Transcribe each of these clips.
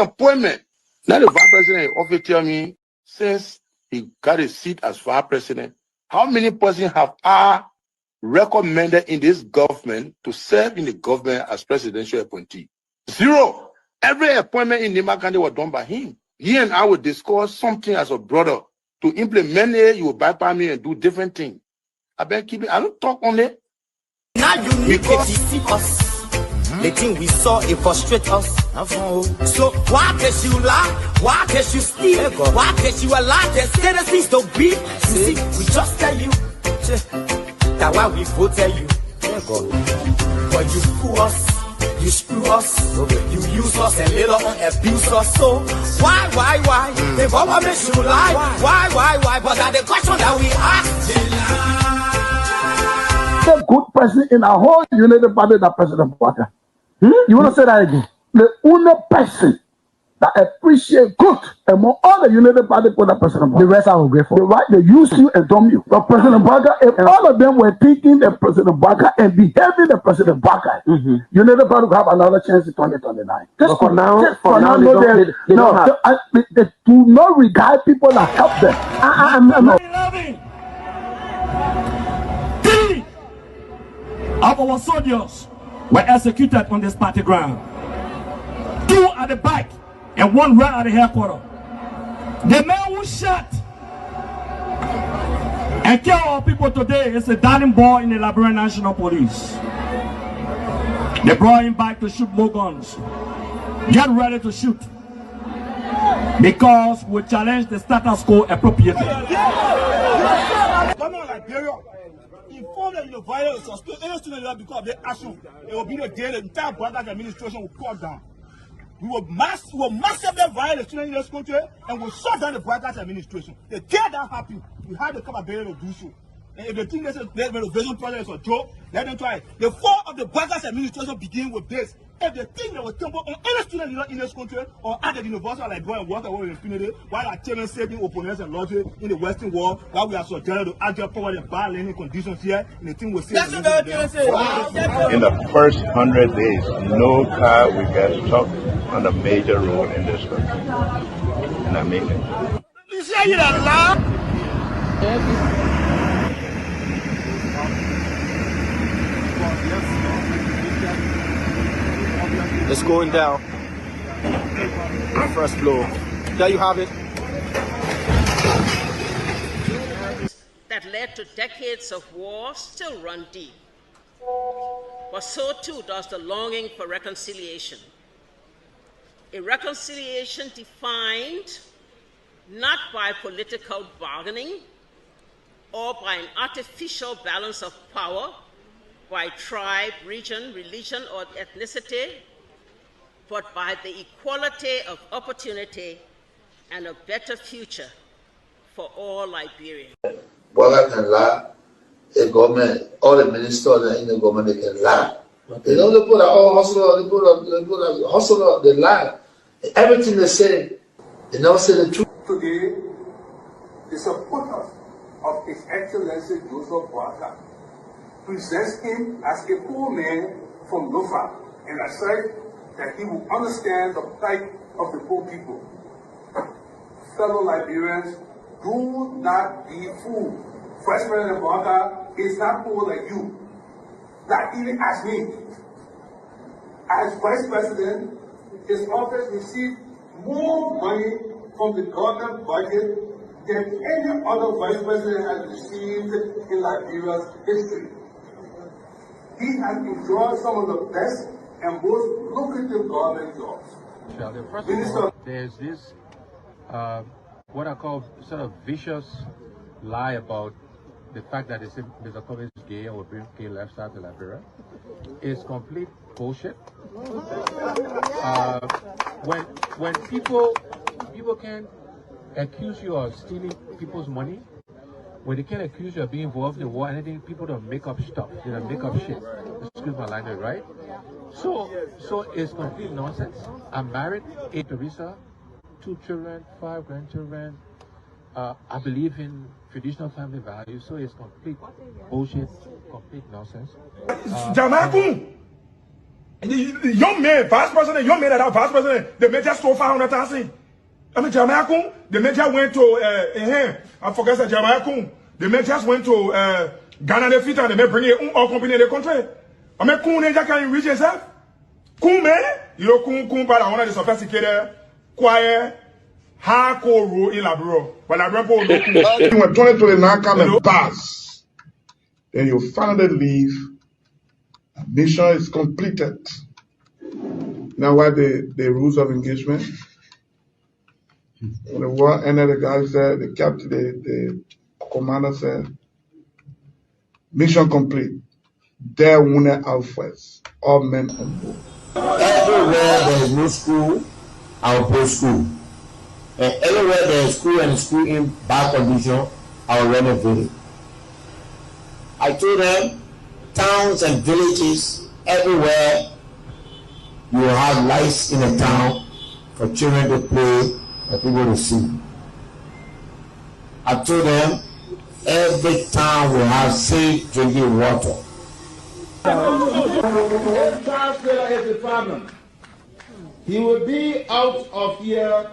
disappointment. Now the vice president often tell me, since he got a seat as vice president, how many persons have I recommended in this government to serve in the government as presidential appointee? Zero. Every appointment in Nima County was done by him. He and I would discuss something as a brother. To implement it, you will bypass me and do different things. I don't talk on it. Now you need to see us. The thing we saw, it frustrates us. So why can't you lie? Why can't you steal? Why can't you allow the citizens to be? You see, we just tell you. That's why we vote tell you. But you fool us, you screw us, you use us and later on abuse us. So why? The government should lie. Why? But that's the question that we ask. The good person in our whole United Party, that President Bouaka. You want to say that again? The only person that appreciate good among all the United Party for that President Bouaka. The rest are ungrateful. The right, they use you and dumb you. But President Bouaka, if all of them were thinking the President Bouaka and behaving the President Bouaka, United Party will have another chance in 2029. Just for now, they do not regard people that help them. Three of our soldiers were executed on this party ground. 2 at the back and 1 right at the headquarters. The man who shot and killed our people today is a darling boy in the Liberia National Police. They brought him back to shoot more guns. Get ready to shoot. Because we challenge the status quo appropriately. Inform them the violence or any student because of their action. It will be the day the entire Brothers administration will cut down. We will massively violate the students in this country and we'll shut down the Brothers administration. The day that happens, we have the capability to do so. And if they think this renovation project is a joke, let them try it. The fall of the Brothers administration begin with this. If they think they will tumble on any student in this country or at the university like going and work away with impunity, while our children saving opponents and logic in the Western world, while we are subjected to agile power and bad learning conditions here, and the thing will say. In the first 100 days, no car will get stuck on a major road in this country. And I mean it. You say it out loud? It's going down. First floor. There you have it. That led to decades of war still run deep. But so too does the longing for reconciliation. A reconciliation defined not by political bargaining or by an artificial balance of power by tribe, region, religion, or ethnicity, but by the equality of opportunity and a better future for all Liberians. Bouaka can lie. The government, all the ministers in the government, they can lie. They don't put all hustle, they put hustle, they lie. Everything they say, they never say the truth. Today, the supporters of His Excellency Joseph Bouaka presents him as a poor man from Lofa and asserts that he will understand the plight of the poor people. Fellow Liberians, do not be fooled. Vice President Bouaka is not poor like you, not even as me. As Vice President, his office received more money from the government budget than any other Vice President has received in Liberia's history. He has enjoyed some of the best and most lucrative government jobs. First of all, there's this, what I call sort of vicious lie about the fact that Mr. Pewee is gay or bring gay lifestyle to Liberia. It's complete bullshit. When people can accuse you of stealing people's money, when they can accuse you of being involved in war, anything, people don't make up stuff. They don't make up shit. Excuse my language, right? So it's complete nonsense. I'm married, 8 Teresa, 2 children, 5 grandchildren. I believe in traditional family values, so it's complete bullshit, complete nonsense. The young man, vice president, young man that are vice president, the major stole 500,000. I mean, Jamaica, the major went to, I forget that Jamaica, the majors went to Ghana, the fit, and they may bring it all company in the country. I mean, Kun, they can reach yourself. Kun, man, you know, Kun, but I want to sophisticated, quiet, hardcore rule in Labro. But Labro, when 2029 come and pass, then you finally leave. Mission is completed. Now, what the rules of engagement? When the war ended, the guy said, the captain, the commander said, mission complete. There wounded out first. All men on board. Everywhere there is no school, I'll put school. And everywhere there is school and school in bad condition, I'll renovate it. I told them, towns and villages, everywhere you will have lights in a town for children to play and people to see. I told them, every town will have safe drinking water. If Charles Taylor is the problem, he will be out of here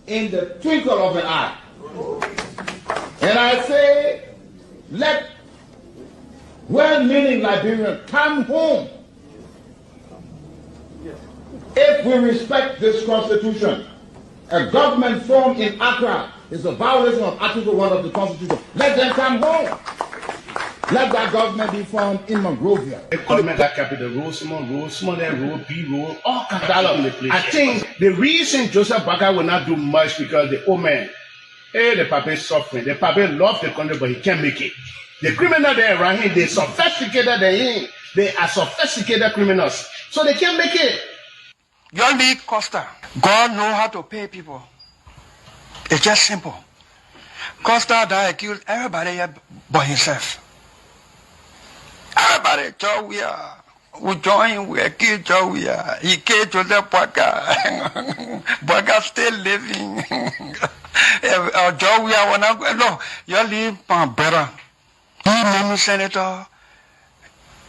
in the twinkle of an eye. And I say, let well-meaning Liberians come home. If we respect this constitution, a government formed in Accra is a violation of Article 1 of the Constitution. Let them come home. Let that government be formed in Monrovia. The government that capital Rosemont, small road, B road, all kinds of places. I think the reason Joseph Baga will not do much because the old man, the papa is suffering. The papa loves the country, but he can't make it. The criminal there around him, they sophisticated than him. They are sophisticated criminals, so they can't make it. Your league Costa, God know how to pay people. It's just simple. Costa that accused everybody but himself. Everybody, Joe, we join, we kill Joe, he killed Joseph Boaga. Boaga still living. Joe, when I go, no, you leave my brother. He made me senator.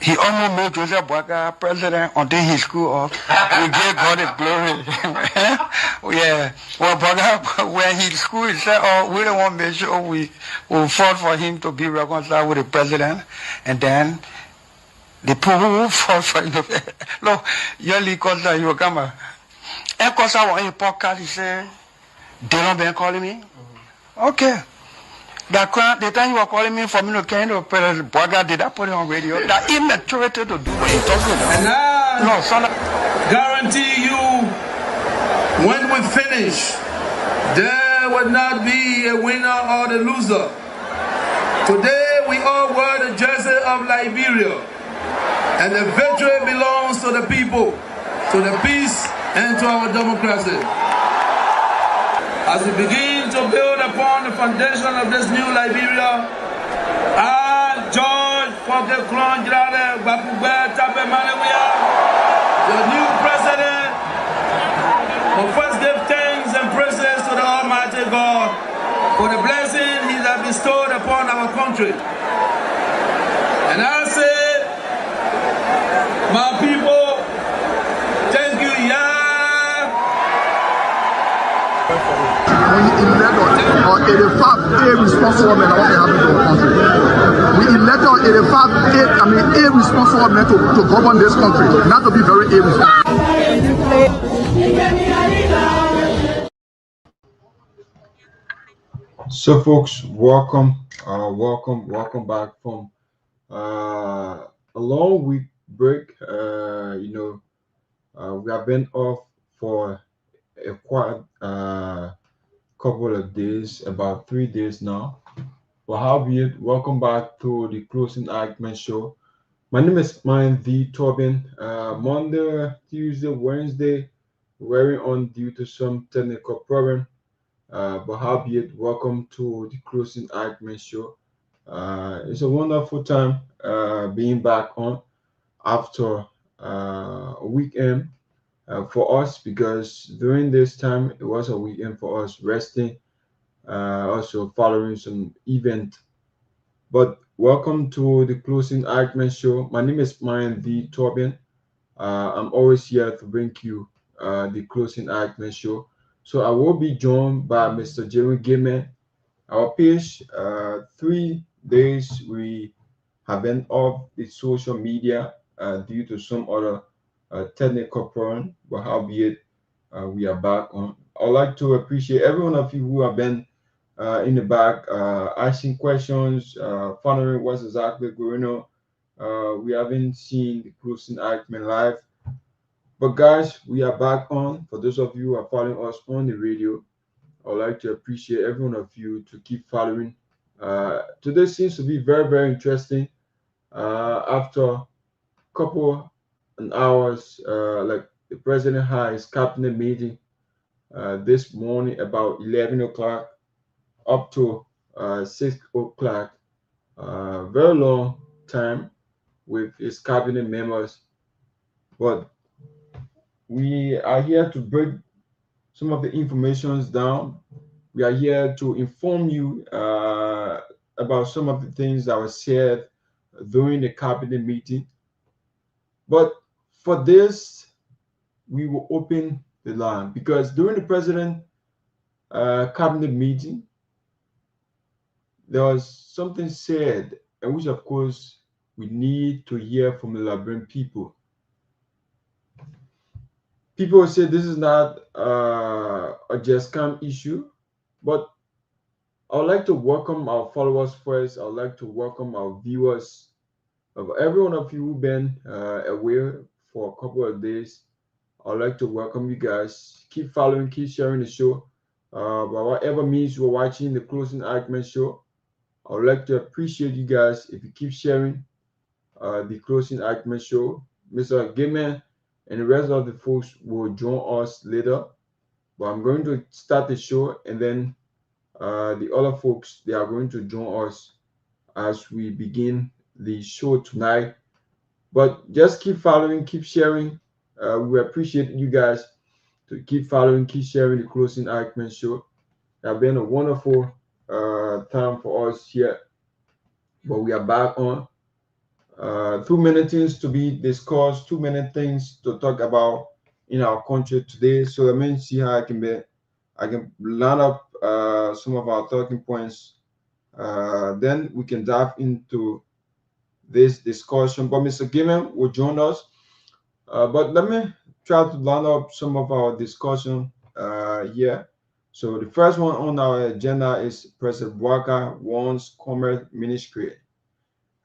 He almost made Joseph Boaga president until he screwed up. We gave God the glory. Yeah. Well, Boaga, when he screwed, he said, oh, we don't want to make sure we fought for him to be reconciled with the president. And then the people who fought for him. Look, Yoli Costa, you come. And Costa was in a podcast, he said, they don't been calling me? Okay. The time you were calling me for me to carry the president, Boaga, did I put it on radio? That immaturity to do what you're talking about. And I guarantee you, when we finish, there will not be a winner or the loser. Today, we all wear the jersey of Liberia. And the victory belongs to the people, to the peace, and to our democracy. As we begin to build upon the foundation of this new Liberia, I, George Seleke Kromah, the new president, will first give thanks and praises to the Almighty God for the blessing He has bestowed upon our country. And I say, my people, thank you, We elect on 85 irresponsible men what happened to our country. We elect on 85 irresponsible men to govern this country, not to be very irresponsible. So folks, welcome back from a long week break. We have been off for a quite couple of days, about 3 days now. But howbeit, welcome back to the Closing Argument Show. My name is Myean the Torgbean. Monday, Tuesday, Wednesday, we're on due to some technical problem. But howbeit, welcome to the Closing Argument Show. It's a wonderful time being back on after a weekend for us, because during this time it was a weekend for us resting, also following some event. But welcome to the Closing Argument Show. My name is Myean the Torgbean. I'm always here to bring you the closing argument show. So I will be joined by Mr. Jerome Gayman. Our page, 3 days we have been off the social media due to some other technical problem, but howbeit we are back on. I'd like to appreciate every one of you who have been in the back asking questions, following what's exactly going on. We haven't seen the closing argument live, but guys, we are back on. For those of you who are following us on the radio, I would like to appreciate every one of you to keep following. Today seems to be very, very interesting. After a couple of hours, like the president had his cabinet meeting this morning about 11 o'clock up to 6 o'clock. Very long time with his cabinet members, but we are here to break some of the informations down. We are here to inform you about some of the things that were said during the cabinet meeting. But for this, we will open the line because during the president cabinet meeting, there was something said, and which of course we need to hear from the Liberian people. People say this is not a just come issue, but I would like to welcome our followers first. I would like to welcome our viewers. Of every one of you who've been away for a couple of days, I would like to welcome you guys. Keep following, keep sharing the show. By whatever means you're watching the closing argument show, I would like to appreciate you guys if you keep sharing the closing argument show. Mr. Gayman and the rest of the folks will join us later. But I'm going to start the show, and then the other folks, they are going to join us as we begin the show tonight. But just keep following, keep sharing. We appreciate you guys to keep following, keep sharing the closing argument show. It has been a wonderful time for us here, but we are back on. Too many things to be discussed, too many things to talk about in our country today. So let me see how I can line up some of our talking points. Then we can dive into this discussion. But Mr. Gayman will join us. But let me try to line up some of our discussion here. So the first one on our agenda is President Bouaka wants Commerce Ministry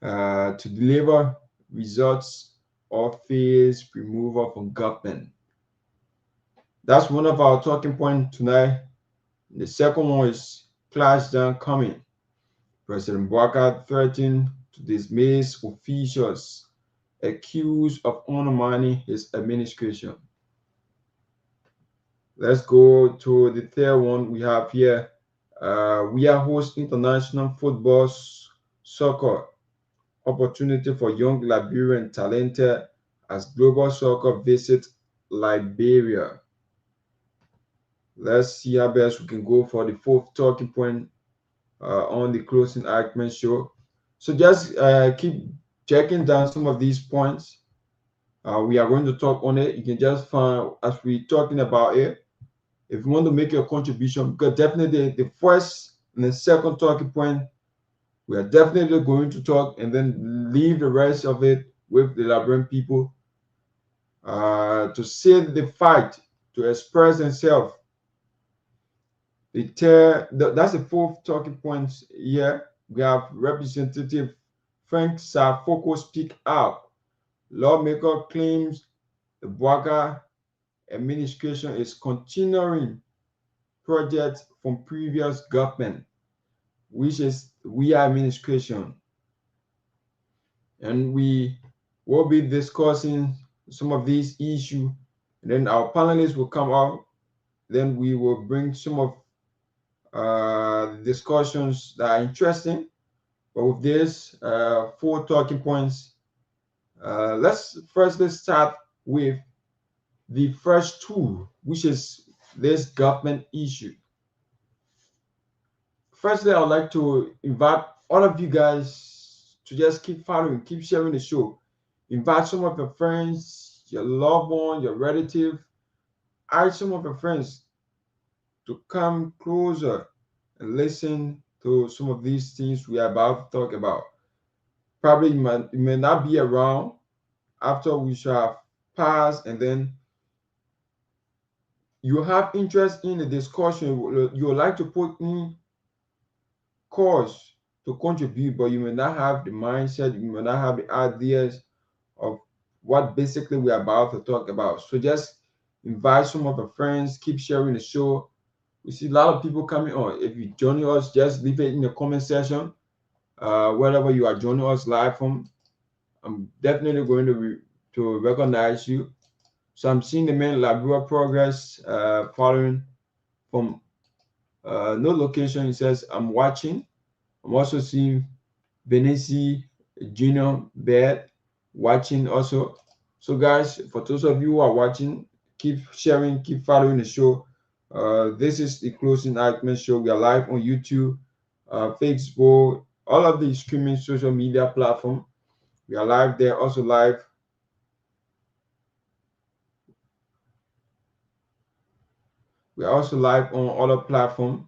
to deliver results of phase removal from government. That's one of our talking points tonight. The second one is clash down coming. President Bouaka threatened to dismiss officials accused of undermining his administration. Let's go to the third one we have here. We are hosting international football soccer opportunity for young Liberian talented as global soccer visits Liberia. Let's see how best we can go for the fourth talking point on the closing argument show. So just keep checking down some of these points. We are going to talk on it. You can just find as we're talking about it. If you want to make your contribution, because definitely the first and the second talking point, we are definitely going to talk and then leave the rest of it with the Liberian people to see the fight, to express themselves. That's the fourth talking point here. We have Representative Frank Safoko speak out. Lawmaker claims the Bouaka administration is continuing projects from previous government, which is we administration. And we will be discussing some of these issues. And then our panelists will come out. Then we will bring some of the discussions that are interesting. But with this four talking points, let's start with the first two, which is this government issue. Firstly, I would like to invite all of you guys to just keep following, keep sharing the show. Invite some of your friends, your loved one, your relative, ask some of your friends to come closer and listen to some of these things we are about to talk about. Probably you may not be around after we shall have passed, and then you have interest in the discussion, you would like to put in cause to contribute, but you may not have the mindset, you may not have the ideas of what basically we're about to talk about. So just invite some of your friends, keep sharing the show. We see a lot of people coming on. If you join us, just leave it in the comment section. Wherever you are joining us live from, I'm definitely going to recognize you. So I'm seeing the man Liberia Progress following from no location. He says, I'm watching. I'm also seeing Benesi Junior Bed watching also. So guys, for those of you who are watching, keep sharing, keep following the show. This is the Closing Argument Show. We are live on YouTube, Facebook, all of the streaming social media platform. We are live there, also live. We are also live on other platforms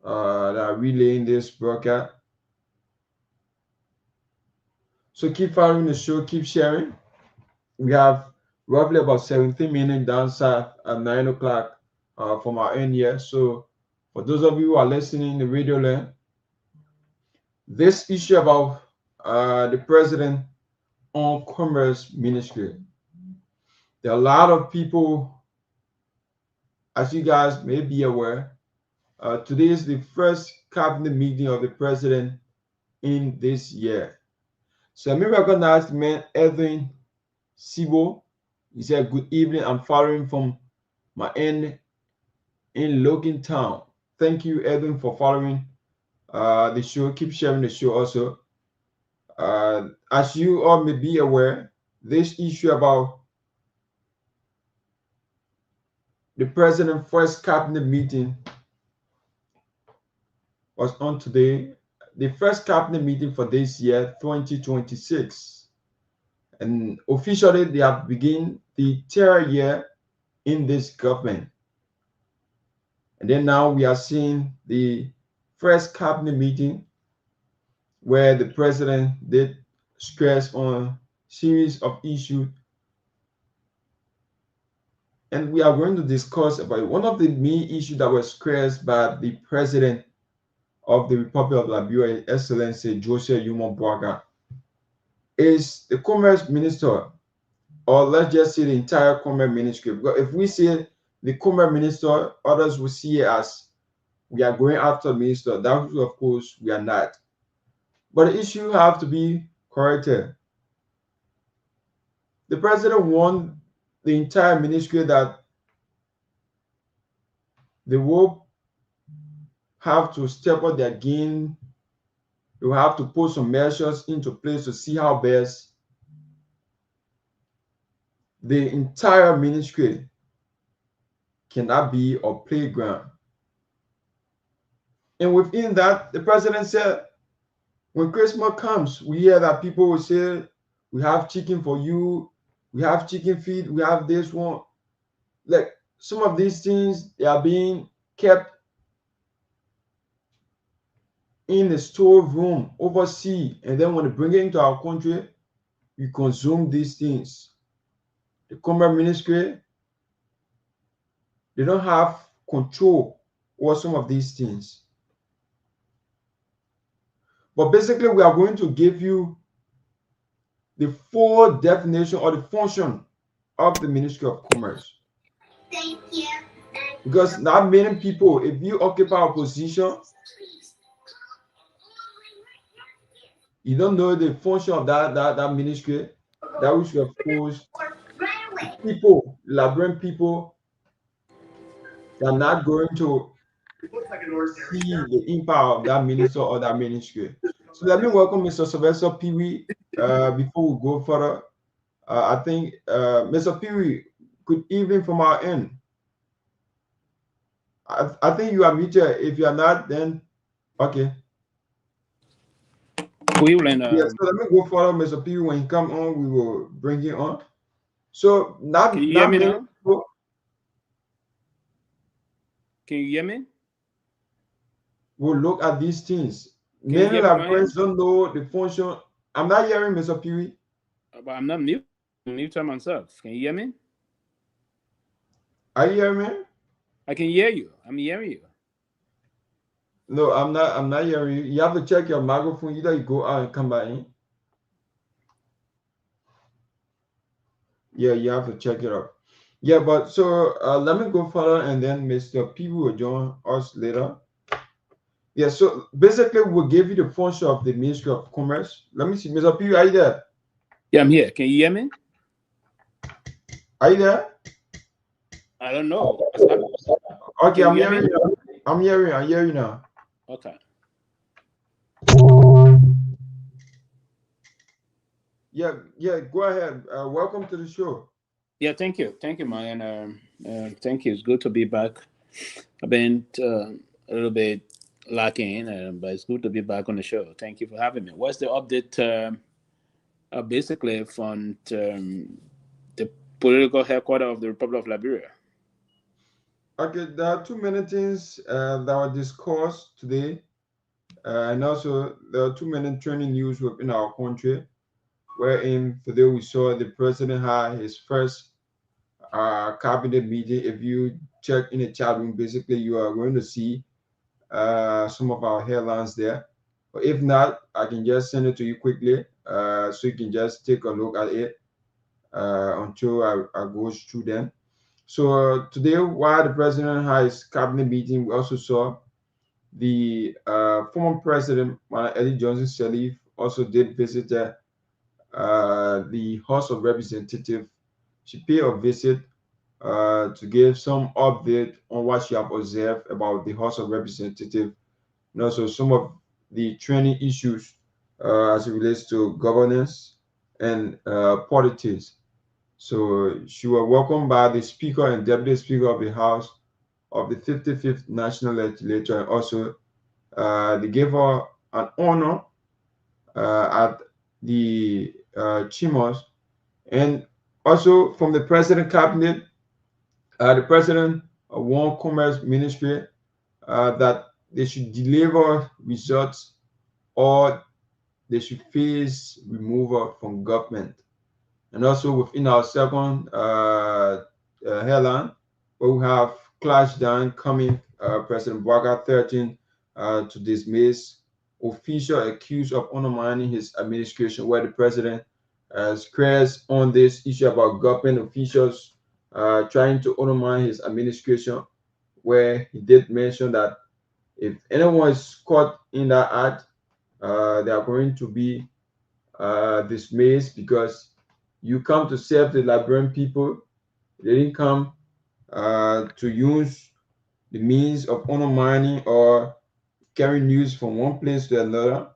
that are relaying this broadcast. So keep following the show, keep sharing. We have roughly about 17 minutes down south at 9 o'clock from our end here. So for those of you who are listening in the radio land, this issue about the president on Commerce Ministry, there are a lot of people, as you guys may be aware, today is the first cabinet meeting of the president in this year. So let me recognize the man Edwin Sibo. He said, good evening, I'm following from Myean in Logan Town. Thank you, Edwin, for following the show. Keep sharing the show also. As you all may be aware, this issue about the president's first cabinet meeting was on today, the first cabinet meeting for this year, 2026. And officially, they have begun the third year in this government. And then now we are seeing the first cabinet meeting where the president did stress on a series of issues. And we are going to discuss about one of the main issues that was stressed by the president of the Republic of Liberia, Excellency Joseph Yuma Boaga, is the commerce minister, or let's just say the entire commerce ministry. Because if we say the commerce minister, others will see it as we are going after the minister. That, of course, we are not. But the issue have to be corrected. The president warned the entire ministry that they will have to step up their game. They will have to put some measures into place to see how best the entire ministry cannot be a playground. And within that, the president said, when Christmas comes, we hear that people will say, we have chicken for you, we have chicken feed, we have this one. Like some of these things, they are being kept in the storeroom overseas, and then when they bring it into our country, we consume these things. The commerce ministry, they don't have control over some of these things. But basically, we are going to give you the full definition or the function of the Ministry of Commerce. Thank you. Because not many people, if you occupy a position, you don't know the function of that ministry, that which of course people, Liberian people, are not going to see the impact of that minister or that ministry. So let me welcome Mr. Sylvester Pewee before we go further. I think Mr. Pewee, good evening from our end. I think you are muted. If you are not, then okay. Good evening. Yes, so let me go further, Mr. Pewee. When you come on, we will bring you on. So not Can you not hear me many now? people. Can you hear me? Will look at these things. Can you Many hear me, Myean? Liberians don't know the function. I'm not hearing Mr. Pewee. But I'm not mute. I'm mute myself. Can you hear me? Are you hearing me? I can hear you. I'm hearing you. No, I'm not. I'm not hearing you. You have to check your microphone. Either you go out and come back in. Yeah, you have to check it out. Yeah, but so let me go further, and then Mr. Pewee will join us later. Yeah, so basically we'll give you the function of the Ministry of Commerce. Let me see, Mr. Pewee, are you there? Yeah, I'm here. Can you hear me? Are you there? I don't know. Okay, Can I'm you hear hearing me? you. I'm hearing you. I'm hearing you now. Okay. Yeah, go ahead. Welcome to the show. Yeah, thank you, Myean. Thank you. It's good to be back. I've been a little bit lacking, but it's good to be back on the show. Thank you for having me. What's the update? Basically, from the political headquarters of the Republic of Liberia. Okay, there are too many things that were discussed today, and also there are too many trending news within our country. Wherein today we saw the president had his first cabinet meeting. If you check in the chat room, basically you are going to see some of our headlines there. But if not, I can just send it to you quickly, so you can just take a look at it until I go through them. So today, while the president had his cabinet meeting, we also saw the former president, Eddie Johnson Sirleaf, also did visit the House of Representatives. She paid a visit to give some update on what she have observed about the House of Representatives, and also some of the trending issues as it relates to governance and politics. So she was welcomed by the Speaker and Deputy Speaker of the House of the 55th National Legislature, and also they gave her an honor at the Chimos, and also from the President Cabinet, the President warned Commerce Ministry that they should deliver results or they should face removal from government. And also within our second headline, where we have clash down coming, President Boubacar 13 to dismiss official accused of undermining his administration, where the president stressed on this issue about government officials trying to undermine his administration, where he did mention that if anyone is caught in that act, they are going to be dismissed, because you come to serve the Liberian people. They didn't come to use the means of undermining or carrying news from one place to another.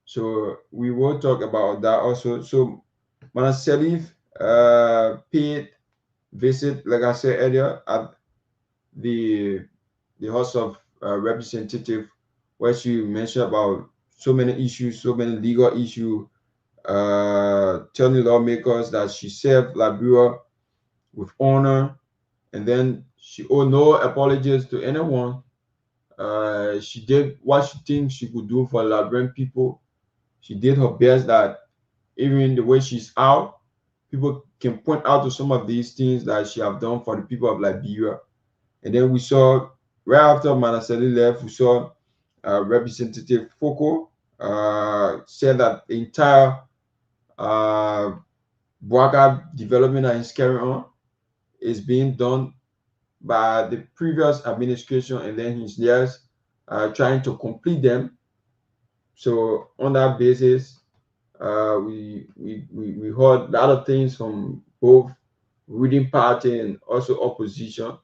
So we will talk about that also. So Madam Sirleaf paid visit, like I said earlier, at the House of Representatives, where she mentioned about so many issues, so many legal issues, telling lawmakers that she served Liberia with honor, and then she owed no apologies to anyone. She did what she thinks she could do for Liberian people. She did her best, that even the way she's out, people can point out to some of these things that she have done for the people of Liberia. And then we saw, right after Manaseli left, we saw Representative Foko said that the entire Boubacar development that is carrying on is being done by the previous administration, and then he's just trying to complete them. So on that basis, we heard a lot of things from both ruling party and also opposition.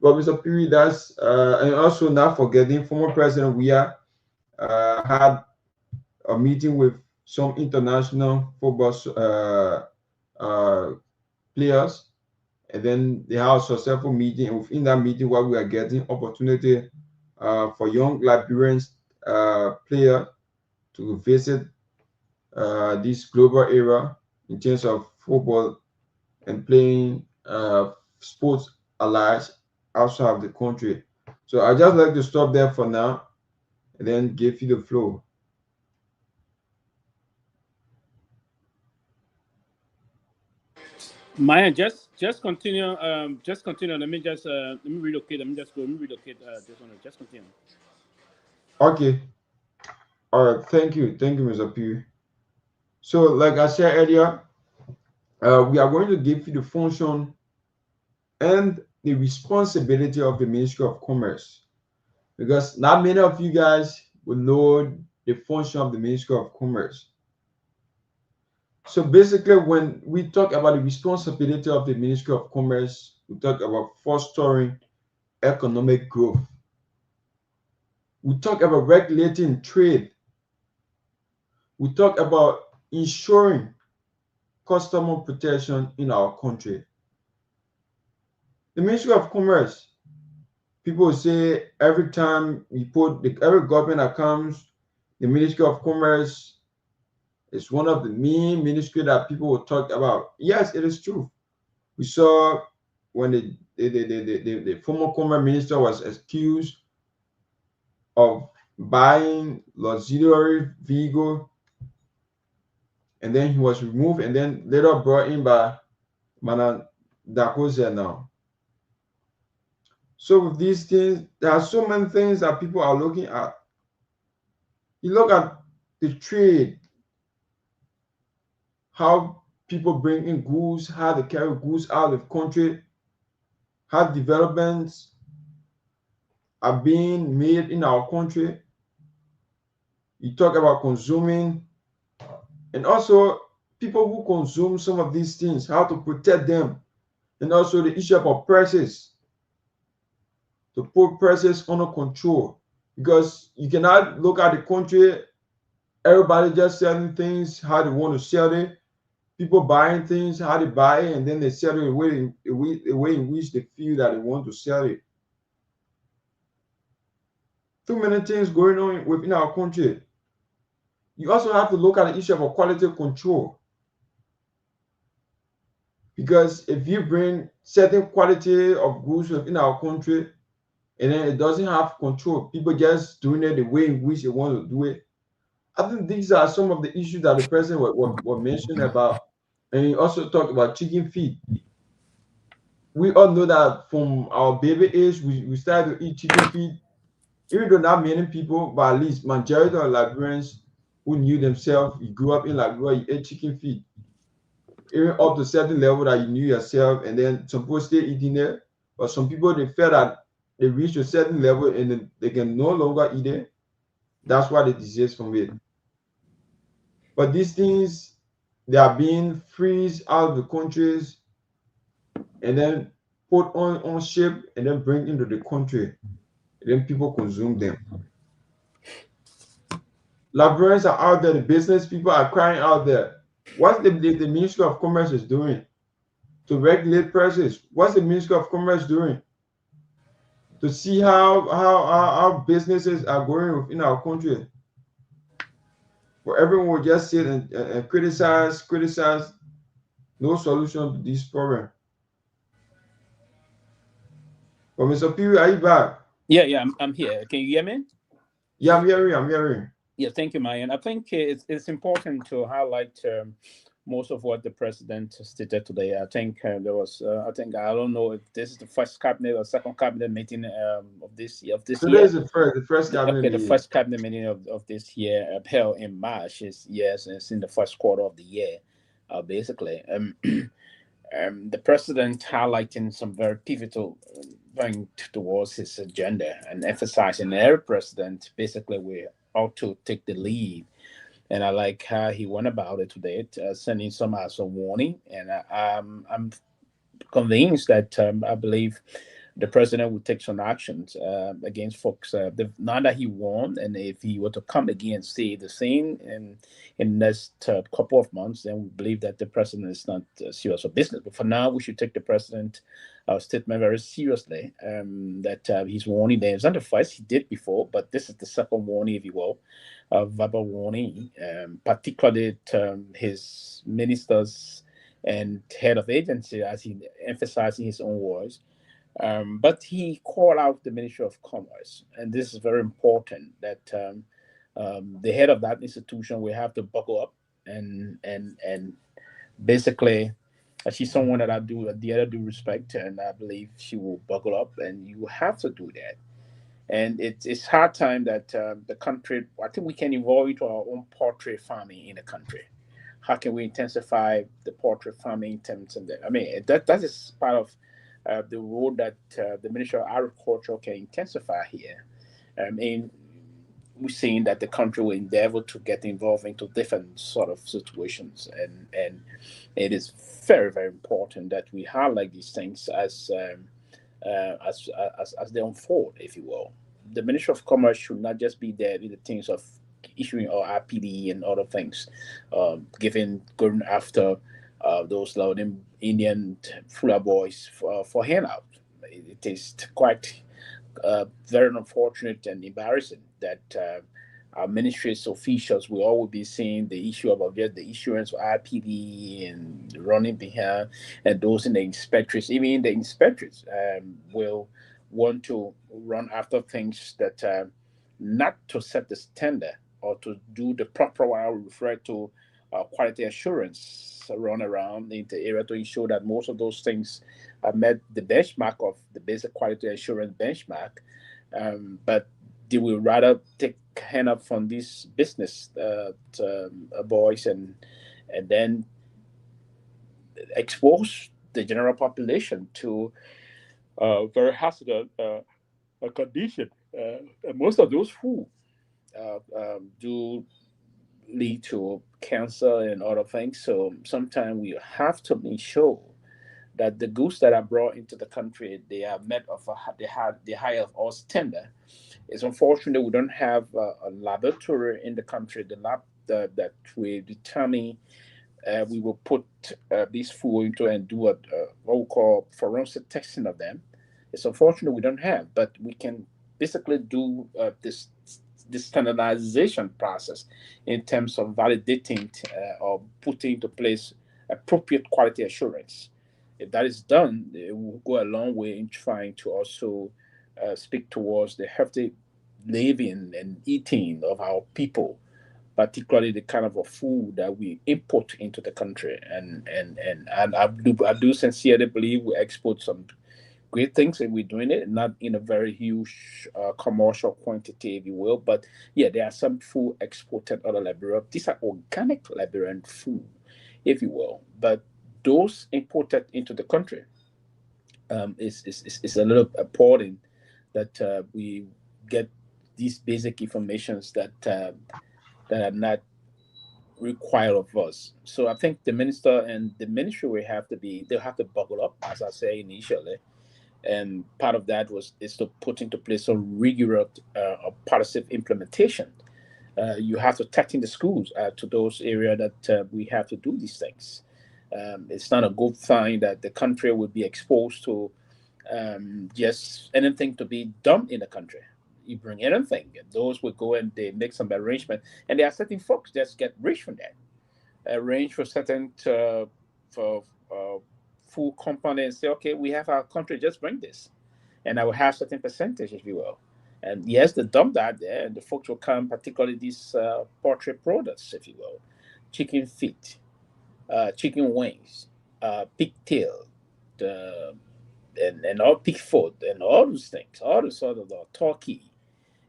But Mr. Pewee, that's and also not forgetting former President Weah had a meeting with some international football players, and then they have a successful meeting. And within that meeting, what we are getting opportunity for young Liberians players to visit this global era in terms of football, and playing sports allies outside of the country. So I just like to stop there for now and then give you the floor. Myean, just continue. Just continue. Let me relocate. Let me just go. Let me relocate. This one. Just continue. Okay. All right. Thank you, Mr. Pewee. So, like I said earlier, we are going to give you the function and the responsibility of the Ministry of Commerce, because not many of you guys will know the function of the Ministry of Commerce. So basically, when we talk about the responsibility of the Ministry of Commerce, we talk about fostering economic growth. We talk about regulating trade. We talk about ensuring customer protection in our country. The Ministry of Commerce, people say every time we put every government that comes, the Ministry of Commerce is one of the main ministry that people will talk about. Yes, it is true. We saw when the former Commerce Minister was accused of buying luxury vehicle, and then he was removed and then later brought in by Madam Dakoze now. So with these things, there are so many things that people are looking at. You look at the trade, how people bring in goods, how they carry goods out of the country, how developments are being made in our country. You talk about consuming, and also people who consume some of these things, how to protect them, and also the issue of prices, to put prices under control, because you cannot look at the country, everybody just selling things how they want to sell it, people buying things how they buy it, and then they sell it the way in which they feel that they want to sell it. Too many things going on within our country. You also have to look at the issue of quality control, because if you bring certain quality of goods within our country and then it doesn't have control, people just doing it the way in which they want to do it. I think these are some of the issues that the president was mentioning about. And he also talked about chicken feed. We all know that from our baby age, we started to eat chicken feed. Even though not many people, but at least majority of Liberians who knew themselves, you grew up in Liberia, you ate chicken feed. Even up to a certain level that you knew yourself, and then some people still eating it, but some people, they felt that they reached a certain level and then they can no longer eat it. That's why they desist from it. But these things, they are being freezed out of the countries and then put on ship and then bring into the country. And then people consume them. Liberians are out there, the business people are crying out there. What's the Ministry of Commerce is doing to regulate prices? What's the Ministry of Commerce doing to see how businesses are going within our country? For everyone will just sit and criticize, no solution to this problem. But Mr. Pewee, are you back? Yeah, I'm here. Can you hear me? Yeah, I'm hearing. Yeah, thank you, Myean. I think it's important to highlight most of what the president stated today. I think there was, I don't know if this is the first cabinet or second cabinet meeting of this year. Today is the first cabinet meeting. The first cabinet meeting of this year held in March. It's in the first quarter of the year, basically. The president highlighting some very pivotal going towards his agenda and emphasizing every president basically we ought to take the lead. And I like how he went about it today, sending some as a warning. And I'm convinced that I believe the president would take some actions against folks. Now that he won, and if he were to come again and say the same in the next couple of months, then we believe that the president is not serious for business. But for now, we should take the president's statement very seriously. That he's warning them. It's not the first he did before, but this is the second warning, if you will, verbal warning, particularly his ministers and head of agency, as he emphasized in his own words. But he called out the Ministry of Commerce, and this is very important that the head of that institution will have to buckle up and basically, she's someone that I do the other due respect, and I believe she will buckle up, and you have to do that. And it's hard time that the country. I think we can evolve into our own poultry farming in the country. How can we intensify the poultry farming in terms of that? I mean, that is part of the role that the Ministry of Agriculture can intensify here. I mean, we're seeing that the country will endeavor to get involved into different sort of situations, and it is very, very important that we highlight these things as they unfold, if you will. The Ministry of Commerce should not just be there with the things of issuing our RPD and other things, going after those loading Indian Fula boys for handout. It is quite very unfortunate and embarrassing that our ministry's officials will always be seeing the issue about just the issuance of IPD and running behind, and those in the inspectorates, even the inspectorates, will want to run after things that not to set the standard or to do the proper what I would refer to quality assurance run around in the area to ensure that most of those things met the benchmark of the basic quality assurance benchmark. But they will rather take hand up from these business boys and then expose the general population to very hazardous condition. And most of those who do lead to cancer and other things. So sometimes we have to be sure that the goods that are brought into the country, they are met of the higher of all standard. It's unfortunate we don't have a laboratory in the country, the lab that will determine we will put these food into and do what we call forensic testing of them. It's unfortunate we don't have, but we can basically do this standardization process in terms of validating or putting into place appropriate quality assurance. If that is done, it will go a long way in trying to also speak towards the healthy living and eating of our people, particularly the kind of a food that we import into the country. And I do sincerely believe we export some great things, and we're doing it not in a very huge commercial quantity, if you will. But yeah, there are some food exported out of Liberia. These are organic Liberian food, if you will. But those imported into the country is a little appalling that we get these basic informations that are not required of us. So I think the minister and the ministry they'll have to buckle up, as I say initially. And part of that is to put into place a rigorous policy implementation. You have to tap in the schools to those areas that we have to do these things. It's not a good sign that the country will be exposed to just anything to be done in the country. You bring anything, and those will go and they make some arrangement, and there are certain folks that get rich from that. Arrange for certain for food company and say, okay, we have our country, just bring this, and I will have certain percentage, if you will. And yes, they dump that there, and the folks will come, particularly these poultry products, if you will, chicken feet, chicken wings, pig tail, and all pig foot, and all those things, all the sort of turkey,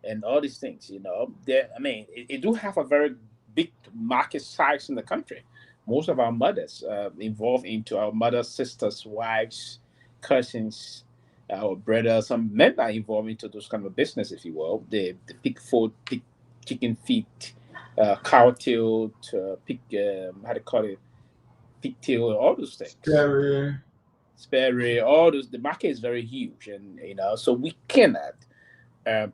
and all these things. It do have a very big market size in the country. Most of our mothers involved into our mothers, sisters, wives, cousins, our brothers, some men are involved into those kind of business, if you will. The pig foot, pig chicken feet, cow tail, pig how to call it, pigtail, all those things. Spare rib, all those. The market is very huge, and so we cannot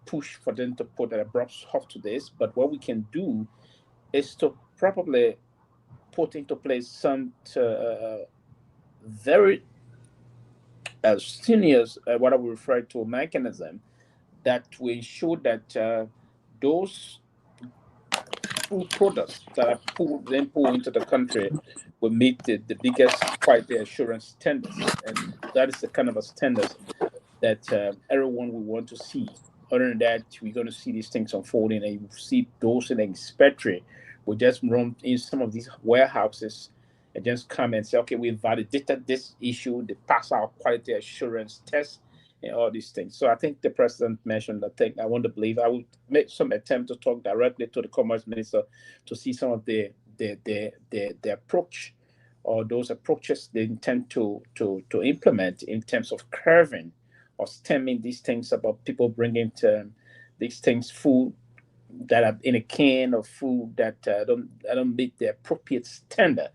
push for them to put an abrupt stop to this. But what we can do is to probably put into place some very serious, what I would refer to, mechanism that will ensure that those food products that are pulled into the country will meet the biggest quality assurance standards, and that is the kind of a standards that everyone will want to see. Other than that, we're going to see these things unfolding, and you see those in the inspectorate will just run in some of these warehouses and just come and say, okay, we validated this issue, they pass our quality assurance test, and all these things. So I think the president mentioned the thing. I want to believe I would make some attempt to talk directly to the commerce minister to see some of the approach or those approaches they intend to implement in terms of curbing or stemming these things about people bringing these things, food that are in a can of food that don't meet the appropriate standard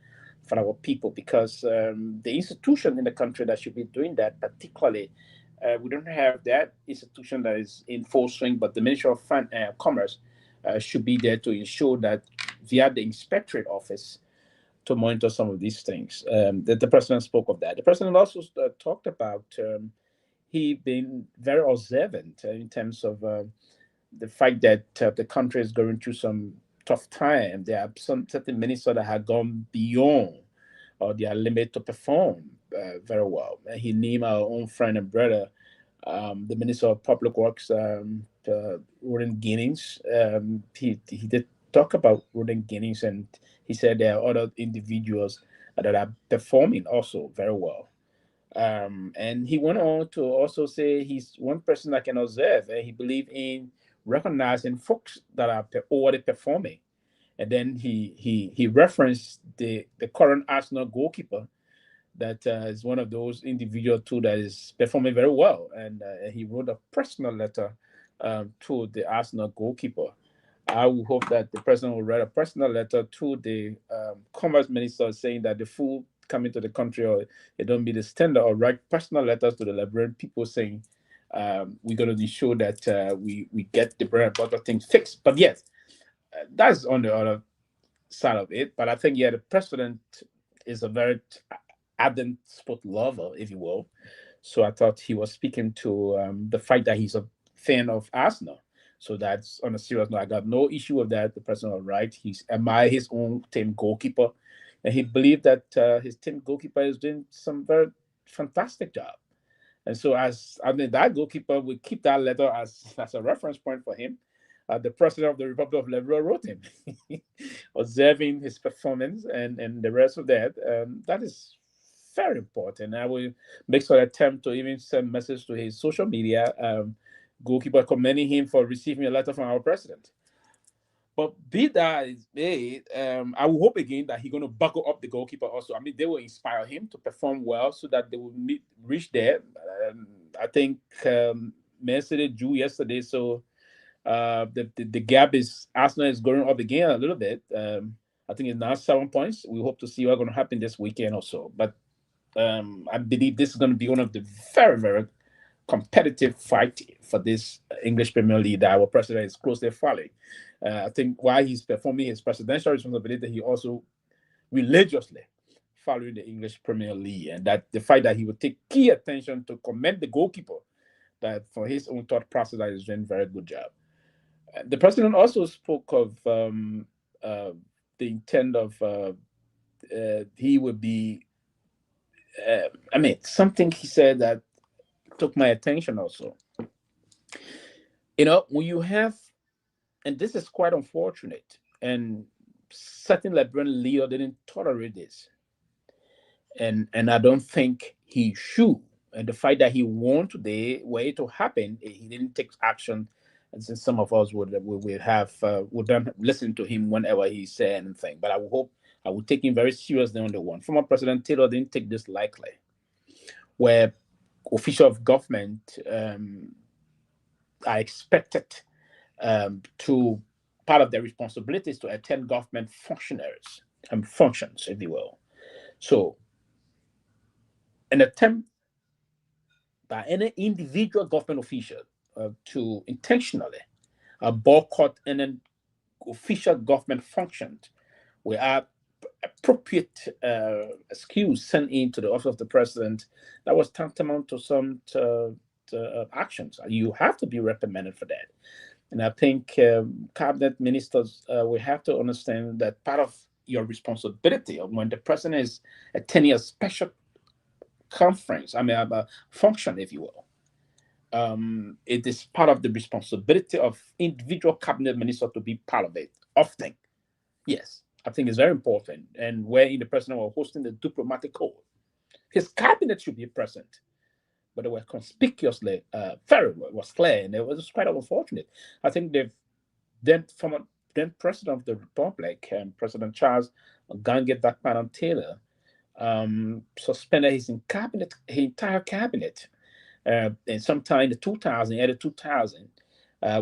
for our people, because the institution in the country that should be doing that, particularly, we don't have that institution that is in full swing, but the Ministry of Commerce should be there to ensure that via the inspectorate office to monitor some of these things. That the president spoke of that. The president also talked about he being very observant in terms of the fact that the country is going through some tough time. There are some certain ministers that have gone beyond or their limit to perform very well. He named our own friend and brother, the Minister of Public Works, Roden Guinness. He did talk about Roden Guinness, and he said there are other individuals that are performing also very well. And he went on to also say he's one person that can observe, and he believes in recognizing folks that are already performing. And then he referenced the current Arsenal goalkeeper that is one of those individuals too that is performing very well. And he wrote a personal letter to the Arsenal goalkeeper. I would hope that the president will write a personal letter to the commerce minister saying that the food coming to the country or it don't meet the standard, or write personal letters to the Liberian people saying we're going to ensure that we get the bread and butter things fixed. But yes, that's on the other side of it. But I think, yeah, the president is a very ardent sport lover, if you will. So I thought he was speaking to the fact that he's a fan of Arsenal. So that's on a serious note. I got no issue with that. The president was right. He's admired his own team goalkeeper, and he believed that his team goalkeeper is doing some very fantastic job. And so, that goalkeeper would keep that letter as a reference point for him. The president of the Republic of Liberia wrote him, observing his performance and the rest of that. That is very important. I will make some attempt to even send message to his social media goalkeeper commending him for receiving a letter from our president. But be that is made, I will hope again that he's going to buckle up the goalkeeper also. I mean, they will inspire him to perform well so that they will reach there. I think Man City drew yesterday, so the gap is Arsenal is going up again a little bit. I think it's now 7 points. We hope to see what's going to happen this weekend also. But I believe this is going to be one of the very, very competitive fight for this English Premier League that our president is closely following. I think while he's performing his presidential responsibility, he also religiously following the English Premier League, and that the fact that he would take key attention to commend the goalkeeper that for his own thought process that is doing a very good job. The president also spoke of the intent of he would be something he said that took my attention also. When you have, and this is quite unfortunate, and certain Liberian leader didn't tolerate this, and I don't think he should. And the fact that he won today, were it to happen, he didn't take action. And since some of us would then listen to him whenever he said anything, but I would take him very seriously on the one. Former President Taylor didn't take this lightly, where officials of government are expected to, part of their responsibilities to attend government functionaries and functions, if you will. So an attempt by any individual government official to intentionally boycott an official government function without appropriate excuse sent in to the office of the president, that was tantamount to some actions. You have to be reprimanded for that. And I think cabinet ministers will have to understand that part of your responsibility of when the president is attending a special conference, a function, if you will, it is part of the responsibility of individual cabinet minister to be part of it. Often, yes, I think it's very important. And where the president was hosting the diplomatic corps, his cabinet should be present, but they were conspicuously very well. It was clear, and it was quite unfortunate. I think they've then President of the Republic, President Charles Gangett Taylor, suspended his entire cabinet and sometime in the 2000, early 2000,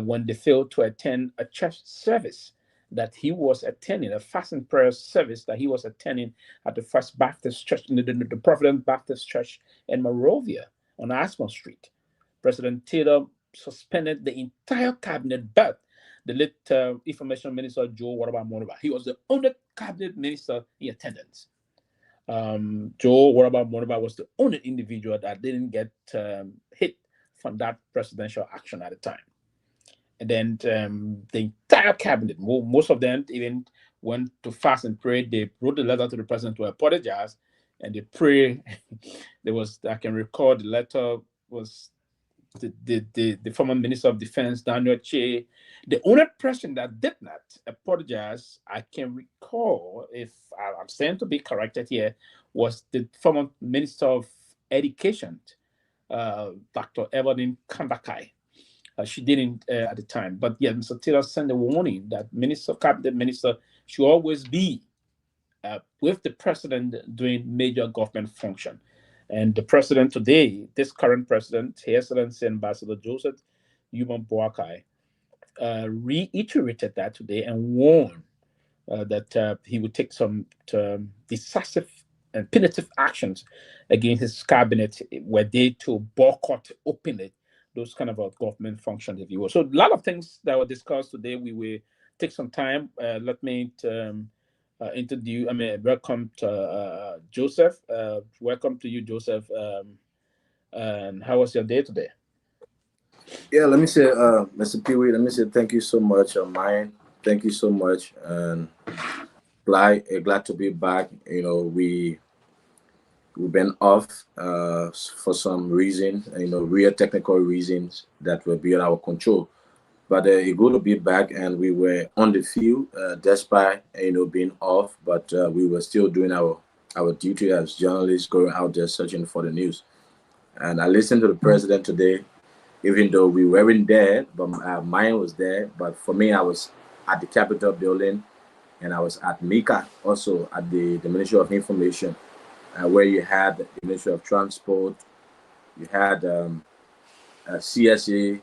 when they failed to attend a church service that he was attending, a fasting prayer service that he was attending at the First Baptist Church, the Providence Baptist Church in Monrovia on Aspen Street. President Taylor suspended the entire cabinet, but the late Information Minister Joe Warabamonaba, he was the only cabinet minister in attendance. Joe Warabamonaba was the only individual that didn't get hit from that presidential action at the time. And then the entire cabinet, most of them even went to fast and pray. They wrote a letter to the president to apologize, and they pray. I can recall the letter was the former Minister of Defense, Daniel Che. The only person that did not apologize, I can recall, if I'm saying to be corrected here, was the former Minister of Education, Dr. Evelyn Kambakai. She didn't at the time. But yeah, Mr. Taylor sent a warning that cabinet minister should always be with the president doing major government function. And the president today, this current president, His Excellency Ambassador Joseph Yuban Boakai, reiterated that today and warned that he would take some decisive and punitive actions against his cabinet were they to boycott openly those kind of government functions, if you will. So a lot of things that were discussed today, we will take some time. Let me introduce, welcome to Joseph. Welcome to you, Joseph. And how was your day today? Yeah, let me say, Mr. Pewee, let me say thank you so much, Myean. Thank you so much, and glad to be back. You know, we've been off for some reason, real technical reasons that were beyond our control. But it's good to be back, and we were on the field despite being off, but we were still doing our duty as journalists, going out there searching for the news. And I listened to the president today, even though we weren't there, but mine was there. But for me, I was at the Capitol building, and I was at MICA, also at the Ministry of Information, where you had the Ministry of Transport, you had CSA,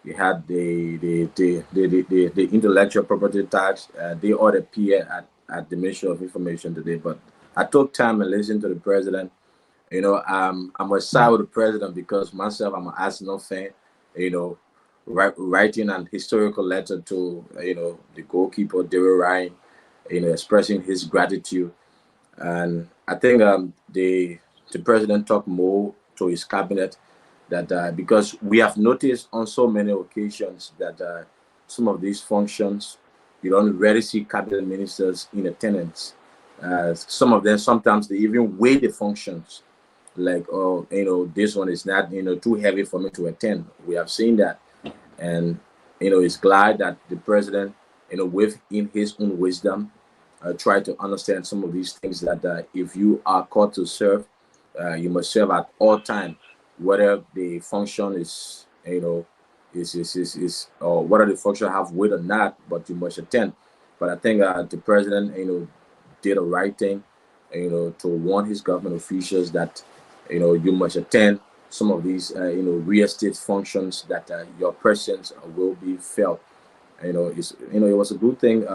you had the intellectual property tax. They all appear at the Ministry of Information today. But I took time and listened to the president. I'm a side with the president because myself, I'm an Arsenal fan. Writing an historical letter to the goalkeeper Daryl Ryan, expressing his gratitude. And I think the president talked more to his cabinet that because we have noticed on so many occasions that some of these functions, you don't really see cabinet ministers in attendance. Some of them, sometimes they even weigh the functions like, oh, this one is not, too heavy for me to attend. We have seen that. And, it's glad that the president, within his own wisdom, try to understand some of these things that if you are called to serve, you must serve at all time, whether the function is, or whether the function have weight or not, but you must attend. But I think the president, did the right thing, to warn his government officials that, you must attend some of these, real estate functions that your presence will be felt. It was a good thing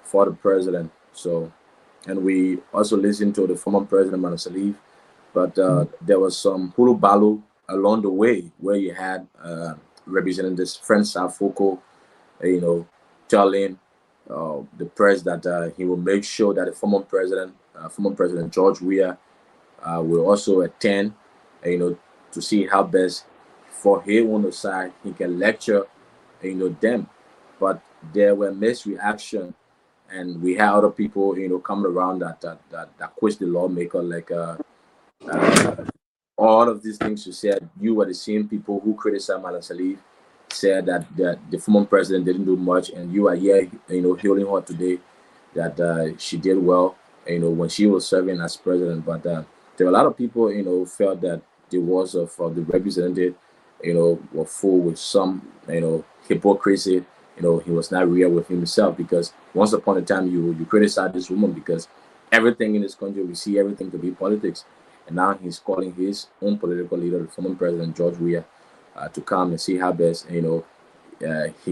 for the president. So, and we also listened to the former president, Manasaliv, but there was some hurubalu along the way where you had Representative Francis Afoko, telling the press that he will make sure that the former President George Weah will also attend, to see how best for him on the side he can lecture, them, but there were mixed reaction, and we had other people coming around that quiz the lawmaker, like all of these things you said. You were the same people who criticized Madam Salif, said that the former president didn't do much, and you are here hailing her today that she did well when she was serving as president. But there were a lot of people felt that the words of the representative were full with some hypocrisy. He was not real with himself, because once upon a time you criticized this woman because everything in this country, we see everything to be politics, and now he's calling his own political leader, the former president George Weah, to come and see how best he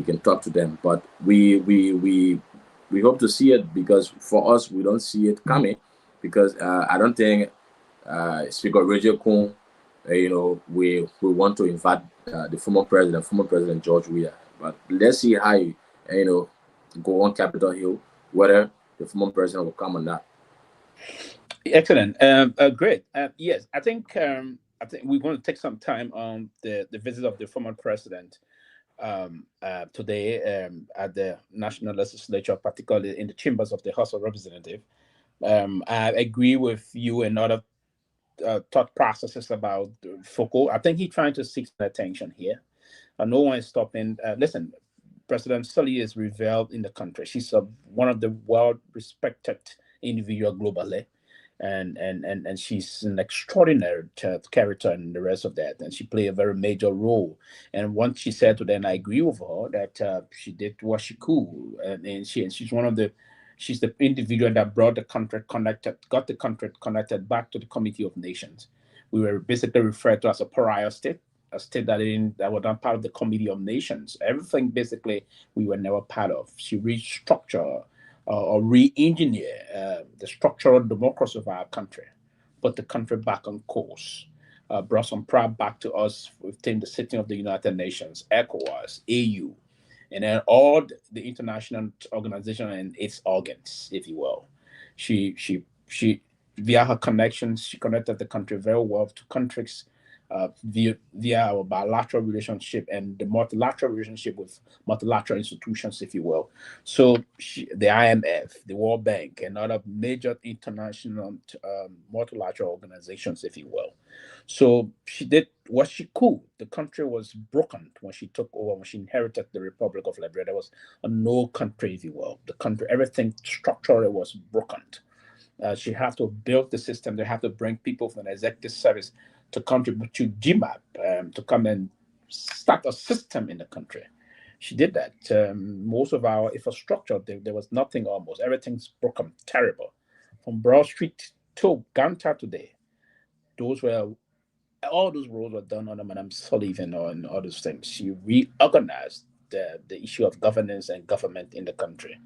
can talk to them. But we hope to see it, because for us we don't see it coming, because I don't think Speaker Roger Kuhn, we want to invite the former president George Weah. But let's see how he, go on Capitol Hill, whether the former president will come or not. Excellent. Great. Yes, I think we want to take some time on the visit of the former president today at the National Legislature, particularly in the chambers of the House of Representatives. I agree with you and other thought processes about Foucault. I think he's trying to seek attention here. No one is stopping. Listen, President Salih is revered in the country. She's one of the well-respected individual globally. And she's an extraordinary character and the rest of that. And she played a very major role. And once she said to them, I agree with her that she did what she could. And she's the individual that got the country connected back to the Committee of Nations. We were basically referred to as a pariah state, a state that was not part of the Committee of Nations. Everything basically we were never part of. She restructured or re-engineer the structural democracy of our country, put the country back on course, brought some pride back to us within the sitting of the United Nations, ECOWAS, AU, and then all the international organization and its organs, if you will. She via her connections, she connected the country very well to countries via our bilateral relationship and the multilateral relationship with multilateral institutions, if you will. So the IMF, the World Bank, and other major international multilateral organizations, if you will. So she did what she could. The country was broken when she took over, when she inherited the Republic of Liberia. There was a no country, if you will. The country, everything structurally was broken. She had to build the system. They have to bring people from the executive service to contribute to GMAP, to come and start a system in the country. She did that. Most of our infrastructure, there was nothing almost. Everything's broken, terrible. From Broad Street to Ganta today, all those roads were done under Madame Sullivan and all those things. She reorganized the issue of governance and government in the country.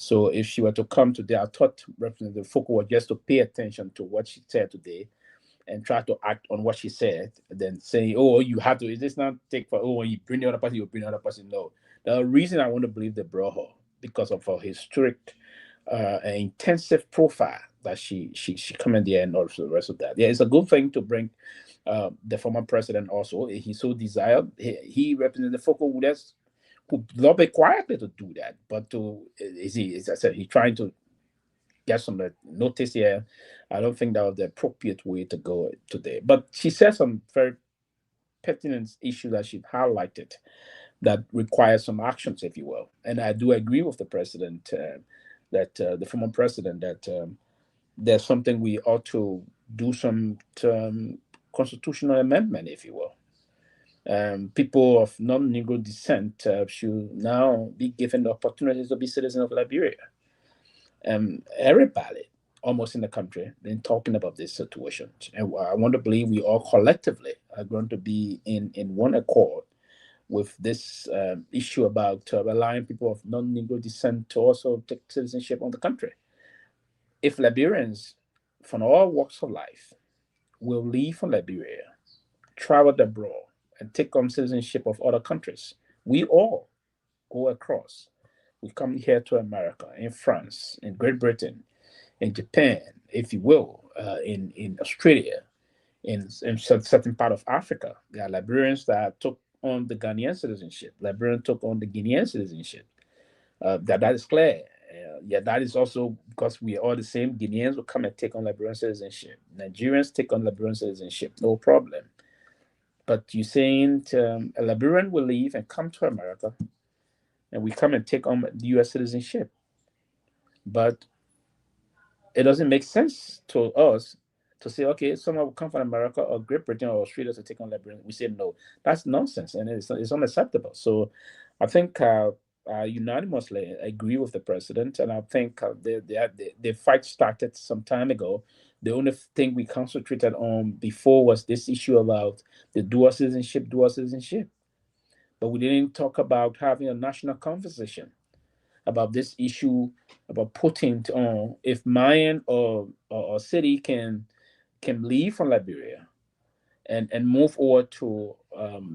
So if she were to come today, I thought Representative Foucault was just to pay attention to what she said today and try to act on what she said, then saying, oh, you have to, is this not take for, oh, when you bring the other person, you bring the other person? No. The reason I want to believe they brought her, because of her historic and intensive profile that she come in there and also the rest of that. Yeah, it's a good thing to bring the former president also. He so desired. He Representative Foucault could lobby quietly to do that, but as I said, he's trying to get some notice here. I don't think that was the appropriate way to go today. But she said some very pertinent issue that she highlighted that requires some actions, if you will. And I do agree with the president, that the former president, that there's something we ought to do some constitutional amendment, if you will. People of non-Negro descent should now be given the opportunity to be citizens of Liberia. Everybody almost in the country been talking about this situation, and I want to believe we all collectively are going to be in one accord with this issue about allowing people of non-Negro descent to also take citizenship of the country. If Liberians from all walks of life will leave from Liberia, travel abroad, and take on citizenship of other countries, we all go across. We come here to America, in France, in Great Britain, in Japan, if you will, in Australia, in certain part of Africa. There are Liberians that took on the Ghanaian citizenship. Liberian took on the Guinean citizenship. That is clear. Yeah, that is also because we are all the same. Guineans will come and take on Liberian citizenship. Nigerians take on Liberian citizenship, no problem. But you're saying a Liberian will leave and come to America, and we come and take on the U.S. citizenship. But it doesn't make sense to us to say, okay, someone will come from America or Great Britain or Australia to take on Liberian. We say no. That's nonsense, and it's unacceptable. So I think I unanimously agree with the president, and I think the fight started some time ago. The only thing we concentrated on before was this issue about the dual citizenship, but we didn't talk about having a national conversation about this issue, about putting on if Myean or city can leave from Liberia and move over to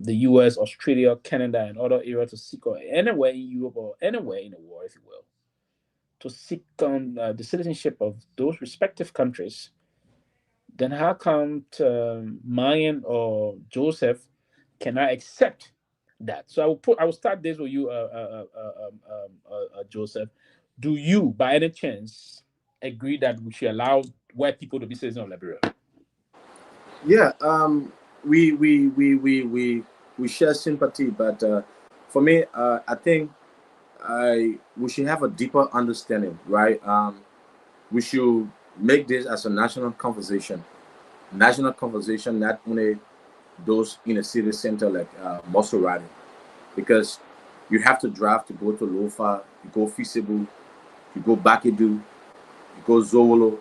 the US, Australia, Canada, and other areas to seek, or anywhere in Europe or anywhere in the world, if you will, to seek on the citizenship of those respective countries, then how come Myean or Joseph cannot accept that? So I will start this with you, Joseph. Do you, by any chance, agree that we should allow white people to be citizens of Liberia? Yeah, we share sympathy, but for me, I think we should have a deeper understanding, right? We should make this as a national conversation, not only those in a city center like Maserati, because you have to drive to go to Lofa, you go Feasible, you go Bakidu, you go Zowolo.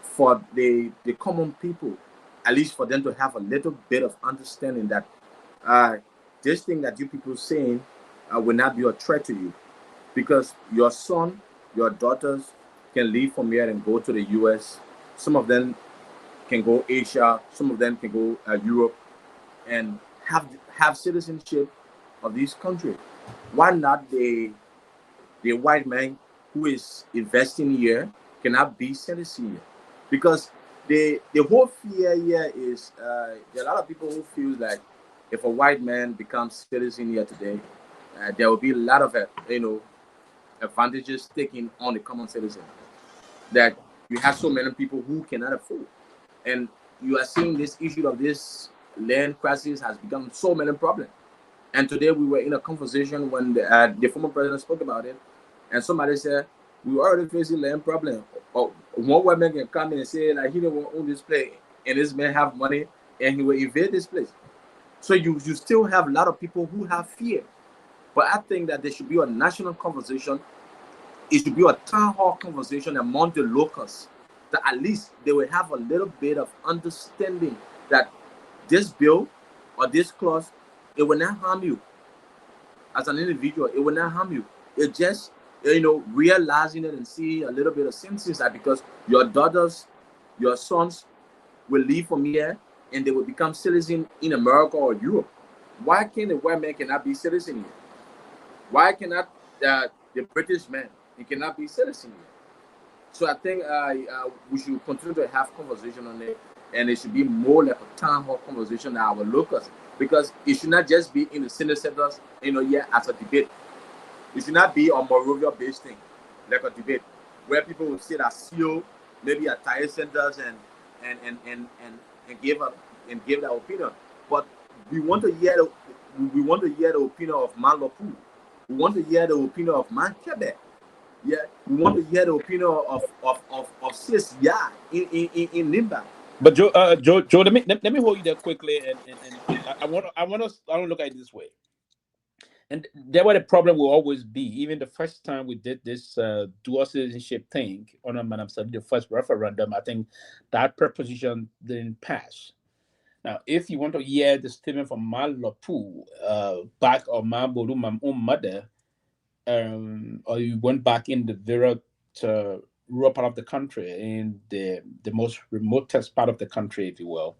For the common people, at least for them to have a little bit of understanding that this thing that you people saying will not be a threat to you, because your son, your daughters can leave from here and go to the US. Some of them can go Asia, some of them can go Europe, and have citizenship of this country. Why not the white man who is investing here cannot be citizen here? Because the whole fear here is there are a lot of people who feel like if a white man becomes citizen here today, there will be a lot of advantages taken on the common citizen that you have so many people who cannot afford. And you are seeing this issue of this land crisis has become so many problems. And today we were in a conversation when the former president spoke about it, and somebody said, we already facing land problem. Or one white man can come in and say like he don't own this place, and this man have money and he will invade this place. So you still have a lot of people who have fear. But I think that there should be a national conversation. It should be a town hall conversation among the locals, that at least they will have a little bit of understanding that this bill or this clause, it will not harm you as an individual. It will not harm you. It just, realizing it and see a little bit of sense that because your daughters, your sons will leave from here and they will become citizens in America or Europe. Why can't the white man cannot be citizen here? Why cannot the British man he cannot be citizen here? So I think we should continue to have conversation on it, and it should be more like a town hall conversation at our locals, because it should not just be in the Senate centers, as a debate. It should not be a Monrovia-based thing, like a debate, where people will sit at CEO, maybe at tire centers and give their opinion. But we want to hear the opinion of Man Lopu. We want to hear the opinion of Man Quebec. Yeah, we want to hear the opinion of Sis in Nimba. But Joe, let me hold you there quickly, and I want to look at it this way. And there where the problem will always be. Even the first time we did this dual citizenship thing on Madam Sadi, the first referendum, I think that proposition didn't pass. Now, if you want to hear the statement from Mal Lopu back or Mabolu, my own mother, or you went back in the very rural part of the country, in the most remotest part of the country, if you will,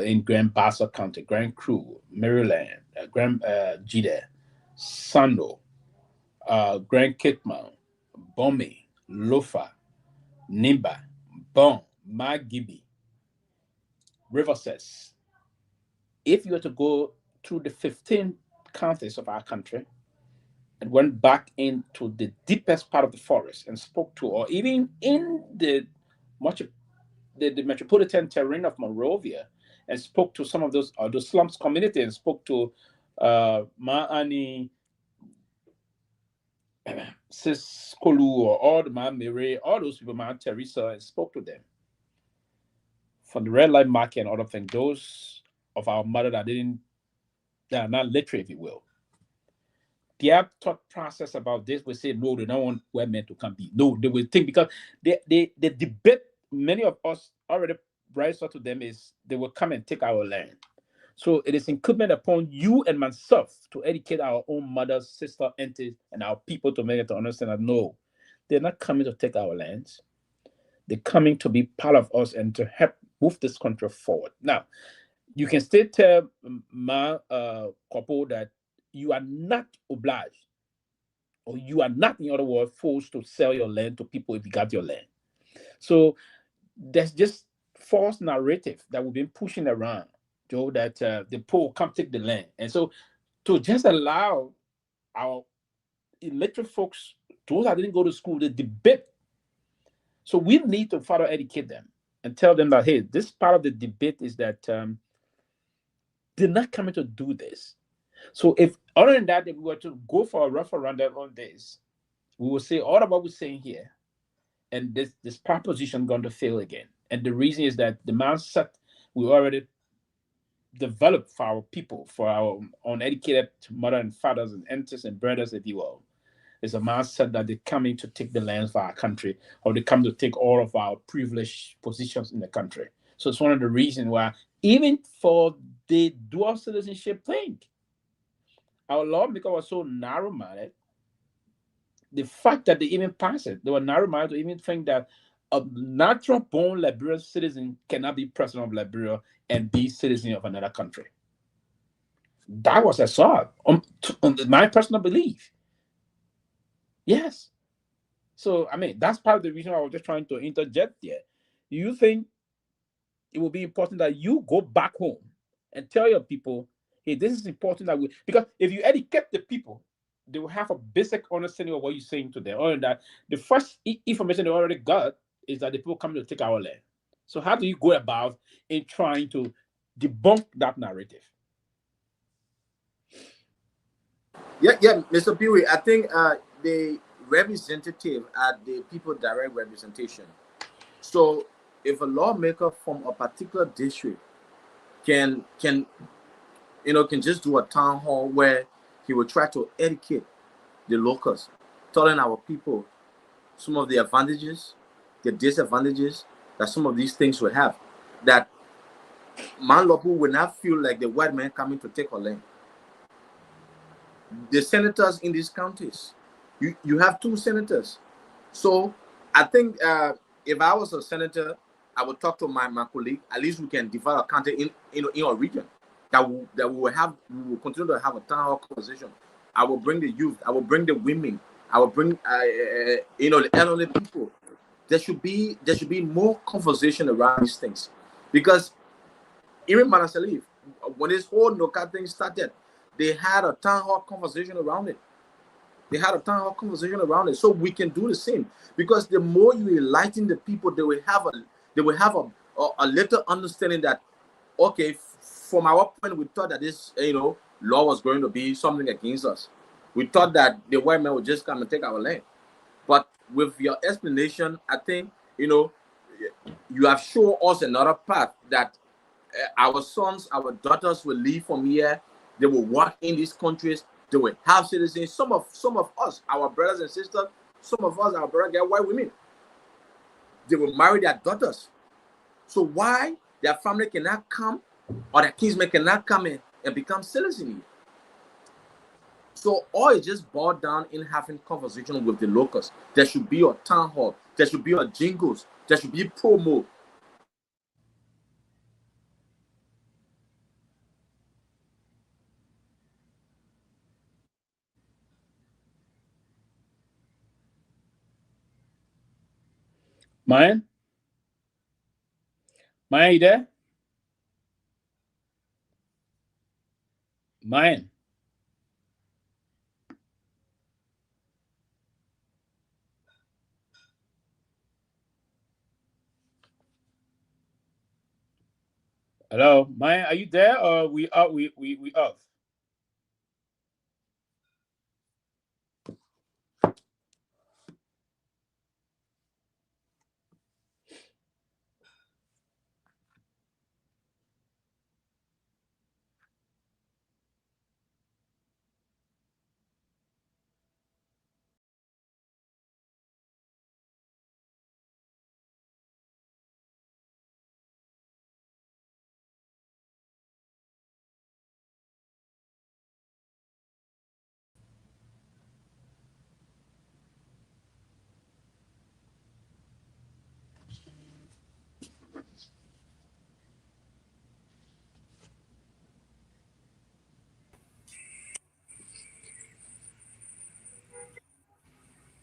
in Grand Bassa County, Grand Cru, Maryland, Grand Jide, Sando, Grand Kitman, Bomi, Lofa, Nimba, Bon, Magibi, Riverses. If you were to go through the 15 counties of our country and went back into the deepest part of the forest and spoke to, or even in the metropolitan terrain of Monrovia, and spoke to some of those slums community, and spoke to Ma'ani, Sis Kolu, or all the Mary, all those people, Ma Teresa, and spoke to them. From the red light market and other things, those of our mother that are not literate, if you will. Their thought process about this will say, no, they don't want women to come be. No, they will think, because the debate many of us already raised up to them is they will come and take our land. So it is incumbent upon you and myself to educate our own mothers, sisters, aunties, and our people to make it to understand that no, they're not coming to take our lands. They're coming to be part of us and to help move this country forward. Now, you can still tell my couple that you are not obliged, or you are not, in other words, forced to sell your land to people if you got your land. So there's just false narrative that we've been pushing around, Joe, that the poor come take the land. And so to just allow our illiterate folks, those that didn't go to school, the debate. So we need to further educate them and tell them that, hey, this part of the debate is that they're not coming to do this. So if, other than that, if we were to go for a referendum on this, we will say all of what we're saying here, and this proposition going to fail again. And the reason is that the mindset we already developed for our people, for our uneducated mother and fathers and aunties and brothers, if you will, is a mindset that they're coming to take the lands for our country, or they come to take all of our privileged positions in the country. So it's one of the reasons why, even for the dual citizenship thing, our lawmaker was so narrow-minded. The fact that they even passed it, they were narrow-minded to even think that a natural-born Liberian citizen cannot be president of Liberia and be citizen of another country. That was assault on my personal belief. Yes. So, I mean, that's part of the reason I was just trying to interject there. You think it will be important that you go back home and tell your people, hey, this is important that we, because if you educate the people, they will have a basic understanding of what you're saying to them. Or that the first information they already got is that the people come to take our land. So how do you go about in trying to debunk that narrative? Yeah, Mr. Pewee, I think the representative are the people direct representation. So if a lawmaker from a particular district can just do a town hall where he will try to educate the locals, telling our people some of the advantages, the disadvantages that some of these things will have, that Man Lopu will not feel like the white man coming to take our land. The senators in these counties, you have 2 senators. So I think if I was a senator, I would talk to my colleague. At least we can develop a county in our region that we will continue to have a town hall conversation. I will bring the youth. I will bring the women. I will bring the elderly people. There should be more conversation around these things, because even Manasalif, when this whole Noka thing started, they had a town hall conversation around it. So we can do the same, because the more you enlighten the people, they will have a little understanding that, okay, from our point, we thought that this law was going to be something against us. We thought that the white man would just come and take our land. But with your explanation, I think you have shown us another path, that our sons, our daughters will leave from here. They will work in these countries. They will have citizens. Some of us, our brothers and sisters, our brothers get white women. They will marry their daughters. So why their family cannot come, or their kinsmen cannot come in and become citizens? So all it just boiled down in having conversation with the locals. There should be a town hall. There should be a jingles. There should be promo. Myean, you there? Myean. Hello, Myean, are you there or we off? We off?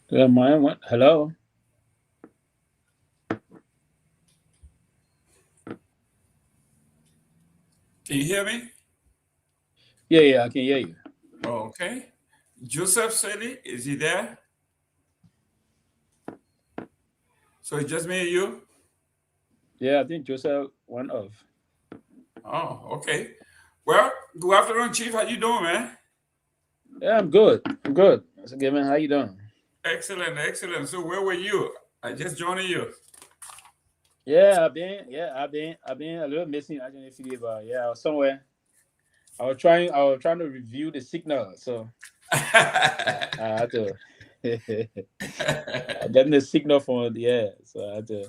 Yeah, Myean, what? Hello. Can you hear me? Yeah, I can hear you. Oh, okay. Joseph Seli, is he there? So it's just me and you? Yeah, I think Joseph went off. Oh, okay. Well, good afternoon, Chief. How you doing, man? Yeah, I'm good. I'm good. Mr. Gayman, how you doing? Excellent, excellent. So where were you? I just joined you. Yeah, I've been a little missing. I don't know if you but yeah, I was somewhere. I was trying to review the signal, so I had to getting the signal from so I had to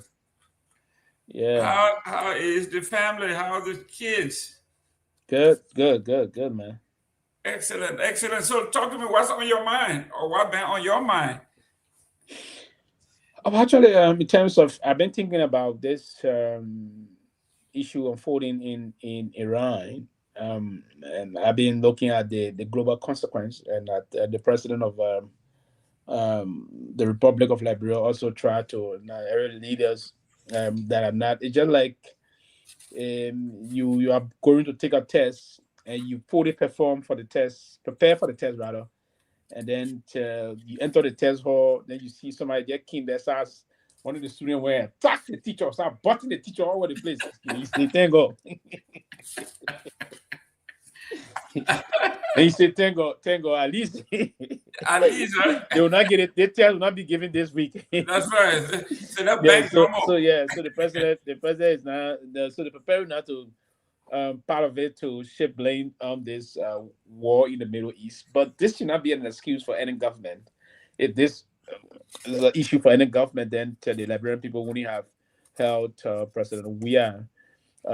How is the family? How are the kids? Good, man. Excellent, excellent. So talk to me, what's on your mind or what been on your mind? Actually, in terms of, I've been thinking about this issue unfolding in Iran, and I've been looking at the global consequence, and at the president of the Republic of Liberia also tried to area leaders that are not. It's just like you are going to take a test and you fully prepare for the test rather, and then you enter the test hall. Then you see somebody get keen that starts one of the students where attack the teacher, start butting the teacher all over the place. You say thank God. And you say thank God, at least At least, right? they will not get it. The test will not be given this week. That's right. So that yeah, back so the president is now so they're preparing now to part of it to shift blame on this war in the Middle East. But this should not be an excuse for any government. If this is an issue for any government, then the Liberian people wouldn't have held President Myean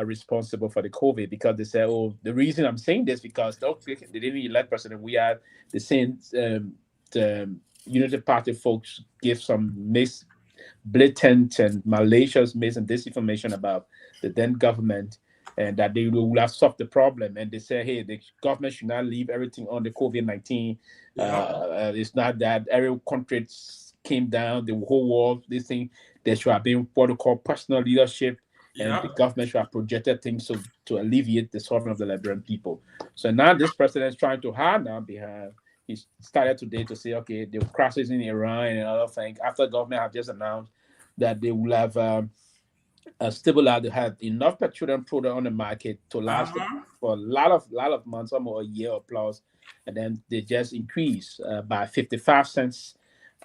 responsible for the COVID, because they say, oh, the reason I'm saying this because they didn't elect President Myean. The same the Unity Party folks give some blatant and malicious and disinformation about the then government, and that they will have solved the problem. And they say, hey, the government should not leave everything on the COVID-19. It's not that every country came down, the whole world, this thing. There should have been what we call personal leadership, and the government should have projected things to alleviate the suffering of the Liberian people. So now this president is trying to hard now behind. He started today to say, okay, the crisis in Iran and other things, after government have just announced that they will have stabilized, had enough petroleum product on the market to last for a lot of months, almost a year or plus, and then they just increased by 55 cents.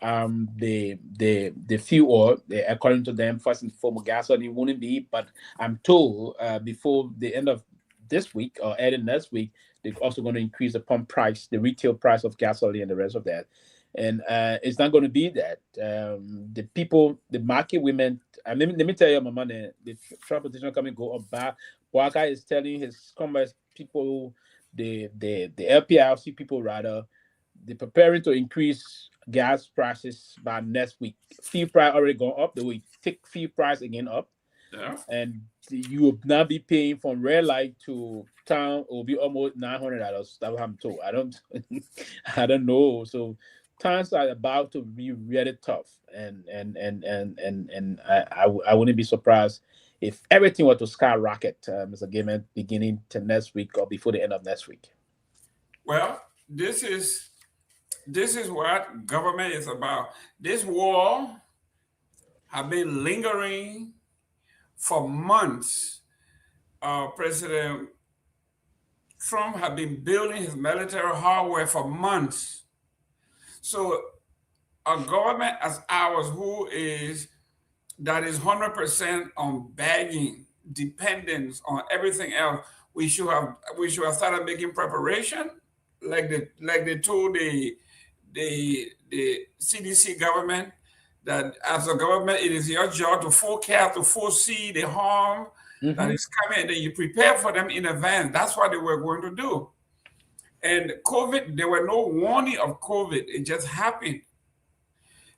The fuel oil, according to them, first and foremost, gasoline wouldn't be, but I'm told before the end of this week or early next week, they're also going to increase the pump price, the retail price of gasoline, and the rest of that. And it's not going to be that. The people, the market women, let me tell you, Mama, the transportation coming go up back. Waka is telling his commerce people, the LPRC people rather, they're preparing to increase gas prices by next week. Fuel price already gone up. They will take fuel price again up. Yeah. And you will now be paying from red light to town. It will be almost $900. That's what I'm told. I don't know. So times are about to be really tough, and I wouldn't be surprised if everything were to skyrocket, Mr. Gayman, beginning to next week or before the end of next week. Well, this is what government is about. This war have been lingering for months. President Trump have been building his military hardware for months. So a government as ours that is 100% on bagging, dependence on everything else, we should have started making preparation, like they told the CDC government that as a government it is your job to forecast, to foresee the harm that is coming, and then you prepare for them in advance. That's what they were going to do. And COVID, there were no warning of COVID. It just happened.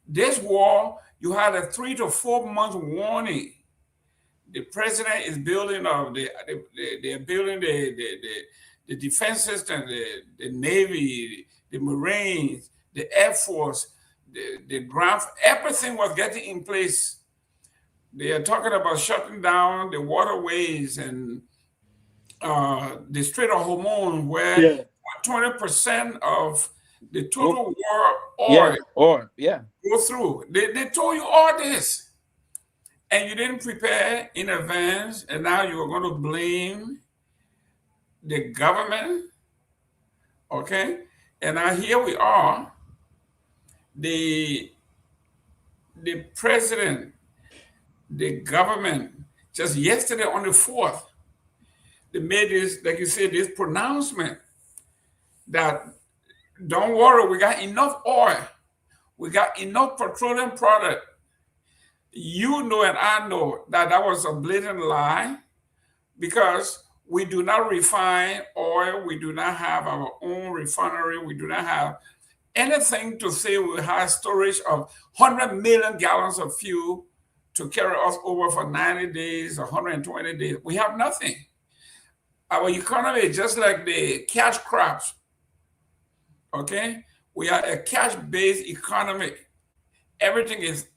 This war, you had a 3 to 4 month warning. The president is building they're building the defense system, the Navy, the Marines, the Air Force, the ground, everything was getting in place. They are talking about shutting down the waterways and the Strait of Hormone, where 20% of the total war oil go through. They told you all this, and you didn't prepare in advance, and now you are going to blame the government, okay? And now here we are, the president, the government, just yesterday on the 4th, they made this, like you said, this pronouncement that don't worry, we got enough oil, we got enough petroleum product. You know and I know that was a blatant lie, because we do not refine oil, we do not have our own refinery, we do not have anything to say we have storage of 100 million gallons of fuel to carry us over for 90 days, 120 days. We have nothing. Our economy is just like the cash crops, okay? We are a cash-based economy. Everything is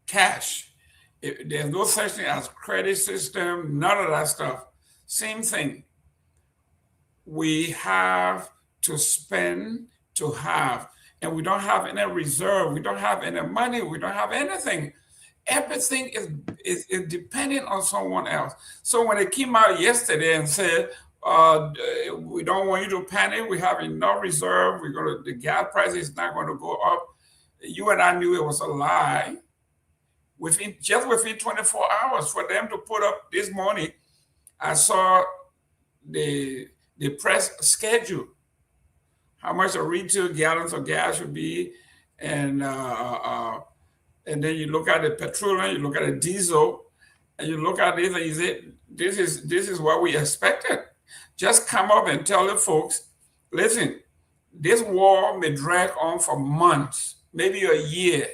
cash. There's no such thing as credit system, none of that stuff. Same thing. We have to spend to have, and we don't have any reserve. We don't have any money. We don't have anything. Everything is dependent on someone else. So when they came out yesterday and said, we don't want you to panic, we have enough reserve, the gas price is not going to go up, you and I knew it was a lie. Within 24 hours for them to put up this morning, I saw the press schedule, how much a retail gallons of gas should be, and then you look at the petroleum, you look at the diesel, and you look at this and you say, this is what we expected. Just come up and tell the folks, listen, this war may drag on for months, maybe a year.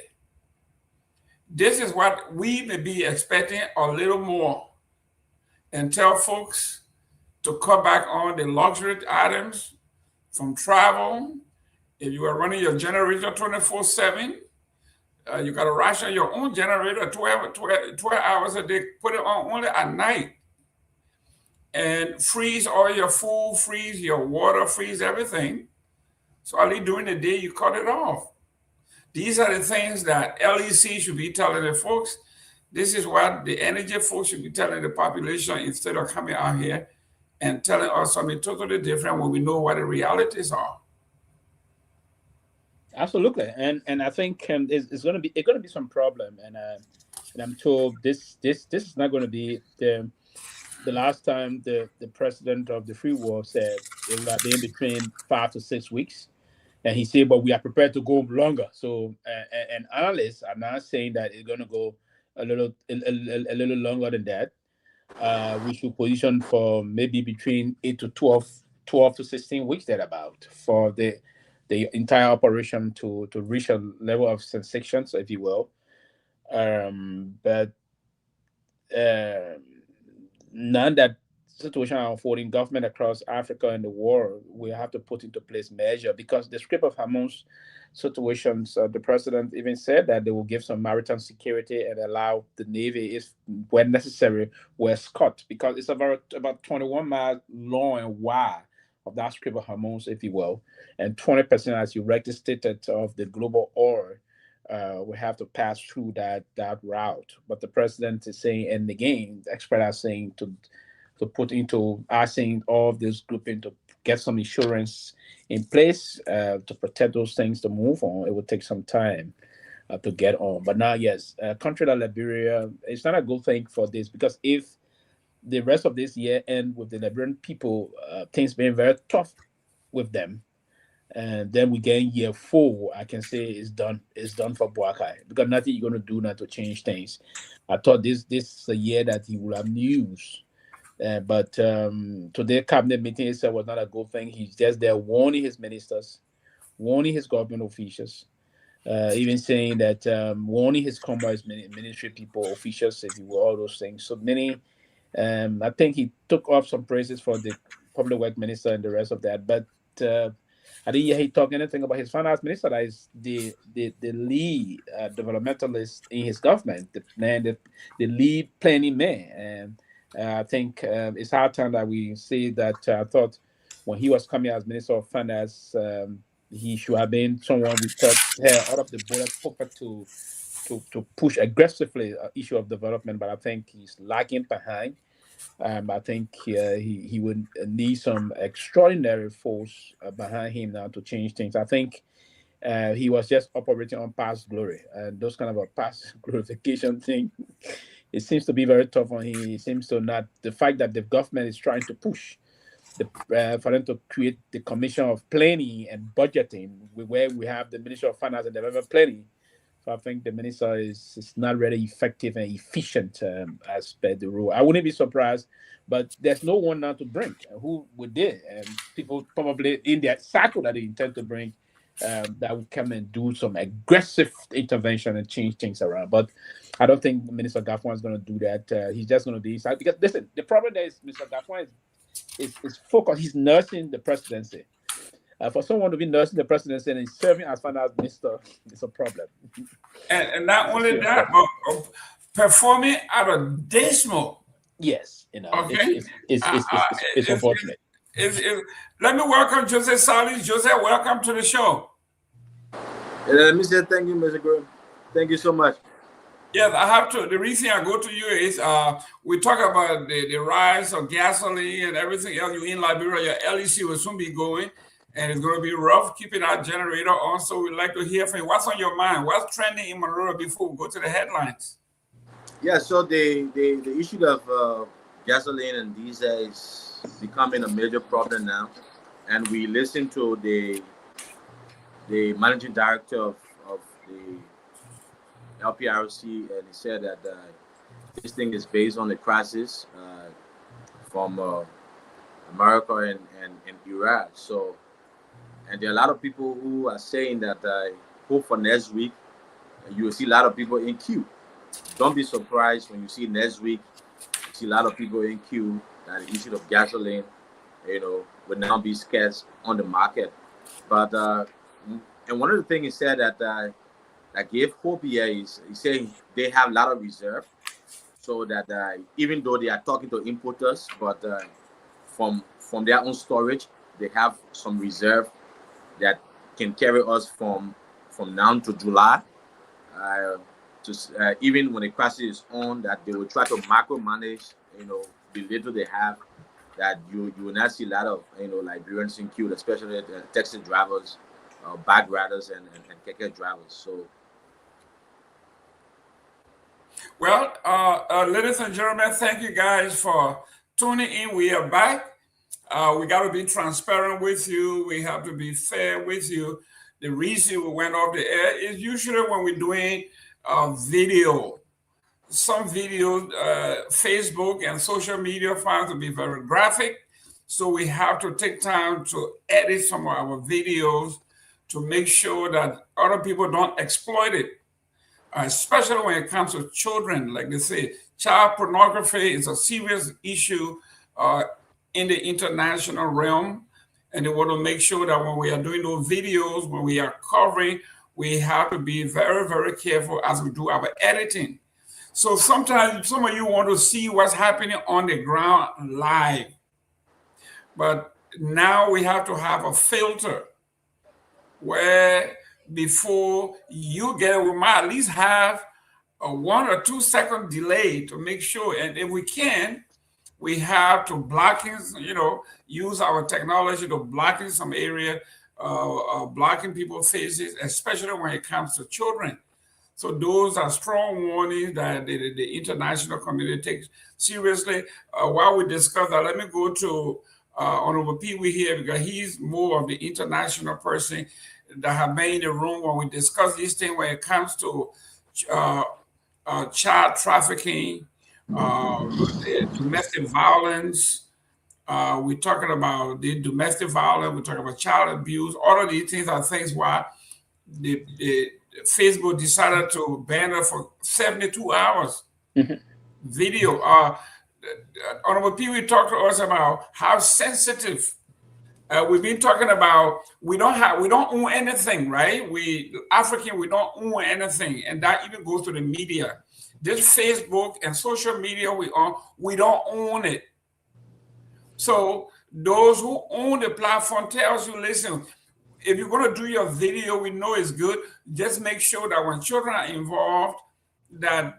This is what we may be expecting, a little more. And tell folks to cut back on the luxury items from travel. If you are running your generator 24/7, you got to ration your own generator 12 hours a day, put it on only at night. And freeze all your food, freeze your water, freeze everything. So only during the day you cut it off. These are the things that LEC should be telling the folks. This is what the energy folks should be telling the population, instead of coming out here and telling us something totally different when we know what the realities are. Absolutely, and I think it's going to be some problem, and I'm told this is not going to be the last time the president of the free world said it will be in between 5 to 6 weeks. And he said, but we are prepared to go longer. So, and analysts are now saying that it's going to go a little longer than that. We should position for maybe between 8 to 12 to 16 weeks, thereabout, for the entire operation to reach a level of sensation, if you will. But none that situation unfolding, government across Africa and the world, we have to put into place measure, because the script of Hamon's situations, the president even said that they will give some maritime security and allow the Navy, if when necessary, wear escort, because it's about 21 miles long and wide of that script hormones, if you will, and 20%, as you rightly stated, of the global oil we have to pass through that route. But the president is saying, and again, the experts are saying to put into asking all of this grouping to get some insurance in place to protect those things to move on. It would take some time to get on. But now, yes, a country like Liberia, it's not a good thing for this, because if the rest of this year end with the Liberian people, things being very tough with them, and then we get in year 4, I can say it's done. It's done for Boakai, because nothing you're going to do now to change things. I thought this is a year that he would have news. But today cabinet meeting itself was not a good thing. He's just there warning his ministers, warning his government officials, even saying that warning his commerce ministry people, officials, if you will, all those things. So many, I think he took off some praises for the public work minister and the rest of that. But I didn't hear he talk anything about his finance minister, that is the lead developmentalist in his government, the lead planning man. And I think it's hard time that we see that. I thought when he was coming as Minister of Finance, he should have been someone we thought had out of the bullet pocket to push aggressively an issue of development. But I think he's lagging behind. I think he would need some extraordinary force behind him now to change things. I think he was just operating on past glory, and those kind of a past glorification thing. It seems to be very tough on him. He seems to not. The fact that the government is trying to push for them to create the Commission of Planning and Budgeting, where we have the Ministry of Finance and Development Planning. So I think the minister is not really effective and efficient as per the rule. I wouldn't be surprised, but there's no one now to bring. Who would they? And people probably in their cycle that they intend to bring that will come and do some aggressive intervention and change things around. But I don't think Minister Garguah is going to do that. He's just going to do his side. Because listen, the problem there is Mr. Garguah is focused. He's nursing the presidency. For someone to be nursing the presidency and serving as finance minister, it's a problem. And not only that, but performing at a dismal. Yes, Okay. It's unfortunate. Let me welcome Joseph Salis. Joseph, welcome to the show. Let me say thank you, Mr. Graham. Thank you so much. Yes, I have to. The reason I go to you is we talk about the rise of gasoline and everything else. You in Liberia, your LEC will soon be going, and it's going to be rough keeping our generator on. So we'd like to hear from you. What's on your mind? What's trending in Monrovia before we go to the headlines? Yeah, so the issue of gasoline and diesel is becoming a major problem now. And we listened to the managing director of the LPRC, and he said that this thing is based on the crisis from America and Iraq. So, and there are a lot of people who are saying that hope for next week, you will see a lot of people in queue. Don't be surprised when you see next week, you see a lot of people in queue, that the issue of gasoline, would now be scarce on the market. But, and one of the things he said that gave hope here is he said they have a lot of reserve, so that even though they are talking to importers, but from their own storage, they have some reserve that can carry us from now to July. Even when the crisis is on, that they will try to micromanage, the little they have, that you will not see a lot of, Liberians in queue, especially taxi drivers, bag riders, and keke drivers. So. Well, ladies and gentlemen, thank you guys for tuning in. We are back. We got to be transparent with you. We have to be fair with you. The reason we went off the air is usually when we're doing video. Some videos, Facebook and social media find to be very graphic. So we have to take time to edit some of our videos to make sure that other people don't exploit it. Especially when it comes to children. Like they say, child pornography is a serious issue in the international realm. And they want to make sure that when we are doing those videos, when we are covering, we have to be very, very careful as we do our editing. So sometimes some of you want to see what's happening on the ground live. But now we have to have a filter where before you get it, we might at least have a 1 or 2 second delay to make sure. And if we can, we have to blocking, use our technology to blocking some area, blocking people's faces, especially when it comes to children. So those are strong warnings that the international community takes seriously. While we discuss that, let me go to Honorable Pewee here, because he's more of the international person that have been in the room when we discuss these things when it comes to child trafficking, domestic violence. We're talking about the domestic violence, we're talking about child abuse. All of these things are things why the Facebook decided to ban it for 72 hours. Video. Honorable Pewee talked to us about how sensitive. We've been talking about we don't own anything, right? We don't own anything, and that even goes to the media. This Facebook and social media we don't own it. So those who own the platform tells you, listen, if you're going to do your video, we know it's good. Just make sure that when children are involved, that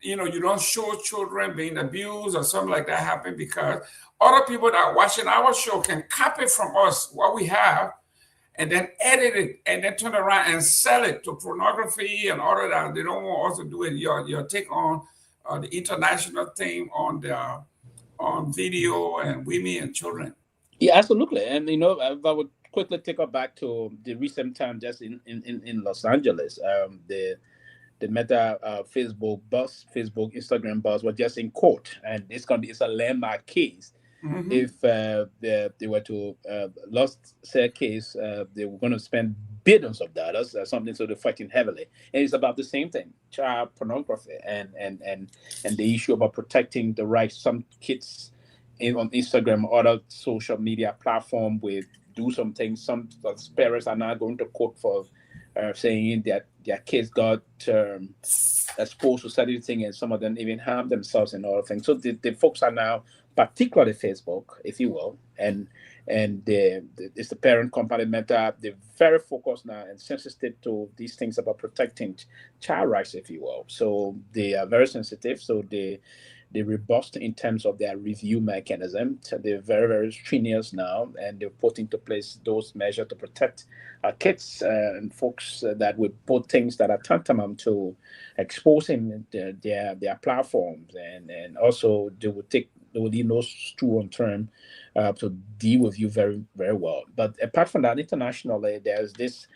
you don't show children being abused or something like that happen, because other people that are watching our show can copy from us what we have and then edit it and then turn around and sell it to pornography and all of that. They don't want us to do it. Your take on the international thing on video and women and children. Yeah, absolutely. And if I would quickly take us back to the recent time just in Los Angeles, the Meta Facebook, Instagram boss were just in court, and it's a landmark case. If they were to lost their case, they were going to spend billions of dollars, something, so they're fighting heavily. And it's about the same thing, child pornography and the issue about protecting the rights. Some kids on Instagram or other social media platform will do some things. Some parents are now going to court for saying that their kids got exposed to certain things, and some of them even harm themselves and all things. So the folks are now, particularly Facebook, if you will, and it's the parent company Meta. They're very focused now and sensitive to these things about protecting child rights, if you will. So they are very sensitive. So they're robust in terms of their review mechanism. So they're very, very strenuous now, and they're put into place those measures to protect kids and folks that would put things that are tantamount to exposing their platforms, and also they will leave no stone unturned to deal with you very, very well. But apart from that, internationally, there's this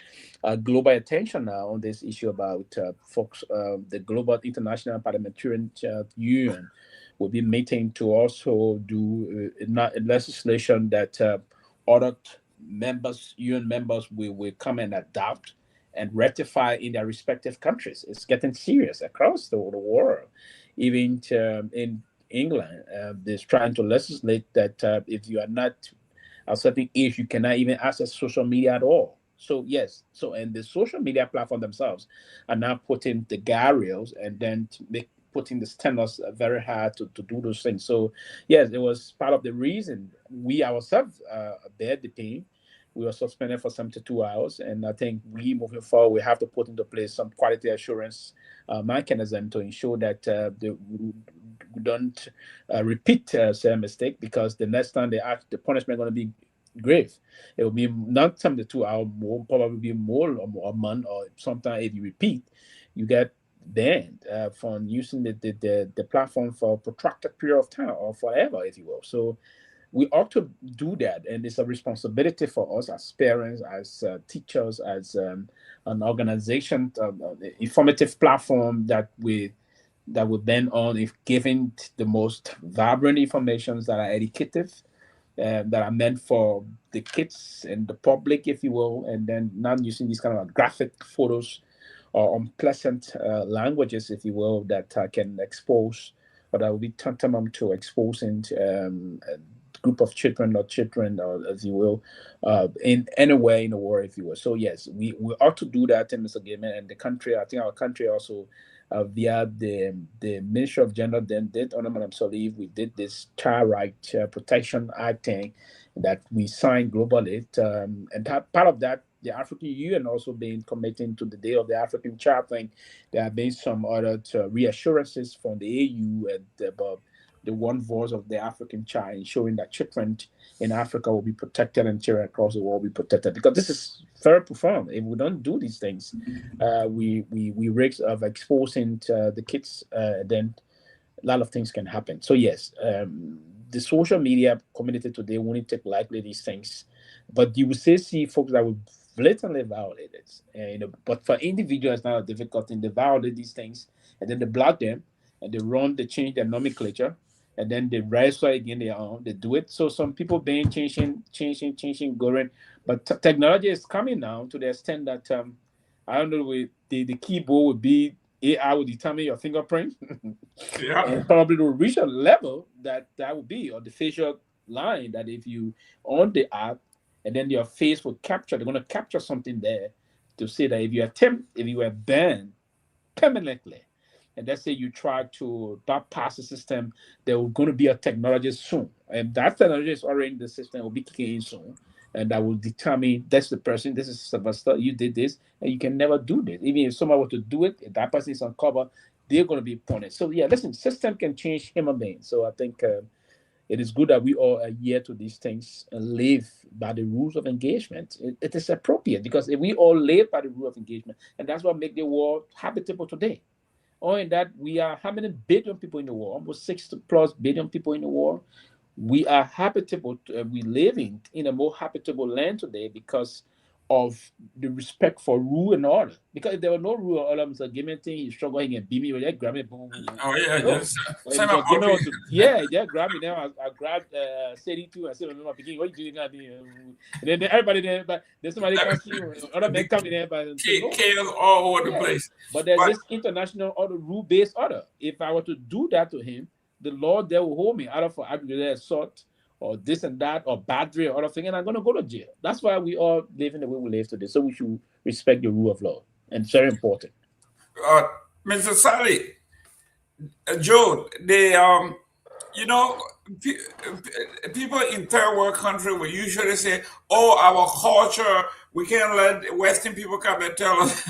global attention now on this issue about folks. The Global International Parliamentarian Union will be meeting to also do legislation that other UN members will come and adopt and ratify in their respective countries. It's getting serious across the world. Even in England, they're trying to legislate that if you are not a certain age, you cannot even access social media at all. So yes, and the social media platform themselves are now putting the guardrails and then putting the standards very hard to do those things. So yes, it was part of the reason we ourselves bear the pain. We were suspended for 72 hours, and I think moving forward, we have to put into place some quality assurance mechanism to ensure that we don't repeat same mistake, because the next time they act, the punishment is going to be grave. It will be not 72 hours, probably be more or a month, or sometimes if you repeat, you get banned from using the platform for a protracted period of time or forever, if you will. So we ought to do that, and it's a responsibility for us as parents, as teachers, as an organization, informative platform that we bend on, if giving the most vibrant informations that are educative, that are meant for the kids and the public, if you will, and then not using these kind of graphic photos or unpleasant languages, if you will, that can expose, or that will be tantamount to exposing group of children, or as you will, in any way in the world, if you will. So yes, we ought to do that, Mr. Gayman, and the country. I think our country also via the Ministry of Gender, then did under Madam Saliv, we did this Child Right Protection Act thing that we signed globally. And part of that, the African Union also been committing to the Day of the African Child thing. There have been some other reassurances from the AU and about the one voice of the African child, ensuring that children in Africa will be protected and children across the world will be protected. Because this is very profound. If we don't do these things, we risk of exposing the kids. Then a lot of things can happen. So yes, the social media community today won't take lightly these things, but you will still see folks that will blatantly violate it. But for individuals, it's not a difficult thing. They violate these things, and then they block them, and they change their nomenclature, and then they register again their own. They do it. So some people being changing, going. But technology is coming now to the extent that I don't know, the keyboard would be AI will determine your fingerprint. Yeah. And probably will reach a level that would be, or the facial line, that if you on the app and then your face will capture, they're going to capture something there to say that if you are banned permanently, and let's say you try to bypass the system, there will going to be a technology soon. And that technology is already in the system, will be kicking in soon. And that will determine that's the person, this is Sylvester, you did this, and you can never do this. Even if someone were to do it, if that person is uncovered, they're going to be punished. So yeah, listen, system can change human beings. So I think it is good that we all adhere to these things and live by the rules of engagement. It is appropriate, because if we all live by the rule of engagement, and that's what makes the world habitable today. Or in that we are how many billion people in the world? Almost 6+ billion people in the world. We are habitable. We live in a more habitable land today because of the respect for rule and order. Because if there were no rule or order, Mr. Gayman thing, he's struggling and beat me with that, grab me, boom. Oh yeah, No. just Yeah, grab me now. I grabbed Sadie too. I said, "No, beginning, what you doing?" And then everybody there, but there's somebody can see you. Other men come in there, but chaos all over the place. But there's this international order, rule-based order. If I were to do that to him, the law there will hold me either for aggravated assault or this and that or battery or other thing, and I'm going to go to jail. That's why we all live in the way we live today. So we should respect the rule of law, and it's very important. Mr. Sally, Joe, people in third world country will usually say, "Oh, our culture, we can't let Western people come and tell us."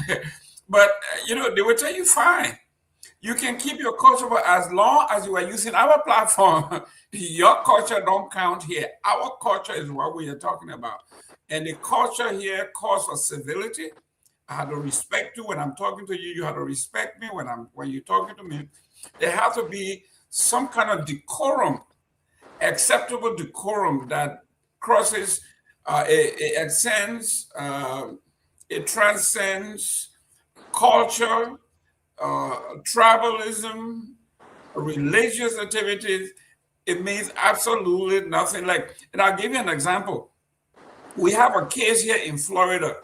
But they will tell you, fine. You can keep your culture, but as long as you are using our platform, your culture don't count here. Our culture is what we are talking about. And the culture here calls for civility. I have to respect you when I'm talking to you. You have to respect me when you're talking to me. There has to be some kind of decorum, acceptable decorum that crosses, it ascends, it transcends culture, tribalism, religious activities. It means absolutely nothing. And I'll give you an example. We have a case here in Florida,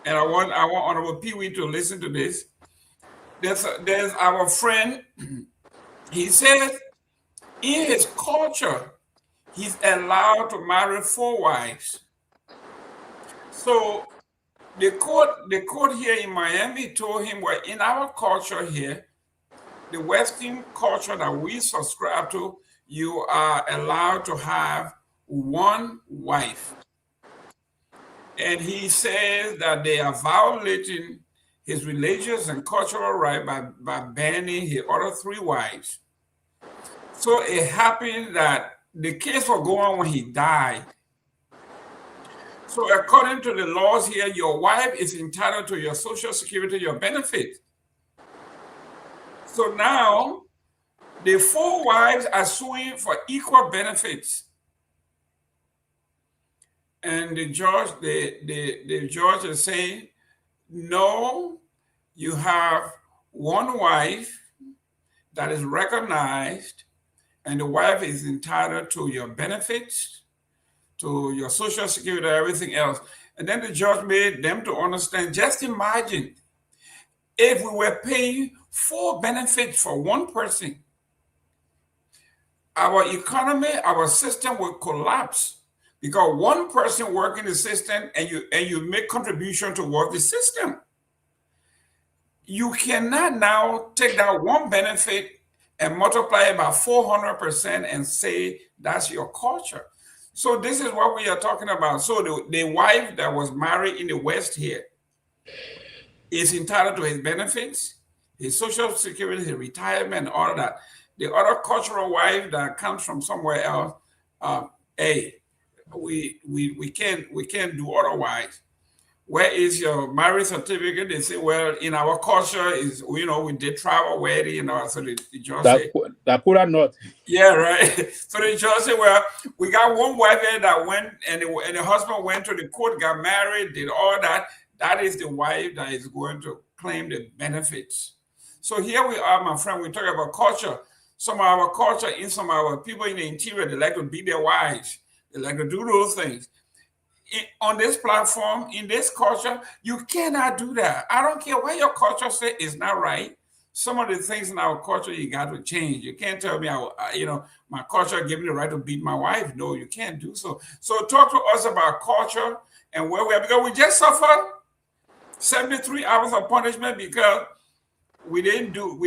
and I want Honorable Pewee to listen to this. There's our friend. He says in his culture, he's allowed to marry 4 wives. So the court here in Miami told him, well, in our culture here, the Western culture that we subscribe to, you are allowed to have 1 wife. And he says that they are violating his religious and cultural right by banning his other 3 wives. So it happened that the case was going on when he died. So according to the laws here, your wife is entitled to your Social Security, your benefit. So now the 4 wives are suing for equal benefits. And the judge is saying, no, you have 1 wife that is recognized, and the wife is entitled to your benefits, to your Social Security, everything else. And then the judge made them to understand, just imagine if we were paying 4 benefits for 1 person, our economy, our system will collapse, because 1 person working the system and you make contribution toward the system. you cannot now take that one benefit and multiply it by 400% and say that's your culture. So this is what we are talking about. So the wife that was married in the West here is entitled to his benefits, his social security, his retirement, all that. The other cultural wife that comes from somewhere else, hey, we can't do otherwise. Where is your marriage certificate? They say, well, in our culture is, we did travel wedding and all. So the judge say, that could not. yeah, right. So the judge said, well, we got one wife here that went and the husband went to the court, got married, did all that. That is the wife that is going to claim the benefits. So here we are, my friend. We talk about culture. Some of our culture, in some of our people in the interior, they like to beat their wives. They like to do those things. On this platform, in this culture, you cannot do that. I don't care what your culture says is not right. Some of the things in our culture you got to change. You can't tell me, my culture gave me the right to beat my wife. No, you can't do so. So talk to us about culture and where we are, because we just suffered 73 hours of punishment because we didn't do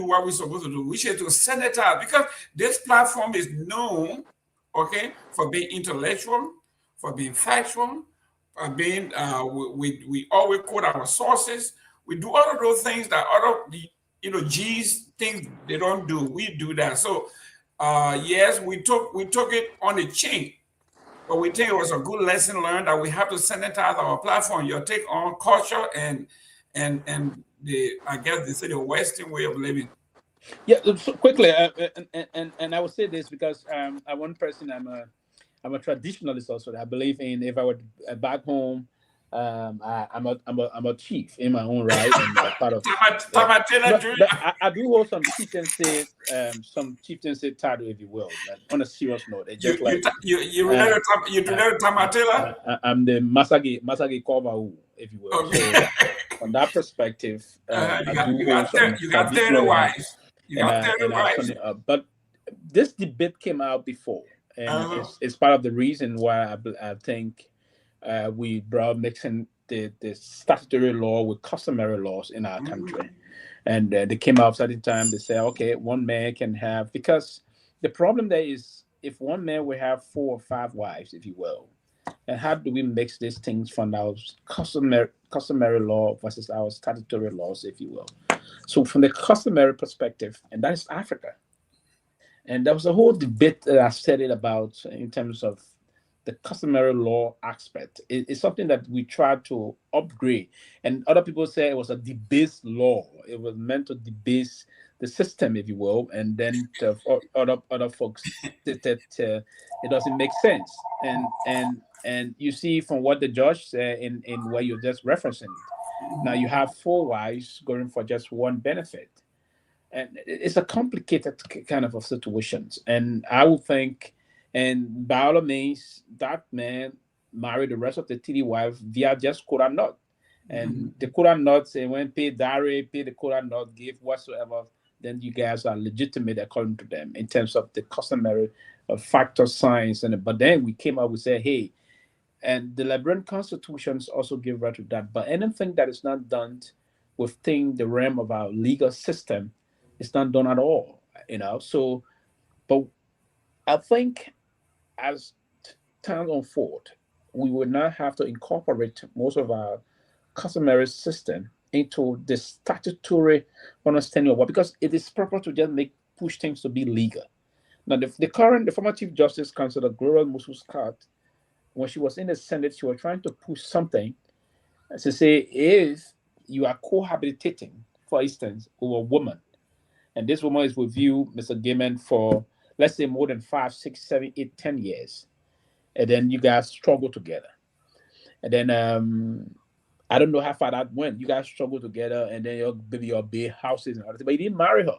what we're supposed to do. We should to send it out, because this platform is known, okay, for being intellectual, for being factual, for being we always quote our sources. We do all of those things that other G's things they don't do. We do that. So yes, we took it on the chin, but we think it was a good lesson learned that we have to sanitize our platform. Your take on culture and the, I guess they say, the Western way of living. Yeah, so quickly, and I will say this because I'm one person. I'm a traditionalist also. I believe in, if I were back home, I'm a chief in my own right, and part of. I do hold some chieftaincy, title, if you will. On a serious note, it's just you related to Tamatela? I'm the Masagi Kovahu, if you will. Okay. So, from that perspective, you got 30 wives. But this debate came out before. And it's part of the reason why I think we brought mixing the statutory law with customary laws in our country. And they came out at the time, they say, okay, one man can have, because the problem there is, if one man will have 4 or 5 wives, if you will, and how do we mix these things from our customary law versus our statutory laws, if you will? So from the customary perspective, and that is Africa. And there was a whole debate that I said it about in terms of the customary law aspect. It's something that we tried to upgrade. And other people say it was a debased law. It was meant to debase the system, if you will. And then other folks said that it doesn't make sense. And you see from what the judge said in what you're just referencing. Now you have 4 wives going for just one benefit. And it's a complicated kind of situation. And I would think, and by all means, that man married the rest of the TD wife via just Quran not. And the Quran not say, when pay dowry, pay the Quran not, give whatsoever, then you guys are legitimate according to them in terms of the customary factor science. But then we came up, we said, hey, and the Liberian constitutions also give right to that. But anything that is not done within the realm of our legal system, it's not done at all, So, but I think as time unfolds, we will now have to incorporate most of our customary system into the statutory understanding of what, because it is proper to just push things to be legal. Now, the former Chief Justice Counsel, Gloria Musu-Scott, when she was in the Senate, she was trying to push something to say, if you are cohabitating, for instance, with a woman, and this woman is with you, Mr. Gayman, for, let's say, more than 5, 6, 7, 8, 10 years. And then you guys struggle together. And then I don't know how far that went. You guys struggle together, and then your big houses and everything. But you didn't marry her.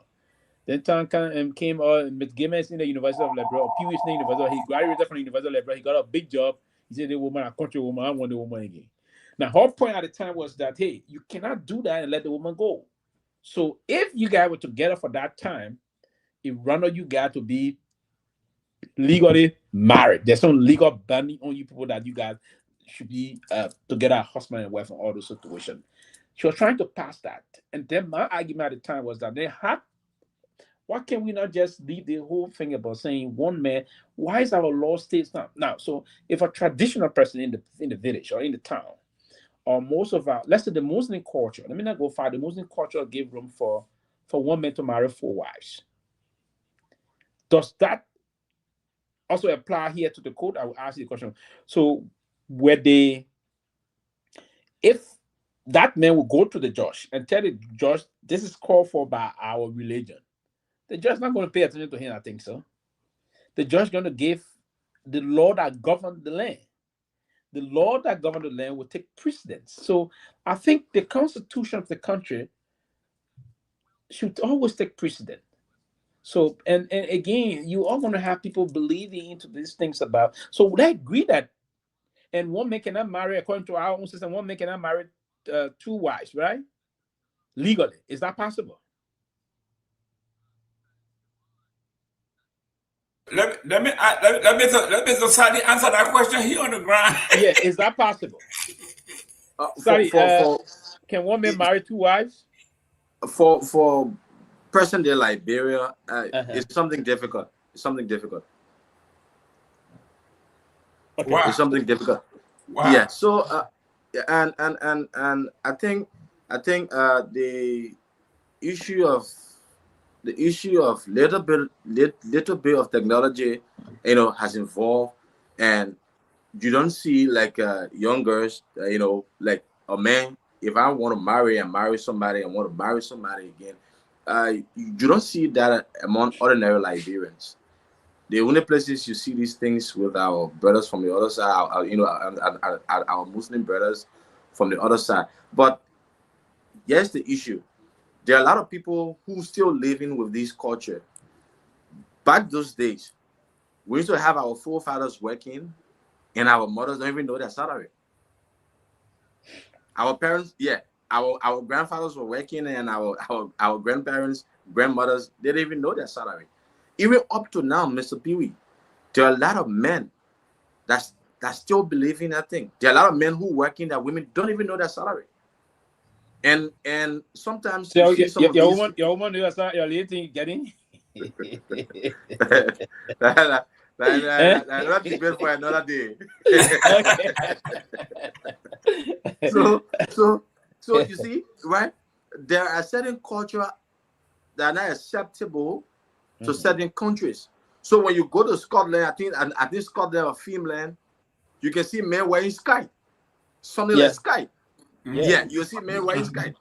Then time came, Mr. Gayman is in the University of Liberia, or Pewee is in the University. He graduated from the University of Liberia. He got a big job. He said, the woman, a country woman, I want the woman again. Now, her point at the time was that, hey, you cannot do that and let the woman go. So if you guys were together for that time, it run on you guys to be legally married. There's no legal binding on you people that you guys should be together, husband and wife, and all those situations. She was trying to pass that. And then my argument at the time was that why can we not just leave the whole thing about saying one man? Why is our law states now? So if a traditional person in the village or in the town, or most of our, let's say the Muslim culture, let me not go far, the Muslim culture give room for one man to marry 4 wives. Does that also apply here to the code? I will ask you the question. So if that man will go to the judge and tell the judge, this is called for by our religion, the judge is not going to pay attention to him, I think so. The judge is going to give the law that governs the land. The law that governs the land will take precedence. So I think the constitution of the country should always take precedence. So, and again, you are going to have people believing into these things about, so would I agree that, and one man cannot marry, according to our own system, one man cannot marry 2 wives, right? Legally. Is that possible? Let me Sadi answer that question here on the ground. Yeah, is that possible? Sadi, can one man marry 2 wives? For present day Liberia, it's something difficult. It's something difficult. Okay. Wow. It's something difficult. Wow. Yeah. So and I think the issue of little bit of technology, has involved, and you don't see like young girls, like a man. If I want to marry somebody, and want to marry somebody again, you don't see that among ordinary Liberians. The only places you see these things with our brothers from the other side, our Muslim brothers from the other side. But here's the issue. There are a lot of people who still living with this culture. Back those days, we used to have our forefathers working, and our mothers don't even know their salary. Our parents, our grandfathers were working, and our grandparents, grandmothers, they didn't even know their salary. Even up to now, Mr. Pewee, there are a lot of men that still believe in that thing. There are a lot of men who working that women don't even know their salary. And sometimes so your woman knows that your lady getting. That's debate for another day. So you see, right? There are certain cultures that are not acceptable to certain countries. So when you go to Scotland, I think Scotland or Finland, you can see men wearing sky, something like sky. Yeah, you see men wearing sky.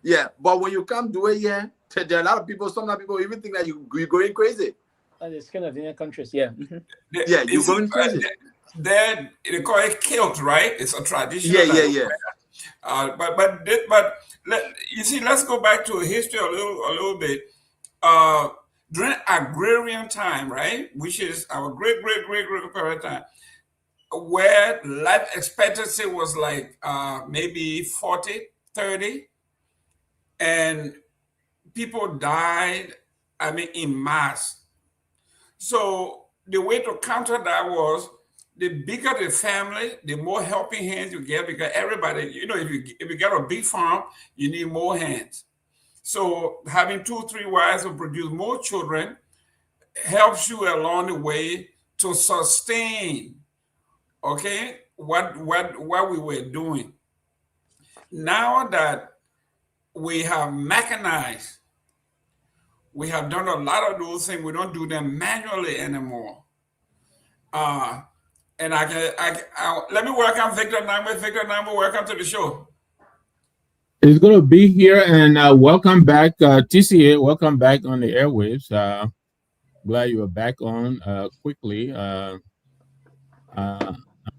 Yeah, but when you come to it, there are a lot of people. Some people even think that you're going crazy. It's kind of in countries, yeah. Yeah, you're going crazy. They call it kilt, right? It's a tradition. Yeah. But you see, let's go back to history a little bit. During agrarian time, right, which is our great grandparent time, where life expectancy was like maybe 40, 30, and people died, in mass. So the way to counter that was, the bigger the family, the more helping hands you get, because everybody, if you get a big farm, you need more hands. So having 2, 3 wives to produce more children helps you along the way to sustain, okay, what we were doing. Now that we have mechanized, we have done a lot of those things. We don't do them manually anymore. And let me welcome Victor Nagbe. Victor Nagbe, welcome to the show. It's going to be here, and welcome back, TCA. Welcome back on the airwaves. Glad you are back on quickly. I'm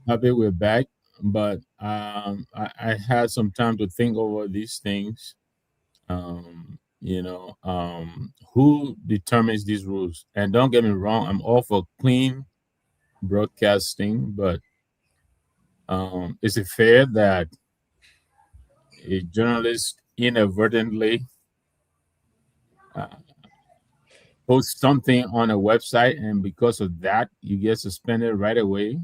happy we're back, but I had some time to think over these things. Who determines these rules? And don't get me wrong, I'm all for clean broadcasting, but is it fair that a journalist inadvertently posts something on a website, and because of that you get suspended right away,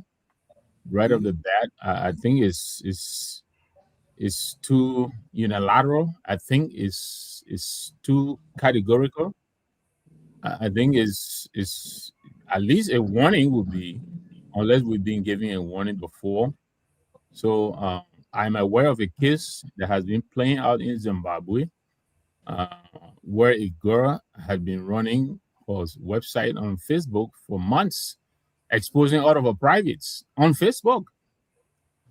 right off the bat? I think it's is too unilateral. I think is too categorical. I think is at least a warning would be, unless we've been giving a warning before. So I'm aware of a case that has been playing out in Zimbabwe, uh, where a girl had been running her website on Facebook for months, exposing all of her privates on Facebook,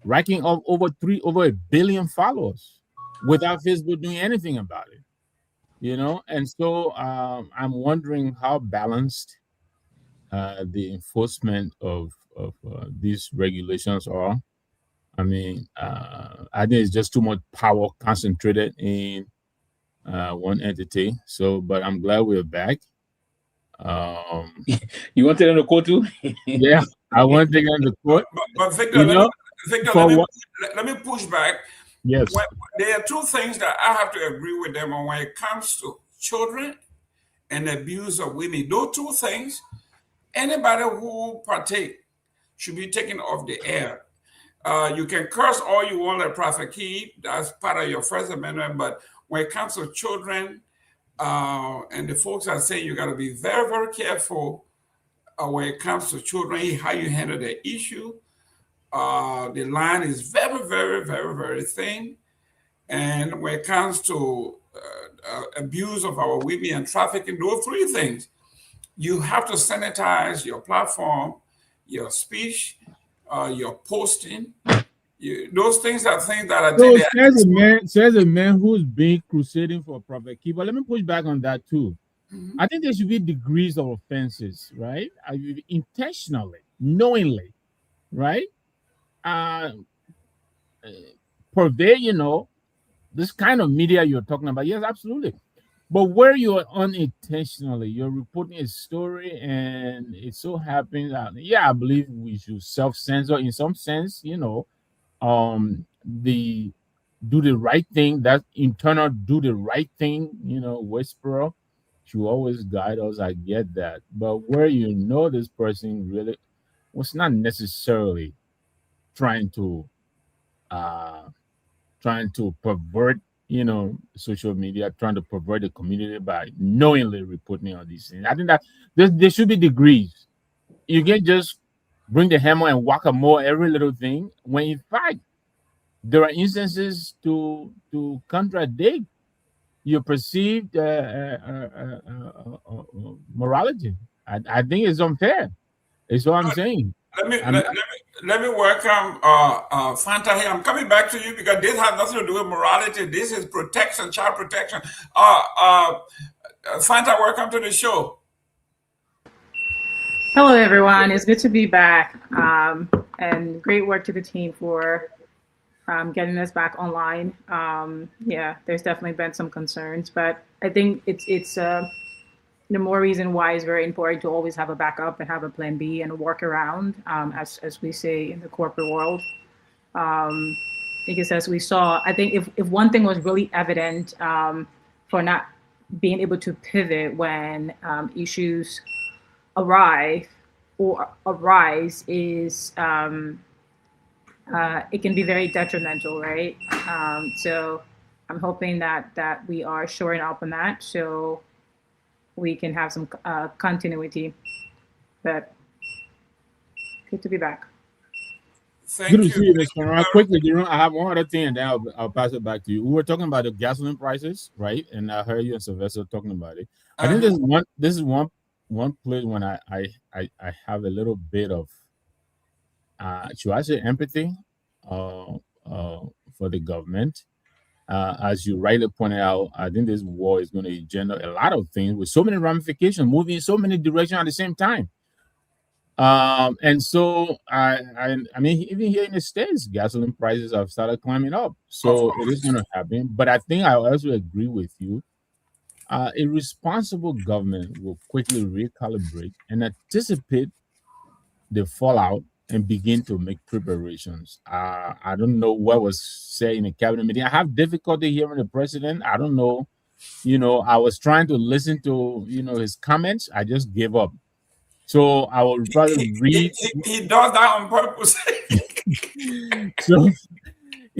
racking up over 1 billion followers without Facebook doing anything about it. And so I'm wondering how balanced the enforcement of these regulations are. I mean, I think it's just too much power concentrated in one entity. So, but I'm glad we're back. You want it on the court too? Yeah, I want to take it on the court. But Victor, let me push back. Yes. There are two things that I have to agree with them on when it comes to children and abuse of women. Those two things, anybody who partake should be taken off the air. You can curse all you want at Prophet Key. That's part of your First Amendment. But when it comes to children, and the folks are saying you got to be very, very careful when it comes to children, how you handle the issue. The line is very, very, very, very thin. And when it comes to abuse of our women and trafficking, those three things, you have to sanitize your platform, your speech, your posting. Those things are things that I So think says a man who's been crusading for Prophet Key. But let me push back on that too. I think there should be degrees of offenses, right? Intentionally, knowingly, right? Purvey, this kind of media you're talking about. Yes, absolutely. But where you're unintentionally, you're reporting a story, and it so happens that, I believe we should self-censor in some sense, the do the right thing, that internal do the right thing, whisperer should always guide us. I get that. But where this person really was not necessarily trying to pervert, social media, trying to pervert the community by knowingly reporting on these things. I think that there should be degrees. You can't just bring the hammer and whack a more every little thing, when in fact there are instances to contradict your perceived morality. I think it's unfair. It's what I'm saying. Let me welcome Fanta here. I'm coming back to you because this has nothing to do with morality. This is protection, child protection. Fanta, welcome to the show. Hello, everyone. It's good to be back. And great work to the team for getting us back online. There's definitely been some concerns, but I think it's the more reason why it's very important to always have a backup and have a plan B and a workaround, as we say in the corporate world. Because as we saw, I think if one thing was really evident for not being able to pivot when issues arise is it can be very detrimental, right? So I'm hoping that we are shoring up on that so we can have some continuity. But good to be back. Good to see you, Ms. Kamara. Quickly, I have one other thing, and then I'll pass it back to you. We were talking about the gasoline prices, right? And I heard you and Sylvester talking about it. I think this is one place when I have a little bit of should I say empathy for the government. As you rightly pointed out, I think this war is going to engender a lot of things with so many ramifications, moving in so many directions at the same time. And so I mean, even here in the States, gasoline prices have started climbing up. So it is going to happen. But I think I also agree with you. A responsible government will quickly recalibrate and anticipate the fallout and begin to make preparations. I don't know what was said in the cabinet meeting. I have difficulty hearing the president. I don't know. I was trying to listen to, his comments. I just gave up. So I will probably read. He does that on purpose. So,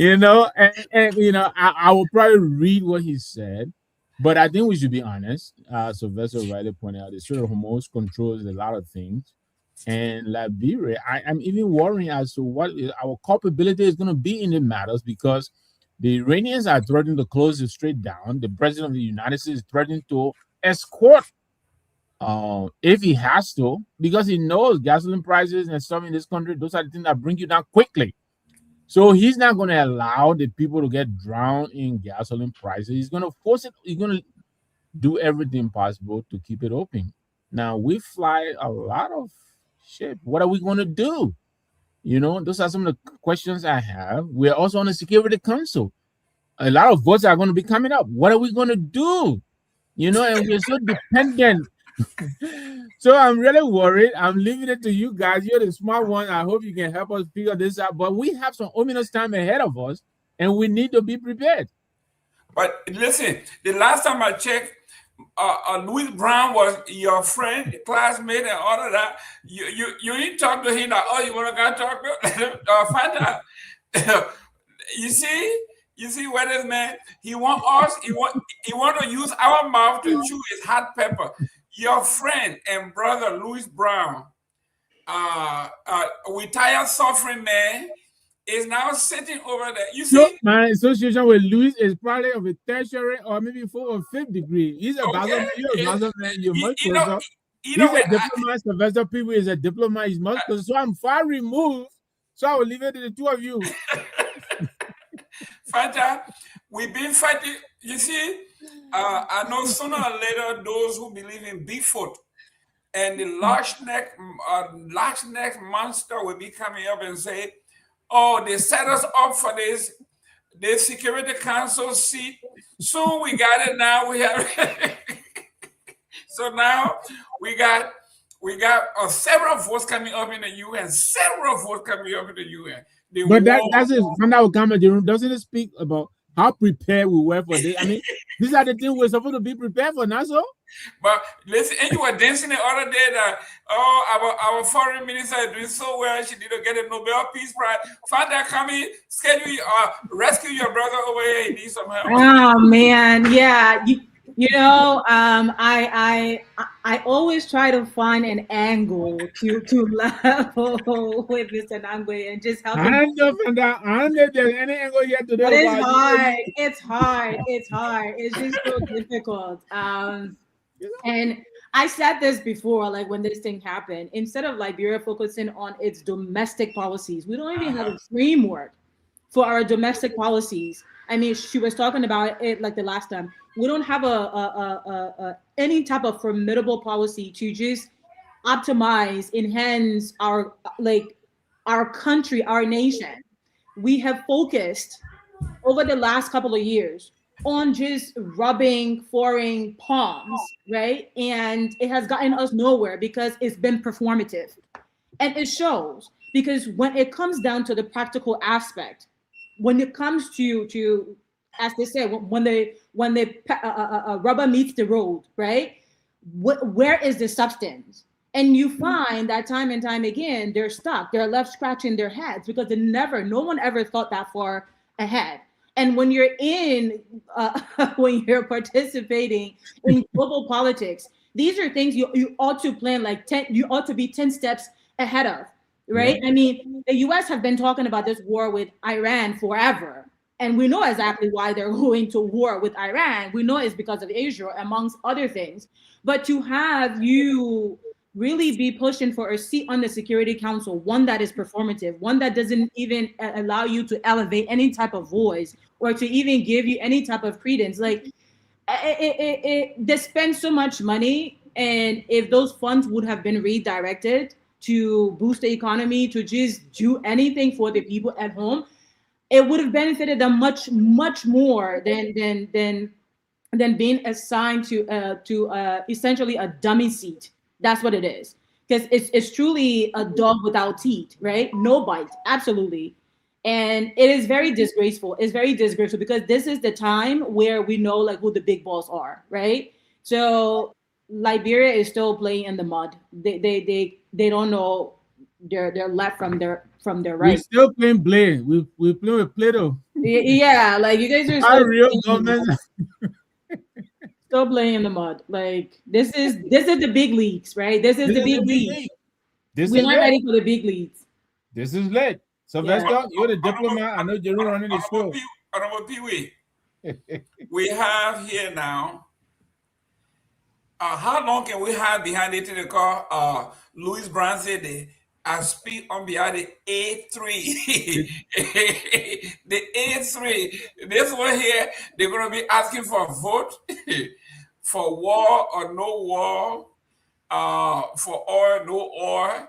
you know, and you know, I will probably read what he said, but I think we should be honest. Sylvester rightly pointed out the sort of hormones controls a lot of things. And Liberia, I'm even worrying as to what our culpability is going to be in the matters, because the Iranians are threatening to close the strait down. The president of the United States is threatening to escort, if he has to, because he knows gasoline prices and stuff in this country, those are the things that bring you down quickly. So he's not going to allow the people to get drowned in gasoline prices. He's going to force it. He's going to do everything possible to keep it open. Now, we fly a lot of shit. What are we going to do? You know, those are some of the questions I have. We're also on the Security Council. A lot of votes are going to be coming up. What are we going to do? You know, and we're so dependent. So I'm really worried. I'm leaving it to you guys. You're the smart one. I hope you can help us figure this out. But we have some ominous time ahead of us, and we need to be prepared. But listen, the last time I checked, Louis Brown was your friend, classmate, and all of that. You didn't talk to him like, oh, you want to go talk to him? Find out. You see where this man, he want us, he want to use our mouth to chew his hot pepper. Your friend and brother Louis Brown, retired suffering man, is now sitting over there. You see, so my association with Louis is probably of a tertiary or maybe 4th or 5th degree. He's a man. You're much closer. He's a diplomat. Sylvester Pewee is a diplomat. He's much closer. So I'm far removed. So I will leave it to the two of you. Fanta, we've been fighting. You see, I know sooner or later those who believe in Bigfoot and the large neck monster will be coming up and say, oh, they set us up for this Security Council seat. Soon we got it. Now we have. So now we got several votes coming up in the UN. Several votes coming up in the UN. But that's it. From that will doesn't it speak about how prepared we were for this? I mean, these are the things we're supposed to be prepared for, not so? But listen, and you were dancing the other day that our foreign minister is doing so well. She didn't get a Nobel Peace Prize. Find that coming, schedule rescue your brother over here. He needs some help. Oh man, yeah. You know, I always try to find an angle to level with Mr. Nagbe and just help him. I don't know if there's any angle yet today. But it's hard. It's hard. It's hard. It's just so difficult. And I said this before, like when this thing happened, instead of Liberia focusing on its domestic policies, we don't even have a framework for our domestic policies. I mean, she was talking about it like the last time. We don't have any type of formidable policy to just optimize, enhance our country, our nation. We have focused over the last couple of years on just rubbing foreign palms, right? And it has gotten us nowhere because it's been performative. And it shows, because when it comes down to the practical aspect, when it comes to as they say, when the rubber meets the road, right? Where is the substance? And you find that time and time again, they're stuck. They're left scratching their heads because no one ever thought that far ahead. And when you're when you're participating in global politics, these are things you ought to plan you ought to be 10 steps ahead of, right? Yeah. I mean, the US have been talking about this war with Iran forever. And we know exactly why they're going to war with Iran. We know it's because of Israel, amongst other things. But to have you really be pushing for a seat on the Security Council, one that is performative, one that doesn't even allow you to elevate any type of voice or to even give you any type of credence, like they spend so much money. And if those funds would have been redirected to boost the economy, to just do anything for the people at home, it would have benefited them much more than being assigned to essentially a dummy seat. That's what it is, because it's truly a dog without teeth, right? No bite, absolutely, and it is very disgraceful. It's very disgraceful because this is the time where we know like who the big balls are, right? So Liberia is still playing in the mud. They don't know their left from their right. We're still playing Blade. We play with Play-Doh. Yeah, like you guys are Our still real playing in the government. mud. Still playing in the mud. Like this is the big leagues, right? This is This the is big the big leagues. league. This We're is not it. ready for the big leagues. This is lit. Sylvester, you're the diplomat. I know you're running the show. Honorable Pewee, we have here now. How long can we have behind it in the car? Louis Brown said, I speak on behalf of the A3. The A3. This one here, they're going to be asking for a vote for war or no war, for oil, no oil.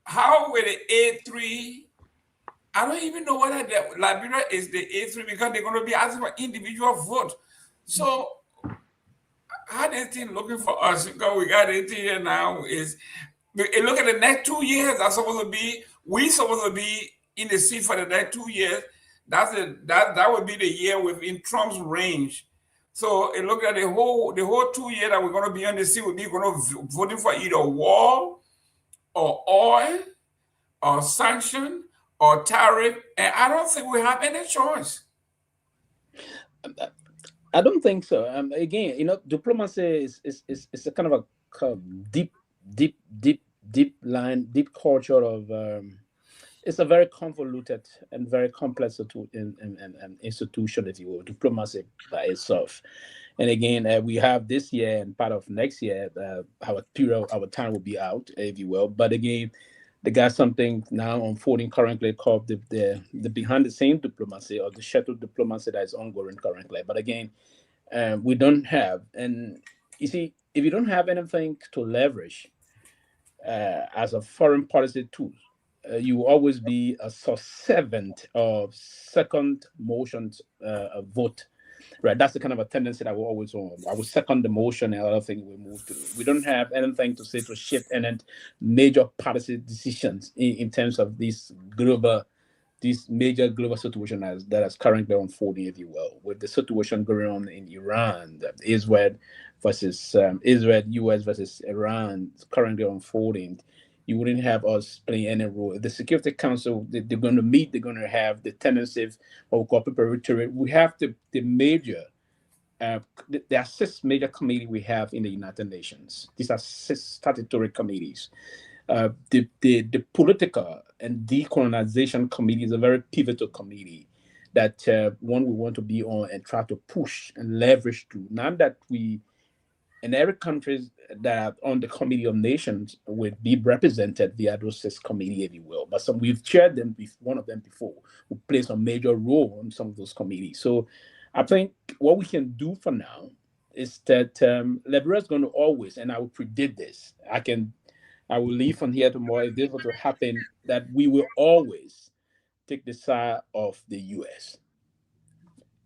How will the A3? I don't even know whether Liberia is the A3 because they're going to be asking for individual vote. So, how they think looking for us? Because we got it here now is look at the next 2 years. Are supposed to be supposed to be in the seat for the next 2 years. That would be the year within Trump's range. So it look at the whole 2 years that we're going to be on the seat. We're going to voting for either war or oil or sanction or tariff, and I don't think we have any choice. I don't think so. Again, diplomacy is a kind of a deep line, deep culture of. It's a very convoluted and very complex institution, if you will, diplomacy by itself. And again, we have this year and part of next year, our time will be out, if you will. But again, they got something now unfolding currently called the behind the scenes diplomacy or the shuttle diplomacy that is ongoing currently. But again, we don't have, and you see, if you don't have anything to leverage as a foreign policy tool, you will always be a servant of second motions vote. Right, that's the kind of a tendency that we're always on. I will second the motion and other things we move through. We don't have anything to say to shift any major policy decisions in terms of this major global situation that is currently unfolding, if you will, with the situation going on in Iran, Israel, US versus Iran currently unfolding. You wouldn't have us playing any role. The Security Council, they're going to meet, they're going to have the tendency of preparatory. We have the major, there are 6 major committees we have in the United Nations. These are 6 statutory committees. The political and decolonization committee is a very pivotal committee that one we want to be on and try to push and leverage to. Now that in every country that are on the Committee of Nations would be represented via those 6 committees, if you will. But we've chaired them, one of them before, who plays a major role on some of those committees. So I think what we can do for now is that Liberia is going to always, and I will predict this, I will leave from here tomorrow, if this were to happen, that we will always take the side of the US.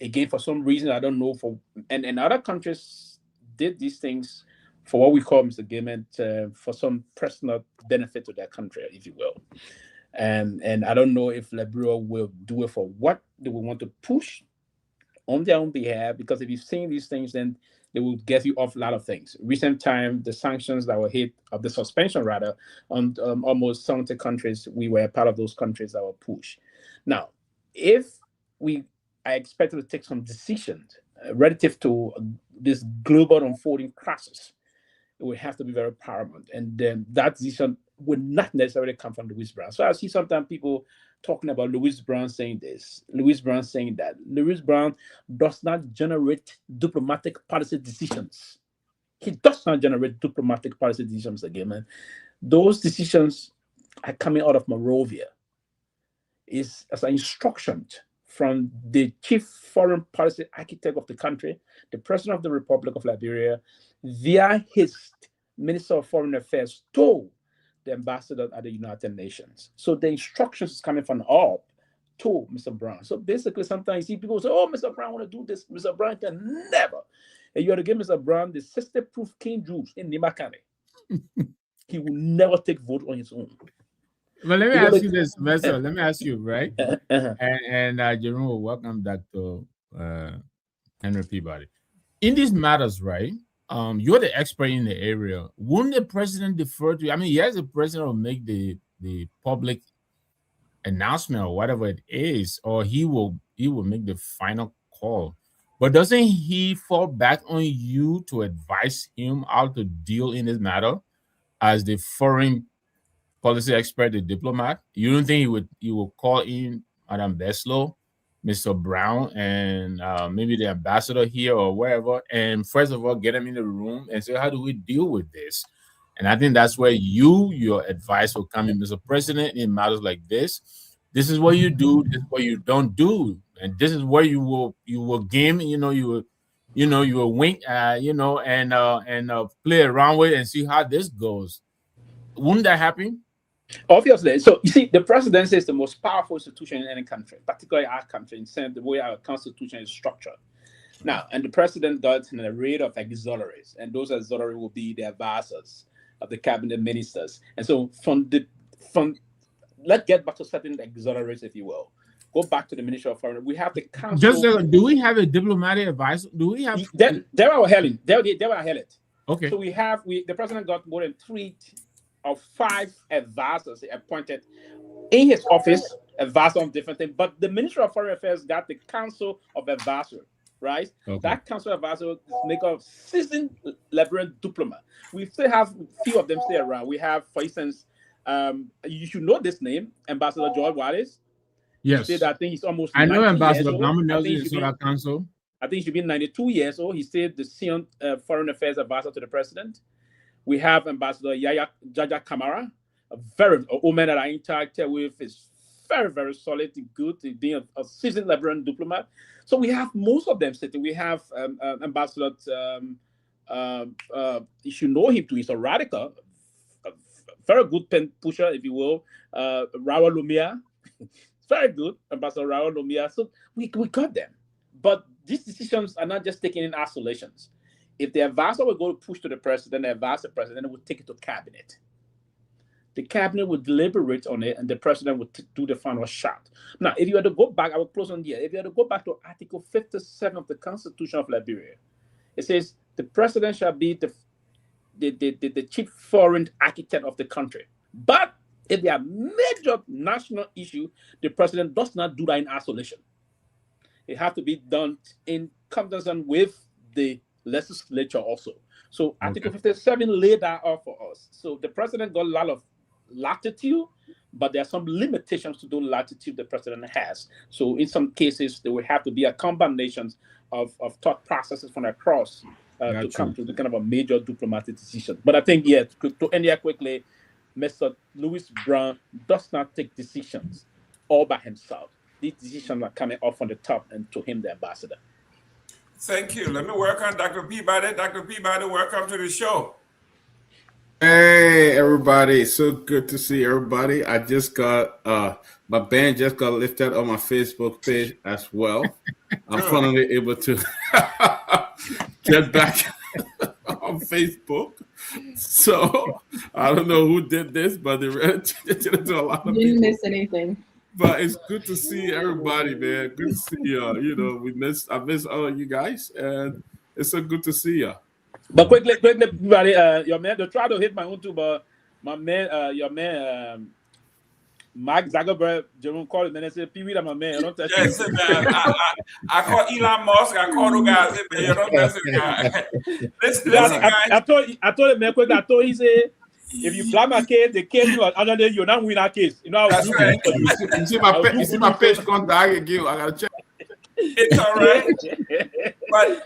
Again, for some reason, I don't know, and other countries did these things for what we call, Mr. Gayman, for some personal benefit to their country, if you will. And I don't know if Liberia will do it for what they will want to push on their own behalf, because if you've seen these things, then they will get you off a lot of things. Recent time, the sanctions that were hit, of the suspension rather, on almost 70 countries, we were part of those countries that were pushed. Now, if I expect to take some decisions relative to this global unfolding crisis, it would have to be very paramount. And then that decision would not necessarily come from Louis Brown. So I see sometimes people talking about Louis Brown saying this, Louis Brown saying that. Louis Brown does not generate diplomatic policy decisions. He does not generate diplomatic policy decisions again, man. Those decisions are coming out of Monrovia. It's as an instruction from the chief foreign policy architect of the country, the president of the Republic of Liberia, via his Minister of Foreign Affairs to the ambassador at the United Nations. So the instructions is coming from up to Mr. Brown. So basically, sometimes you see people say, oh, Mr. Brown want to do this. Mr. Brown can never. And you have to give Mr. Brown the 60-proof King Juice in Nima County. He will never take vote on his own. Well, let me ask you this, Sylvester. Let me ask you, right? And Jerome, welcome, Dr. Henry Peabody. In these matters, right? You're the expert in the area. Wouldn't the president defer to you? I mean, yes, the president will make the public announcement or whatever it is, or he will he will make the final call. But doesn't he fall back on you to advise him how to deal in this matter as the foreign policy expert, the diplomat? You don't think he will call in Madame Beslow, Mr. Brown, and maybe the ambassador here or wherever, and first of all get them in the room and say, how do we deal with this? And I think that's where your advice will come in, Mr. President, in matters like this. This is what you do, this is what you don't do, and this is where you will game, you will wink, and play around with it and see how this goes. Wouldn't that happen? Obviously. So you see, the presidency is the most powerful institution in any country, particularly our country, in the way our constitution is structured. Now, and the president got an array of auxiliaries, and those auxiliaries will be the advisors of the cabinet ministers. And so let's get back to certain auxiliaries, if you will. Go back to the Ministry of Foreign. We have the council. Do we have a diplomatic advisor? Do we have? There are held. Okay. So the president got more than 3 or 5 advisors appointed in his office, advisor on different things. But the Ministry of Foreign Affairs got the Council of Advisors, right? Okay. That Council of Advisors make up seasoned Liberian diplomat. We still have a few of them still around. We have, for instance, you should know this name, Ambassador George Wallace. Yes. I think he's almost. I know Ambassador Gayman in our council. I think he should be 92 years old. He stayed the senior foreign affairs advisor to the president. We have Ambassador Jaja Kamara, a woman that I interacted with, is very, very solid and good, being a seasoned Liberian diplomat. So we have most of them sitting. We have Ambassador, you should know him too, he's a radical, a very good pen pusher, if you will, Rawa Lumia. Very good, Ambassador Rawa Lumia. So we got them. But these decisions are not just taken in isolations. If the advisor will go to push to the president, the advisor president will take it to cabinet. The cabinet will deliberate on it, and the president will do the final shot. Now, if you were to go back, I will close on here. If you were to go back to Article 57 of the Constitution of Liberia, it says the president shall be the chief foreign architect of the country. But if there are major national issues, the president does not do that in isolation. It has to be done in conjunction with the legislature also. So Article 57 laid that out for us. So the president got a lot of latitude, but there are some limitations to the latitude the president has. So in some cases, there will have to be a combination of thought processes from across to come to the kind of a major diplomatic decision. But I think, to end here quickly, Mr. Louis Brown does not take decisions all by himself. These decisions are coming off from the top, and to him, the ambassador. Thank you. Let me welcome Dr. Peabody. Dr. Peabody, welcome to the show. Hey, everybody. So good to see everybody. I just got, my band just got lifted on my Facebook page as well. I'm finally able to get back on Facebook. So I don't know who did this, but they did it to a lot of people. Didn't miss anything. But it's good to see everybody, man. Good to see you. I miss all of you guys, and it's so good to see you. But quickly, everybody, your man, they try to hit my own too, but my man, your man, Mark Zuckerberg, Jerome called him and they said, Pewee, my man. I don't touch yes, man. I call Elon Musk. I call the guys. Man, you don't touch the guy. Listen, guys. I told him, man, quick. I told he said, if you fly my case, the case you are under there, you're not win our case. You know, that's right. You see my page gone die again. I gotta check. It's all right. But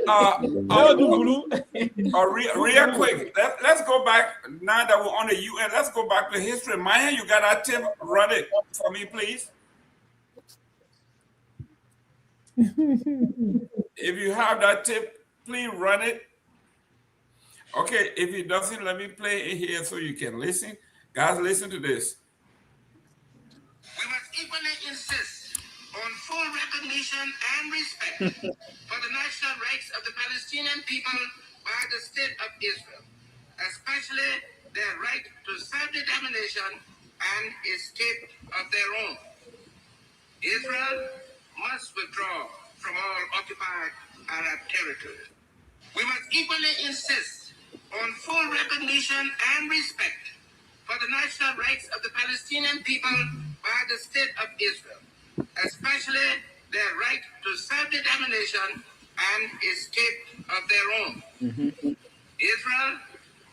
real quick, let's go back. Now that we're on the UN, let's go back to history. Myean, you got that tip? Run it for me, please. If you have that tip, please run it. Okay, if it doesn't, let me play it here so you can listen. Guys, listen to this. We must equally insist on full recognition and respect for the national rights of the Palestinian people by the state of Israel, especially their right to self-determination and a state of their own. Israel must withdraw from all occupied Arab territory. We must equally insist on full recognition and respect for the national rights of the Palestinian people by the state of Israel, especially their right to self-determination and a state of their own. Israel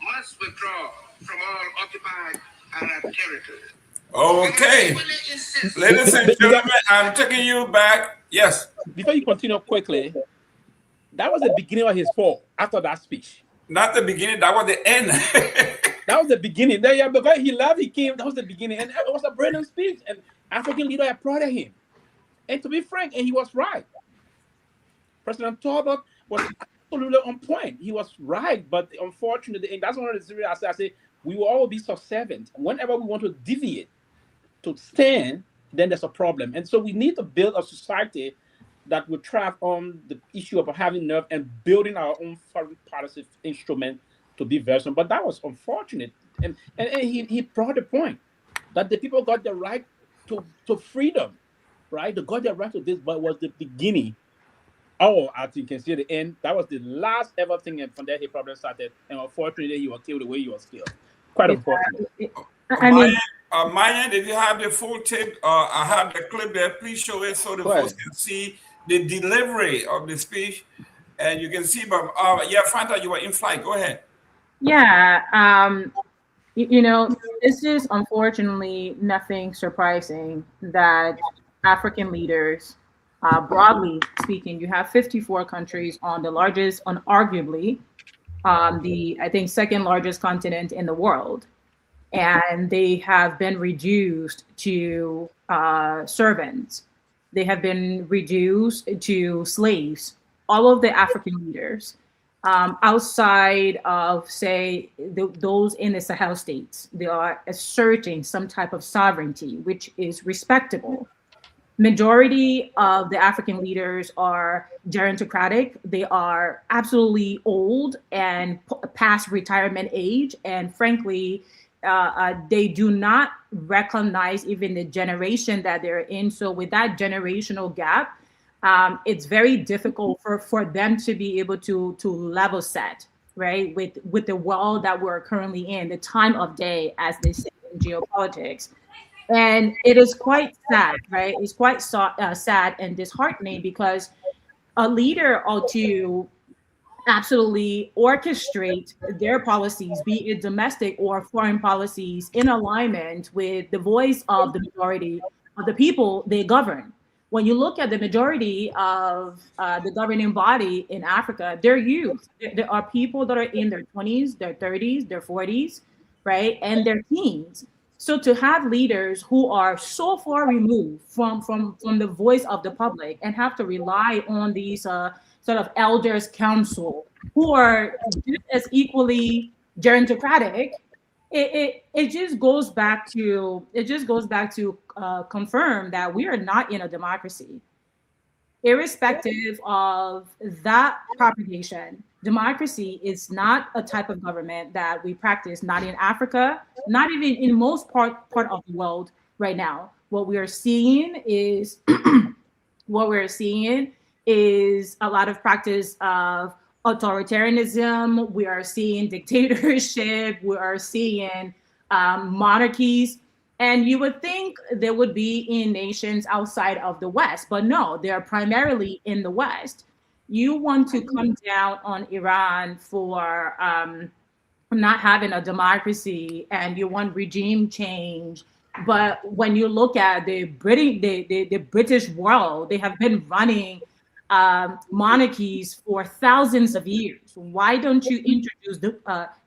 must withdraw from all occupied Arab territories. Okay. Ladies and gentlemen, I'm taking you back. Yes. Before you continue quickly, that was the beginning of his fall after that speech. Not the beginning, that was the end. That was the beginning. Then, yeah, because he left, he came, that was the beginning. And it was a brilliant speech. And African leader applauded him. And to be frank, and he was right. President Torgbean was absolutely on point. He was right, but unfortunately, and that's one of the serious I say, we will all be subservient. Whenever we want to deviate, to stand, then there's a problem. And so we need to build a society that will thrive on the issue of having nerve and building our own foreign policy instrument to be version. But that was unfortunate. And he brought the point that the people got the right to freedom, right? They got the right to this, but it was the beginning. Oh, I think you can see the end. That was the last ever thing, and from there he probably started. And unfortunately, he was killed the way he was killed. Quite unfortunate. Myean, if you have the full tape, I have the clip there. Please show it so the folks can see the delivery of the speech, and you can see. But yeah, Fanta, you were in flight. Go ahead. Yeah. You know, this is unfortunately nothing surprising that African leaders, broadly speaking, you have 54 countries on the largest, arguably, I think second largest continent in the world. And they have been reduced to servants. They have been reduced to slaves. All of the African leaders, outside of, say, those in the Sahel states, they are asserting some type of sovereignty, which is respectable. Majority of the African leaders are gerontocratic. They are absolutely old and past retirement age. And frankly, they do not recognize even the generation that they're in. So with that generational gap, it's very difficult for them to be able to level set, right, with the world that we're currently in, the time of day, as they say in geopolitics. And it is quite sad, right? It's quite sad and disheartening, because a leader ought to absolutely orchestrate their policies, be it domestic or foreign policies, in alignment with the voice of the majority of the people they govern. When you look at the majority of the governing body in Africa, they're youth. There are people that are in their 20s, their 30s, their 40s, right? And their teens. So to have leaders who are so far removed from the voice of the public and have to rely on these sort of elders council who are just as equally gerontocratic, it just goes back to confirm that we are not in a democracy. Irrespective of that propagation, democracy is not a type of government that we practice, not in Africa, not even in most part of the world right now. What we are seeing is a lot of practice of authoritarianism. We are seeing dictatorship. We are seeing monarchies. And you would think there would be in nations outside of the West, but no, they're primarily in the West. You want to come down on Iran for not having a democracy, and you want regime change. But when you look at the British world, they have been running monarchies for thousands of years. Why don't you introduce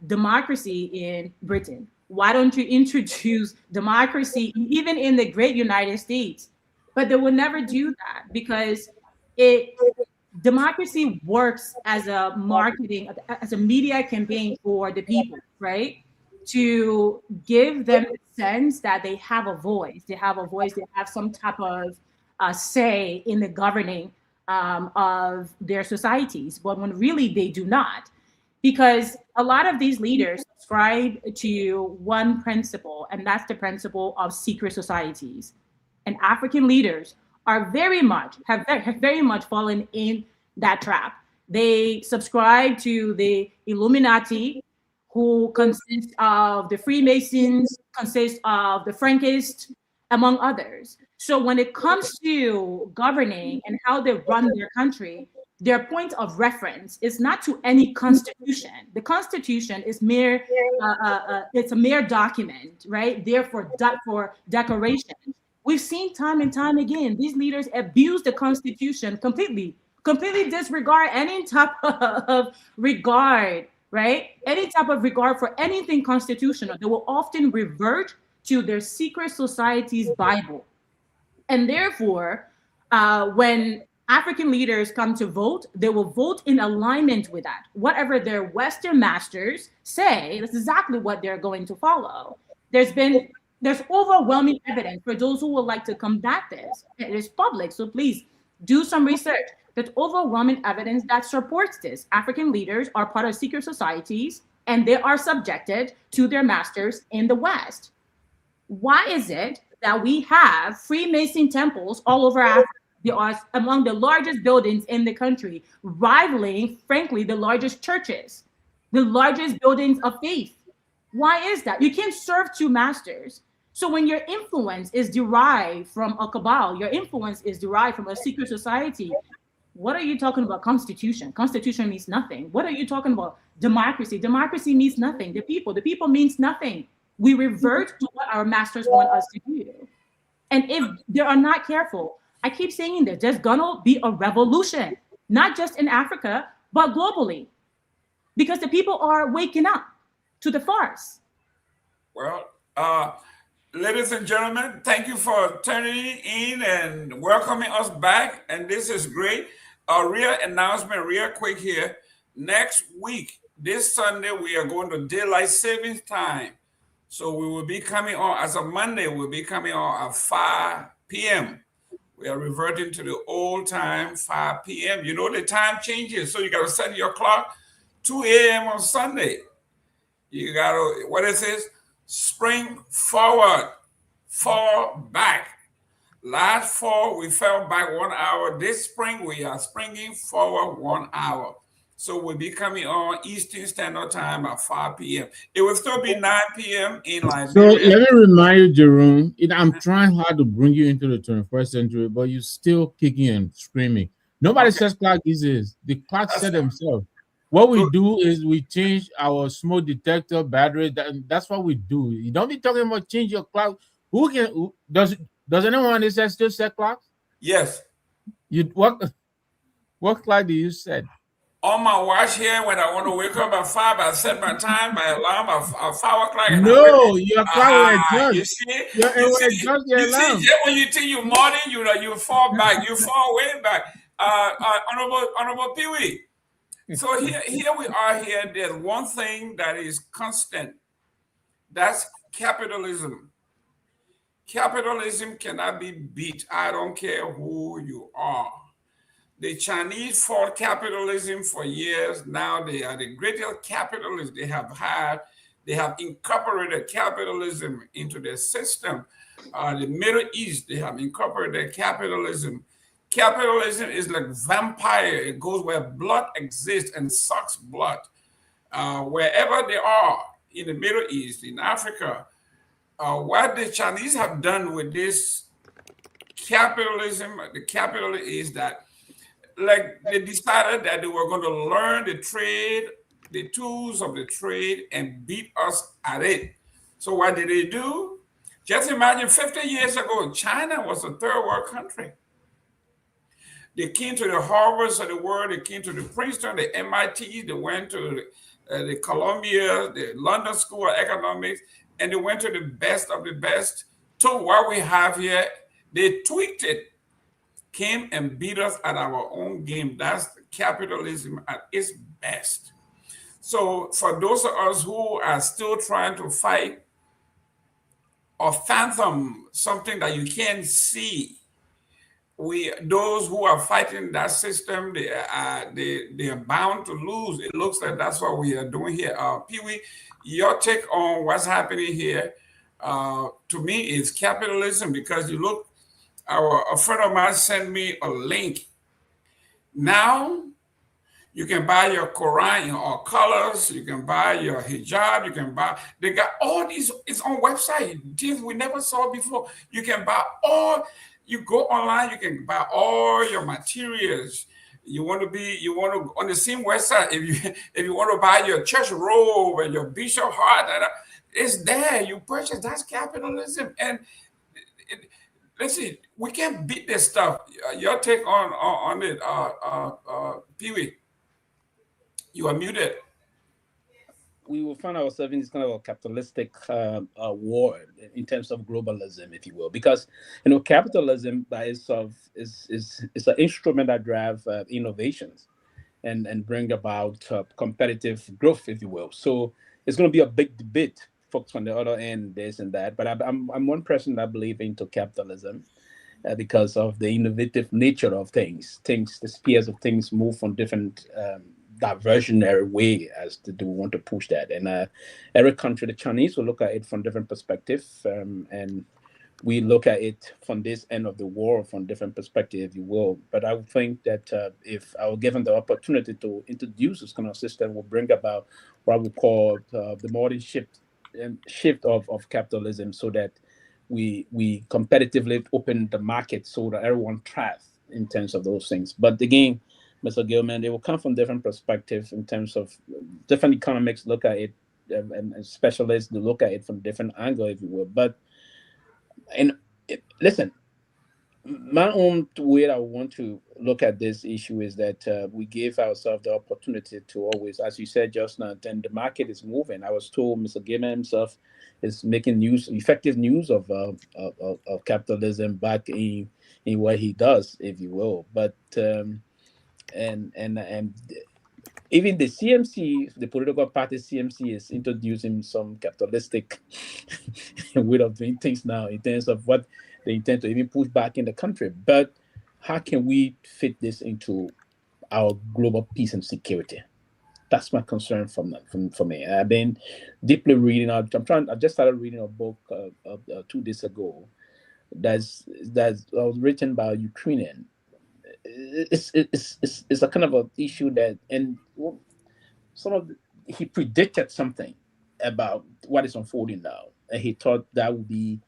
democracy in Britain? Why don't you introduce democracy even in the great United States? But they will never do that, because democracy works as a marketing, as a media campaign for the people, right? To give them a sense that they have a voice. They have a voice. They have some type of say in the governing of their societies. But when really they do not, because a lot of these leaders subscribe to one principle, and that's the principle of secret societies. And African leaders have very much fallen in that trap. They subscribe to the Illuminati, who consists of the Freemasons, consists of the Frankists, among others. So when it comes to governing and how they run their country, their point of reference is not to any constitution. The constitution is it's a mere document, right? There for decoration. We've seen time and time again, these leaders abuse the constitution completely disregard any type of regard, right? Any type of regard for anything constitutional. They will often revert to their secret society's Bible. And therefore, when African leaders come to vote, they will vote in alignment with that. Whatever their Western masters say, that's exactly what they're going to follow. There's overwhelming evidence for those who would like to combat this. It is public, so please do some research. There's overwhelming evidence that supports this. African leaders are part of secret societies, and they are subjected to their masters in the West. Why is it that we have Freemason temples all over Africa? They are among the largest buildings in the country, rivaling, frankly, the largest churches, the largest buildings of faith. Why is that? You can't serve two masters. So when your influence is derived from a cabal, your influence is derived from a secret society, what are you talking about? Constitution. Constitution means nothing. What are you talking about? Democracy. Democracy means nothing. The people means nothing. We revert to what our masters want us to do. And if they are not careful, I keep saying this, there's gonna be a revolution, not just in Africa, but globally, because the people are waking up to the farce. Well, ladies and gentlemen, thank you for turning in and welcoming us back. And this is great. A real announcement, real quick here. Next week, this Sunday, we are going to daylight savings time. So we will be coming on, as of Monday, we'll be coming on at 5 p.m. We are reverting to the old time, 5 p.m. You know, the time changes. So you got to set your clock 2 a.m. on Sunday. You got to, what it says, spring forward, fall back. Last fall, we fell back 1 hour. This spring, we are springing forward 1 hour. So we'll be coming on Eastern Standard Time at 5 p.m. It will still be 9 p.m. in Liberia. So let me remind you, Jerome, I'm trying hard to bring you into the 21st century, but you're still kicking and screaming. Nobody says clock these days. The clock set themselves. What we do is we change our smoke detector battery. That's what we do. You don't be talking about change your clock. Does anyone on this still set clocks? Yes. What clock do you set? On my watch here, when I want to wake up at 5, I set my time, my alarm at 5 o'clock. No, your clock will adjust. You see, alarm. Just when you think you're morning, you fall back. You fall way back. Honorable Pewee. So here we are here. There's one thing that is constant. That's capitalism. Capitalism cannot be beat. I don't care who you are. The Chinese fought capitalism for years. Now they are the greatest capitalists they have had. They have incorporated capitalism into their system. The Middle East, they have incorporated capitalism. Capitalism is like vampire. It goes where blood exists and sucks blood. Wherever they are in the Middle East, in Africa, what the Chinese have done with this capitalism, the capital is that like they decided that they were going to learn the trade, the tools of the trade, and beat us at it. So what did they do? Just imagine 50 years ago, China was a third world country. They came to the Harvards of the world, they came to the Princeton, the MIT, they went to the Columbia, the London School of Economics, and they went to the best of the best, took what we have here, they tweaked it, came and beat us at our own game. That's capitalism at its best. So for those of us who are still trying to fight or fathom something that you can't see, those who are fighting that system, they are bound to lose. It looks like that's what we are doing here. Pewee, your take on what's happening here, to me, is capitalism, because you look, a friend of mine sent me a link. Now, You can buy your Quran in all colors. You can buy your hijab. You can buy, they got all these, it's on website, things we never saw before. You can buy all, you go online, you can buy all your materials. You want to on the same website, if you want to buy your church robe and your bishop heart, it's there. You purchase, that's capitalism. And let's see, we can't beat this stuff. Your take on it, Pewee. You are muted. We will find ourselves in this kind of a capitalistic war in terms of globalism, if you will, because capitalism by itself is an instrument that drives innovations and bring about competitive growth, if you will. So it's going to be a big debate, folks on the other end, this and that. But I'm one person that believes into capitalism because of the innovative nature of things. The spheres of things move from different diversionary way as to do we want to push that. And every country, the Chinese will look at it from different perspectives, and we look at it from this end of the world from different perspective, if you will. But I would think that if I were given the opportunity to introduce this kind of system, will bring about what we call the modern shift of capitalism, so that we competitively open the market so that everyone thrives in terms of those things. But again, Mr. Gayman, they will come from different perspectives in terms of different economics look at it, and specialists look at it from different angles, if you will. But listen, my own way I want to look at this issue is that we gave ourselves the opportunity to always, as you said just now, then the market is moving. I was told Mr. Gayman himself is making effective use of capitalism back in what he does, if you will. But and even the CMC, the political party CMC, is introducing some capitalistic way of doing things now in terms of what they intend to even push back in the country. But how can we fit this into our global peace and security? That's my concern for me. I've been deeply reading. I just started reading a book 2 days ago. That was written by a Ukrainian. It's a kind of an issue that, and he predicted something about what is unfolding now, and he thought that would be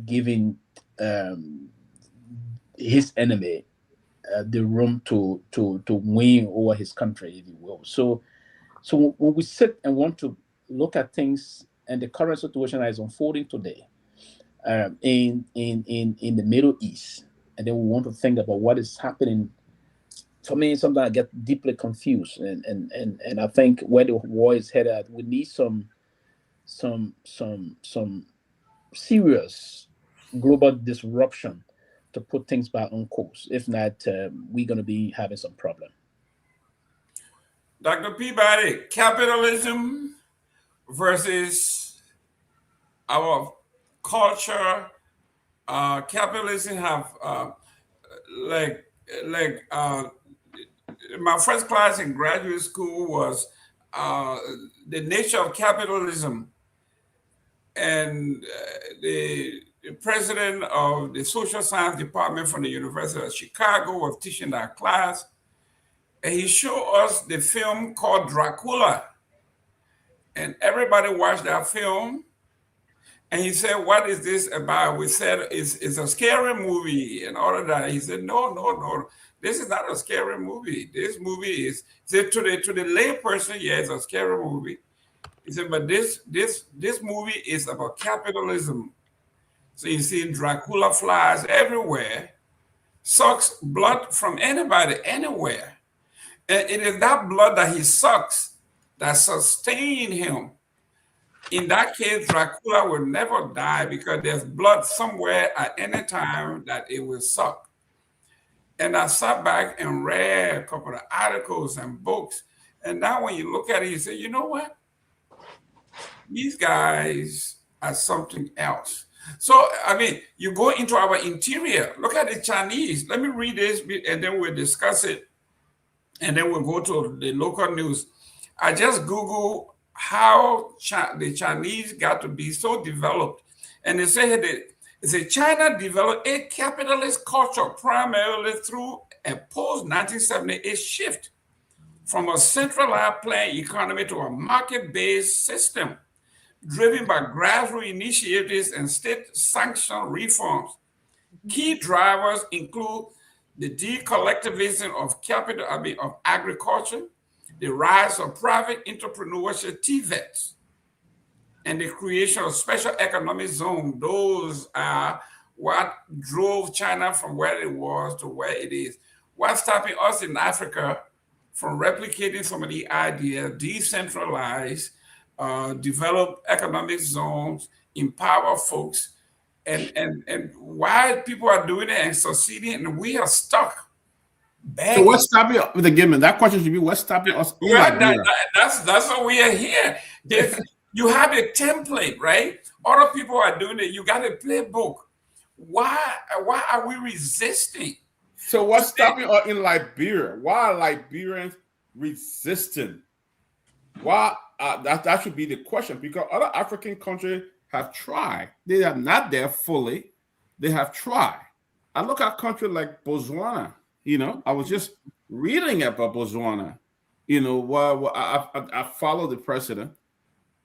giving his enemy the room to win over his country, if you will. So when we sit and want to look at things and the current situation that is unfolding today in the Middle East, and then we want to think about what is happening. For me, sometimes I get deeply confused, and I think where the war is headed, we need some serious global disruption to put things back on course. If not, we're going to be having some problem. Dr. Peabody, capitalism versus our culture. Capitalism have my first class in graduate school was the nature of capitalism, and the president of the social science department from the University of Chicago was teaching that class, and he showed us the film called Dracula, and everybody watched that film. And he said, "What is this about?" We said, it's a scary movie and all of that. He said, no, this is not a scary movie. This movie is, said to the lay person, yeah, it's a scary movie. He said, but this movie is about capitalism. So you see Dracula flies everywhere, sucks blood from anybody, anywhere. And it is that blood that he sucks that sustains him. In that case, Dracula will never die because there's blood somewhere at any time that it will suck. And I sat back and read a couple of articles and books. And now when you look at it, you say, you know what? These guys are something else. So, I mean, you go into our interior. Look at the Chinese. Let me read this, and then we'll discuss it. And then we'll go to the local news. I just Googled how the Chinese got to be so developed. And they say China developed a capitalist culture primarily through a post-1978 shift from a centralized planned economy to a market-based system driven by grassroots initiatives and state-sanctioned reforms. Key drivers include the decollectivization of capital, of agriculture, the rise of private entrepreneurship, TVETs, and the creation of special economic zones. Those are what drove China from where it was to where it is. What's stopping us in Africa from replicating some of the ideas, decentralize, develop economic zones, empower folks, and why people are doing it and succeeding, and we are stuck. So what's stopping the Gayman? That question should be what's stopping us in Liberia? That's what we are here. You have a template, right? Other people are doing it. You got a playbook. Why are we resisting? So what's stopping us in Liberia? Why are Liberians resisting? Why that should be the question, because other African countries have tried. They are not there fully. They have tried. I look at countries like Botswana. I was just reading about Botswana. I follow the president.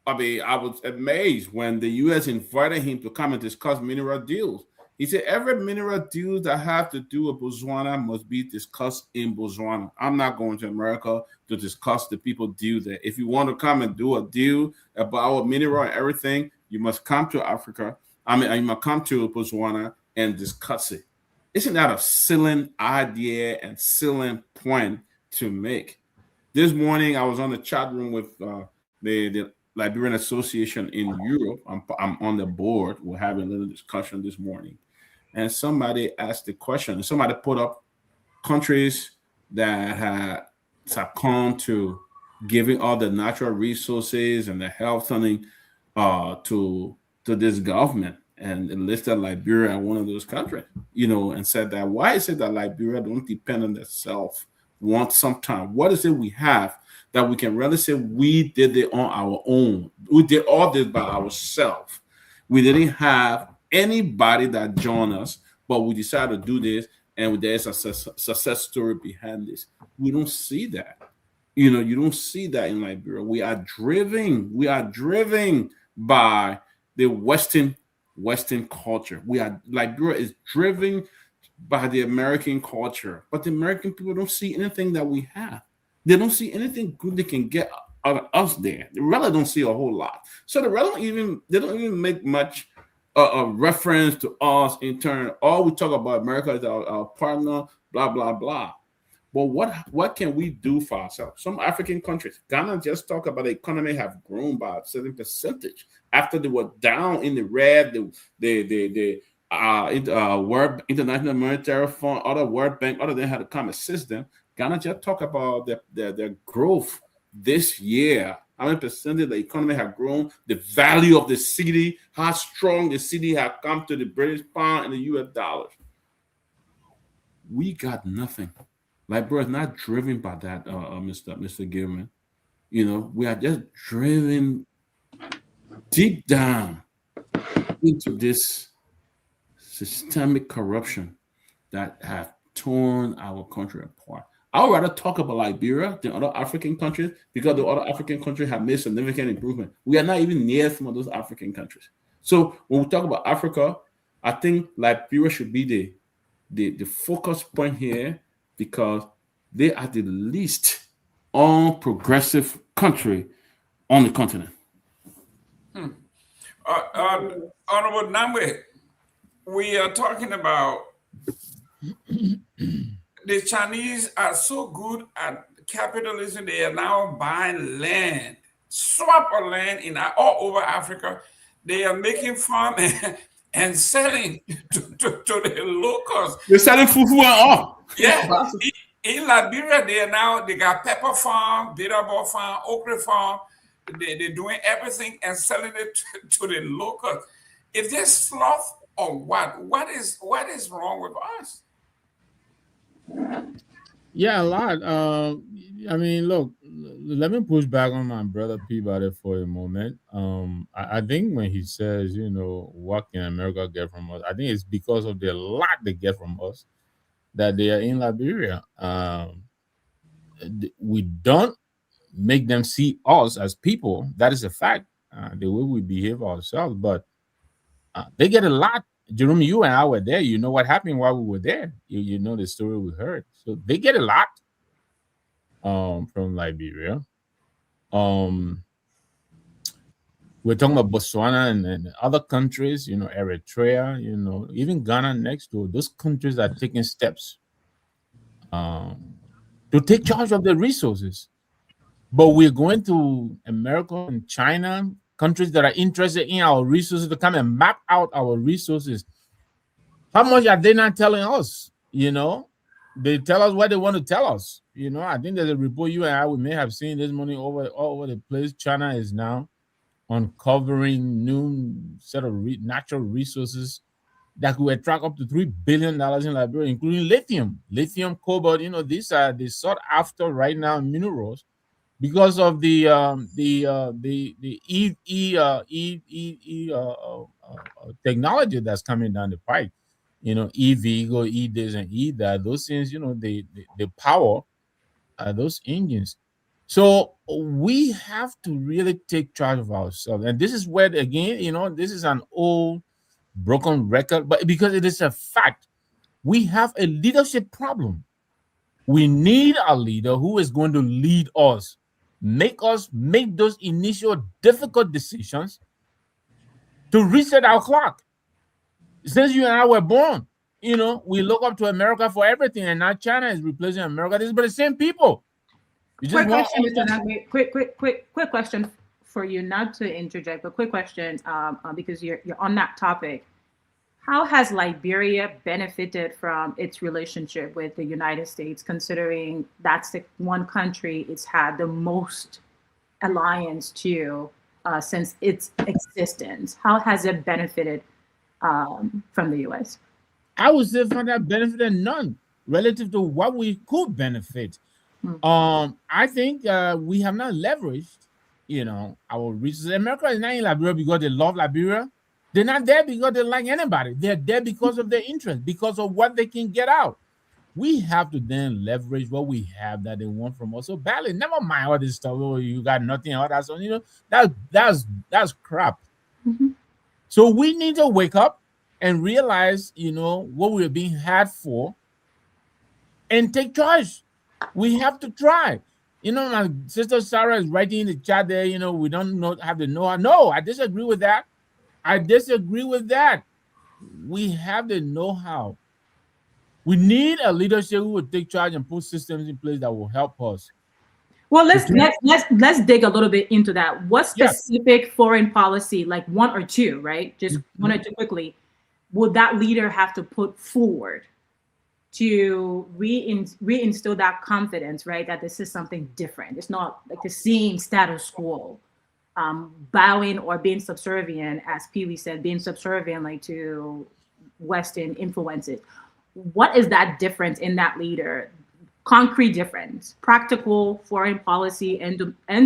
I was amazed when the U.S. invited him to come and discuss mineral deals. He said every mineral deal that have to do with Botswana must be discussed in Botswana. I'm not going to America to discuss the people deal there. If you want to come and do a deal about our mineral and everything, you must come to Africa. You must come to Botswana and discuss it. Isn't that a silly idea and silly point to make? This morning, I was on the chat room with the Liberian Association in Europe. I'm on the board. We're having a little discussion this morning. And somebody asked the question. Somebody put up countries that have succumbed to giving all the natural resources and the health funding to this government. And it listed Liberia as one of those countries, and said that why is it that Liberia don't depend on themselves once sometime? What is it we have that we can really say we did it on our own? We did all this by ourselves. We didn't have anybody that joined us, but we decided to do this, and there's a success story behind this. We don't see that. You don't see that in Liberia. We are driven by the Western culture. Liberia is driven by the American culture, but the American people don't see anything that we have. They don't see anything good they can get out of us there. They really don't see a whole lot. So they don't even make much reference to us in turn. All we talk about America is our partner, blah, blah, blah. But what can we do for ourselves? Some African countries, Ghana just talked about the economy have grown by a certain percentage. After they were down in the red, the World International Monetary Fund, other World Bank, other than had to come assist them. Ghana just talk about their growth this year. How many percentage the economy have grown, the value of the city, how strong the city have come to the British pound and the US dollars. We got nothing. Liberia is not driven by that, Mr. Gayman. We are just driven deep down into this systemic corruption that have torn our country apart. I would rather talk about Liberia than other African countries, because the other African countries have made significant improvement. We are not even near some of those African countries. So when we talk about Africa, I think Liberia should be the focus point here, because they are the least unprogressive country on the continent. Honorable Nagbe, we are talking about the Chinese are so good at capitalism, they are now buying land, swap of land all over Africa. They are making farm and selling to the locals. They're selling fufu and all. Yeah. In Liberia, they got pepper farm, bitterball farm, okra farm. They're doing everything and selling it to the locals. Is this sloth or what? What is wrong with us? Yeah, a lot. Look, let me push back on my brother Peabody for a moment. I think when he says, what can America get from us? I think it's because of the lot they get from us that they are in Liberia. we don't make them see us as people. That is a fact. The way we behave ourselves, but they get a lot. Jerome, you and I were there. You know what happened while we were there. You know the story we heard. So they get a lot from Liberia. We're talking about Botswana and other countries, Eritrea, even Ghana next door. Those countries are taking steps to take charge of their resources. But we're going to America and China, countries that are interested in our resources, to come and map out our resources. How much are they not telling us? They tell us what they want to tell us. I think there's a report you and I we may have seen this morning all over the place. China is now uncovering new set of natural resources that could attract up to $3 billion in Liberia, including lithium, cobalt. These are the sought after right now minerals because of the technology that's coming down the pipe. EV, go E this and E that. Those things, they power those engines. So we have to really take charge of ourselves. And this is where, again, this is an old broken record, but because it is a fact, we have a leadership problem. We need a leader who is going to lead us make those initial difficult decisions to reset our clock. Since you and I were born, we look up to America for everything, and now China is replacing America. This is but the same people. Quick question, Mr. Nagbe. Quick question for you, not to interject, but quick question, because you're on that topic. How has Liberia benefited from its relationship with the United States, considering that's the one country it's had the most alliance to since its existence? How has it benefited from the U.S.? I would say from that benefited none relative to what we could benefit. I think we have not leveraged, our resources. America is not in Liberia because they love Liberia. They're not there because they like anybody. They're there because of their interest, because of what they can get out. We have to then leverage what we have that they want from us so badly. Never mind all this stuff. Oh, you got nothing, all that. So, that's crap. Mm-hmm. So we need to wake up and realize, what we're being had for and take charge. We have to try. My sister Sarah is writing in the chat there, we don't have the know-how. No, I disagree with that. We have the know-how. We need a leadership who will take charge and put systems in place that will help us. Well, let's dig a little bit into that. What specific foreign policy, like one or two, right? Just one or two quickly, would that leader have to put forward to reinstill that confidence, right? That this is something different. It's not like the same status quo. Bowing or being subservient, as Pewee said, being subservient like to Western influences. What is that difference in that leader? Concrete difference, practical foreign policy and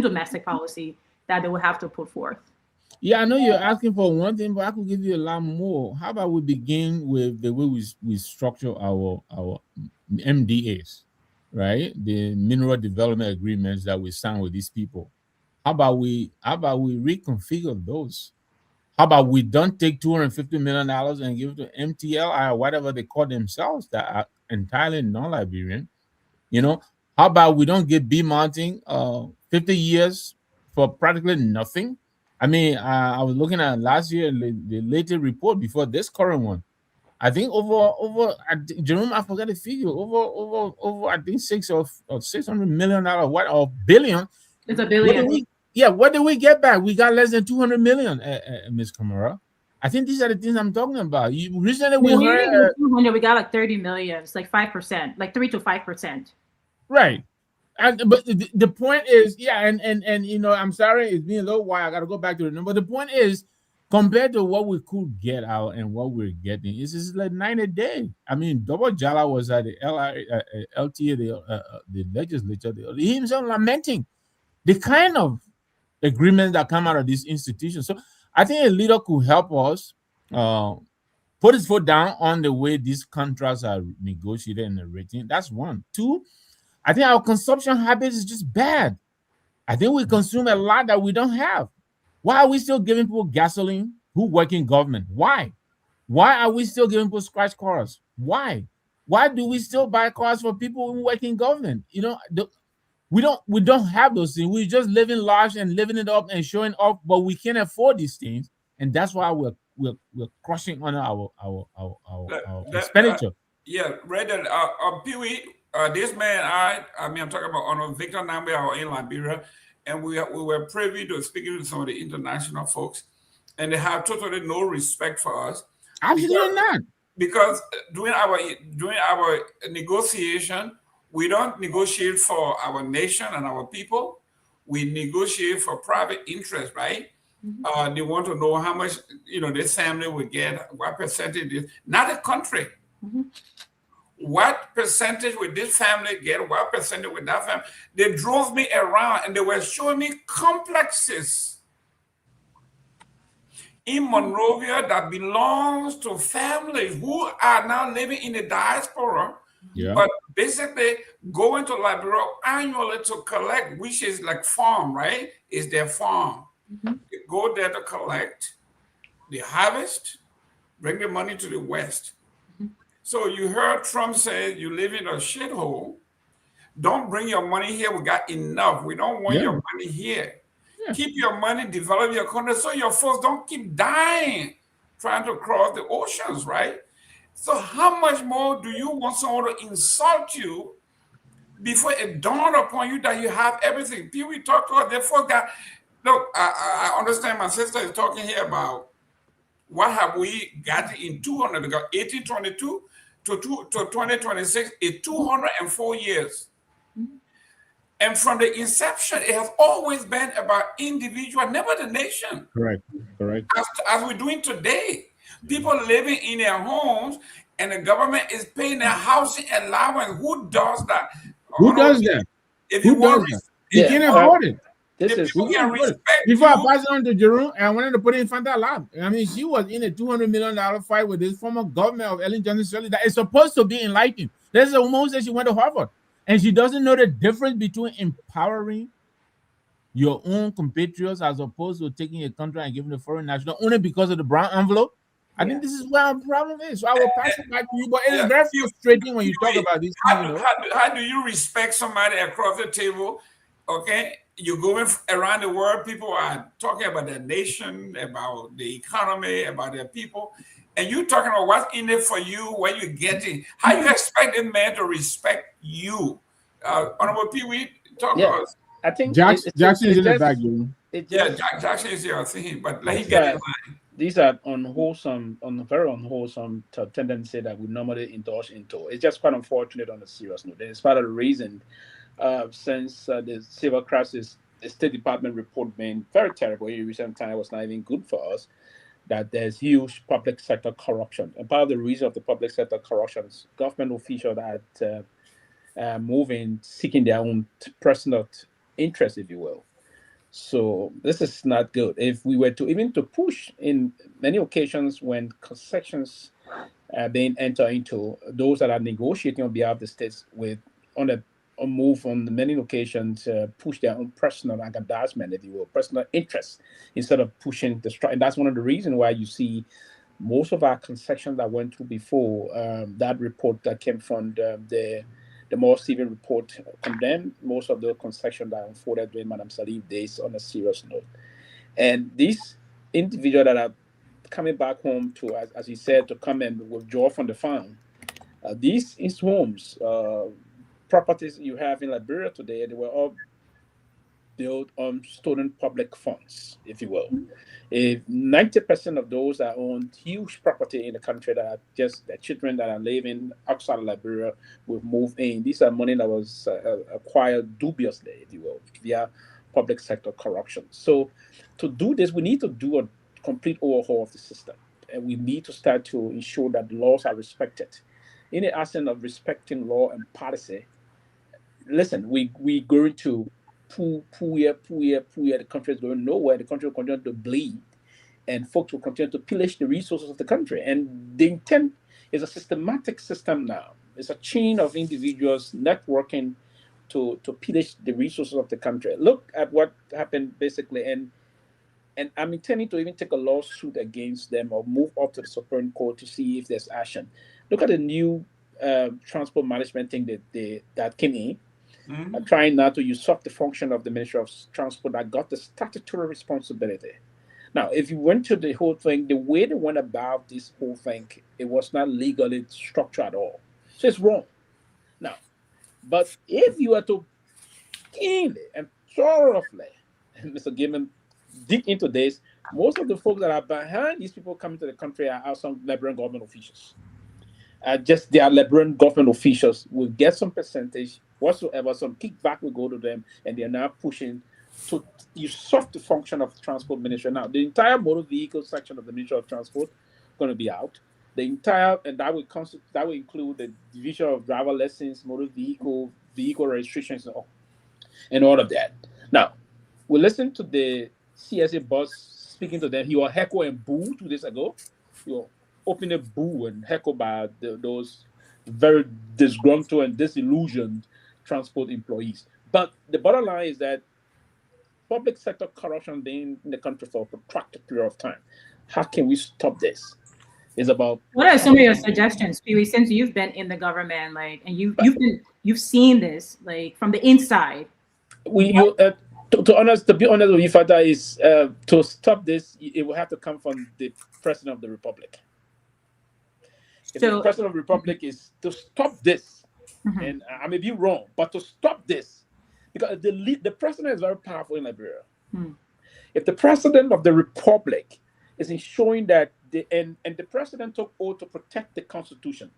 domestic policy that they will have to put forth. Yeah, I know you're asking for one thing, but I could give you a lot more. How about we begin with the way we structure our MDAs, right? The mineral development agreements that we sign with these people. How about we reconfigure those? How about we don't take $250 million and give it to MTL or whatever they call themselves that are entirely non-Liberian? How about we don't get B mounting 50 years for practically nothing? I mean, I was looking at last year the latest report before this current one. I think over Jerome, I forgot the figure. Over I think $600 million or billion. It's a billion. What did we get back? We got less than 200 million, Ms. Kamara. I think these are the things I'm talking about. Recently we heard 200, we got like 30 million. It's like 5%, like 3 to 5%. Right. But the point is, and I'm sorry, it's been a little while. I got to go back to the number. The point is, compared to what we could get out and what we're getting, it's like 9 a day. I mean, Dopoh Jala was at the LTA, the legislature. He himself lamenting the kind of agreements that come out of this institution. So I think a leader could help us put his foot down on the way these contracts are negotiated and written. That's one. Two, I think our consumption habits is just bad. I think we consume a lot that we don't have. Why are we still giving people gasoline who work in government? Why? Why are we still giving people scratch cars? Why? Why do we still buy cars for people who work in government? You know, we don't have those things. We're just living large and living it up and showing off, but we can't afford these things, and that's why we're crushing on our expenditure. Yeah, read that. Pewee, this man, I mean, I'm talking about on Victor Nagbe in Liberia, and we were privy to speaking to some of the international folks, and they have totally no respect for us. Absolutely not. Because during our negotiation, we don't negotiate for our nation and our people. We negotiate for private interest, right? They want to know how much this family will get, what percentage is not a country. What percentage would this family get? What percentage would that family? They drove me around and they were showing me complexes in Monrovia that belongs to families who are now living in the diaspora, but basically going to Liberia annually to collect, which is like farm, right? It's their farm. They go there to collect, they harvest, bring the money to the West. So you heard Trump say, you live in a shithole. Don't bring your money here. We got enough. We don't want your money here. Keep your money, develop your country so your folks don't keep dying trying to cross the oceans, right? So how much more do you want someone to insult you before it dawned upon you that you have everything? People talk to us, they folks got, look, I understand my sister is talking here about what have we got in 200, because 1822 to 2026 is 204 years. And from the inception, it has always been about individual, never the nation. Correct. As we're doing today, people living in their homes, and the government is paying their housing allowance. Who does that? Who does that? If Who you want, does that? You can't afford it. people can respect Before I you. pass it on to Jerome, I wanted to put in Fanta Lab. I mean, she was in a $200 million fight with this former government of Ellen Johnson Sirleaf that is supposed to be enlightened. There's a woman who said she went to Harvard, and she doesn't know the difference between empowering your own compatriots as opposed to taking a country and giving a foreign national only because of the brown envelope. I think this is where our problem is. So I will pass it back to you, but it is very frustrating when you talk about this. How do you respect somebody across the table? Okay, you're going around the world, people are talking about their nation, about the economy, about their people, and you're talking about what's in it for you, what you're getting. How you expect a man to respect you? Honorable Pewee, talk to us. I think Jackson is in the back, Jackson is here, I see him, but let him get in line. These are very unwholesome tendency that we normally indulge into. It's just quite unfortunate on a serious note. It's part of the reason since the civil crisis, the State Department report being very terrible in recent time was not even good for us, that there's huge public sector corruption. And part of the reason of the public sector corruption is government officials that moving, seeking their own personal interest, if you will. So this is not good. If we were to push in many occasions when concessions are being entered into, those that are negotiating on behalf of the states with on move on many occasions push their own personal aggrandizement, if you will, personal interest instead of pushing the strike. And that's one of the reasons why you see most of our concessions that went through before that report that came from the more civil report condemned most of the concessions that unfolded during Madam Sirleaf days on a serious note. And these individuals that are coming back home to, as he said, to come and withdraw from the farm, these homes, properties you have in Liberia today, they were all built on stolen public funds, if you will. 90% of those that own huge property in the country that are just the children that are living outside of Liberia will move in. These are money that was acquired dubiously, if you will, via public sector corruption. So to do this, we need to do a complete overhaul of the system. And we need to start to ensure that the laws are respected. In the absence of respecting law and policy, listen, we going to pull here. The country is going nowhere. The country will continue to bleed, and folks will continue to pillage the resources of the country. And the intent is a systematic system now. It's a chain of individuals networking to pillage the resources of the country. Look at what happened basically, and I'm intending to even take a lawsuit against them or move up to the Supreme Court to see if there's action. Look at the new transport management thing that came in, trying now to usurp the function of the Ministry of Transport that got the statutory responsibility. Now, if you went to the whole thing, the way they went about this whole thing, it was not legally structured at all. So it's wrong. Now, but if you were to keenly and thoroughly, and Mr. Gayman, dig into this, most of the folks that are behind these people coming to the country are some Liberian government officials. Just their Liberian government officials will get some percentage whatsoever, some kickback will go to them, and they're now pushing to usurp the function of the transport ministry. Now, the entire motor vehicle section of the Ministry of Transport is going to be out. The entire, and that will include the division of driver lessons, motor vehicle registrations, and all of that. Now, we listened to the CSA boss speaking to them. He was heckled and booed 2 days ago. He was openly booed and heckled by those very disgruntled and disillusioned transport employees. But the bottom line is that public sector corruption being in the country for a protracted period of time. How can we stop this? It's about what are some of your suggestions, Pewee, since you've been in the government, like, and you've seen this like from the inside. To be honest with you, Father, is to stop this, it will have to come from the President of the Republic. If the President of the Republic is to stop this, and I may be wrong, but to stop this, because the President is very powerful in Liberia. If the President of the Republic is ensuring that the President took oath to protect the Constitution,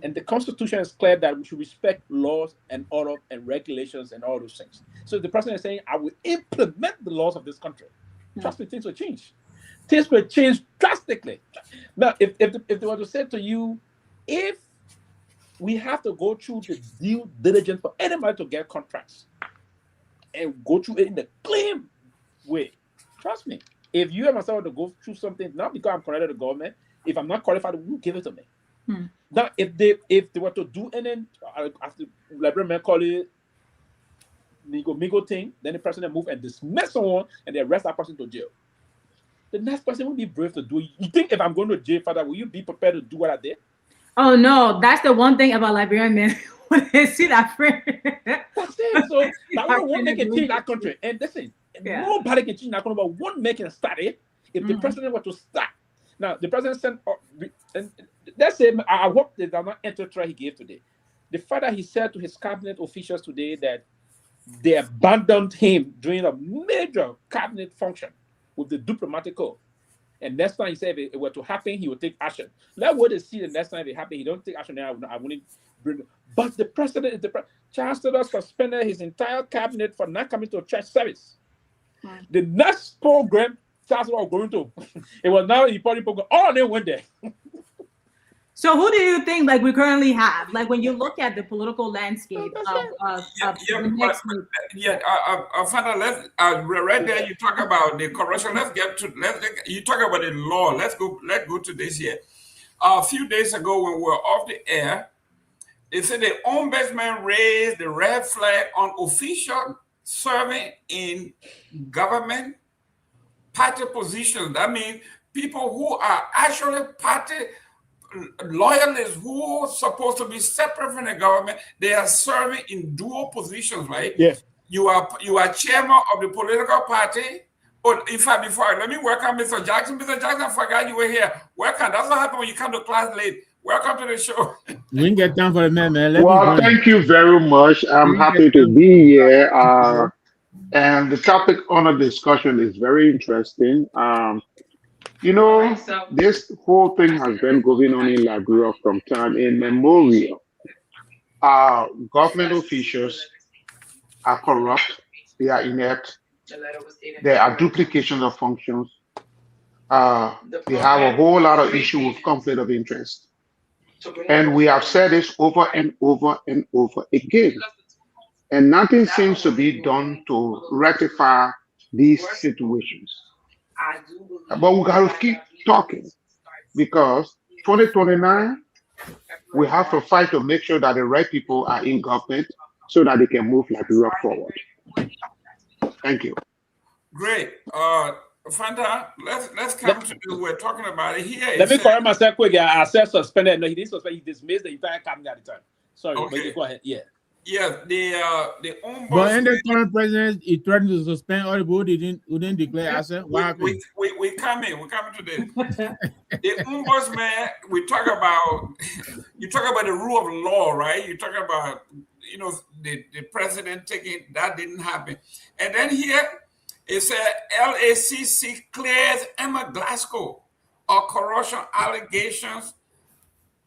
and the Constitution is clear that we should respect laws and order and regulations and all those things. So the President is saying, I will implement the laws of this country. Trust me, things will change. Things will change drastically. Now, if they were to say to you, if we have to go through the due diligence for anybody to get contracts and go through it in a clean way, trust me, if you and myself to go through something, not because I'm connected to the government, if I'm not qualified, who give it to me? Now, if they were to do any, as the Liberian men call it, migo thing, then the president move and dismiss someone and they arrest that person to jail. The next person will be brave to do it. You think if I'm going to jail, Father, will you be prepared to do what I did? Oh no, that's the one thing about Liberian men. When they see that friend, that's it. So that won't make it change that country. And listen, nobody can change that country, but one man can start it. If the president were to start. Now, the president sent, and let's say, I hope they are not enter trial he gave today. The fact that he said to his cabinet officials today that they abandoned him during a major cabinet function with the diplomatic corps. And next time he said if it were to happen, he would take action. Let what they see the next time it happen, he don't take action now. I wouldn't bring it. But the president, Chancellor suspended his entire cabinet for not coming to a church service. The next program Chancellor was going to, it was now the party program. All of them went there. So who do you think like we currently have? Like when you look at the political landscape Father, right there you talk about the corruption. You talk about the law. Let's go to this here. A few days ago when we were off the air, they said the ombudsman raised the red flag on officials serving in government party positions. That means people who are actually party loyalists who are supposed to be separate from the government, they are serving in dual positions, right? Yes. You are chairman of the political party. Oh, in fact, before let me welcome Mr. Jackson. Mr. Jackson, I forgot you were here. Welcome. That's what happens when you come to class late. Welcome to the show. We didn't get time for the man. Well, thank you very much. I'm happy to be here. And the topic under discussion is very interesting. You know, this whole thing has been going on in Liberia from time immemorial. Government officials are corrupt, they are inept, there are duplications of functions, they have a whole lot of issues with conflict of interest. And we have said this over and over and over again. And nothing seems to be done to rectify these situations. But we got to keep talking because 2029, we have to fight to make sure that the right people are in government so that they can move Liberia forward. Thank you. Great. Fanta, let's come to we're talking about it here. Let me correct myself quick. I said suspended. No, he didn't suspend. He dismissed the entire cabinet at the time. Sorry, okay. Go ahead. Yeah. Yeah, the ombudsman. But in the current president, he threatened to suspend all the people who didn't declare assent. What happened? We coming to this. The ombudsman, we talk about, you talk about the rule of law, right? You talk about, the president taking, that didn't happen. And then here, it said LACC clears Emma Glasgow of corruption allegations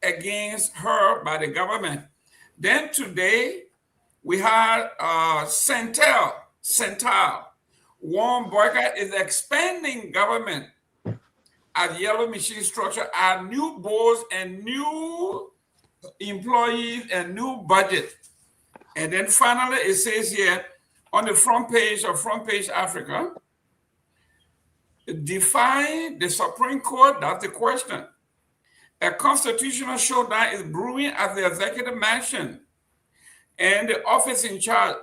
against her by the government. Then today, we had Centel warn boycott is expanding government at Yellow Machine structure, add new boards and new employees and new budget. And then finally, it says here on the front page of Front Page Africa, define the Supreme Court, that's the question. A constitutional showdown is brewing at the executive mansion. And the office in charge,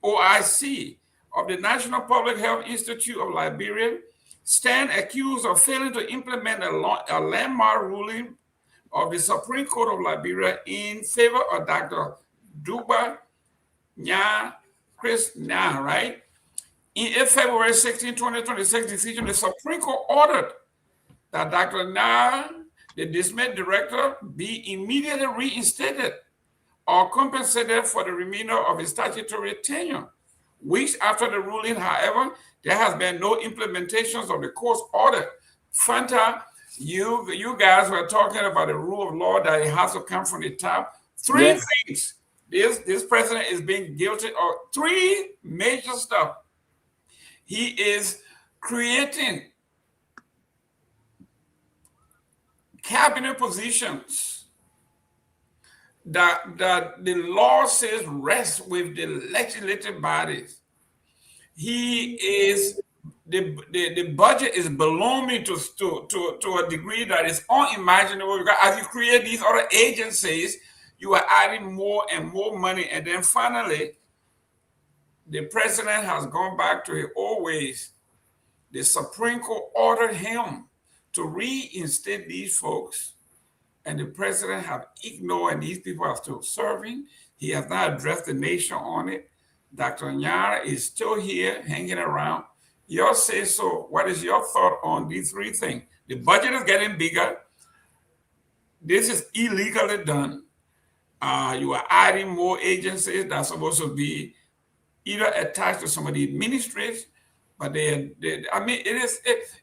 OIC, of the National Public Health Institute of Liberia, stand accused of failing to implement a landmark ruling of the Supreme Court of Liberia in favor of Dr. Dopoh Chris Nyan, right? In February 16, 2026 decision, the Supreme Court ordered that Dr. Nyan, the dismissed director, be immediately reinstated or compensated for the remainder of his statutory tenure. Weeks after the ruling, however, there has been no implementations of the court's order. Fanta, you guys were talking about the rule of law, that it has to come from the top. Three things. This president is being guilty of three major stuff. He is creating cabinet positions that the law says rest with the legislative bodies. He is the budget is belonging to a degree that is unimaginable, because as you create these other agencies, you are adding more and more money. And then finally, the president has gone back to his old ways. The Supreme Court ordered him to reinstate these folks, and the president have ignored, and these people are still serving. He has not addressed the nation on it. Dr. Nyan is still here, hanging around. Y'all say so. What is your thought on these three things? The budget is getting bigger. This is illegally done. You are adding more agencies that are supposed to be either attached to some of the ministries, but it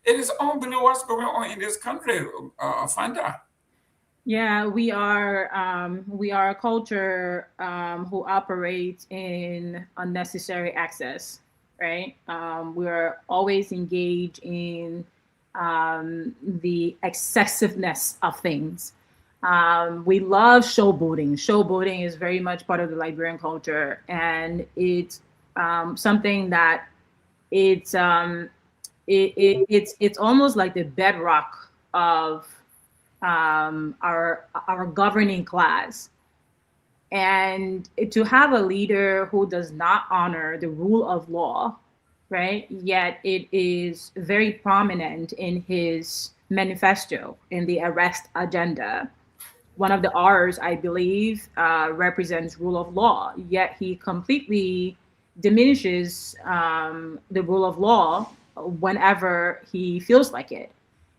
is unbelievable what's going on in this country, Fanta. Yeah, we are a culture who operates in unnecessary access, right? We're always engaged in the excessiveness of things. We love showboating. Showboating is very much part of the Liberian culture, and it's something that it's almost like the bedrock of our governing class. And to have a leader who does not honor the rule of law, right? Yet it is very prominent in his manifesto, in the arrest agenda. One of the R's, I believe, represents rule of law, yet he completely diminishes the rule of law whenever he feels like it,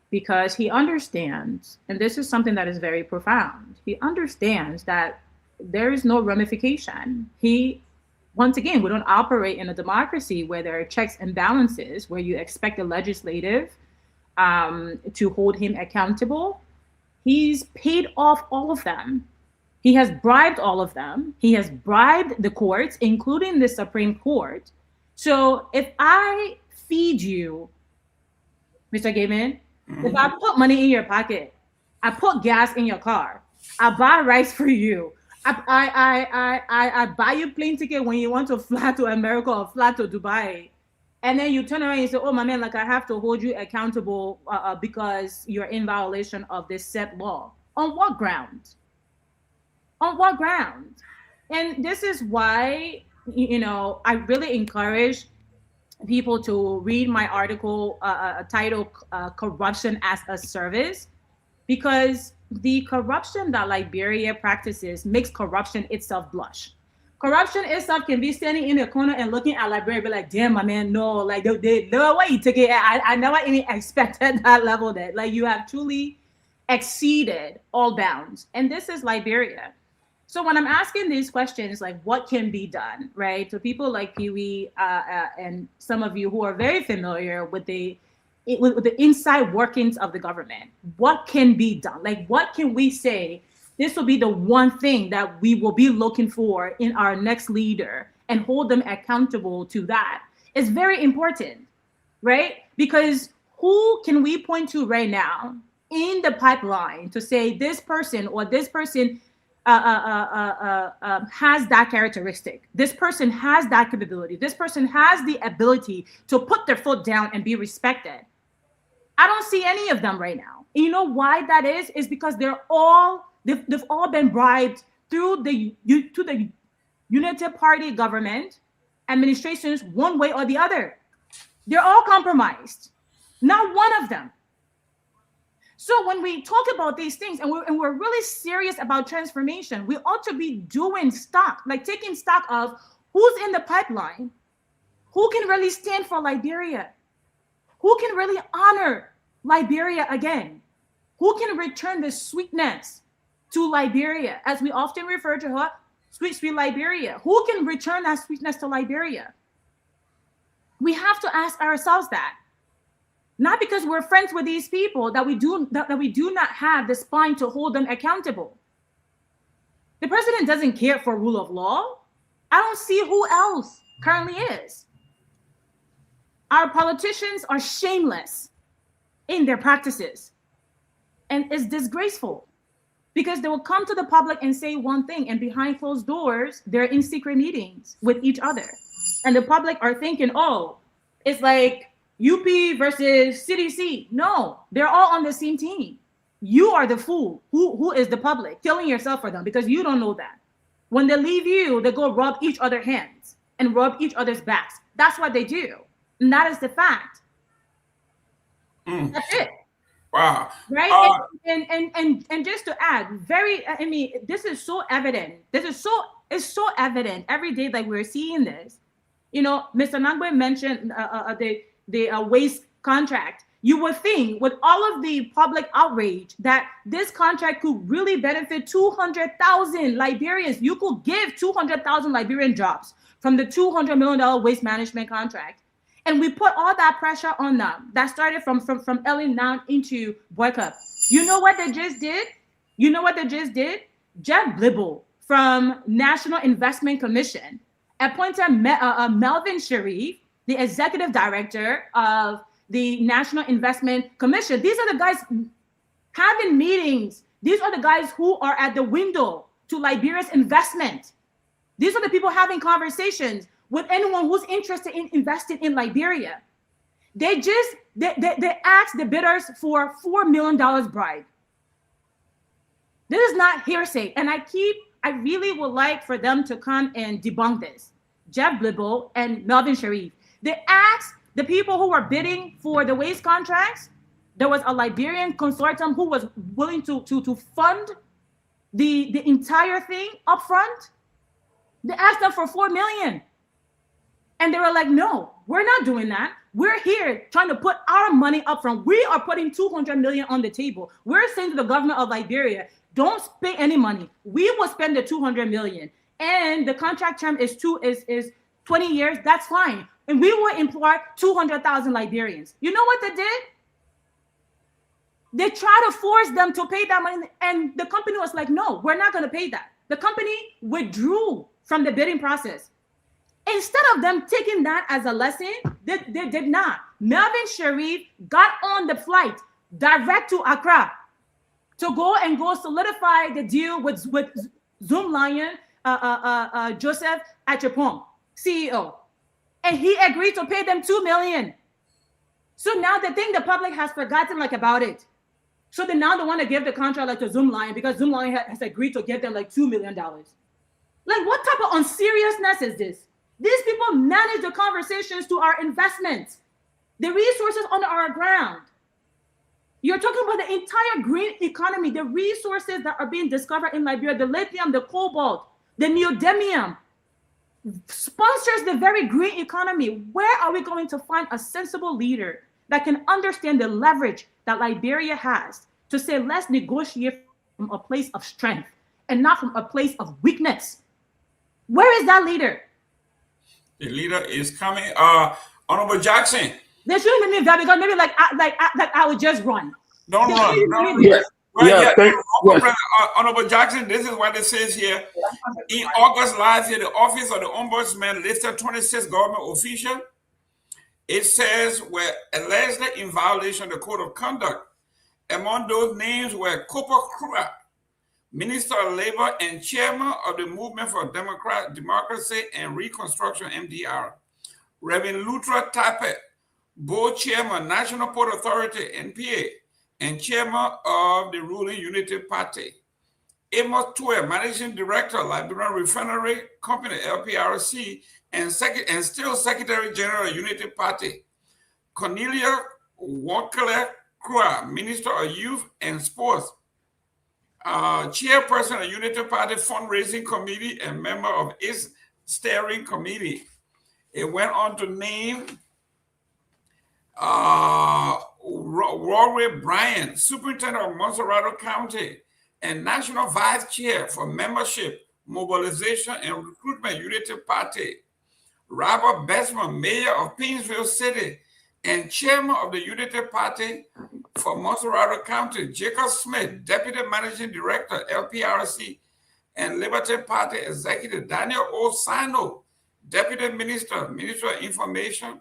because he understands, and this is something that is very profound, he understands that there is no ramification. Once again, we don't operate in a democracy where there are checks and balances, where you expect the legislative to hold him accountable. He's paid off all of them. He has bribed all of them. He has bribed the courts, including the Supreme Court. So if I feed you, Mr. Gayman, if I put money in your pocket, I put gas in your car, I buy rice for you, I buy you plane ticket when you want to fly to America or fly to Dubai, and then you turn around and you say, oh my man, like I have to hold you accountable because you're in violation of this said law. On what ground? On what ground? And this is why, I really encourage people to read my article titled Corruption as a Service, because the corruption that Liberia practices makes corruption itself blush. Corruption itself can be standing in the corner and looking at Liberia, be like, damn, my man, no, like, the way you took it, I never even expected that level that, like, you have truly exceeded all bounds. And this is Liberia. So when I'm asking these questions, like, what can be done, right? To people like Pewee and some of you who are very familiar with the inside workings of the government, what can be done? Like, what can we say? This will be the one thing that we will be looking for in our next leader and hold them accountable to that. It's very important, right? Because who can we point to right now in the pipeline to say this person or this person has that characteristic. This person has that capability. This person has the ability to put their foot down and be respected. I don't see any of them right now. And you know why that is? Is because they've all been bribed through the Unity Party government administrations one way or the other. They're all compromised. Not one of them. So when we talk about these things and we're really serious about transformation, we ought to be doing stock, like taking stock of who's in the pipeline, who can really stand for Liberia, who can really honor Liberia again, who can return the sweetness to Liberia, as we often refer to her, sweet, sweet Liberia. Who can return that sweetness to Liberia? We have to ask ourselves that. Not because we're friends with these people that we do not have the spine to hold them accountable. The president doesn't care for rule of law. I don't see who else currently is. Our politicians are shameless in their practices. And it's disgraceful because they will come to the public and say one thing, and behind closed doors, they're in secret meetings with each other. And the public are thinking, oh, it's like UP versus CDC. No, they're all on the same team. You are the fool. Who is the public? Killing yourself for them because you don't know that. When they leave you, they go rub each other's hands and rub each other's backs. That's what they do. And that is the fact. That's it. Wow. Right? And just to add, this is so evident. It's so evident every day that we're seeing this. Mr. Nagbe mentioned the waste contract. You would think with all of the public outrage that this contract could really benefit 200,000 Liberians. You could give 200,000 Liberian jobs from the $200 million waste management contract. And we put all that pressure on them. That started from early now into boycott. You know what they just did? Jeff Blibble from National Investment Commission appointed Melvin Sharif, the executive director of the National Investment Commission. These are the guys having meetings. These are the guys who are at the window to Liberia's investment. These are the people having conversations with anyone who's interested in investing in Liberia. They asked the bidders for $4 million bribe. This is not hearsay. And I really would like for them to come and debunk this. Jeff Blibble and Melvin Sharif. They asked the people who were bidding for the waste contracts. There was a Liberian consortium who was willing to fund the entire thing up front. They asked them for $4 million. And they were like, no, we're not doing that. We're here trying to put our money up front. We are putting $200 million on the table. We're saying to the government of Liberia, don't pay any money. We will spend the $200 million. And the contract term is 20 years. That's fine. And we will employ 200,000 Liberians. You know what they did? They tried to force them to pay that money. And the company was like, no, we're not going to pay that. The company withdrew from the bidding process. Instead of them taking that as a lesson, they did not. Melvin Sharif got on the flight direct to Accra to go solidify the deal with Zoom Lion, Joseph Achepong, CEO. And he agreed to pay them $2 million. So now they think the public has forgotten about it. So now they want to give the contract to Zoom Lion because Zoom Lion has agreed to give them $2 million. Like, what type of unseriousness is this? These people manage the conversations to our investments, the resources on our ground. You're talking about the entire green economy, the resources that are being discovered in Liberia, the lithium, the cobalt, the neodymium, sponsors the very green economy. Where are we going to find a sensible leader that can understand the leverage that Liberia has to say, let's negotiate from a place of strength and not from a place of weakness? Where is that leader? The leader is coming. Honorable Jackson. They shouldn't be that because maybe like I would just run. Don't run. Yeah. Honorable Jackson, this is what it says here. In August last year, the Office of the Ombudsman listed 26 government officials. It says were allegedly in violation of the Code of Conduct. Among those names were Dopoh, Minister of Labor and Chairman of the Movement for Democracy and Reconstruction, MDR. Reverend Lutra Tapet, Board Chairman, National Port Authority, NPA, and Chairman of the ruling Unity Party. Amos Tue, Managing Director, Liberian Refinery Company, LPRC, and still Secretary General of Unity Party. Cornelia Wakele Krua, Minister of Youth and Sports, Chairperson of Unity Party Fundraising Committee and member of its steering committee. It went on to name Rory Bryant, Superintendent of Monserrato County and National Vice Chair for Membership, Mobilization and Recruitment, Unity Party. Robert Bestman, Mayor of Painesville City and Chairman of the Unity Party for Monserrato County. Jacob Smith, Deputy Managing Director, LPRC and Liberty Party Executive. Daniel Osano, Deputy Minister, Minister of Information,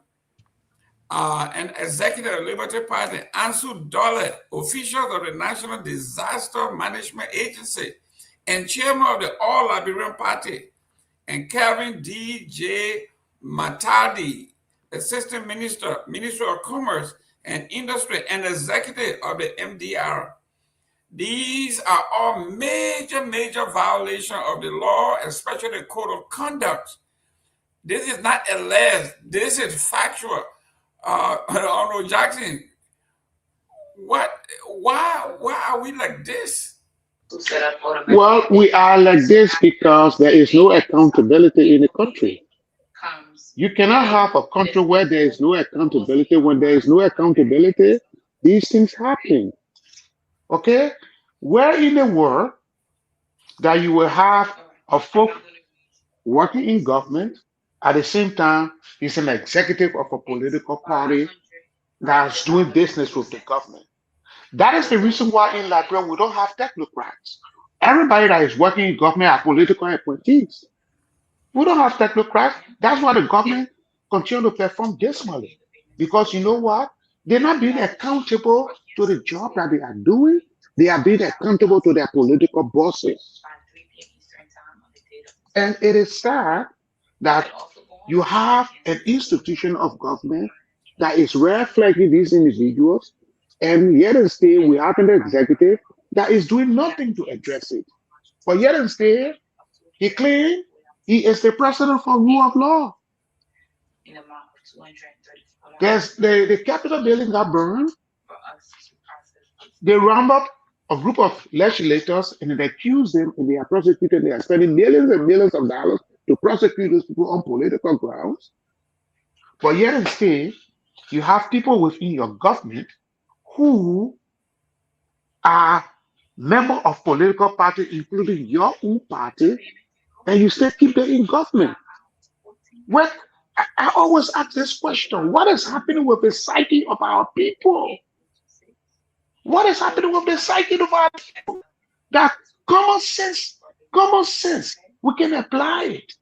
and Executive of Liberty Party. Ansu Dole, officials of the National Disaster Management Agency and Chairman of the All Liberian Party. And Kevin D.J. Matadi, Assistant Minister, Minister of Commerce and Industry and Executive of the MDR. These are all major violations of the law, especially the Code of Conduct. This is not alleged. This is factual. Honorable Jackson, why are we like this? Well, we are like this because there is no accountability in the country. You cannot have a country where there is no accountability. When there is no accountability, these things happen. Okay? Where in the world that you will have a folk working in government at the same time he's an executive of a political party that's doing business with the government? That is the reason why in Liberia we don't have technocrats. Everybody that is working in government are political appointees. We don't have technocrats. That's why the government continue to perform dismally. Because you know what? They're not being accountable to the job that they are doing. They are being accountable to their political bosses. And it is sad that you have an institution of government that is reflecting these individuals, and yet and still we have an executive that is doing nothing to address it. But yet and still, he claims he is the president for rule of law. There's the Capitol building got burned. They round up a group of legislators and they accuse them and they are prosecuted. They are spending millions and millions of dollars to prosecute those people on political grounds. But yet and still, you have people within your government who are members of political parties, including your own party, and you still keep them in government. Well, I always ask this question: what is happening with the psyche of our people? What is happening with the psyche of our people? That common sense, we can apply it.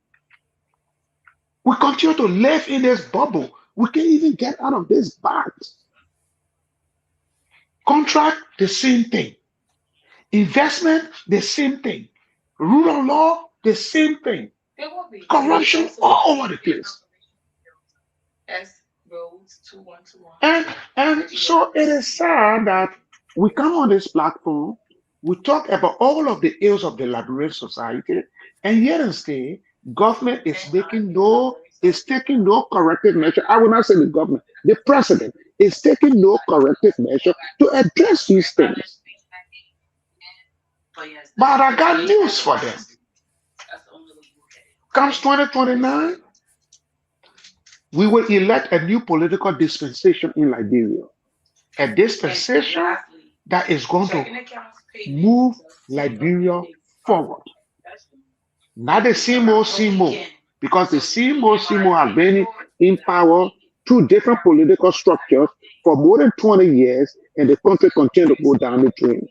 We continue to live in this bubble. We can't even get out of this box. Contract, the same thing. Investment, the same thing. Rule of law, the same thing. Corruption all over the place. And so it is sad that we come on this platform We talk about all of the ills of the Liberian society, and yet instead, government is taking no corrective measure. I will not say the government, the president is taking no corrective measure to address these things. But I got news for them. Comes 2029, we will elect a new political dispensation in Liberia. A dispensation that is going to move Liberia forward. Not the Simo, because the Simo has been in power through different political structures for more than 20 years, and the country continues to go down the drain.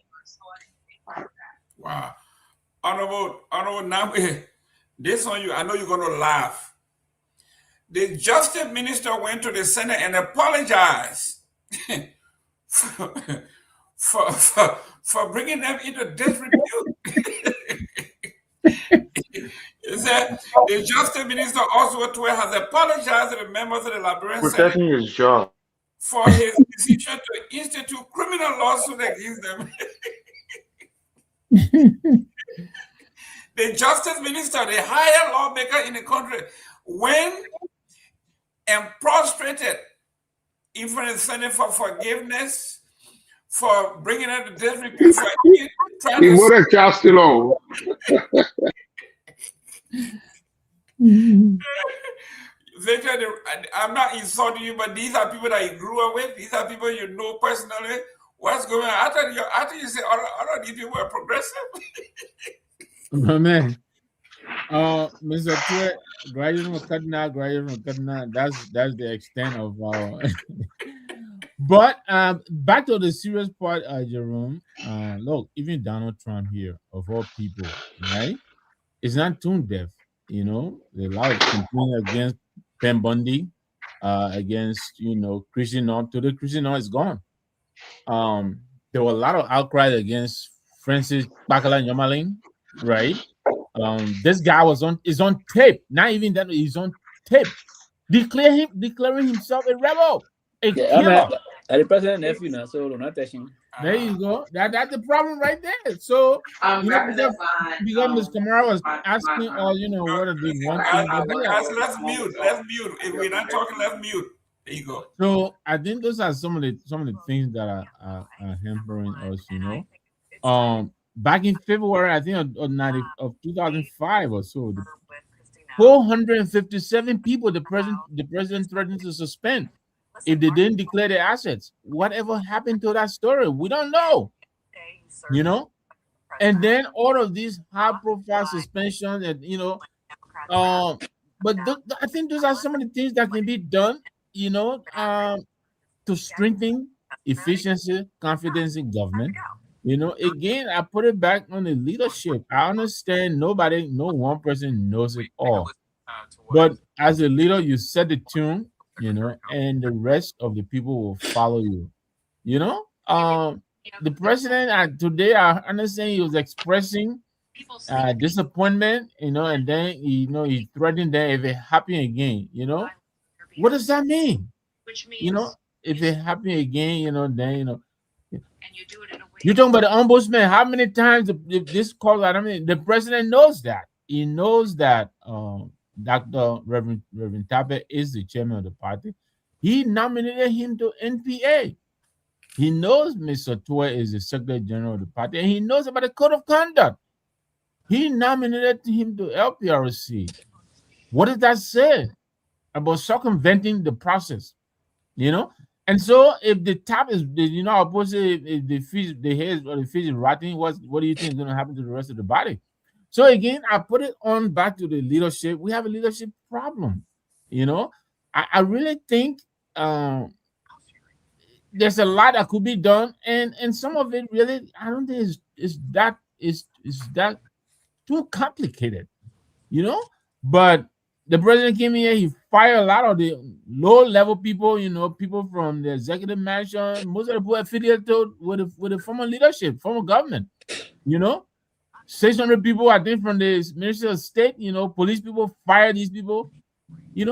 Wow. Honorable Nagbe, this one, I know you're going to laugh. The Justice Minister went to the Senate and apologized for bringing them into disrepute. He said the Justice Minister also has apologized to the members of the Liberian protecting Senate his job for his decision to institute criminal lawsuit against them. The Justice Minister, the higher lawmaker in the country, went and prostrated in front of the Senate for forgiveness, for bringing out the disrepute, for trying he to... would have cast it on. Victor, I'm not insulting you, but these are people that you grew up with. These are people you know personally. What's going on? I thought you said all of these people are progressive. My man, Mr. Tue, graduate from Kaduna, that's the extent of our. But back to the serious part, Jerome. Look, even Donald Trump here, of all people, right? It's not tone deaf. You know, there's a lot of complaint against Ben Bundy, against Christian North. To the Christian North is gone. There were a lot of outcry against Francis Bakala Tomalin, right? This guy is on tape. Not even that, he's on tape, declaring himself a rebel, a killer. The president nephew now, so not touching. There you go. That's the problem right there. So because Ms. Kamara was asking, what are they wanting? Let's mute. If we're not talking, let's mute. There you go. So I think those are some of the things that are hampering us. Back in February, I think of 2005 or so, 457 people the president threatened to suspend if they didn't declare their assets. Whatever happened to that story? We don't know. And then all of these high-profile suspensions, and but I think those are some of the things that can be done, to strengthen efficiency, confidence in government. Again, I put it back on the leadership. I understand no one person knows it all. But as a leader, you set the tune, and the rest of the people will follow you. The president today, I understand he was expressing disappointment, and then he threatened that if it happened again, what does that mean? If it happened again, then you're talking about the ombudsman. How many times this call out? I mean, the president knows that. He knows that Dr. Reverend Tabe is the chairman of the party. He nominated him to NPA. He knows Mr. Tue is the Secretary General of the party, and he knows about the code of conduct. He nominated him to LPRC. What does that say about circumventing the process? And so if the tap is, opposite, if the fish is rotting, what do you think is going to happen to the rest of the body? So again, I put it on back to the leadership. We have a leadership problem. I really think there's a lot that could be done, and some of it really, I don't think is that too complicated, But the president came here, he fired a lot of the low-level people, people from the executive mansion, most of the people affiliated with the former leadership, former government, 600 people, I think, from the Ministry of State, police people fired these people,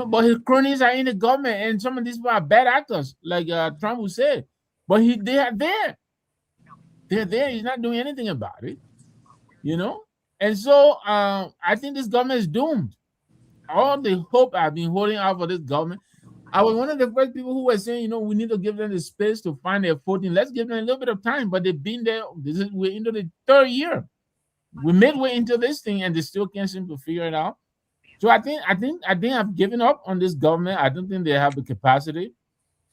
but his cronies are in the government, and some of these people are bad actors, like Trump would say, but they are there. they're there. He's not doing anything about it, you know. And so I think this government is doomed. All the hope I've been holding out for this government. I was one of the first people who were saying, you know, we need to give them the space to find their footing. Let's give them a little bit of time. But they've been there. We're into the third year. We're midway into this thing, and they still can't seem to figure it out. So I think I've given up on this government. I don't think they have the capacity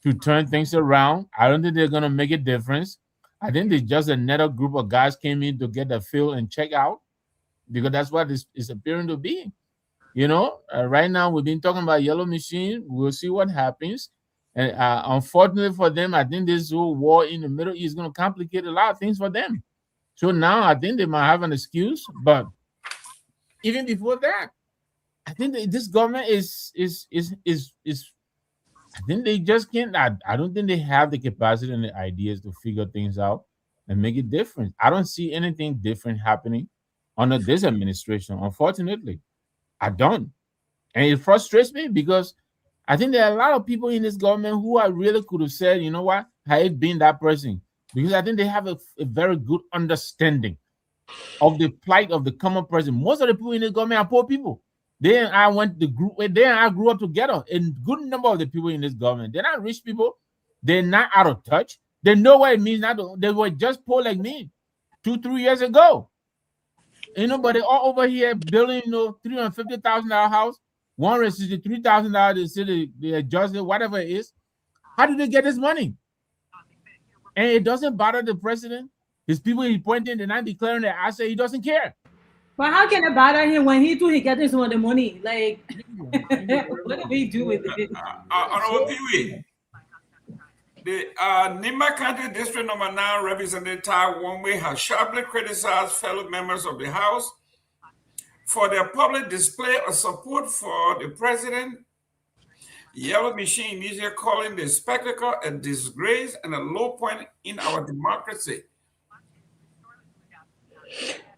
to turn things around. I don't think they're gonna make a difference. I think they just another group of guys came in to get the fill and check out, because that's what it's appearing to be. You know, right now we've been talking about yellow machine. We'll see what happens. And unfortunately for them, I think this whole war in the Middle East is going to complicate a lot of things for them. So now I think they might have an excuse. But even before that, I think this government is I think they just can't. I don't think they have the capacity and the ideas to figure things out and make it different. I don't see anything different happening under this administration, unfortunately. I don't. And it frustrates me because I think there are a lot of people in this government who I really could have said, you know what, I hate being that person. Because I think they have a very good understanding of the plight of the common person. Most of the people in the government are poor people. They and I went the group where they and I grew up together. And good number of the people in this government, they're not rich people. They're not out of touch. They know what it means not to, they were just poor like me 2-3 years ago. You know, but they all over here building, you know, $350,000 house, $163,000 the city, they adjusted, whatever it is. How did they get this money? And it doesn't bother the president. His people he pointing, they're not declaring their asset. He doesn't care. But how can it bother him when he getting some of the money? Like, what do we do with it? Pewee, the Nimba County District Number 9 Representative Tai Wongwe has sharply criticized fellow members of the House for their public display of support for the president. Yellow Machine initially calling the spectacle a disgrace and a low point in our democracy.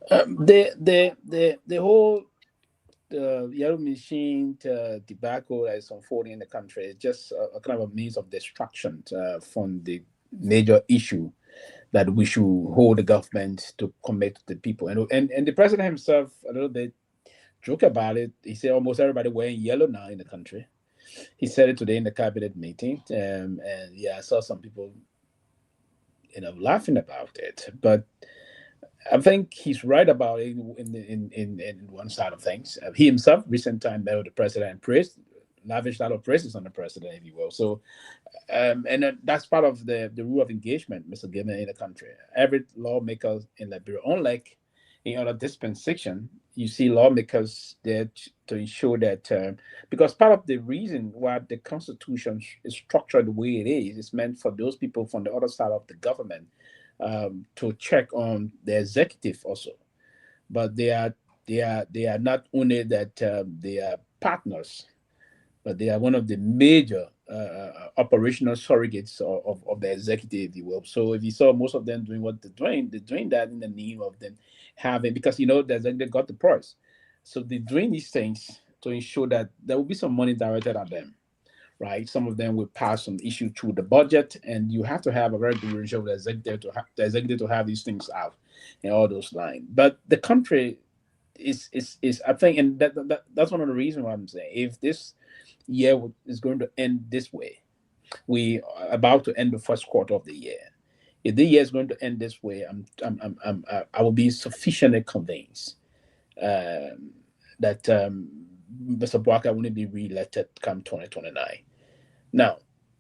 The whole Yellow Machine debacle that is unfolding in the country is just a kind of a means of distraction from the major issue that we should hold the government to commit to the people. And the president himself a little bit joke about it. He said almost everybody wearing yellow now in the country. He said it today in the cabinet meeting, and yeah, I saw some people, you know, laughing about it. But I think he's right about it in one side of things. He himself, recent time, met with the president and praised, lavished a lot of praises on the president, if you will. So, and that's part of the rule of engagement, Mr. Gayman, in the country. Every lawmaker in Liberia, unlike in other dispensation, you see lawmakers there to ensure that, because part of the reason why the Constitution is structured the way it is meant for those people from the other side of the government to check on the executive also. But they are not only that they are partners, but they are one of the major operational surrogates of the executive, if you will. So if you saw most of them doing what they're doing that in the name of them having, because you know they got the price. So they're doing these things to ensure that there will be some money directed at them, right? Some of them will pass some issue through the budget, and you have to have a very good relationship with the executive to have these things out and all those lines. But the country is I think, and that's one of the reasons why I'm saying if this year is going to end this way, we are about to end the first quarter of the year. If the year is going to end this way, I will be sufficiently convinced that Mr. Bwaka will be re-elected come 2029. Now,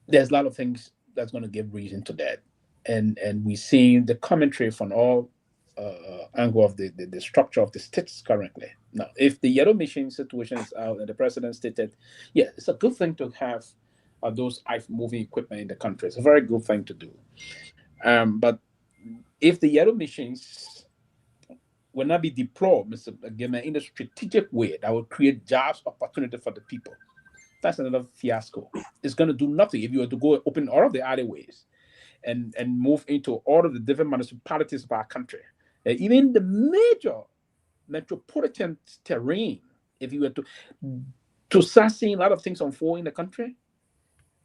there's a lot of things that's going to give reason to that, and we see the commentary from all angle of the structure of the states currently. Now, if the yellow machine situation is out and the president stated, yeah, it's a good thing to have those moving equipment in the country. It's a very good thing to do. But if the yellow machines will not be deployed, Mr. Gayman, in a strategic way that will create jobs, opportunity for the people, that's another fiasco. It's going to do nothing if you were to go open all of the alleyways and move into all of the different municipalities of our country. Even the major metropolitan terrain, if you were to start seeing a lot of things unfold in the country,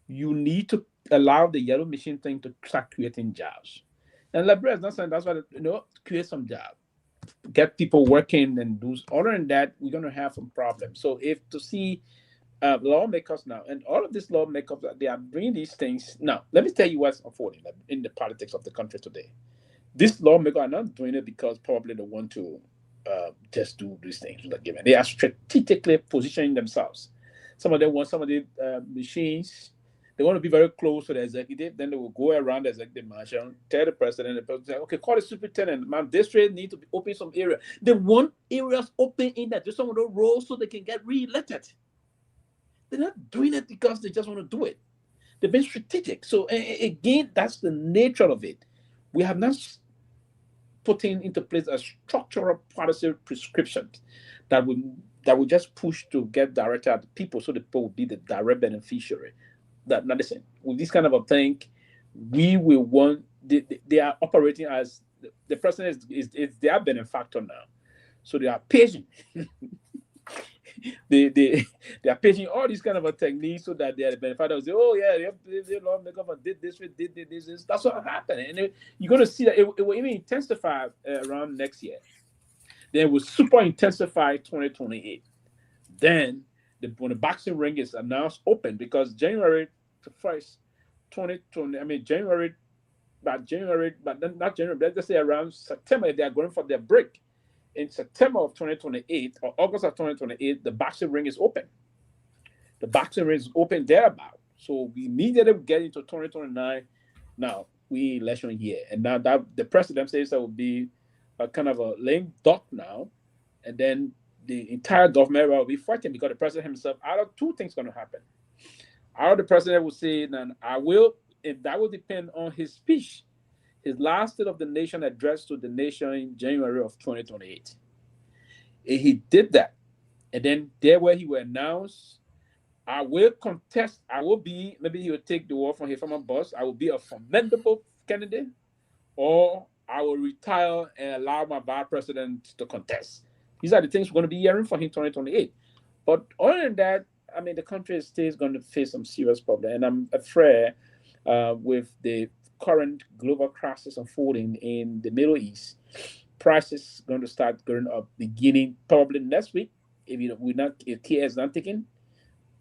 you need to allow the yellow machine thing to start creating jobs. And Liberia is not saying that's why, create some job, get people working and do. Other than that, we're going to have some problems. So if to see lawmakers now, and all of these lawmakers, they are bringing these things. Now, let me tell you what's unfolding in the politics of the country today. These lawmakers are not doing it because probably they want to just do these things. They are strategically positioning themselves. Some of them want some of the machines. They want to be very close to the executive. Then they will go around the executive mansion, tell the president say, okay, call the superintendent. Man, district need to be open some area. They want areas open in that. There's some of those roles so they can get re-elected. They're not doing it because they just want to do it. They've been strategic. So again, that's the nature of it. We have not putting into place a structural policy prescription that will just push to get directed at the people, so the people will be the direct beneficiary. That now listen, with this kind of a thing, we will want they are operating as the president is their benefactor now, so they are patient. they are patient all these kind of a techniques so that they are the benefactor. Say, oh yeah, they lawmaker did this. That's what happened, and you're going to see that it will even intensify around next year. Then it will super intensify 2028. Then when the boxing ring is announced open, because January 1st, 2020, January, but then not January, let's just say around September, they are going for their break. In September of 2028 or August of 2028, the boxing ring is open. The boxing ring is open thereabout. So we immediately get into 2029. Now, we election year. And now that the president says that will be a kind of a lame duck now. And then the entire government will be fighting because the president himself, out of two things going to happen. Either the president will say, then I will, and that will depend on his speech, his last State of the Nation address to the nation in January of 2028. And he did that. And then there where he will announce, I will contest, I will be, maybe he will take the word from his former boss, I will be a formidable candidate, or I will retire and allow my vice president to contest. These are the things we're going to be hearing from him in 2028. But other than that, the country is still going to face some serious problems. And I'm afraid with the current global crisis unfolding in the Middle East, prices going to start going up beginning probably next week. If care is not taken,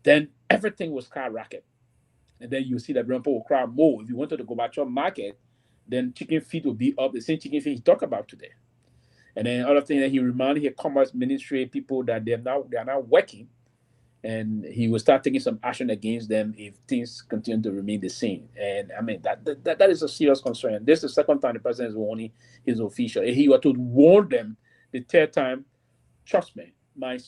then everything will skyrocket. And then you see that people will cry more. If you wanted to go back to your market, then chicken feet will be up, the same chicken feet he talked about today. And then other thing that he reminded his commerce ministry people that they are now working, and he will start taking some action against them if things continue to remain the same. And that is a serious concern. This is the second time the president is warning his official. If he were to warn them the third time, trust me, my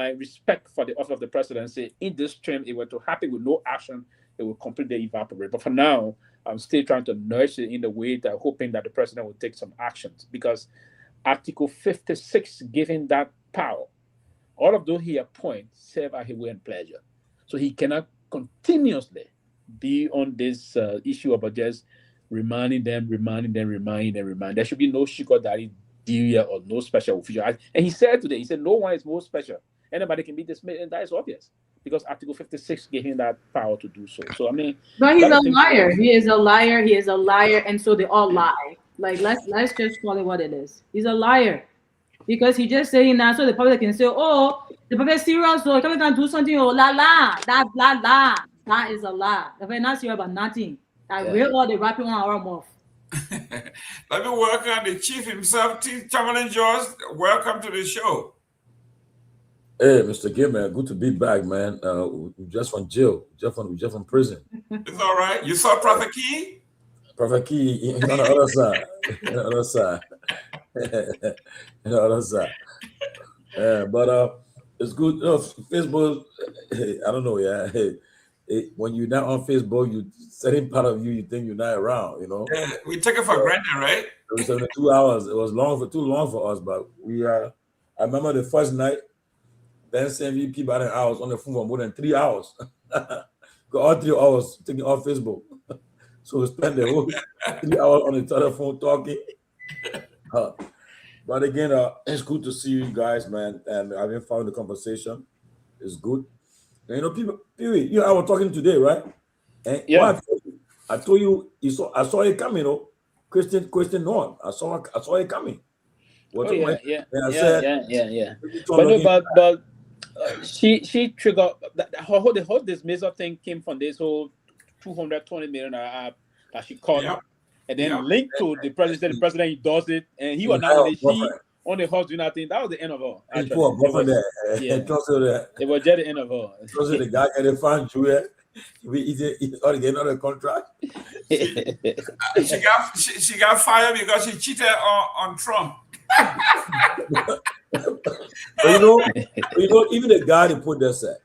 respect for the office of the presidency in this term, it were to happen with no action, it will completely evaporate. But for now, I'm still trying to nurture it in the way that hoping that the president will take some actions, because Article 56 giving that power, all of those he appoints serve at his will and pleasure. So he cannot continuously be on this issue about just reminding them. There should be no sugar daddy deal or no special official. And he said today, no one is more special. Anybody can be dismissed, and that is obvious, because Article 56 gave him that power to do so. So but he's a liar. He is a liar. He is a liar, and so they all lie. Like let's just call it what it is. He's a liar. Because he just saying that so the public can say, oh, the public is serious, so the public can do something, oh, that blah, blah. That is a lie. The public not serious about nothing. That real all the rapping on our mouth. Let me welcome the chief himself, Tomalin George. Welcome to the show. Hey, Mr. Gayman, good to be back, man. Just from jail, just from prison. It's all right. You saw Prophet Key? Prophet Key on the other side. On the other side. But it's good. Facebook, I don't know, when you're not on Facebook, you certain part of you think you're not around, Yeah, we take it for granted, right? It was 72 hours. It was too long for us, but we are. I remember the first night, Ben Sanvee, Peabody, I was on the phone for more than 3 hours. Got all 3 hours taking off Facebook. So we spent the whole 3 hours on the telephone talking. But again, it's good to see you guys, man. And I've been following the conversation. It's good. And people, you and I were talking today, right? And yeah. I told you, I saw it coming, Question North. I saw it coming. Oh yeah. But But she triggered the whole dismissal thing came from this whole 220 million that she caught, and then linked to the president. The president does it, and he was nominated. She on the horse doing nothing. That was the end of all. It was just the end of all. The guy and the fan Julia. He's already getting another contract. she got fired because she cheated on Trump. But even the guy that put that said,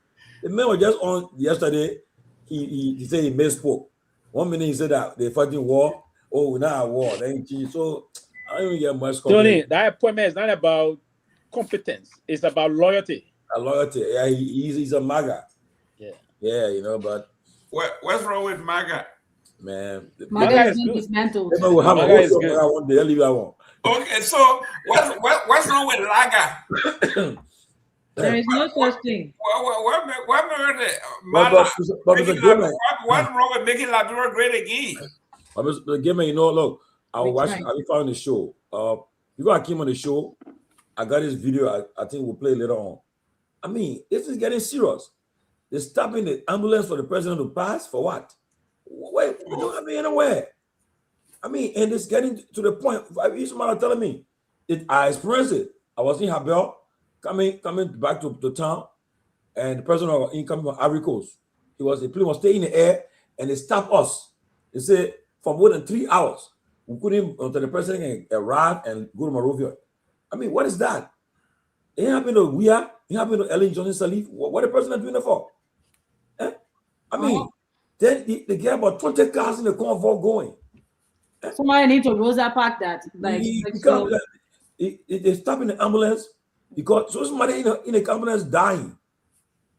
the man was just on yesterday. He said he misspoke. 1 minute he said that they're fighting war. Oh, we're not at war. So I don't even get much. Tony, that appointment is not about competence. It's about loyalty. Loyalty. Yeah, he's a MAGA. Yeah, but what's wrong with MAGA? Man, MAGA is dismantled. MAGA is good. I want the hell I want. Okay, so what's wrong with LAGA? There is no such thing. What's wrong with making Liberia great again? Mr. Gayman, look, I be following the show. Before I came on the show, I got this video. I think we'll play later on. I mean, this is getting serious. They're stopping the ambulance for the president to pass for what? Wait, you don't have me anywhere. I mean, and it's getting to the point. Each man telling me, I experienced it. I was in Habel, coming back to town, and the president of incoming from Ivory Coast. The plane was staying in the air, and they stopped us. They said for more than 3 hours, we couldn't until the president arrived and go to Monrovia. I mean, what is that? It happened to Weah. It happened to Ellen Johnson Sirleaf. What the president doing it for? I mean, then they get about 20 cars in the convoy going. Somebody need to Rosa Park that. They stop in the ambulance because somebody in the ambulance dying.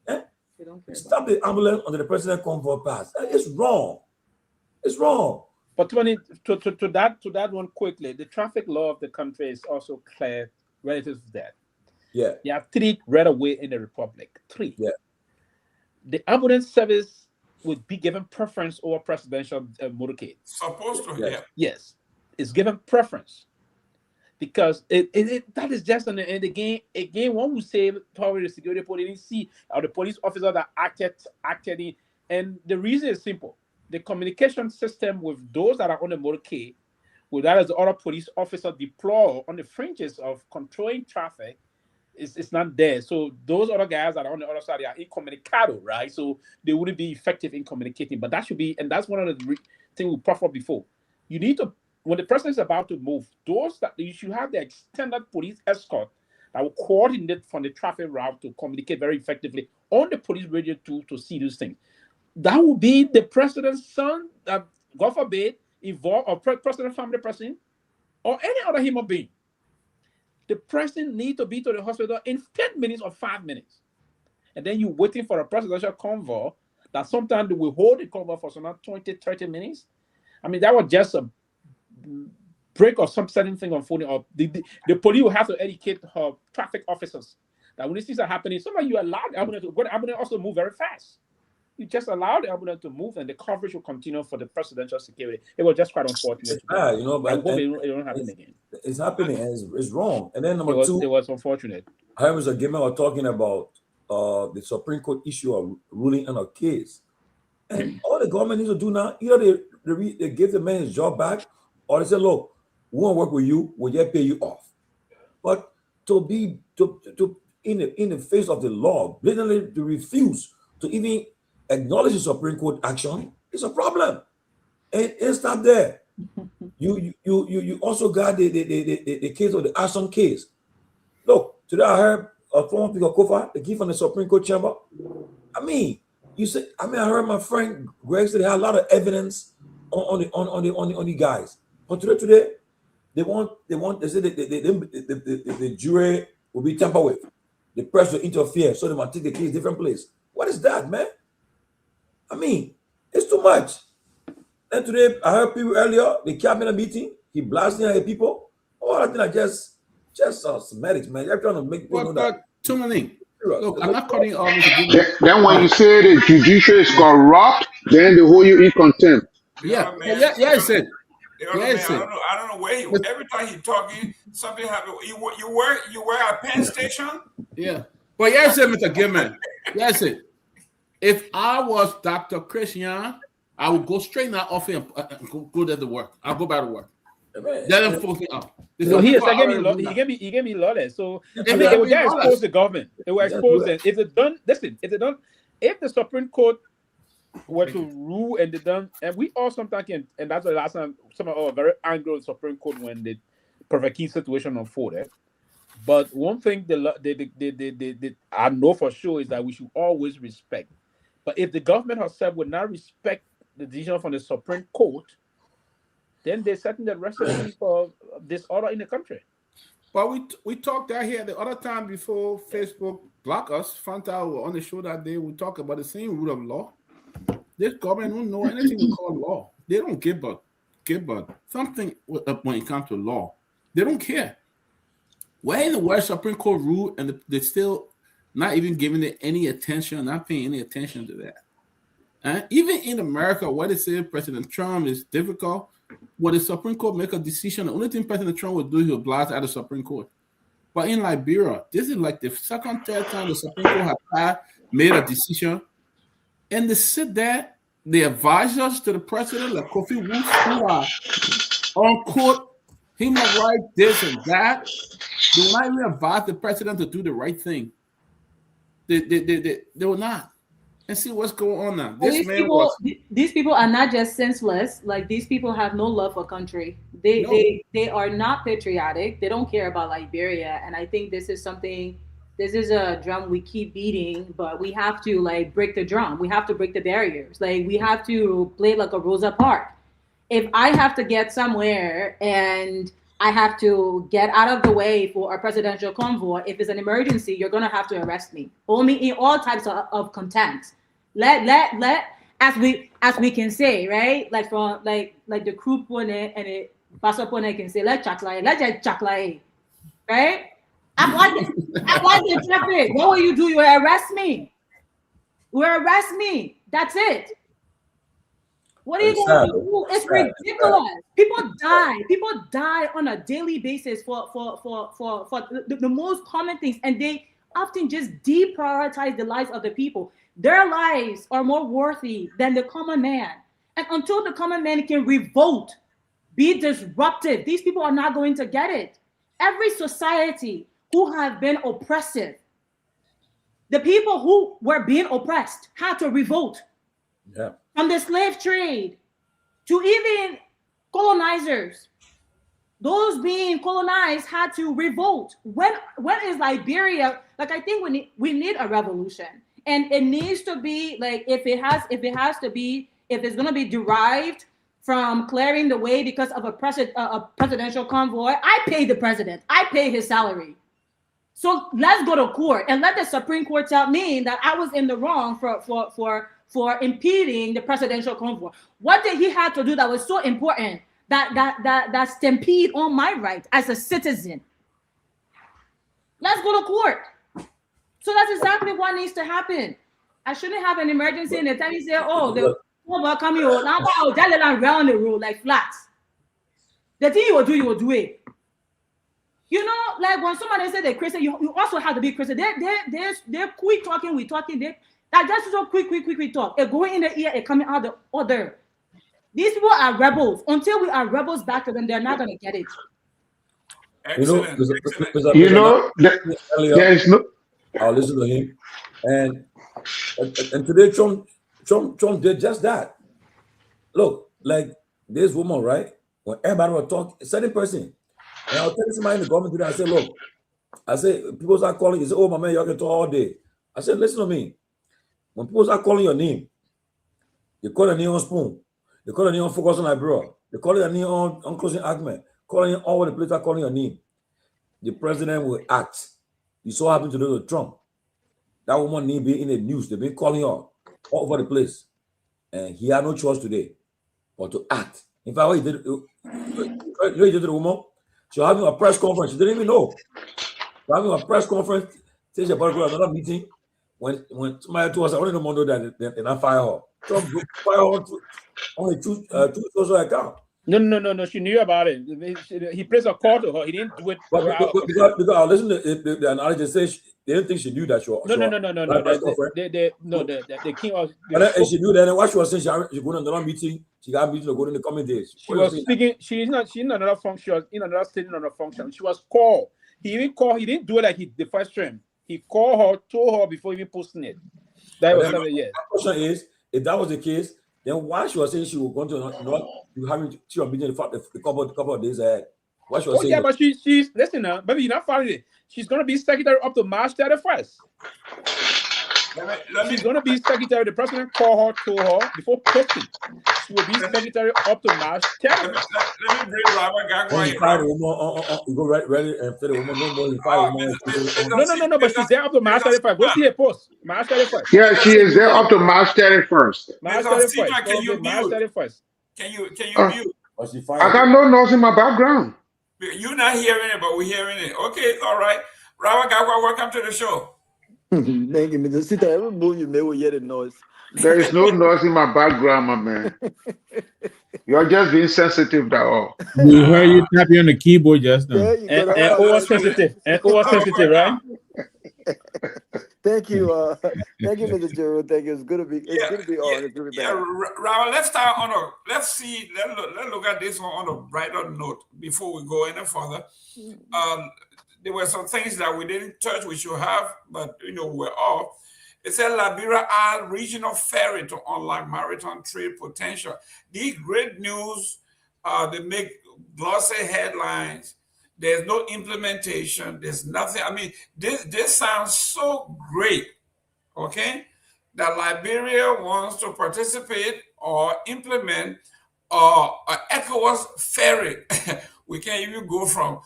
They stop the ambulance under the president convoy pass. It's wrong. It's wrong. But to that one quickly, the traffic law of the country is also clear relative to that. Yeah. There are 3 right away in the Republic. 3. Yeah. The ambulance service would be given preference over presidential motorcade. Supposed to, Yes. It's given preference. Because that is just in the game. Again, one would say probably the security police didn't see or the police officer that acted in. And the reason is simple. The communication system with those that are on the motorcade, with that as the other police officer deploy on the fringes of controlling traffic, it's not there. So those other guys that are on the other side, they are incommunicado, right? So they wouldn't be effective in communicating. But that should be, and that's one of the things we proffered before. You need to, when the president is about to move, those that you should have the extended police escort that will coordinate from the traffic route to communicate very effectively on the police radio to see these things. That would be the president's son, God forbid, involved, or president, family president, or any other human being. The president needs to be to the hospital in 10 minutes or 5 minutes. And then you're waiting for a presidential convoy that sometimes they will hold the convoy for some 20, 30 minutes. I mean, that was just a break or some certain thing on phone. Or the police will have to educate her traffic officers that when these things are happening, sometimes you allow the ambulance to go. The ambulance also move very fast. You just allow the ambulance to move, and the coverage will continue for the presidential security. It was just quite unfortunate. But I hope it won't happen again. It's happening, and it's wrong. And then number two, it was unfortunate. I was talking about the Supreme Court issue of ruling on a case, and all the government needs to do now, either they give the man his job back, or they say, "Look, we won't work with you. We'll just pay you off." But to be in the face of the law, blatantly to refuse to even acknowledge the Supreme Court action is a problem, and it's not there. You also got the case of the Ashton case. Look, today I heard a former Speaker Kofa, the key from the Supreme Court chamber. I mean, I heard my friend Greg say they had a lot of evidence on the guys, but today they say the jury will be tampered with, the press will interfere, so they might take the case different place. What is that, man? I mean, it's too much. And today, I heard people earlier, the cabinet meeting, he blasting at people. All I think are just semantics, man. You're trying to make people know that. Tomalin, look, I'm not calling all this. Then when you say the judiciary is corrupt, then they hold you in contempt. Yeah, I said. The other man, I don't know where he. Every time he talking, something happen. You were at Penn Station. Yeah, but yes, Mr. Gayman. Yes, it. If I was Dr. Christian, I would go straight now off and go there to work. I'll go back to work. Let them focus up. So he gave me lawless. So they will just expose the government. They will expose them. If they done, listen. If the Supreme Court were to rule and they done, and we all sometimes can, and that's the last time some of us are very angry with the Supreme Court when the Perfect situation unfolded. But one thing they I know for sure is that we should always respect. But if the government herself would not respect the decision from the Supreme Court, then they're setting the recipe for disorder in the country. But we talked that here the other time before Facebook blocked us. Found out on the show that day we talked about the same rule of law. This government don't know anything we call law. They don't give a something when it comes to law. They don't care. Where in the world Supreme Court rule and they're still not even giving it any attention, not paying any attention to that. And even in America, what they say President Trump is difficult. When the Supreme Court make a decision, the only thing President Trump will do is he'll blast out the Supreme Court. But in Liberia, this is like the second, third time the Supreme Court has made a decision. And they sit there, the advisors to the president, like Kofi Wolf, who are on court, he might write this and that. They will not even advise the president to do the right thing. They will not. And see what's going on now. These people are not just senseless. Like, these people have no love for country. They are not patriotic. They don't care about Liberia. And I think this is a drum we keep beating, but we have to break the drum. We have to break the barriers. We have to play like a Rosa Parks. If I have to get somewhere and I have to get out of the way for a presidential convoy, if it's an emergency, you're gonna have to arrest me. Hold me in all types of contempt. Let as we can say, right? Like from like the crew pone and the pastor pone can say, let's just chaklai, right? Apply the traffic. What will you do? You will arrest me. You will arrest me. That's it. What are you going to do? It's ridiculous. People die on a daily basis for the most common things, and they often just deprioritize the lives of the people. Their lives are more worthy than the common man. And until the common man can revolt, be disruptive, these people are not going to get it. Every society who have been oppressive, the people who were being oppressed had to revolt. Yeah. From the slave trade to even colonizers, those being colonized had to revolt. When is Liberia? I think we need a revolution, and it needs to be if it's going to be derived from clearing the way because of a presidential convoy. I pay the president. I pay his salary. So let's go to court and let the Supreme Court tell me that I was in the wrong for impeding the presidential convoy. What did he have to do that was so important that stampede on my right as a citizen? Let's go to court. So that's exactly what needs to happen. I shouldn't have an emergency and the time you say, oh, the convoy coming over. Now I'll tell them around the road like flats. The thing you will do it. You know, when somebody said they're Christian, you also have to be Christian. They're quick talking, we talking, that just so quick talk. It going in the ear, it coming out the other. These people are rebels. Until we are rebels back to them, they're not going to get it. Excellent. There is no. I'll listen to him. And today, Trump did just that. Look, like this woman, right? When everybody was talking, certain person, and I'll tell somebody in the government today, I said, look, people start calling, you say, oh, my man, y'all can talk all day. I said, listen to me. When people start calling your name, they call your name on Spoon, they call your name on Focus on Liberia, they call your name on Closing Argument, calling all over the place, are calling your name. The president will act. You saw happen to Donald Trump. That woman need be in the news. They've been calling her all over the place. And he had no choice today but to act. In fact, what he did, you know he did to the woman? She was having a press conference. She didn't even know. She was having a press conference, says about to go to another meeting. When somebody told us, I only know that they not fire her. Trump fire her on a two social account. No. She knew about it. He placed a call to her. He didn't do it. Because listen to the analogy says they didn't think she knew that she was. No. The king was. And she knew that. And what she was saying, she going on another meeting. She got a meeting to go in the coming days. She was speaking. She's in another function. She was in another state, in another function. She was called. He even called. He didn't do it like the first time. He called her, told her before even posting it. That was 7 years. The question is, if that was the case, then why she was saying she was going to she was meeting the couple of days ahead? Why she was saying? Yeah, but she's listen now, baby, you're not following it. She's gonna be secretary up to March 31st. She's gonna be secretary. The president called her, told her before posting. She will be secretary up to March 31st. Let me bring Robert Garguah. You go ready and fit the woman. No, but she's there up to March 31st. Go see her post. March 31st. Yeah, she is there up to March 31st. March 31st. Can you March 31st. Can you mute? I got no noise in my background. You're not hearing it, but we're hearing it. Okay, all right. Robert Garguah, welcome to the show. Thank you, Mr. Sita. Every move you make will hear the noise. There is no noise in my background, my man. You're just being sensitive, that's all. We heard you tapping on the keyboard just now. And oversensitive. And oversensitive, right? Thank you, Mr. Jerome. Thank you. It's good to be on. Yeah, Robert, let's start on let's look at this one on a brighter note before we go any further. There were some things that we didn't touch, we should have, but we're off. It said Liberia adds regional ferry to unlock maritime trade potential. These great news, they make glossy headlines. There's no implementation. There's nothing. I mean, this sounds so great, okay, that Liberia wants to participate or implement an ECOWAS ferry. We can't even go from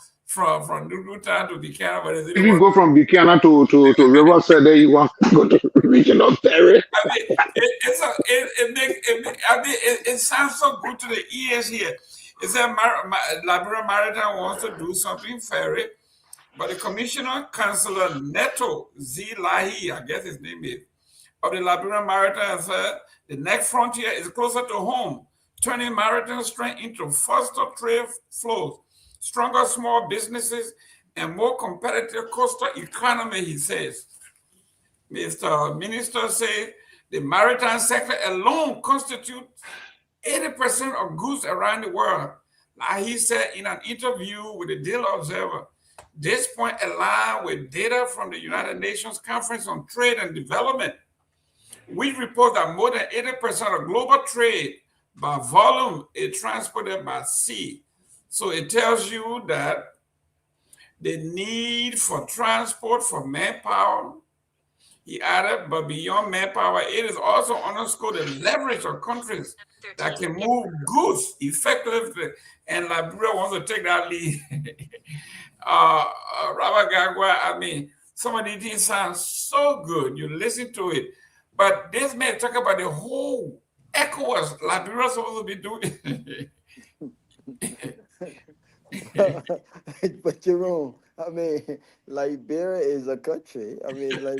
Newtown to Buchanan, but you can go from Buchanan to Riverside. There you want to go to regional ferry. I mean, it sounds so good to the ears here. It said Liberia Maritime wants to do something ferry, but the Commissioner Councillor Neto Z. Lahi, I guess his name is, of the Liberia Maritime said the next frontier is closer to home, turning maritime strength into faster trade flows, stronger small businesses, and more competitive coastal economy, he says. Mr. Minister said the maritime sector alone constitutes 80% of goods around the world. Like he said in an interview with the Daily Observer, this point aligns with data from the United Nations Conference on Trade and Development, which reports that more than 80% of global trade by volume is transported by sea. So it tells you that the need for transport for manpower, he added, but beyond manpower, it is also underscored the leverage of countries that can move goods effectively, and Liberia wants to take that lead. Robert Garguah, I mean, some of these things sound so good. You listen to it, but this man talk about the whole ECOWAS Liberia supposed to be doing. But Jerome, I mean, Liberia is a country. Liberia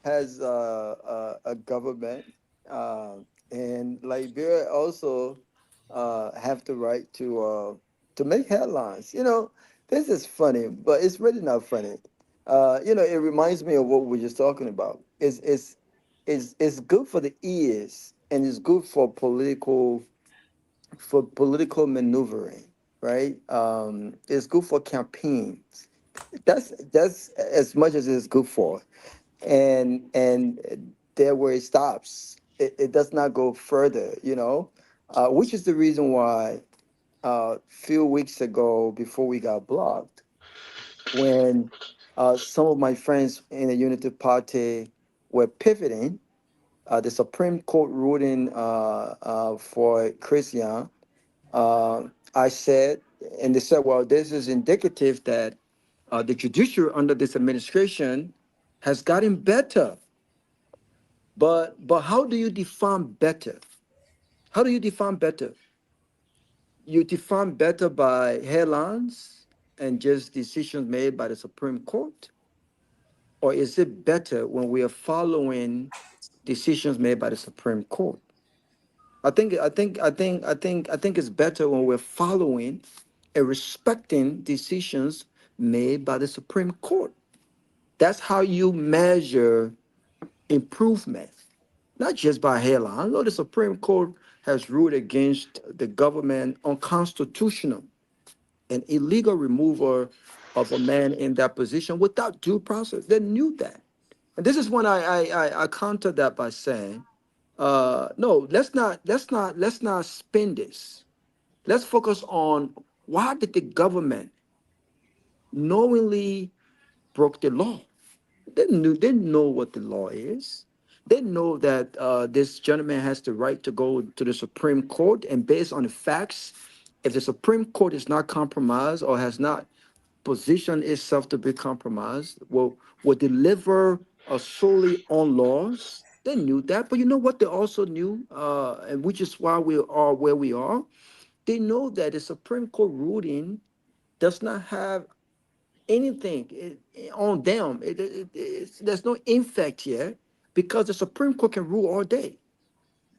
has a government, and Liberia also have the right to make headlines. This is funny, but it's really not funny. It reminds me of what we were just talking about. It's good for the ears, and it's good for political maneuvering, right? It's good for campaigns. That's as much as it's good for, and there where it stops. It does not go further, which is the reason why few weeks ago, before we got blocked, when some of my friends in the Unity Party were pivoting, the Supreme Court ruling for Christian, I said, and they said, well, this is indicative that the judiciary under this administration has gotten better. But how do you define better? How do you define better? You define better by headlines and just decisions made by the Supreme Court? Or is it better when we are following decisions made by the Supreme Court? I think it's better when we're following and respecting decisions made by the Supreme Court. That's how you measure improvement, not just by headline. I know the Supreme Court has ruled against the government unconstitutional and illegal removal of a man in that position without due process. They knew that. And this is when I counter that by saying, no, let's not spin this. Let's focus on why did the government knowingly broke the law? They know what the law is. They know that this gentleman has the right to go to the Supreme Court, and based on the facts, if the Supreme Court is not compromised or has not positioned itself to be compromised, will deliver solely on laws. They knew that, but you know what they also knew, and which is why we are where we are. They know that the Supreme Court ruling does not have anything on them. There's no impact here because the Supreme Court can rule all day.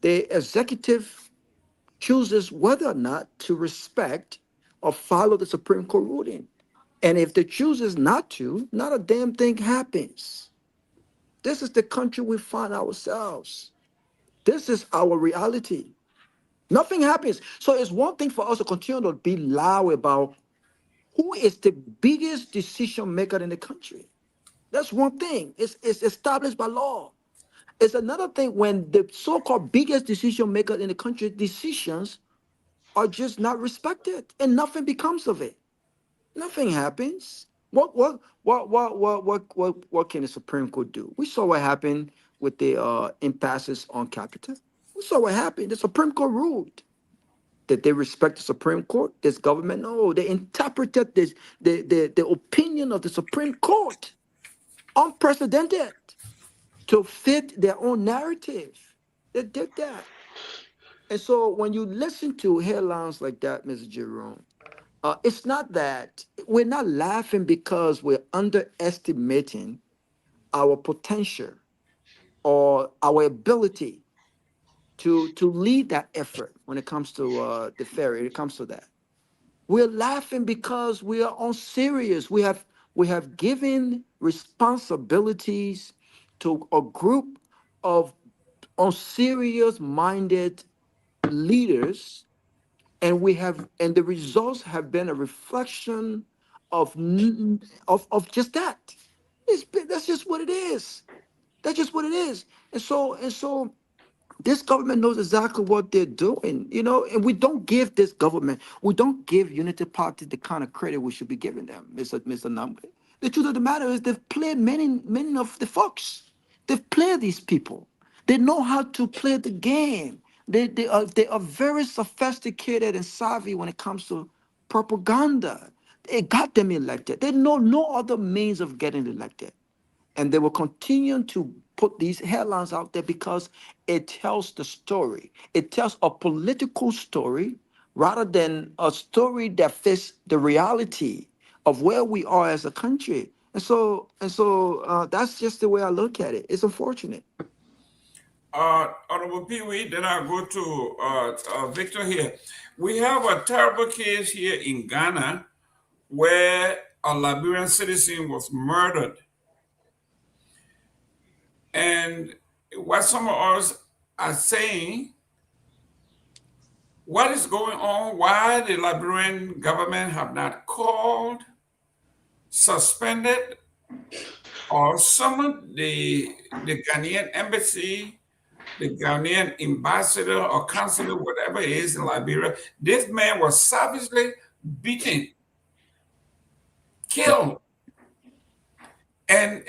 The executive chooses whether or not to respect or follow the Supreme Court ruling. And if they chooses not to, not a damn thing happens. This is the country we find ourselves. This is our reality. Nothing happens. So it's one thing for us to continue to be loud about who is the biggest decision maker in the country. That's one thing. It's established by law. It's another thing when the so-called biggest decision maker in the country decisions are just not respected and nothing becomes of it. Nothing happens. What can the Supreme Court do? We saw what happened with the impasses on Capita. We saw what happened. The Supreme Court ruled. Did they respect the Supreme Court? This government? No, they interpreted this the opinion of the Supreme Court, unprecedented, to fit their own narrative. They did that. And so when you listen to headlines like that, Mr. Jerome, it's not that we're not laughing because we're underestimating our potential or our ability to lead that effort when it comes to the ferry. It comes to that. We're laughing because we are unserious. We have given responsibilities to a group of unserious-minded leaders, and the results have been a reflection of just that. That's just what it is. That's just what it is. And so this government knows exactly what they're doing, and we don't give this government, we don't give Unity Party the kind of credit we should be giving them, Mr. Nagbe. The truth of the matter is they've played many of the folks. They've played these people. They know how to play the game. They are very sophisticated and savvy when it comes to propaganda. It got them elected. They know no other means of getting elected. And they will continue to put these headlines out there because it tells the story. It tells a political story rather than a story that fits the reality of where we are as a country. And so that's just the way I look at it. It's unfortunate. Honorable Pewee, then I'll go to Victor here. We have a terrible case here in Ghana where a Liberian citizen was murdered. And what some of us are saying, what is going on? Why the Liberian government have not called, suspended, or summoned the Ghanaian embassy, the Ghanaian ambassador or consulate, whatever it is in Liberia? This man was savagely beaten, killed, and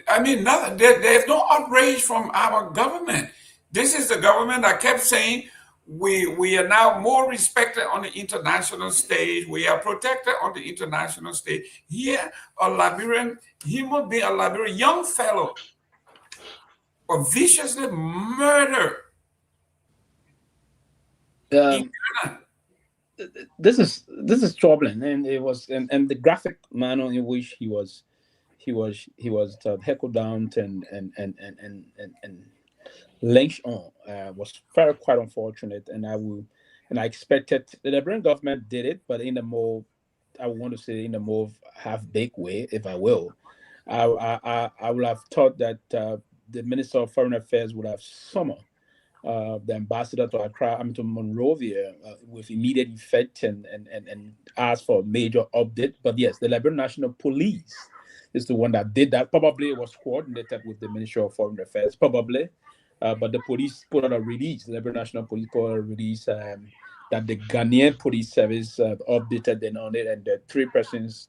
I mean, there's no outrage from our government. This is the government that kept saying we are now more respected on the international stage. We are protected on the international stage. Here, a Liberian human being, a Liberian young fellow, was viciously murdered. In Ghana. This is troubling, and it was and the graphic manner in which he was heckled down and lynched on was very quite unfortunate, and I expected the Liberian government did it, but in a more, I want to say, in a more half-baked way, if I will. I would have thought that the Minister of Foreign Affairs would have summoned the ambassador to Accra, to Monrovia, with immediate effect and ask for a major update. But yes, the Liberian National Police is the one that did that. Probably it was coordinated with the Ministry of Foreign Affairs, probably. But the police put out a release, the Liberian National Police put out a release that the Ghanaian Police Service updated then on it, and the 3 persons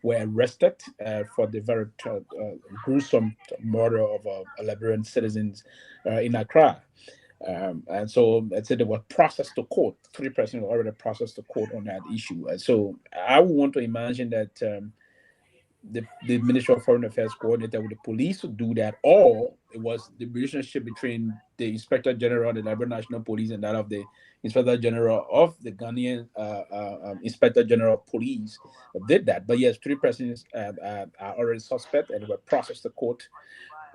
were arrested for the very gruesome murder of Liberian citizens in Accra. And so I said they were processed to court. 3 persons were already processed to court on that issue. And so I would want to imagine that the Ministry of Foreign Affairs coordinated with the police to do that, or it was the relationship between the Inspector General of the Liberia National Police and that of the Inspector General of the Ghanaian Inspector General of Police did that. But yes, 3 persons are already suspect and were processed to court.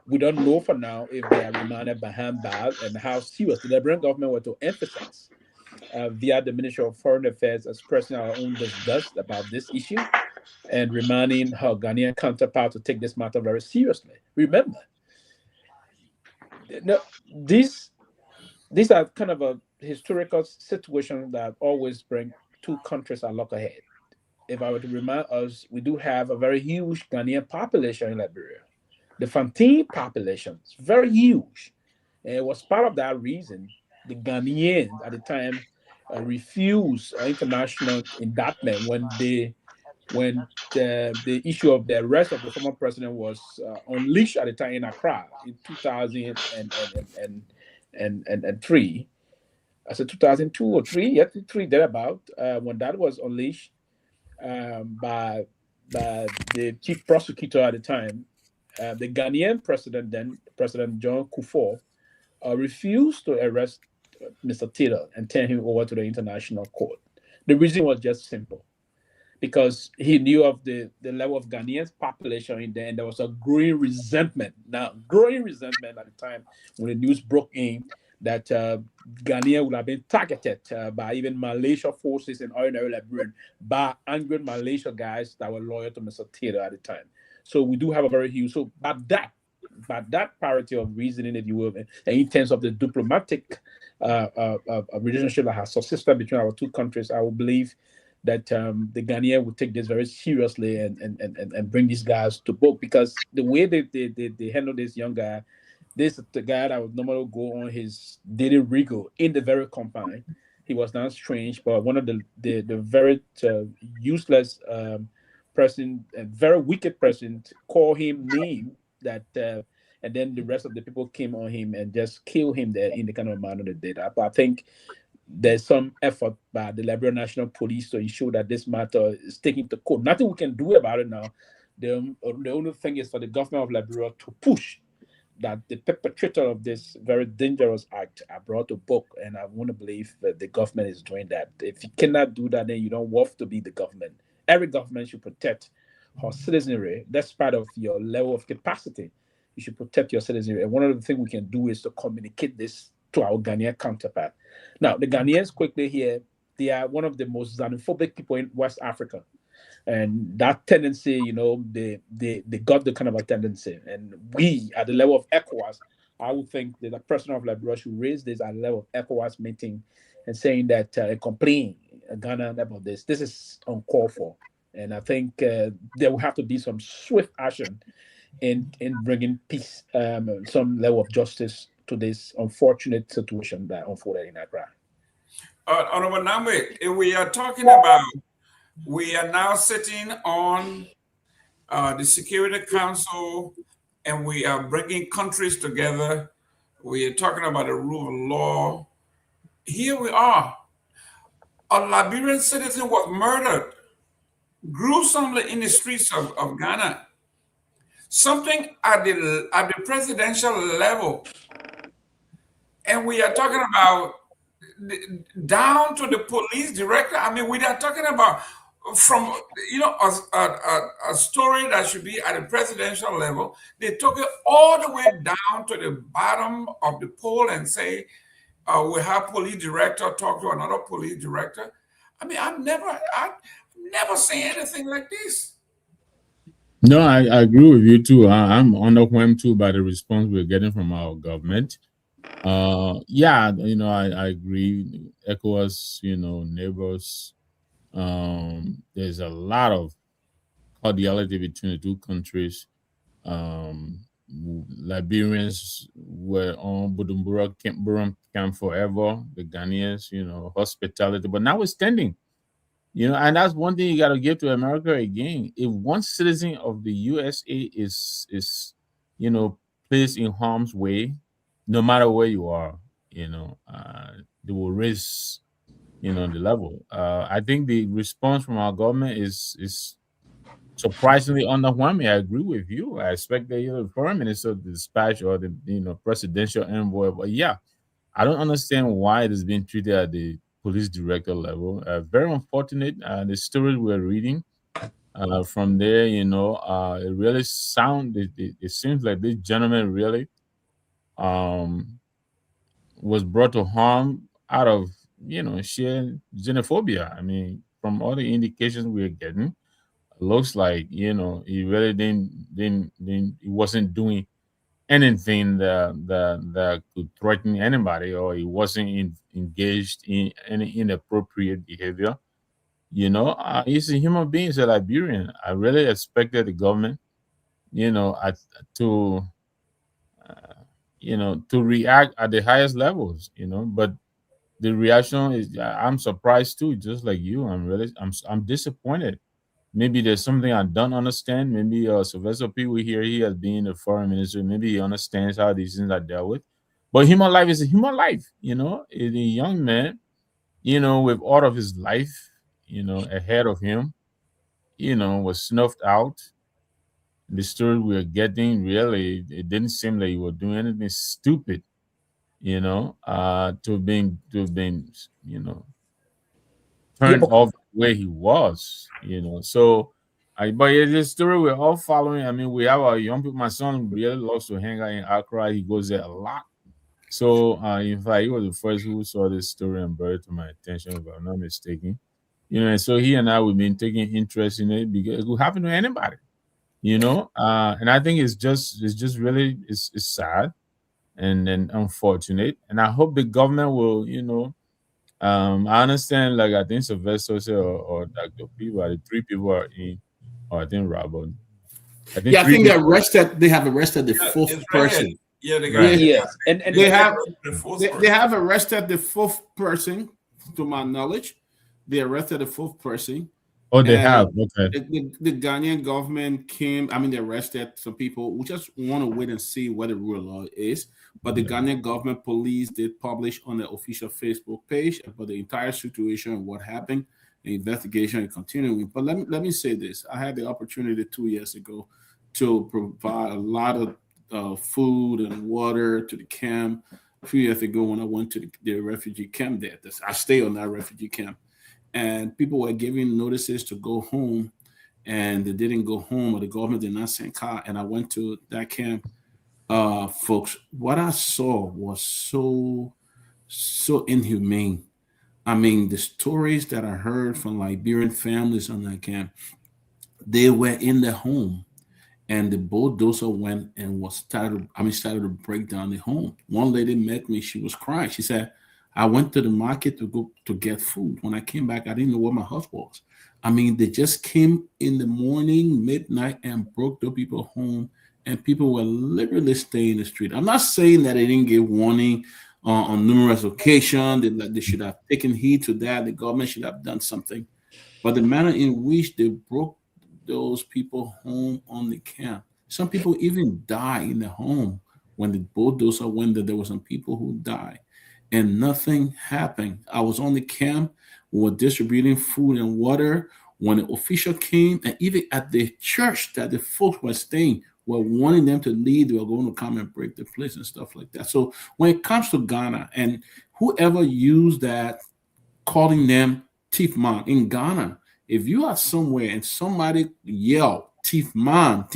We don't know for now if they are remanded behind bars and how serious the Liberian government were to emphasize via the Ministry of Foreign Affairs expressing our own disgust about this issue and reminding her Ghanaian counterpart to take this matter very seriously. Remember, these are kind of a historical situation that always bring 2 countries a lock ahead. If I were to remind us, we do have a very huge Ghanaian population in Liberia. The Fantine population is very huge. And it was part of that reason the Ghanaians at the time refused international indictment when the issue of the arrest of the former president was unleashed at the time in Accra in 2003. I said 2002 or 3, yeah, 3 thereabout, when that was unleashed by the chief prosecutor at the time. The Ghanaian president then, President John Kufuor, refused to arrest Mr. Taylor and turn him over to the international court. The reason was just simple. Because he knew of the level of Ghanaian population in there, and there was a growing resentment at the time when the news broke in that Ghanaian would have been targeted by even Malaysia forces in ordinary Liberian, by angry Malaysia guys that were loyal to Mr. Taylor at the time. So we do have a very huge, but that parity of reasoning, if you will, and in terms of the diplomatic relationship that has subsisted between our 2 countries, I will believe that the Ghanaian would take this very seriously and bring these guys to book, because the way they handle this young guy, this is the guy that would normally go on his daily wriggle in the very compound. He was not strange, but one of the very useless person, a very wicked person, call him name that, and then the rest of the people came on him and just killed him there in the kind of manner they did. But I think there's some effort by the Liberia National Police to ensure that this matter is taken to court. Nothing we can do about it now. The only thing is for the government of Liberia to push that the perpetrator of this very dangerous act are brought to book, and I want to believe that the government is doing that. If you cannot do that, then you don't want to be the government. Every government should protect her citizenry. That's part of your level of capacity. You should protect your citizenry. And one of the things we can do is to communicate this to our Ghanaian counterpart. Now, the Ghanaians quickly here, they are one of the most xenophobic people in West Africa. And that tendency, they got the kind of a tendency. And we, at the level of ECOWAS, I would think that the president of Liberia should raise this at the level of ECOWAS meeting and saying that complain Ghana about this. This is uncalled for. And I think there will have to be some swift action in bringing peace, some level of justice to this unfortunate situation that unfolded in Accra. Honorable Nagbe, if we are talking about, we are now sitting on the Security Council, and we are bringing countries together. We are talking about the rule of law. Here we are. A Liberian citizen was murdered gruesomely in the streets of Ghana. Something at the presidential level. And we are talking about down to the police director. I mean, we are talking about from a story that should be at a presidential level, they took it all the way down to the bottom of the poll and say, we have police director talk to another police director. I mean, I've never seen anything like this. No, I agree with you too. I'm underwhelmed too by the response we're getting from our government. Yeah, I agree. ECOWAS, neighbors. There's a lot of cordiality between the two countries. Liberians were on Bujumbura camp forever. The Ghanaians, hospitality. But notwithstanding, and that's one thing you got to give to America again. If one citizen of the USA is placed in harm's way, no matter where you are, they will raise the level. I think the response from our government is surprisingly underwhelming. I agree with you. I expect the foreign minister to dispatch or the presidential envoy. But yeah, I don't understand why it is being treated at the police director level. Very unfortunate. The stories we're reading from there, it really it seems like this gentleman really was brought to harm out of sheer xenophobia. I mean, from all the indications we're getting, it looks like he really he wasn't doing anything that could threaten anybody, or he wasn't engaged in any inappropriate behavior. He's a human being, he's a Liberian. I really expected the government, to to react at the highest levels, but the reaction is, I'm surprised too, just like you. I'm disappointed. Maybe there's something I don't understand. Maybe Sylvester Pewee here, he has been a foreign minister. Maybe he understands how these things are dealt with. But human life is a human life, a young man, with all of his life, ahead of him, was snuffed out. The story we're getting, really, it didn't seem like he was doing anything stupid, to have been, turned off the way he was, So, but it's a story we're all following. I mean, we have our young people. My son really loves to hang out in Accra. He goes there a lot. So, in fact, he was the first who saw this story and brought it to my attention, if I'm not mistaken. And so he and I, we've been taking interest in it because it could happen to anybody, and I think it's just really, it's sad and unfortunate. And I hope the government will, I understand, like, I think Sylvester said, or Dr. Peabody, 3 people are in, or I think Robert. I think they have arrested the 4th person. Yeah, they got yes. And they have arrested the 4th person, to my knowledge. They arrested the 4th person. Oh, they have. Okay. The Ghanaian government came. I mean, they arrested some people. We just want to wait and see what the rule of law is. But the Ghanaian government police did publish on the official Facebook page about the entire situation and what happened. The investigation is continuing. But let me say this: I had the opportunity 2 years ago to provide a lot of food and water to the camp. A few years ago, when I went to the refugee camp there, I stay on that refugee camp. And people were giving notices to go home, and they didn't go home, or the government did not send car. And I went to that camp, folks. What I saw was so inhumane. I mean, the stories that I heard from Liberian families on that camp, they were in their home, and the bulldozer went and started to break down the home. One lady met me; she was crying. She said, I went to the market to go to get food. When I came back, I didn't know where my house was. I mean, they just came in the morning, midnight, and broke the people home, and people were literally staying in the street. I'm not saying that they didn't get warning on numerous occasions. They should have taken heed to that. The government should have done something. But the manner in which they broke those people home on the camp, some people even died in the home. When the bulldozer went there was some people who died. And nothing happened. I was on the camp. We were distributing food and water. When the official came, and even at the church that the folks were staying, were wanting them to leave, they were going to come and break the place and stuff like that. So when it comes to Ghana, and whoever used that, calling them thief man in Ghana, If you are somewhere and somebody yell, thief man,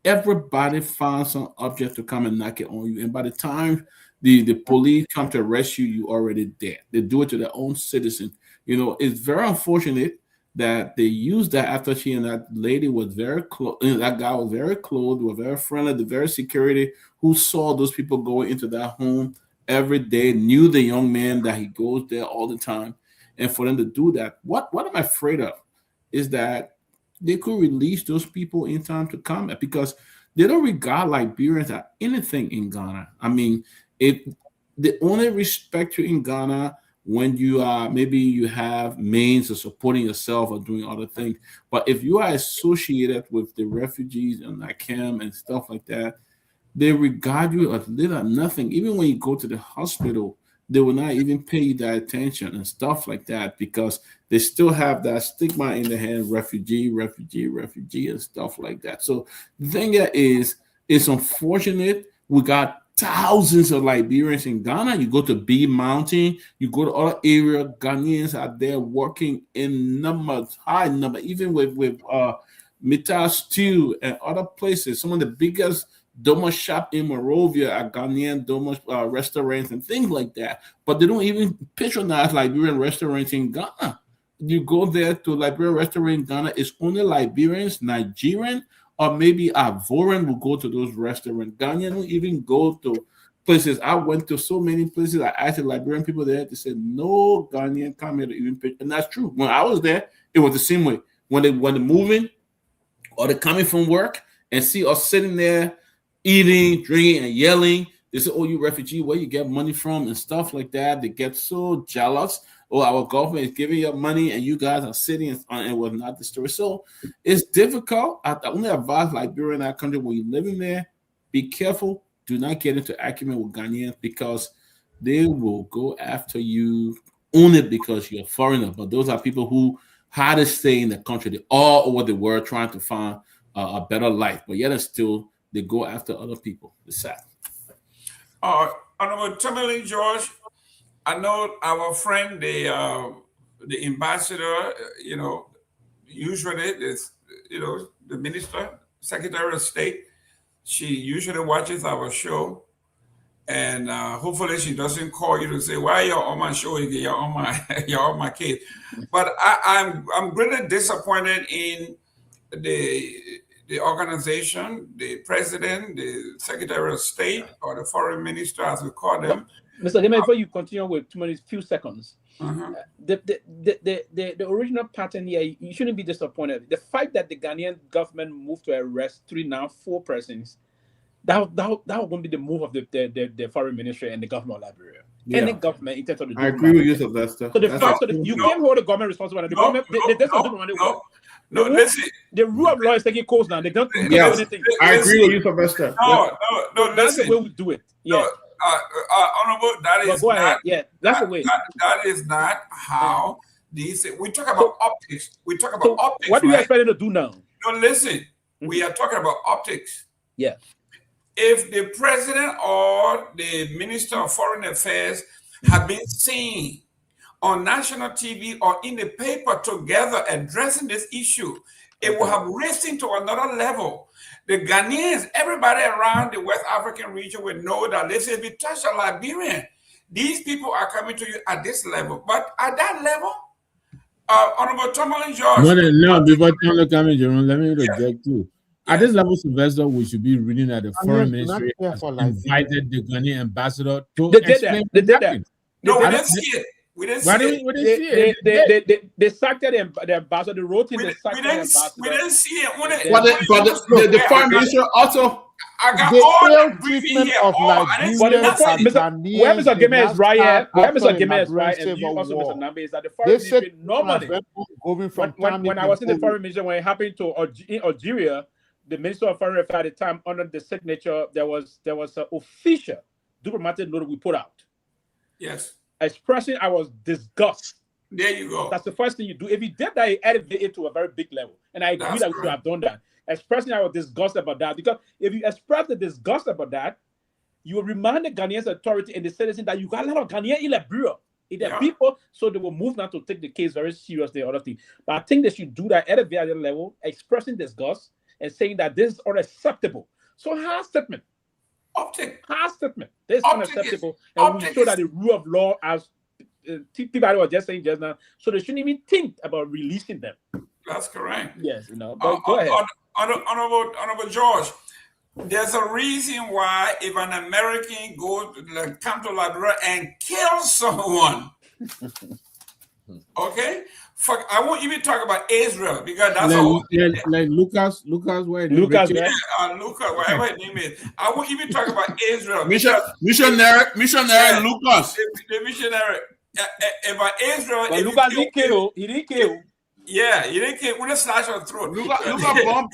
everybody finds some object to come and knock it on you. And by the time the police come to arrest you, you already dead. They do it to their own citizen. It's very unfortunate that they used that after she and that lady was very close. That guy was very close, were very friendly. The very security who saw those people going into that home every day knew the young man that he goes there all the time. And for them to do that, what I'm afraid of is that they could release those people in time to come, because they don't regard Liberians as anything in Ghana. I mean, they only respect you in Ghana when you are, maybe you have means of supporting yourself or doing other things. But if you are associated with the refugees and Nakem and stuff like that, they regard you as little or nothing. Even when you go to the hospital, they will not even pay you that attention and stuff like that, because they still have that stigma in the head, refugee, and stuff like that. So the thing is, it's unfortunate. We got thousands of Liberians in Ghana. You go to B Mountain, you go to other area, Ghanaians are there working in numbers, high number, even with Mita Stew and other places. Some of the biggest Dopoh shop in Monrovia are Ghanaian Dopoh restaurants and things like that. But they don't even patronize Liberian restaurants in Ghana. You go there to Liberian restaurant in Ghana, it's only Liberians, Nigerian, or maybe Ivorian will go to those restaurants. Ghanaian don't even go to places. I went to so many places. I asked the Liberian people there, they said no Ghanaian come here to even pitch. And that's true. When I was there, it was the same way. When they're moving or they're coming from work and see us sitting there eating, drinking, and yelling, they say, oh, you refugee, where you get money from and stuff like that. They get so jealous. Oh, our government is giving you money and you guys are sitting and it was not the story. So it's difficult. I only advise Liberia in that country, when you're living there, be careful. Do not get into argument with Ghanaians, because they will go after you only because you're a foreigner. But those are people who had to stay in the country. They're all over the world trying to find a better life. But yet and still, they go after other people. It's sad. Honorable Tomalin George, I know our friend, the ambassador, usually this, the minister, Secretary of State, she usually watches our show, and hopefully she doesn't call you to say, why you're on my show again? You're on my case. But I'm really disappointed in the organization, the president, the Secretary of State, or the foreign minister, as we call them. Mr. Gayman, before you continue with too many few seconds, the original pattern here, you shouldn't be disappointed. The fact that the Ghanaian government moved to arrest 4 persons, that won't be the move of the foreign ministry and the government of Liberia. Yeah. Any government in terms of the I agree with you, Sylvester. So the fact that you can't hold the government responsible. The government, No, listen. The rule of law is taking course now. They don't do anything. I agree with you, Sylvester. No, That's listen. the way we do it. Yeah. Honorable, that is go ahead. not. Yeah, that's the way. That is not how these. We talk about optics. We talk about optics. What do you expect them to do now? No, listen. We are talking about optics. Yeah. If the president or the minister of foreign affairs have been seen on national TV or in the paper together addressing this issue, it will have risen to another level. The Ghanaians, everybody around the West African region will know that, listen, if you touch a Liberian, these people are coming to you at this level. But at that level, Honorable Tomalin George. No, before Tomalin coming, Jerome, let me interject too. At this level, Sylvester, we should be reading that the foreign ministry has invited the Ghanaian ambassador to explain. They did that. No, we didn't see it. We didn't see it. They sacked the ambassador. They wrote in the sacked ambassador. We didn't see it. But the foreign minister also. I got all the briefing here. Where Mr. Gayman is right here, where Mr. Gayman is right, and you also Mr. Nagbe, is that the foreign ministry normally, when I was in the foreign ministry, when it happened to Algeria, the Minister of Foreign Affairs at the time, under the signature, there was an official diplomatic note we put out. Yes. Expressing our disgust. There you go. That's the first thing you do. If you did that, you elevate it to a very big level. And I agree that we should have done that. Expressing our disgust about that. Because if you express the disgust about that, you will remind the Ghanaian authority and the citizen that you got a lot of Ghanaian in Liberia. If there are people, so they will move now to take the case very seriously, other thing. But I think they should do that at a very level, expressing disgust and saying that this is unacceptable. So hard statement. Hard statement. This is unacceptable. And we show that the rule of law, as Peabody was just saying just now, so they shouldn't even think about releasing them. That's correct. Yes, but go ahead. Honorable George, there's a reason why if an American come to Liberia and kill someone, okay? I won't even talk about Israel because that's like Lucas, Lucas, right? Lucas, whatever his name is. I won't even talk about Israel. Missionary Lucas. The missionary. About Israel. But Lucas didn't kill. He didn't kill. Yeah, you didn't kill. We'll slash your throat. Look at bomb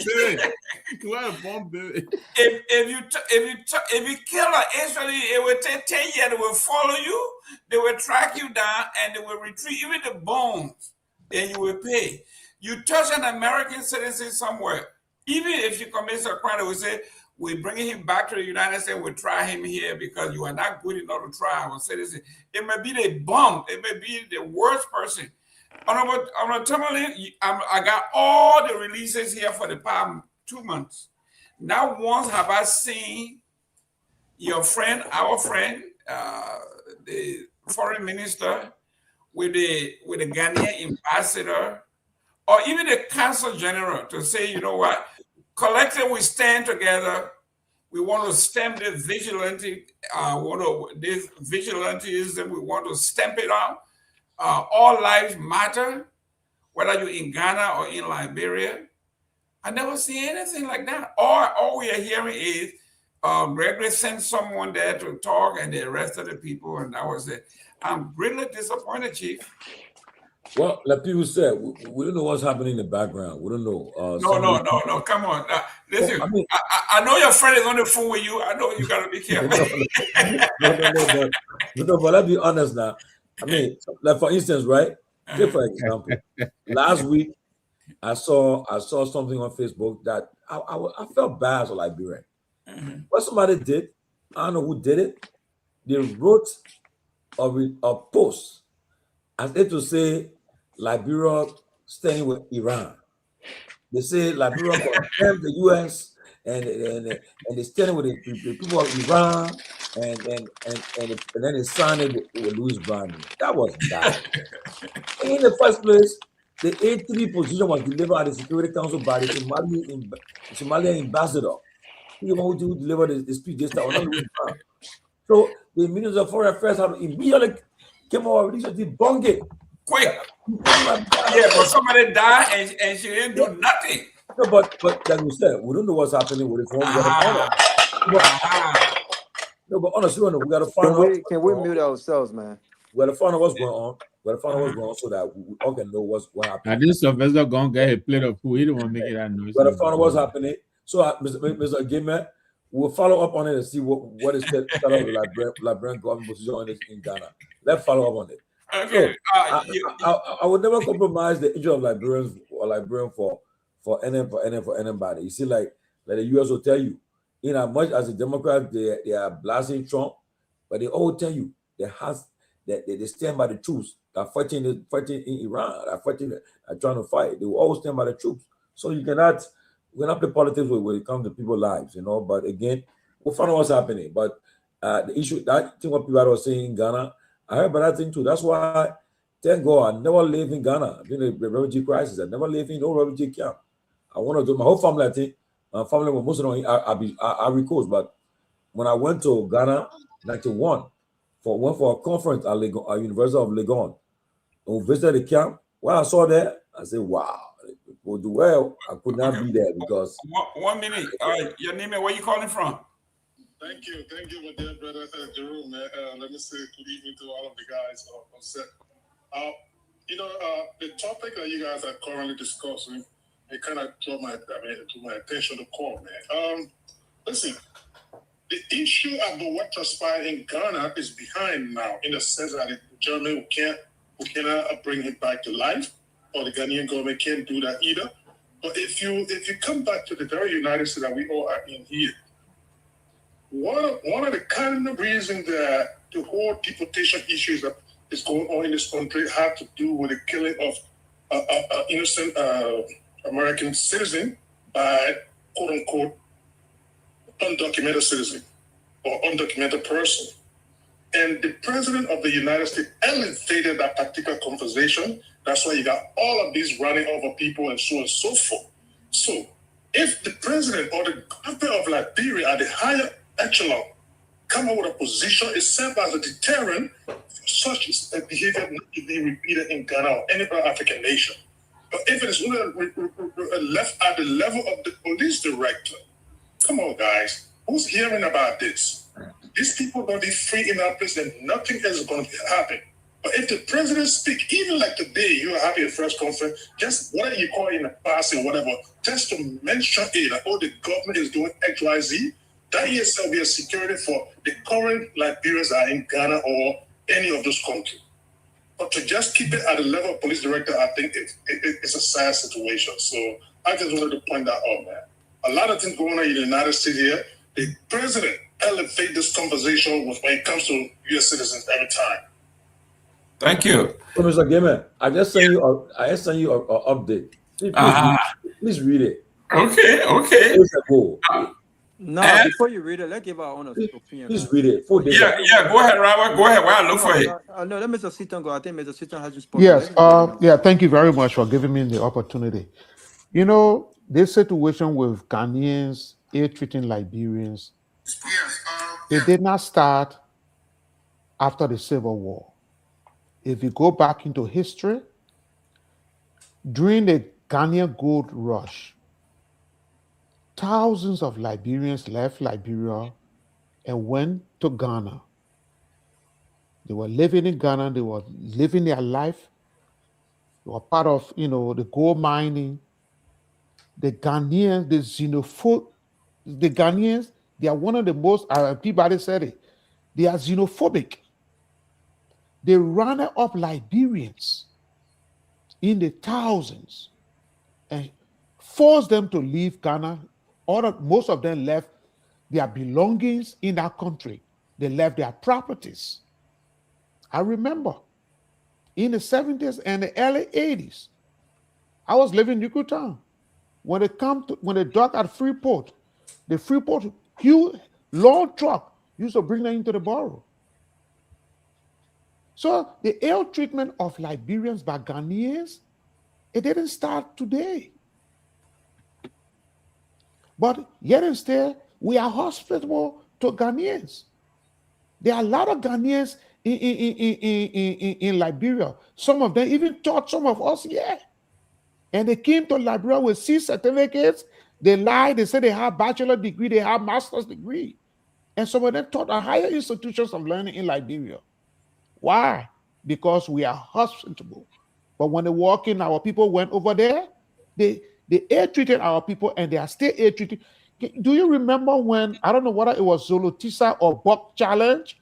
baby. If you kill an Israeli, it will take 10 years. They will follow you. They will track you down, and they will retrieve even the bones. Then you will pay. You touch an American citizen somewhere, even if you commit a crime, they will say, we're bringing him back to the United States. We'll try him here because you are not good enough to try our citizen. It may be the bum. It may be the worst person. Honorable Tomalin, I got all the releases here for the past 2 months. Not once have I seen your friend, our friend, the foreign minister, with the Ghanaian ambassador, or even the consul general to say, you know what, collectively we stand together. We want to stamp this this vigilantism. We want to stamp it out. All lives matter, whether you're in Ghana or in Liberia. I never see anything like that. All we are hearing is Gregory sent someone there to talk and they arrested the people, and that was it. I'm really disappointed, Chief. Well, like people said, we don't know what's happening in the background. We don't know. No. Come on. Listen, I know your friend is on the phone with you. I know you got to be careful. But let's be honest now. I mean, like for instance, right? Take for example, last week I saw something on Facebook that I felt bad for Liberia. What somebody did, I don't know who did it. They wrote a post as if to say Liberia standing with Iran. They say Liberia condemned the U.S. and they standing with the people of Iran, and then they signed it with Louis Brandon. That was bad. In the first place, the A3 position was delivered at the Security Council by the Somalian ambassador. He who delivered the speech this time. So the Minister of Foreign Affairs had immediately came over with this debunk it. Quick. Yeah, but somebody died and she didn't do nothing. No, but like we said, we don't know what's happening with it. No, but honestly, we got to find out. Can we mute ourselves, man? We got to find out what's going on. We got to find out what's going on so that we all can know what happened. Now this Sylvester gonna get a plate of food. He don't want to make it that noise. We got to find out what's happening. So, Mr. Gayman, we'll follow up on it and see what is the Liberian government position in Ghana. Let's follow up on it. Okay. So, I would never compromise the interest of Liberians or Liberian for anybody. You see, like the US will tell you, in as much as the Democrats they are blasting Trump, but they all tell you they stand by the troops that are fighting in Iran, that are trying to fight. They will always stand by the troops. So you cannot play politics when it comes to people's lives, But again, we'll find out what's happening. But the issue, that thing what people are saying in Ghana, I heard about that thing too. That's why, thank God, I never live in Ghana during the refugee crisis. I never live in no refugee camp. I want to do my whole family. I think my family, most of them are Ivory Coast. But when I went to Ghana, 1991, went for a conference at University of Legon, and we visited the camp. When I saw there, I said, "Wow, we'll do well." I could not be there because 1 minute. All right, your name and where you calling from? Thank you, my dear brother Jerome. Let me say good evening to all of the guys on set. The topic that you guys are currently discussing, it kind of drew my attention to call, man. Listen, the issue about what transpired in Ghana is behind now, in the sense that the German we cannot bring him back to life, or the Ghanaian government can't do that either. But if you come back to the very United States that we all are in here, one of the kind of reasons that the whole deportation issue is going on in this country had to do with the killing of innocent American citizen by quote unquote undocumented citizen or undocumented person. And the president of the United States elevated that particular conversation. That's why you got all of these running over people and so on and so forth. So if the president or the government of Liberia at the higher echelon come up with a position, it serves as a deterrent for such a behavior not to be repeated in Ghana or any other African nation. But if it is only left at the level of the police director, come on, guys, who's hearing about this? These people don't be free in that place, and nothing else is going to happen. But if the president speak, even like today, you are having a press conference, just whatever you call it in the past or whatever, just to mention it, like, oh, the government is doing X, Y, Z, that itself will be a security for the current Liberians that are in Ghana or any of those countries. But to just keep it at the level of police director, I think it's a sad situation. So I just wanted to point that out, man. A lot of things going on in the United States here. The president elevate this conversation when it comes to U.S. citizens every time. Thank you. So, Mr. Gayman, I just sent you an update. Please read it. Okay. No, before you read it, let's give our own opinion. Please read it. Go ahead, Robert. Go ahead. While I look for it. No, let Mr. Seaton go. I think Mr. Seaton hasn't spoken. Yes. Thank you very much for giving me the opportunity. You know, this situation with Ghanaians ill-treating Liberians, it did not start after the Civil War. If you go back into history, during the Ghanaian gold rush, thousands of Liberians left Liberia and went to Ghana. They were living in Ghana. They were living their life. They were part of, the gold mining. The Ghanaians, the Ghanaians, they are one of the most, Peabody said it, they are xenophobic. They ran up Liberians in the thousands and forced them to leave Ghana. Most of them left their belongings in that country. They left their properties. I remember in the 70s and the early 80s, I was living in Yucatan. When they dock at Freeport, the Freeport huge long truck used to bring them into the borough. So the ill treatment of Liberians by Ghanaians, it didn't start today. But yet instead, we are hospitable to Ghanaians. There are a lot of Ghanaians in Liberia. Some of them even taught some of us here. And they came to Liberia with C certificates. They lied. They said they have bachelor's degree. They have master's degree. And some of them taught at higher institutions of learning in Liberia. Why? Because we are hospitable. But when they walk in, our people went over there. They ill-treated our people, and they are still ill-treated. Do you remember when, I don't know whether it was Zolotisa or Buck Challenge,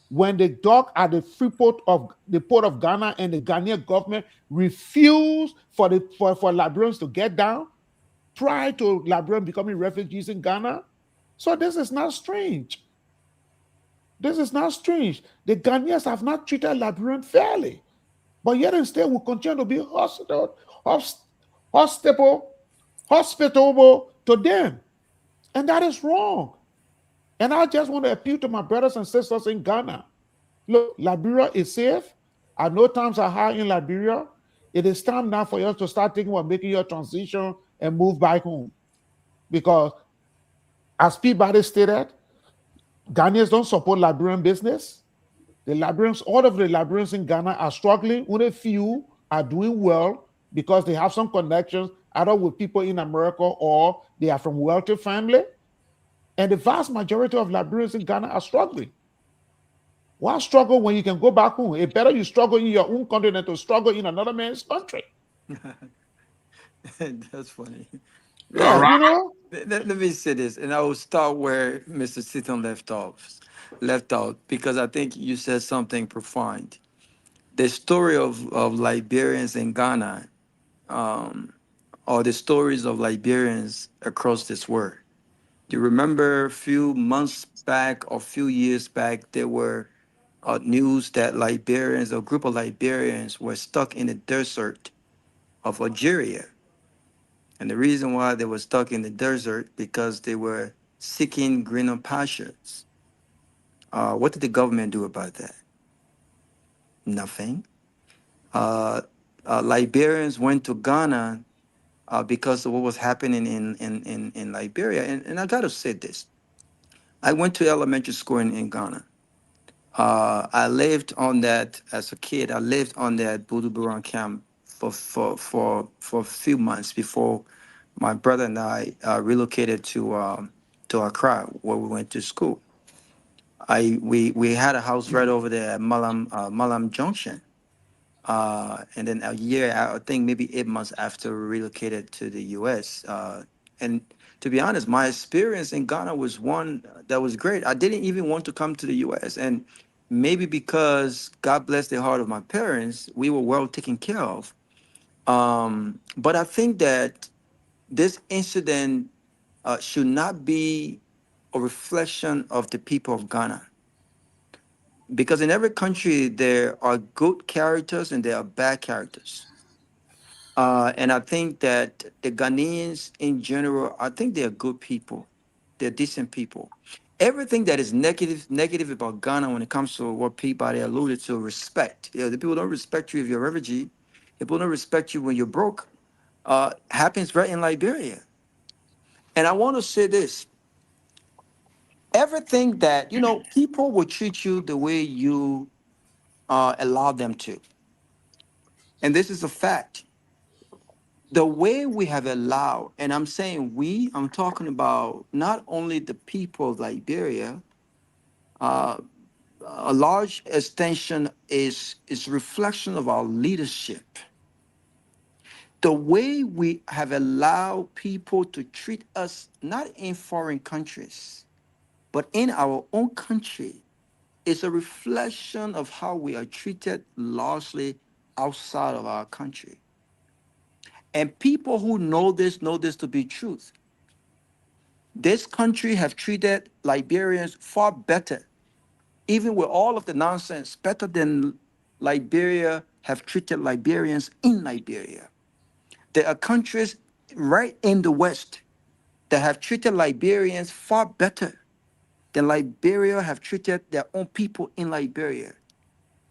when they docked at the Freeport of the Port of Ghana and the Ghanaian government refused for Liberians to get down prior to Liberians becoming refugees in Ghana? So this is not strange. This is not strange. The Ghanaians have not treated Liberians fairly. But yet instead we continue to be hospitable to them. And that is wrong. And I just want to appeal to my brothers and sisters in Ghana. Look, Liberia is safe. I know times are high in Liberia. It is time now for you to start thinking about making your transition and move back home. Because as Peabody stated, Ghanaians don't support Liberian business. All of the Liberians in Ghana are struggling. Only a few are doing well because they have some connections either with people in America or they are from wealthy family. And the vast majority of Liberians in Ghana are struggling. Why struggle when you can go back home? It's better you struggle in your own country than to struggle in another man's country. That's funny. Let me say this, and I will start where Mr. Seaton left out, because I think you said something profound. The story of Liberians in Ghana, or the stories of Liberians across this world. Do you remember a few months back or few years back, there were news that Liberians, a group of Liberians, were stuck in the desert of Algeria. And the reason why they were stuck in the desert because they were seeking greener pastures. What did the government do about that? Nothing. Liberians went to Ghana because of what was happening in Liberia. And I got to say this. I went to elementary school in Ghana. I lived on that as a kid. I lived on that Buduburan camp for a few months before my brother and I relocated to Accra, where we went to school. We had a house right over there at Malam Junction. And then a year, I think maybe 8 months after we relocated to the U.S. And to be honest, my experience in Ghana was one that was great. I didn't even want to come to the U.S. And maybe because God bless the heart of my parents, we were well taken care of. But I think that this incident should not be a reflection of the people of Ghana. Because in every country, there are good characters and there are bad characters. And I think that the Ghanaians in general, I think they're good people. They're decent people. Everything that is negative about Ghana when it comes to what Peabody alluded to, respect. You know, the people don't respect you if you're a refugee. People don't respect you when you're broke. Happens right in Liberia. And I want to say this. Everything that, people will treat you the way you allow them to. And this is a fact. The way we have allowed, and I'm saying I'm talking about not only the people of Liberia, a large extension is reflection of our leadership. The way we have allowed people to treat us, not in foreign countries, but in our own country, is a reflection of how we are treated largely outside of our country. And people who know this to be truth. This country have treated Liberians far better, even with all of the nonsense, better than Liberia have treated Liberians in Liberia. There are countries right in the West that have treated Liberians far better than Liberia have treated their own people in Liberia.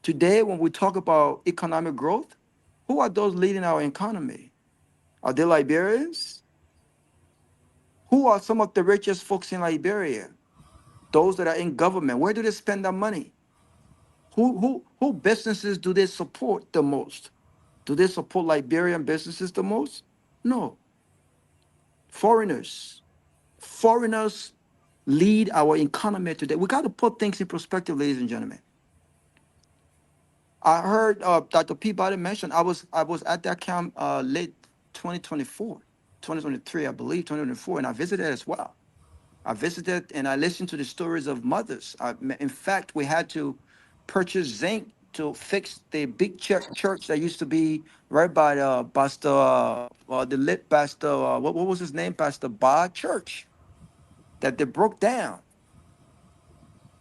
Today, when we talk about economic growth, who are those leading our economy? Are they Liberians? Who are some of the richest folks in Liberia? Those that are in government. Where do they spend their money? Who businesses do they support the most? Do they support Liberian businesses the most? No. Foreigners. Foreigners lead our economy today. We got to put things in perspective, ladies and gentlemen. I heard Dr. Peabody mention, I was at that camp late 2024, 2023, I believe, 2024, and I visited as well. I visited and I listened to the stories of mothers. In fact, we had to purchase zinc to fix the big church that used to be right by the lit pastor, what was his name? Pastor Ba Church, that they broke down.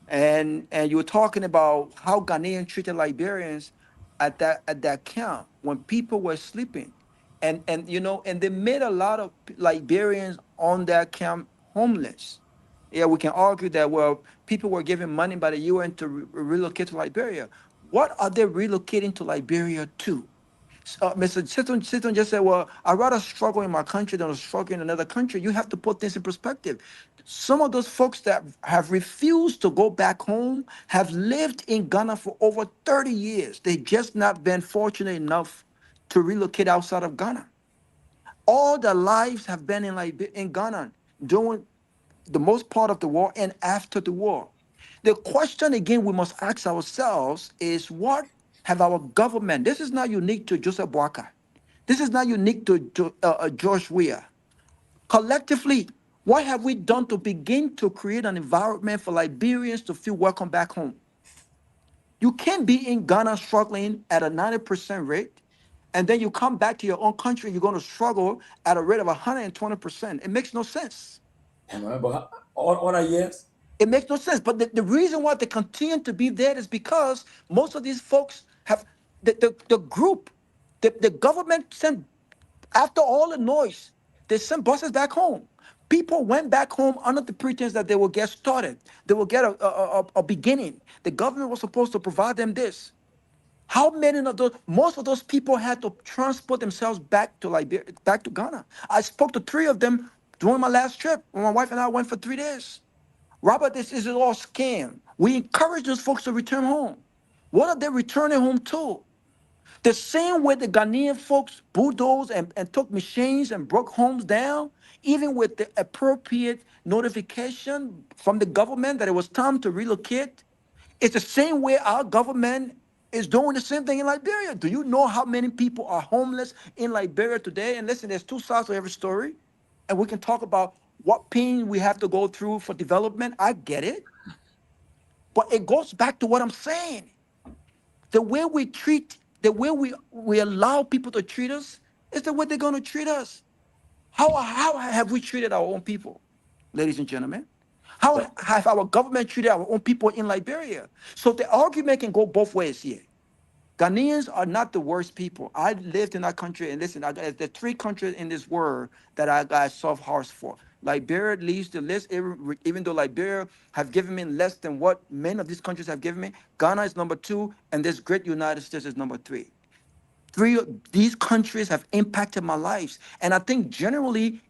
And you were talking about how Ghanaians treated Liberians at that camp when people were sleeping. And they made a lot of Liberians on that camp homeless. Yeah, we can argue that, well, people were given money by the UN to relocate to Liberia. What are they relocating to Liberia to? Mr. Siton just said, well, I'd rather struggle in my country than struggle in another country. You have to put things in perspective. Some of those folks that have refused to go back home have lived in Ghana for over 30 years. They've just not been fortunate enough to relocate outside of Ghana. All their lives have been in Ghana during the most part of the war and after the war. The question again we must ask ourselves is, what have our government, this is not unique to Joseph Boakai, this is not unique to George Weah. Collectively, what have we done to begin to create an environment for Liberians to feel welcome back home? You can't be in Ghana struggling at a 90% rate, and then you come back to your own country, you're going to struggle at a rate of 120%. It makes no sense. But all that, yes. It makes no sense. But the reason why they continue to be there is because most of these folks have the group, the government sent, after all the noise, they sent buses back home. People went back home under the pretense that they will get started. They will get a beginning. The government was supposed to provide them this. How many of those, most of those people had to transport themselves back to Liberia, back to Ghana. I spoke to 3 of them during my last trip when my wife and I went for 3 days. Robert, this is all scam. We encourage those folks to return home. What are they returning home to? The same way the Ghanaian folks bulldozed and took machines and broke homes down, even with the appropriate notification from the government that it was time to relocate, it's the same way our government is doing the same thing in Liberia. Do you know how many people are homeless in Liberia today? And listen, there's 2 sides to every story. And we can talk about what pain we have to go through for development. I get it. But it goes back to what I'm saying. The way we treat, the way we allow people to treat us is the way they're going to treat us. How have we treated our own people, ladies and gentlemen? How have our government treated our own people in Liberia? So the argument can go both ways here. Ghanaians are not the worst people. I lived in that country, and listen, there are 3 countries in this world that I got soft hearts for. Liberia leads the list, even though Liberia have given me less than what many of these countries have given me. Ghana is number 2, and this great United States is number 3. 3 of these countries have impacted my lives. And I think generally,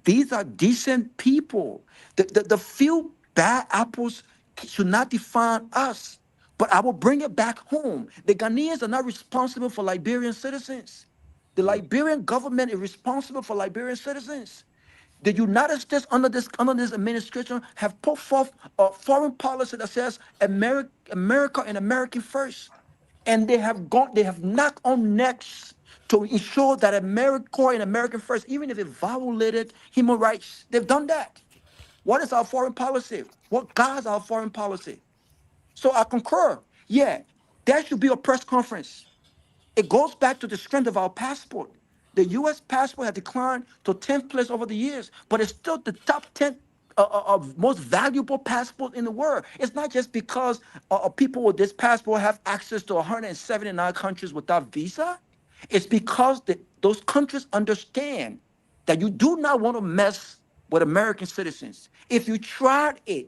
these are decent people. The few bad apples should not define us. But I will bring it back home. The Ghanaians are not responsible for Liberian citizens. The Liberian government is responsible for Liberian citizens. The United States under this administration have put forth a foreign policy that says America and American first. And they have knocked on necks to ensure that America and American first, even if it violated human rights, they've done that. What is our foreign policy? What guides our foreign policy? So I concur. Yeah, there should be a press conference. It goes back to the strength of our passport. The U.S. passport has declined to 10th place over the years, but it's still the top 10 of most valuable passport in the world. It's not just because people with this passport have access to 179 countries without visa. It's because those countries understand that you do not want to mess with American citizens. If you tried it,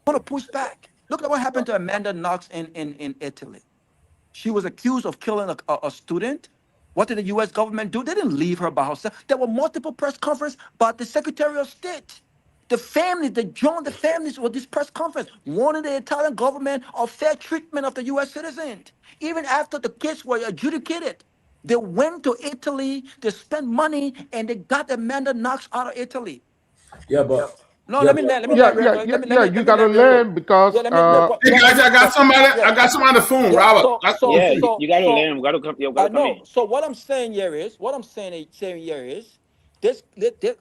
want to push back. Look at what happened to Amanda Knox in Italy. She was accused of killing a student. What did the U.S. government do? They didn't leave her by herself. There were multiple press conferences by the Secretary of State. The families, they joined the families with this press conference, warning the Italian government of fair treatment of the U.S. citizens. Even after the case was adjudicated, they went to Italy, they spent money, and they got Amanda Knox out of Italy. Yeah, but no, let me You gotta learn because Hey guys, I got somebody on the phone, Robert. You gotta learn. You gotta come in. So what I'm saying here is, this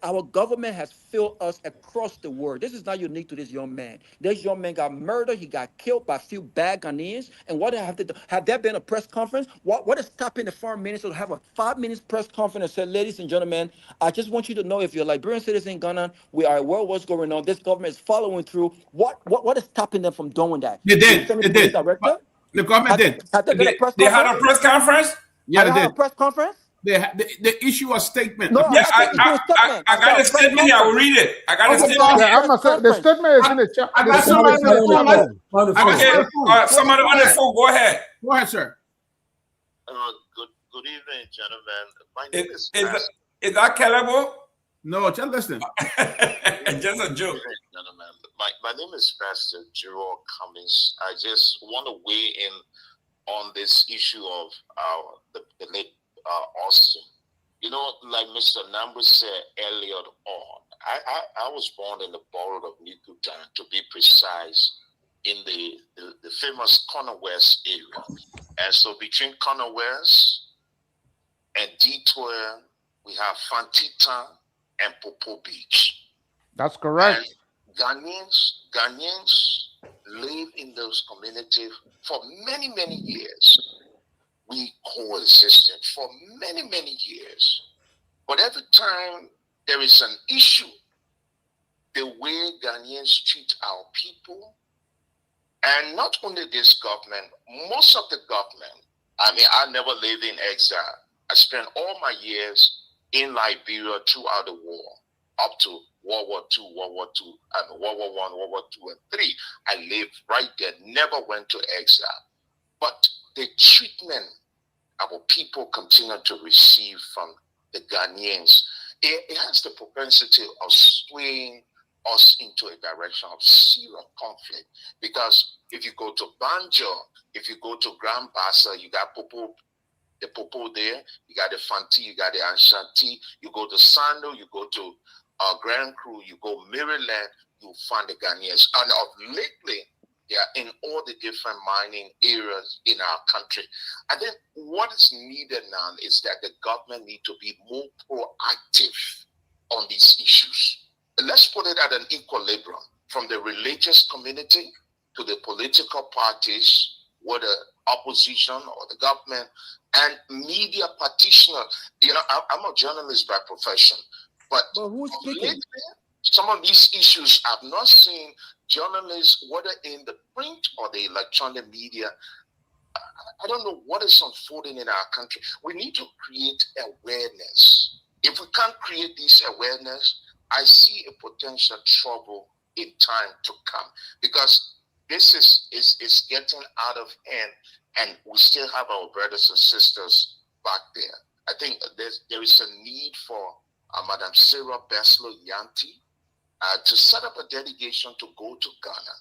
our government has failed us across the world. This is not unique to this young man. This young man got murdered. He got killed by a few bad Ghanaians. And what have they done? Have there been a press conference? What is stopping the foreign minister to have a 5-minute press conference and say, ladies and gentlemen, I just want you to know if you're a Liberian citizen in Ghana, we are aware of what's going on. This government is following through. What is stopping them from doing that? They did. Director? The government did. Have there been a press They conference? had a press conference? Yeah, they had did. a press conference? They issue a statement. No, Yeah, I got a statement here. I will read it. I got a statement. Yeah, I'm not saying the statement is in the chat. I got somebody on the phone. Somebody on the phone. Go ahead. Go ahead, sir. Good evening, gentlemen. My name is Is that Kehleboe? No, just listen. Just a joke. Gentlemen, my name is Pastor Jerome Gayman. I just want to weigh in on this issue of the late Austin. You know, like Mr. Nagbe said earlier on, I was born in the borough of Newtown, to be precise, in the famous Corner West area. And so between Corner West and Detour, we have Fantita and Popo Beach. That's correct. And Ghanaians live in those communities for many, many years. We coexisted for many, many years. But every time there is an issue. The way Ghanaians treat our people, and not only this government, most of the government. I mean, I never lived in exile. I spent all my years in Liberia throughout the war, up to World War II, World War II, and World War I, World War II, and III. I lived right there, never went to exile. But the treatment our people continue to receive from the Ghanaians, it has the propensity of swaying us into a direction of serious conflict. Because if you go to Banjo, if you go to Grand Bassa, you got Popo, the Popo there, you got the Fanti, you got the Anshanti, you go to Sando, you go to Grand Cru, you go Maryland, you find the Ghanaians. And of lately, they are in all the different mining areas in our country. And then what is needed now is that the government need to be more proactive on these issues. Let's put it at an equilibrium, from the religious community to the political parties, whether opposition or the government, and media practitioners. You know, I'm a journalist by profession, but who's speaking? lately, some of these issues I've not seen journalists, whether in the print or the electronic media. I don't know what is unfolding in our country. We need to create awareness. If we can't create this awareness, I see a potential trouble in time to come, because this is getting out of hand, and we still have our brothers and sisters back there. I think there is a need for Madam Sarah Beslow Yanti to set up a delegation to go to Ghana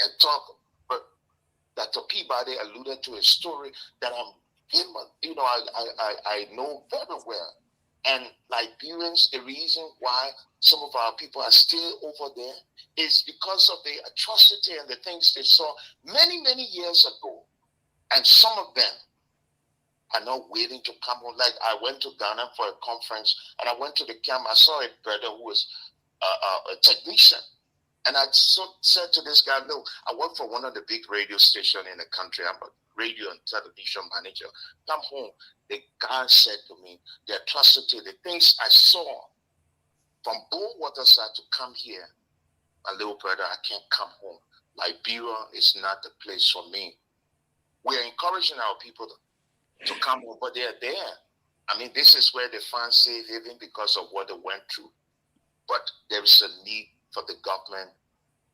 and talk. But Dr. Peabody alluded to a story that I know very well. And Liberians, the reason why some of our people are still over there is because of the atrocity and the things they saw many, many years ago. And some of them are not waiting to come home. Like, I went to Ghana for a conference, and I went to the camp. I saw a brother who was a technician. And I said to this guy, look, I work for one of the big radio stations in the country. I'm a radio and television manager. Come home. The guy said to me, the atrocity, the things I saw from Waterside to come here, my little brother, I can't come home. Liberia is not the place for me. We're encouraging our people to come home, but they're there. I mean, this is where they find safe haven because of what they went through. But there is a need for the government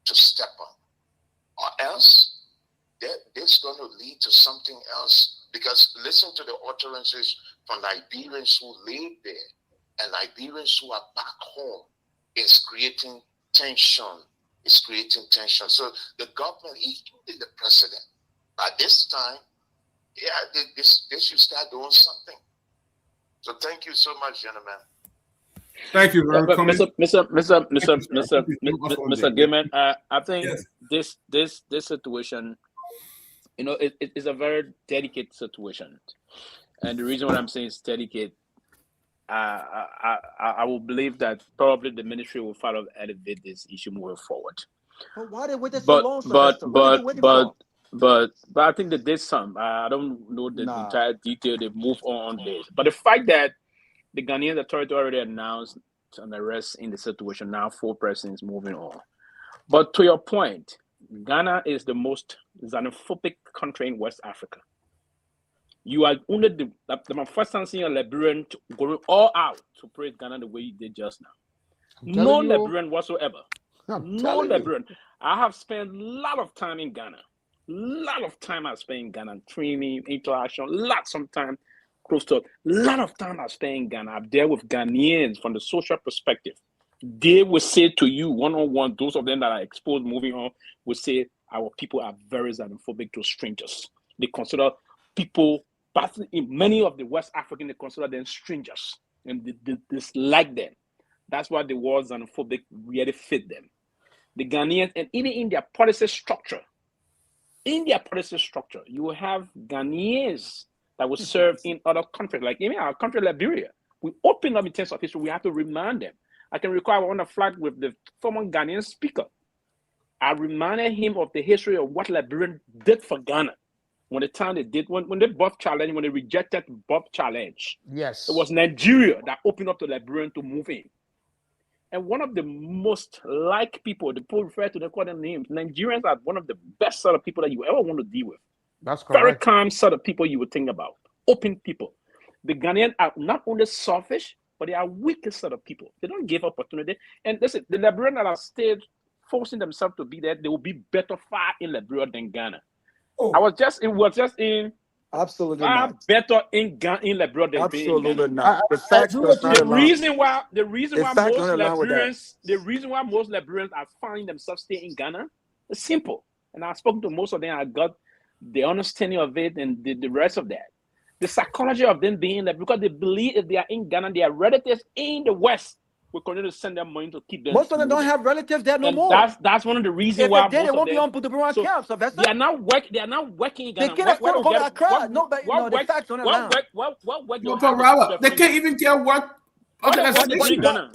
to step up, or else this is going to lead to something else. Because listen to the utterances from Liberians who live there and Liberians who are back home. It's creating tension. It's creating tension. So the government, including the president, by this time, they should start doing something. So thank you so much, gentlemen. Thank you very much. Mr. Gayman, I think this situation, you know, it is a very delicate situation, and the reason why I'm saying it's delicate, I will believe that probably the ministry will follow elevate this issue moving forward. But why they waited so long, Sylvester? But I think they did some. I don't know the entire detail. They moved on this, but the fact that the Ghanaian authority already announced an arrest in the situation, now 4 persons moving on. But to your point, Ghana is the most xenophobic country in West Africa. You are only the first time seeing a Liberian going all out to praise Ghana the way you did just now. No Liberian whatsoever. No Liberian. I have spent a lot of time in Ghana. Lot of time I spent in Ghana, training, interaction, lots of time, close to a lot of time I spent in Ghana. I'm there with Ghanaians from the social perspective. They will say to you one-on-one, those of them that are exposed moving on, will say our people are very xenophobic to strangers. They consider people, but in many of the West African, they consider them strangers and they dislike them. That's why the word xenophobic really fit them. The Ghanaians, and even in their policy structure, you will have Ghanaians that will serve in other countries, like even our country, Liberia. We open up in terms of history, we have to remind them. I can recall I was on a flight with the former Ghanaian speaker. I reminded him of the history of what Liberian did for Ghana. When the time they did, when they Bob challenge, when they rejected Bob challenge. Yes. It was Nigeria that opened up to Liberian to move in. And one of the most liked people, the people refer to, they call them names. Nigerians are one of the best sort of people that you ever want to deal with. That's Very correct. calm sort of people you would think about. Open people. The Ghanaians are not only selfish, but they are weakest sort of people. They don't give opportunity. And listen, the Liberians that are stayed forcing themselves to be there, they will be better far in Liberia than Ghana. I was just in Absolutely far not. better in Ghana, in Liberia than being in Absolutely Ghana. not. The facts does not The allow. reason why The most facts don't allow with that. Liberians, the reason why most Liberians are finding themselves staying in Ghana is simple. And I've spoken to most of them. I got the understanding of it and the rest of that. The psychology of them being there, because they believe if they are in Ghana, their relatives in the West will continue to send them money to keep them. Most of them don't have relatives there no and more. That's one of the reasons If why they did, most it won't of be them, on the Bureau so camp, Sylvester. they are not working in They Ghana. can't afford to go to Accra. No, but what the work? facts don't What allow. work? What work? No, but Robert, they can't even get work. What Okay, work that's they the do in issue. Ghana?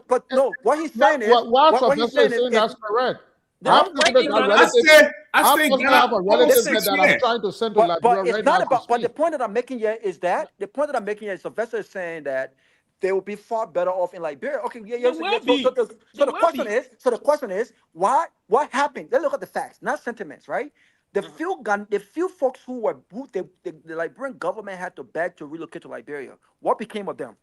But no, what he's saying is, What what he's Sylvester saying is saying, is that's correct. They I don't work personally in have Ghana. relatives. I I stay in personally have Ghana a all relative 6 that I'm years. trying to send to but Liberia it's right not now. about. But the point that I'm making here is that Sylvester is saying that they will be far better off in Liberia. Okay, They will be. So the question is, why? What happened? Let's look at the facts, not sentiments, right? The few folks the Liberian government had to beg to relocate to Liberia. What became of them?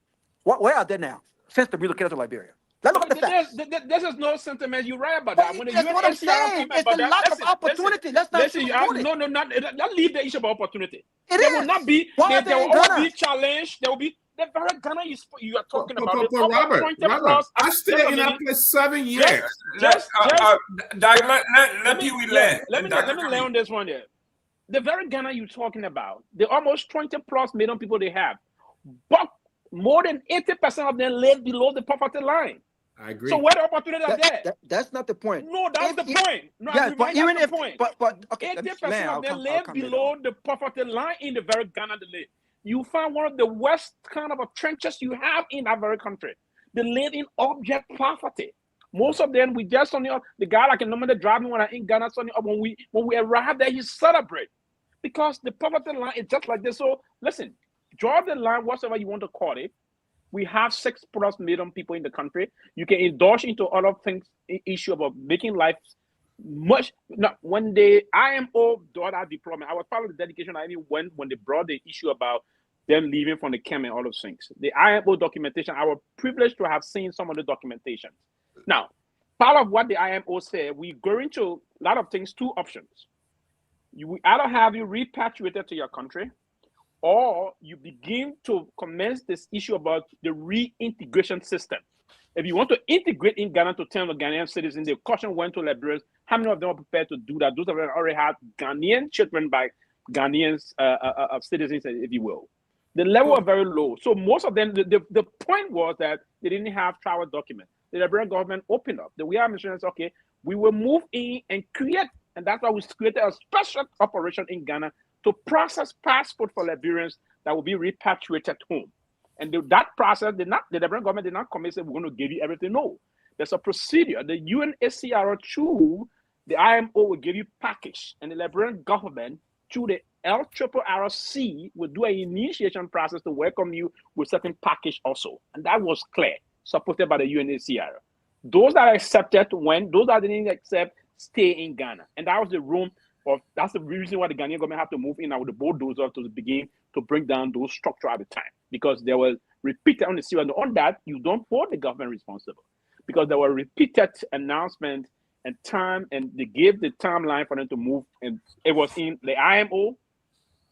Where are they now since they relocated to Liberia? Let's look at the facts. This is no sentiment. You're right about that. When the That's what I'm UNHCR saying. came It's about the that, lack of opportunity. Let's not sugarcoat it. No, not leave the issue of opportunity. It There will is. not be. Why are There they will in always Ghana? be challenge. There will be the very Ghana you are talking about. But Almost Robert, 20 Robert, plus. I stayed in that place 7 years. Let Pewee land. Let me lay on this one there. The very Ghana you're talking about, the almost 20 plus million people they have, but more than 80% of them live below the poverty line. I agree. So where the opportunities are there? That's not the point. No, that's the point. No, yes, but even that's if the point. but okay, 80% of them live below the poverty line in the very Ghana they live. You find one of the worst kind of trenches you have in that very country. They live in object poverty. Most of them, we just on the guy like a normally driving when I'm in Ghana, when we arrive there, he celebrate because the poverty line is just like this. So listen, draw the line, whatever you want to call it. We have 6+ million people in the country. You can indulge into other things, issue about making life much. No, when the IMO brought out deployment, I was part of the dedication. I even went when they brought the issue about them leaving from the camp and all those things. The IMO documentation, I was privileged to have seen some of the documentation. Now, part of what the IMO said, we're going to a lot of things, two options. We either have you repatriated to your country, or you begin to commence this issue about the reintegration system. If you want to integrate in Ghana to 10 of Ghanaian citizens, the caution went to Liberians. How many of them are prepared to do that? Those of them already had Ghanaian children by Ghanaians citizens, if you will. The level are very low. So most of them, the point was that they didn't have travel documents. The Liberian government opened up. The way administration said, okay, we will move in and create, and that's why we created a special operation in Ghana to process passport for Liberians that will be repatriated home. And that process, the Liberian government did not come and say, we're going to give you everything. No. There's a procedure. The UNHCR, through the IMO, will give you package. And the Liberian government, through the LRRC, will do an initiation process to welcome you with certain package also. And that was clear, supported by the UNHCR. Those that accepted went, those that didn't accept, stay in Ghana. And that was the room. That's the reason why the Ghanaian government had to move in with the bulldozer to begin to bring down those structures at the time, because there were repeated on the series. On that, you don't hold the government responsible, because there were repeated announcements and time, and they gave the timeline for them to move. And it was in the IMO,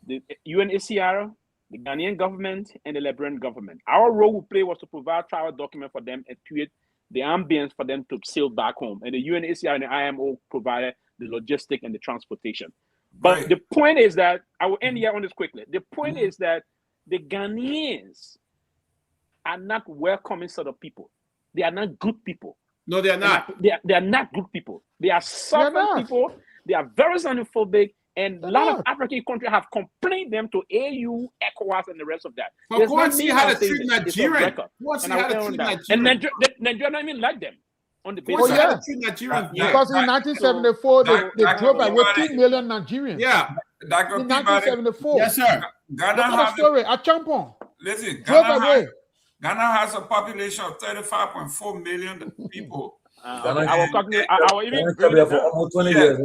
the UNHCR, the Ghanaian government, and the Liberian government. Our role we play was to provide travel documents for them and create the ambience for them to sail back home. And the UNHCR and the IMO provided the logistic and the transportation. But the point is that, I will end here on this quickly. The point is that the Ghanaians are not welcoming sort of people. They are not good people. No, they are not. They are not good people. They are suffering people. They are very xenophobic. And a lot of African countries have complained them to AU, ECOWAS, and the rest of that. But go and see how they treat Nigerians. And Nigeria don't even like them. On the basis because in 1974 they drove away 2 million Nigerians. Yeah, in 1974. Yes, sir. Ghana have the story. A champion. Listen, drove away. Ghana has a population of 35.4 million people. Okay, I was talking. I was even for almost 20 years.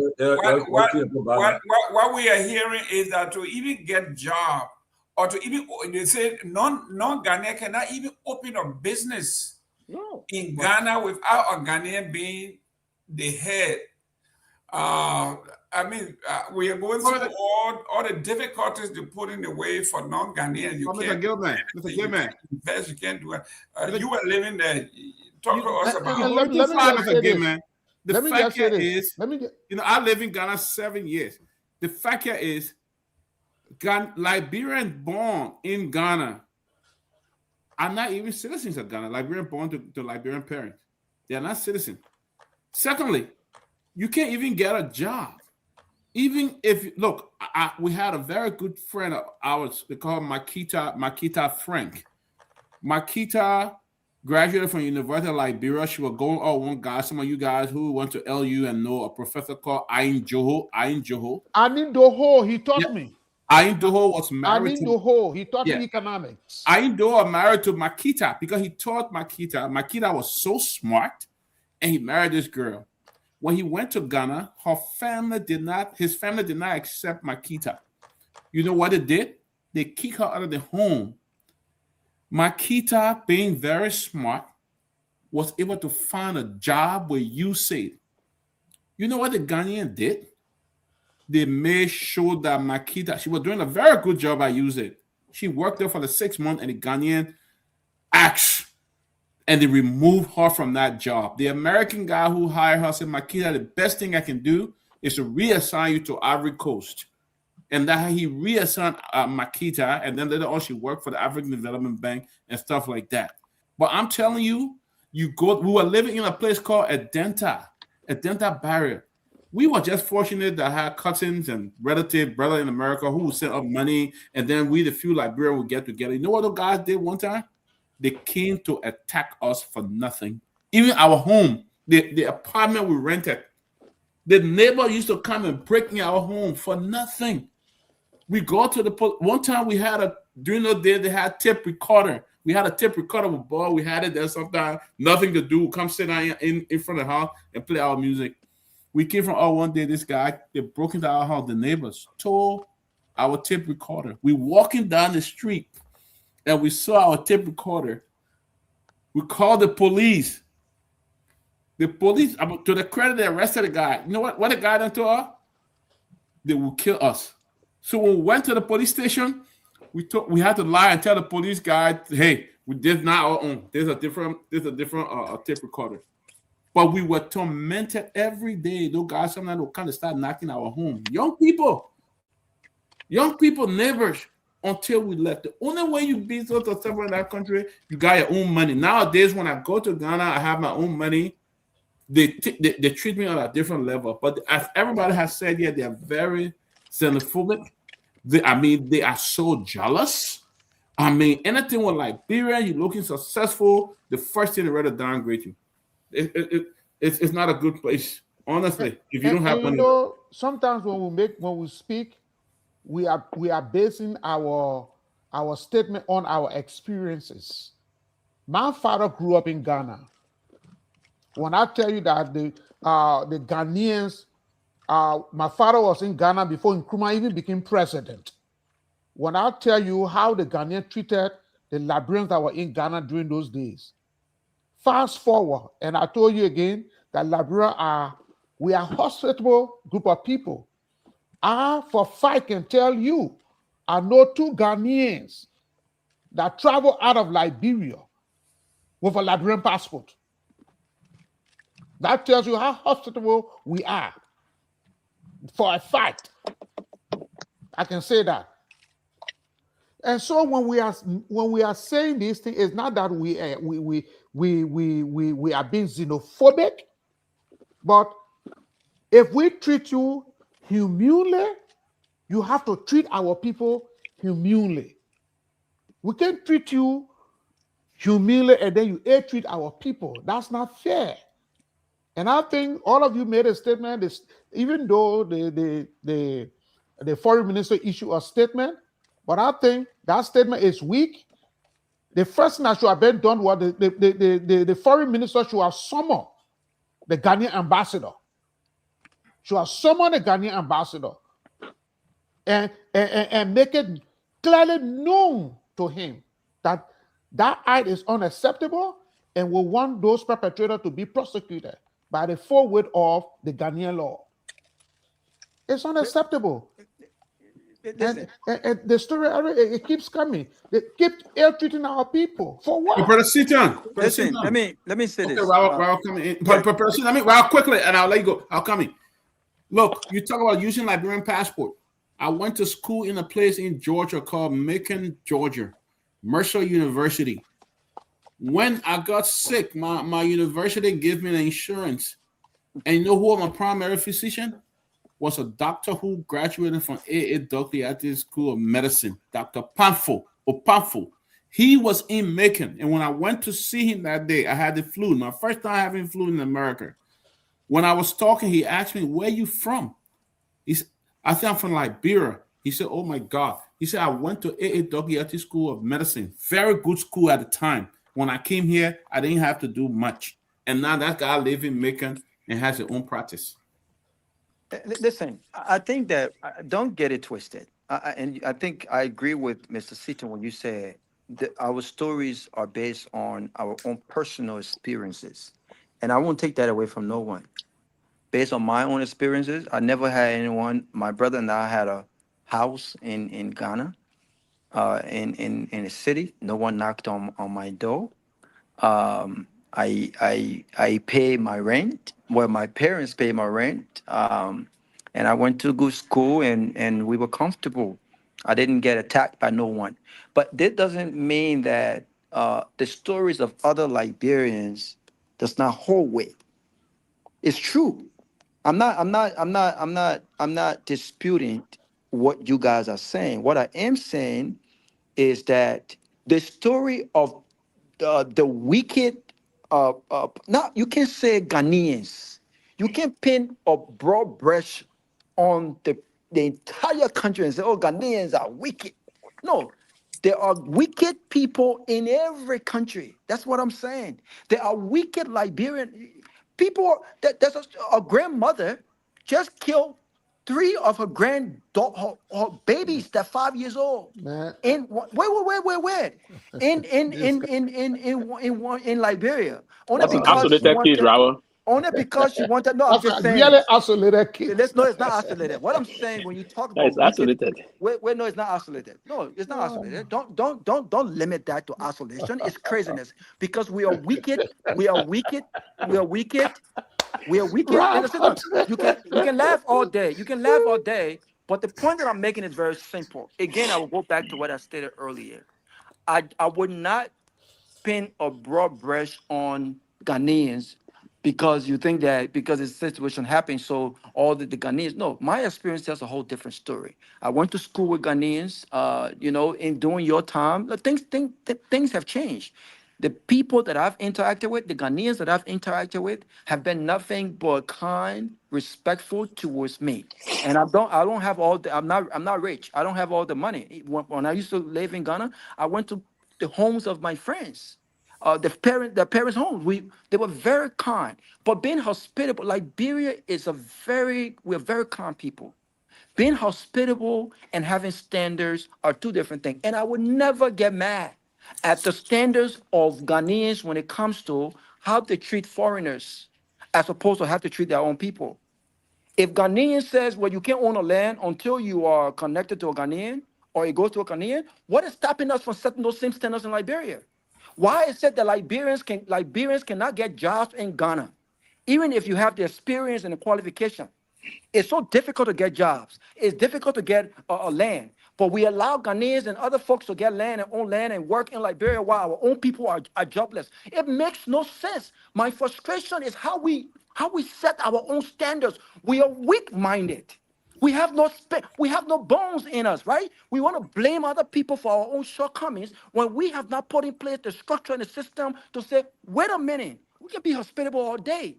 What we are hearing is that to even get job or to even, they say non-Ghanaian cannot even open a business in Ghana without a Ghanaian being the head. We are going through all the difficulties they put in the way for non-Ghanaian. You Mr. Gilman, invest, you can't do it. You were living there. Talk to us about The fact here is, I live in Ghana 7 years. The fact here is, Liberian born in Ghana are not even citizens of Ghana. Liberian born to Liberian parents. They are not citizens. Secondly, you can't even get a job. Even if, look, we had a very good friend of ours, they call him Makita Frank. Makita graduated from University of Liberia. She was going one guy, some of you guys who went to LU and know a professor called Ayin Doho. He taught me. Ayin Doho was married he taught me economics. Ayin Doho married to Makita because he taught Makita. Makita was so smart, and he married this girl. When he went to Ghana, his family did not accept Makita. You know what they did? They kicked her out of the home. Makita, being very smart, was able to find a job where USAID. You know what the Ghanaian did? They made sure that Makita, she was doing a very good job at USAID. She worked there for the 6 months, and the Ghanaian asked, and they removed her from that job. The American guy who hired her said, Makita, the best thing I can do is to reassign you to Ivory Coast. And that he reassigned Makita, and then later on she worked for the African Development Bank and stuff like that. But I'm telling you, we were living in a place called Adenta Barrier. We were just fortunate to have cousins and brother in America who would send up money, and then we, the few Liberians, would get together. You know what those guys did one time? They came to attack us for nothing. Even our home, the apartment we rented, the neighbor used to come and break in our home for nothing. We go to the police. One time we had during the day, they had tape recorder. We had a tape recorder with ball. We had it there sometimes, nothing to do. Come sit down in front of the house and play our music. We came from one day, this guy, they broke into our house. The neighbors stole our tape recorder. We walking down the street and we saw our tape recorder. We called the police. The police, to the credit, they arrested the guy. You know what the guy done to us? They will kill us. So when we went to the police station, we had to lie and tell the police guy, hey, this is not our own. There's a different tape recorder. But we were tormented every day. Those guys sometimes will kind of start knocking our home. Young people, neighbors, until we left. The only way you be so successful in that country, you got your own money. Nowadays, when I go to Ghana, I have my own money. They treat me on a different level. But as everybody has said, they are very xenophobic. They are so jealous. Anything with Liberia, you're looking successful, the first thing they rather downgrade you. It's not a good place, honestly. If you don't have money, sometimes when we speak, we are basing our statement on our experiences. My father grew up in Ghana. When I tell you that the Ghanaians, my father was in Ghana before Nkrumah even became president. When I tell you how the Ghanaians treated the Liberians that were in Ghana during those days, fast forward, and I told you again that Liberia we are a hospitable group of people. I, for a fact, can tell you, I know 2 Ghanaians that travel out of Liberia with a Liberian passport. That tells you how hospitable we are. For a fact, I can say that. And so when we are saying these things, it's not that we are being xenophobic, but if we treat you humanely, you have to treat our people humanely. We can't treat you humanely and then you treat our people. That's not fair. And I think all of you made a statement. Even though the foreign minister issued a statement, but I think that statement is weak. The first thing that should have been done was the foreign minister should have summoned the Ghanaian ambassador. Should have summoned the Ghanaian ambassador and make it clearly known to him that that act is unacceptable and we want those perpetrators to be prosecuted by the full weight of the Ghanaian law. It's unacceptable. And the story, it keeps coming. They keep ill-treating our people. For what? Brother Sitan. Listen, let me say this. Raul coming in. Brother Sitan, let me Raul quickly, and I'll let you go. I'll come in. Look, you talk about using Liberian passport. I went to school in a place in Georgia called Macon, Georgia, Mercer University. When I got sick, my university gave me an insurance. And you know who my primary physician was? A doctor who graduated from Dopoh School of Medicine, Dr. Pamfo. He was in Macon. And when I went to see him that day, I had the flu. My first time having flu in America. When I was talking, he asked me, where you from? I think I'm from Liberia. He said, oh my God. He said, I went to Dopoh School of Medicine. Very good school at the time. When I came here, I didn't have to do much. And now that guy lives in Macon and has his own practice. Listen, I think that, don't get it twisted. And I think I agree with Mr. Seaton when you say that our stories are based on our own personal experiences. And I won't take that away from no one. Based on my own experiences, I never had anyone. My brother and I had a house in Ghana, in a city. No one knocked on my door. I pay my rent. Well, my parents pay my rent. And I went to good school and we were comfortable. I didn't get attacked by no one. But that doesn't mean that the stories of other Liberians does not hold weight. It's true. I'm not disputing what you guys are saying. What I am saying is that the story of the wicked, you can say Ghanaians. You can pin a broad brush on the entire country and say, oh, Ghanaians are wicked. No, there are wicked people in every country. That's what I'm saying. There are wicked Liberian people. There's a grandmother just killed 3 of her her babies that 5 years old. Man. In where? In Liberia. That's an isolated case, Raul. Only because she wanted. No, I'm just saying. Really isolated case. No, it's not isolated. What I'm saying when you talk about It's isolated. Wait, no, it's not isolated. No, it's not isolated. Don't limit that to isolation. It's craziness because we are wicked. We are wicked. We are wicked. We are wicked. Listen, you can laugh all day. You can laugh all day. But the point that I'm making is very simple. Again, I will go back to what I stated earlier. I would not pin a broad brush on Ghanaians because you think that because this situation happened, so all the Ghanaians. No, my experience tells a whole different story. I went to school with Ghanaians. In during your time, things have changed. The people that I've interacted with, the Ghanaians that I've interacted with, have been nothing but kind, respectful towards me. And I don't have all the. I'm not rich. I don't have all the money. When I used to live in Ghana, I went to the homes of my friends. The parents' homes. They were very kind, but being hospitable. Liberia is we're very kind people. Being hospitable and having standards are two different things. And I would never get mad at the standards of Ghanaians when it comes to how they treat foreigners, as opposed to how to treat their own people. If Ghanaian says, well, you can't own a land until you are connected to a Ghanaian, or it goes to a Ghanaian, what is stopping us from setting those same standards in Liberia? Why is it that Liberians cannot get jobs in Ghana, even if you have the experience and the qualification? It's so difficult to get jobs. It's difficult to get a land. But we allow Ghanaians and other folks to get land and own land and work in Liberia while our own people are jobless. It makes no sense. My frustration is how we set our own standards. We are weak-minded. We have no bones in us, right? We want to blame other people for our own shortcomings when we have not put in place the structure and the system to say, wait a minute, we can be hospitable all day.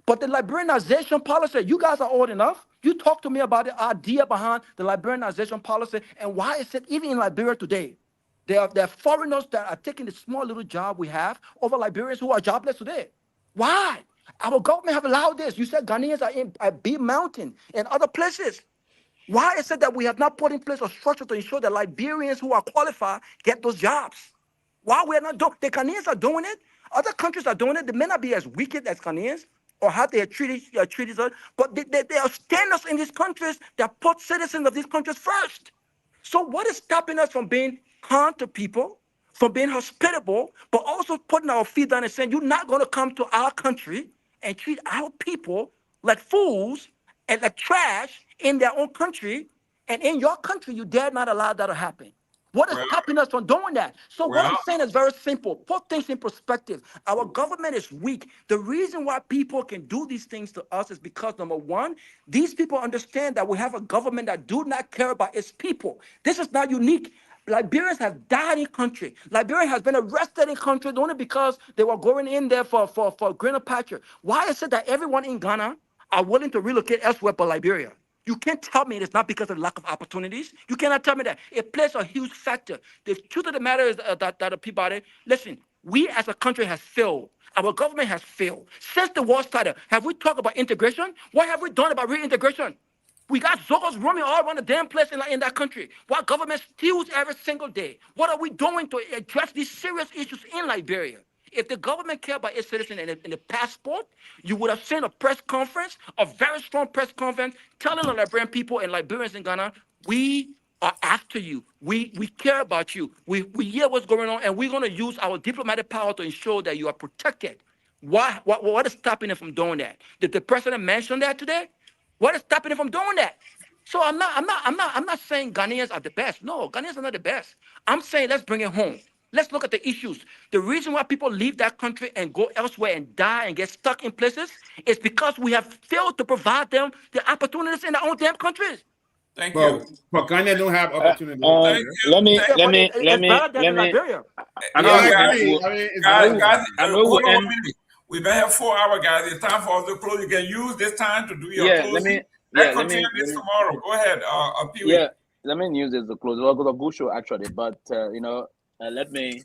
But the Liberianization policy, you guys are old enough. You talk to me about the idea behind the Liberianization policy and why is it even in Liberia today? There are foreigners that are taking the small little job we have over Liberians who are jobless today. Why? Our government have allowed this. You said Ghanaians are in Bee Mountain and other places. Why is it that we have not put in place a structure to ensure that Liberians who are qualified get those jobs? Why we are not doing? The Ghanaians are doing it. Other countries are doing it. They may not be as wicked as Ghanaians or how they are treated, but they are standards in these countries that put citizens of these countries first. So what is stopping us from being kind to people, from being hospitable, but also putting our feet down and saying, you're not going to come to our country and treat our people like fools and like trash in their own country, and in your country, you dare not allow that to happen. What is stopping us from doing that? So what I'm saying is very simple. Put things in perspective. Our government is weak. The reason why people can do these things to us is because, number one, these people understand that we have a government that do not care about its people. This is not unique. Liberians have died in country. Liberia has been arrested in country only because they were going in there for greener pasture. Why is it that everyone in Ghana are willing to relocate elsewhere but Liberia? You can't tell me it's not because of lack of opportunities. You cannot tell me that. It plays a huge factor. The truth of the matter is that Peabody, listen, we as a country has failed. Our government has failed. Since the war started, have we talked about integration? What have we done about reintegration? We got Zogos roaming all around the damn place in that country. While government steals every single day. What are we doing to address these serious issues in Liberia? If the government cared about its citizens and the passport, you would have seen a press conference, a very strong press conference, telling the Liberian people and Liberians in Ghana, we are after you. We care about you. We hear what's going on, and we're going to use our diplomatic power to ensure that you are protected. What is stopping them from doing that? Did the president mention that today? What is stopping them from doing that? So I'm not saying Ghanaians are the best. No, Ghanaians are not the best. I'm saying let's bring it home. Let's look at the issues. The reason why people leave that country and go elsewhere and die and get stuck in places is because we have failed to provide them the opportunities in their own damn countries. Thank you. But Ghana don't have opportunities. Let me. Liberia. We've been here 4 hours, guys. It's time for us to close. You can use this time to do your closing. Let's continue this tomorrow. Go ahead, Pewee. Yeah, let me use this to close. Well, a good show actually, but let me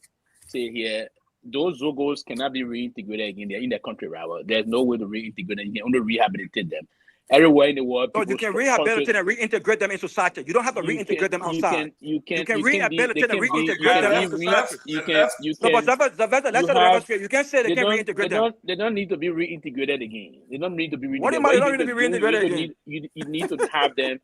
say here, those Zogos cannot be reintegrated again. They're in their country, rather. There's no way to reintegrate them. You can only rehabilitate them. Everywhere in the world, you can rehabilitate and reintegrate them in society. You don't have to reintegrate them outside. You can rehabilitate and reintegrate them in society. You can't say they can't reintegrate them. They don't need to be reintegrated again. They don't need to be reintegrated. What do you mean they don't need to be reintegrated again? You need to have them.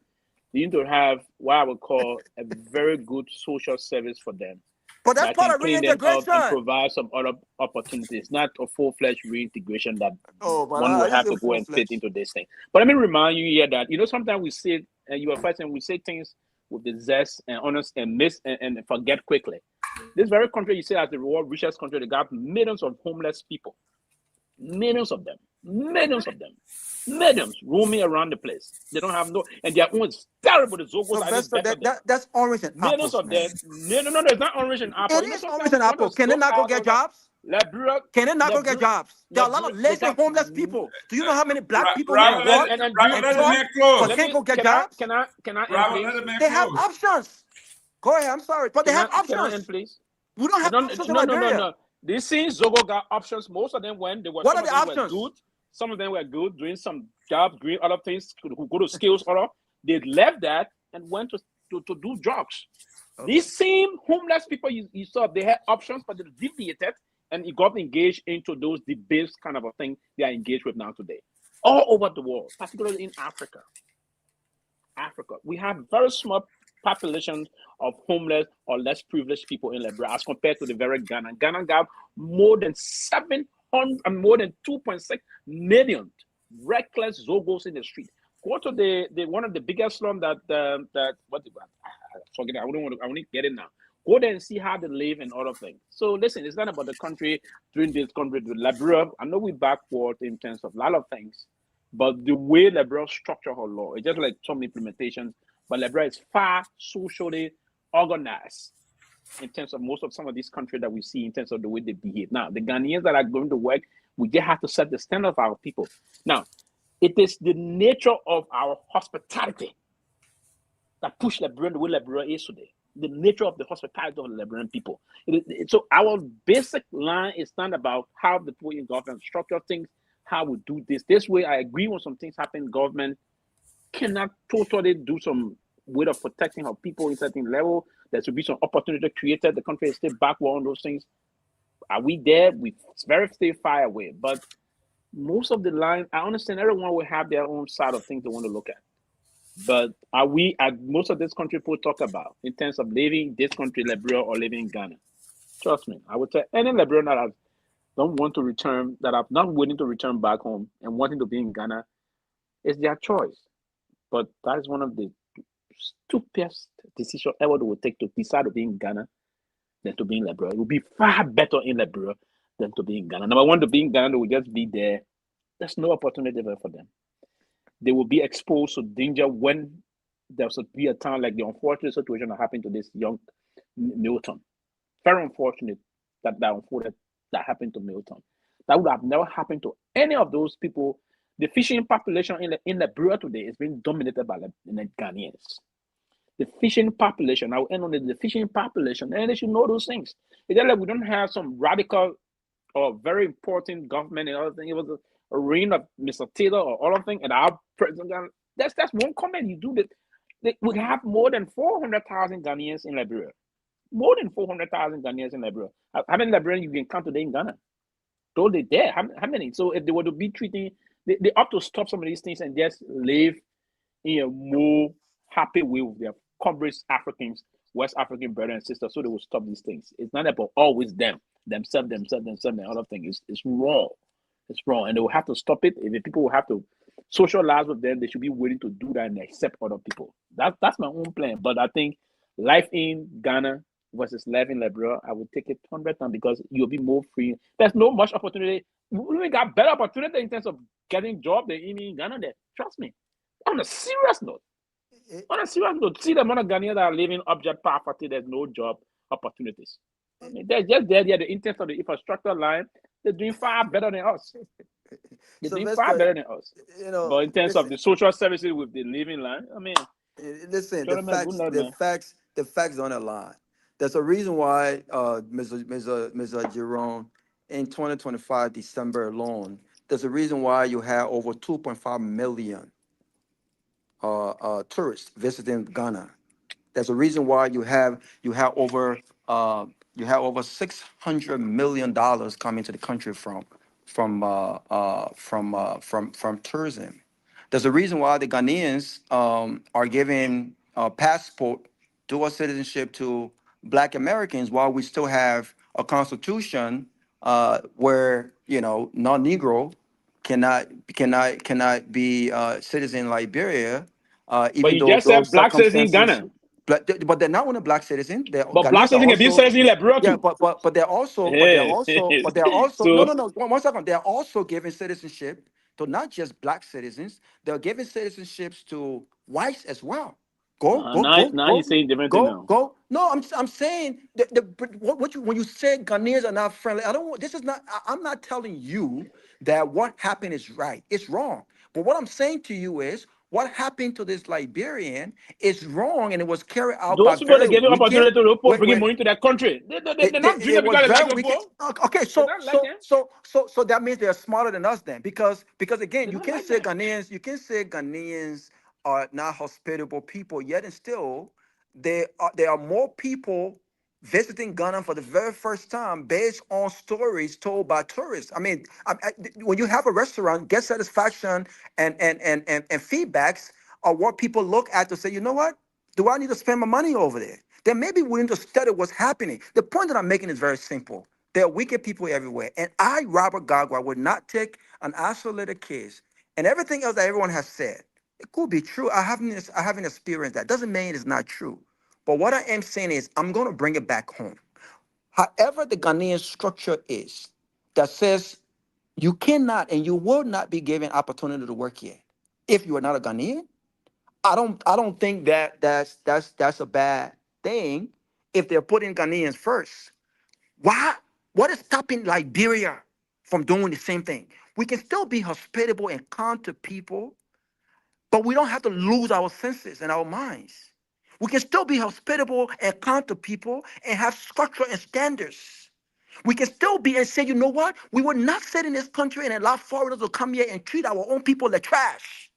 You need to have what I would call a very good social service for them. But that's part of reintegration. And provide some other opportunities, not a full-fledged reintegration that one will have to go and fit into this thing. But let me remind you here that sometimes we say, you are fighting, we say things with the zest and honest and miss and forget quickly. This very country, you say, as the world's richest country, they got millions of homeless people, millions of them roaming around the place. They don't have and their own is terrible. The Zogos that's orange and apples. Millions of them. No, it's not orange and apple. It is orange and apple. Can they not go get jobs? Can they not go get jobs? There are a lot of lazy homeless people. Do you know how many black people can't go get jobs? Can I They have options. Go ahead. I'm sorry, but they have options. Please. We don't have options in Liberia. No. These same Zogo got options. Most of them when they were. What are the options? Good. Some of them were good, doing some jobs, doing other things, who go to skills, they left that and went to do drugs. Okay. These same homeless people you saw, they had options, but they deviated and it got engaged into those debates kind of a thing they are engaged with now today. All over the world, particularly in Africa. We have very small population of homeless or less privileged people in Liberia as compared to the very Ghana. Ghana got more than 2.6 million reckless Zogos in the street. Go to the one of the biggest slums I want to get in now. Go there and see how they live and other things. So listen, it's not about the country doing this country with Liberia. I know we're backward in terms of a lot of things, but the way Liberia structure her law, it's just like some implementations, but Liberia is far socially organized in terms of some of these countries that we see in terms of the way they behave. Now, the Ghanaians that are going to work, we just have to set the standard of our people. Now, it is the nature of our hospitality that push Liberia the way Liberia is today. the nature of the hospitality of the Liberian people. So our basic line is not about how the people in government structure things, how we do this way. I agree when some things happen, government cannot totally do some way of protecting our people in certain level. There should be some opportunity created. The country is still backward on those things. Are we there? We very still far away. But most of the line, I understand everyone will have their own side of things they want to look at. But are we at most of this country people talk about in terms of living this country, Liberia, or living in Ghana? Trust me, I would say any Liberian that don't want to return, that are not willing to return back home and wanting to be in Ghana, it's their choice. But that is one of the stupidest decisions ever they would take, to decide to be in Ghana than to be in Liberia. It would be far better in Liberia than to be in Ghana. Number one, to be in Ghana, they would just be there. There's no opportunity there for them. They will be exposed to danger when there's a be a time like the unfortunate situation that happened to this young Milton. Very unfortunate that happened to Milton. That would have never happened to any of those people. The fishing population in Liberia today is being dominated by the Ghanaians. The fishing population, I will end on the fishing population, and they should know those things. It's just like we don't have some radical or very important government and other things. It was a reign of Mr. Taylor or all of things, and our president. That's one comment you do. That we have more than 400,000 Ghanaians in Liberia. More than 400,000 Ghanaians in Liberia. How many Liberians you can count today in Ghana? Though they're there, how many? So if they were to be treating, they ought to stop some of these things and just live in a more happy way with their comrades, Africans, West African brothers and sisters, so they will stop these things. It's not about always themselves, and other things. It's wrong. It's wrong, and they will have to stop it. If the people will have to socialize with them, they should be willing to do that and accept other people. That's my own plan. But I think life in Ghana versus life in Liberia, I would take it 100 times, because you'll be more free. There's no much opportunity. We got better opportunity in terms of getting job than in Ghana there. Trust me. On a serious note, see the amount of Ghanaians that are living object poverty, there's no job opportunities. I mean, they're just there, the intent of the infrastructure line, they're doing far better than us. They're doing far better than us. But in terms of the social services with the living line, I mean, listen, the facts don't align. There's a reason why Mr. Jerome, in 2025 December alone, there's a reason why you have over 2.5 million tourists visiting Ghana. There's a reason why you have over $600 million coming to the country from tourism. There's a reason why the Ghanaians are giving passport, dual citizenship to Black Americans, while we still have a constitution where non-Negro cannot be citizen in Liberia, even you though just said those Black citizen in circumstances. Ghana. But they're not only Black citizen. But Black citizen can be citizen in Liberia too. Yeah, but they're also So, no. One second. They're also giving citizenship to not just Black citizens. They're giving citizenships to whites as well. Now you're saying different thing now. No, I'm saying when you say Ghanaians are not friendly, I'm not telling you that what happened is right. It's wrong. But what I'm saying to you is, what happened to this Liberian is wrong, and it was carried out by those people that gave you opportunity to bring money to that country. They're not doing it because they like your poor. Okay, so that means they're smarter than us then, because again, you can't say Ghanaians are not hospitable people, yet and still there are more people visiting Ghana for the very first time based on stories told by tourists. I mean, when you have a restaurant, guest satisfaction and feedbacks are what people look at to say, you know what? Do I need to spend my money over there? They may be willing to study what's happening. The point that I'm making is very simple. There are wicked people everywhere. And I, Robert Garguah, would not take an isolated case. And everything else that everyone has said, it could be true. I haven't experienced that. Doesn't mean it's not true. But what I am saying is, I'm going to bring it back home. However the Ghanaian structure is, that says you cannot and you will not be given opportunity to work here if you are not a Ghanaian, I don't think that's a bad thing if they're putting Ghanaians first. Why? What is stopping Liberia from doing the same thing? We can still be hospitable and kind to people, but we don't have to lose our senses and our minds. We can still be hospitable and kind to people and have structure and standards. We can still be and say, you know what? We will not sit in this country and allow foreigners to come here and treat our own people like trash.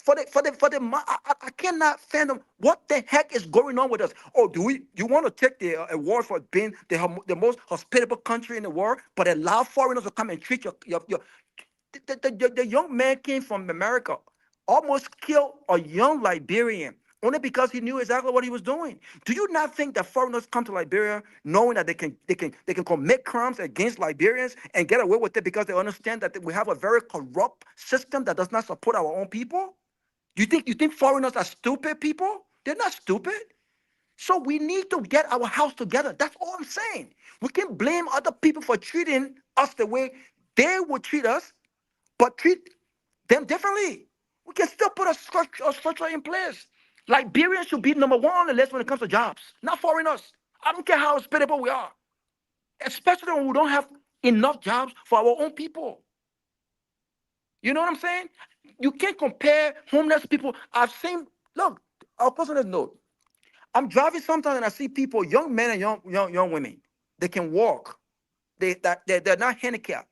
I cannot fathom what the heck is going on with us. Oh, you want to take the award for being the most hospitable country in the world, but allow foreigners to come and treat the young man came from America, almost killed a young Liberian only because he knew exactly what he was doing. Do you not think that foreigners come to Liberia knowing that they can commit crimes against Liberians and get away with it because they understand that we have a very corrupt system that does not support our own people? You think foreigners are stupid people? They're not stupid. So we need to get our house together. That's all I'm saying. We can blame other people for treating us the way they would treat us, but treat them differently. We can still put a structure in place. Liberians should be number one on the list when it comes to jobs, not foreigners. I don't care how hospitable we are, especially when we don't have enough jobs for our own people. You know what I'm saying? You can't compare homeless people. I've seen, look, I'll close on this note. I'm driving sometimes and I see people, young men and young women, they can walk. They're not handicapped.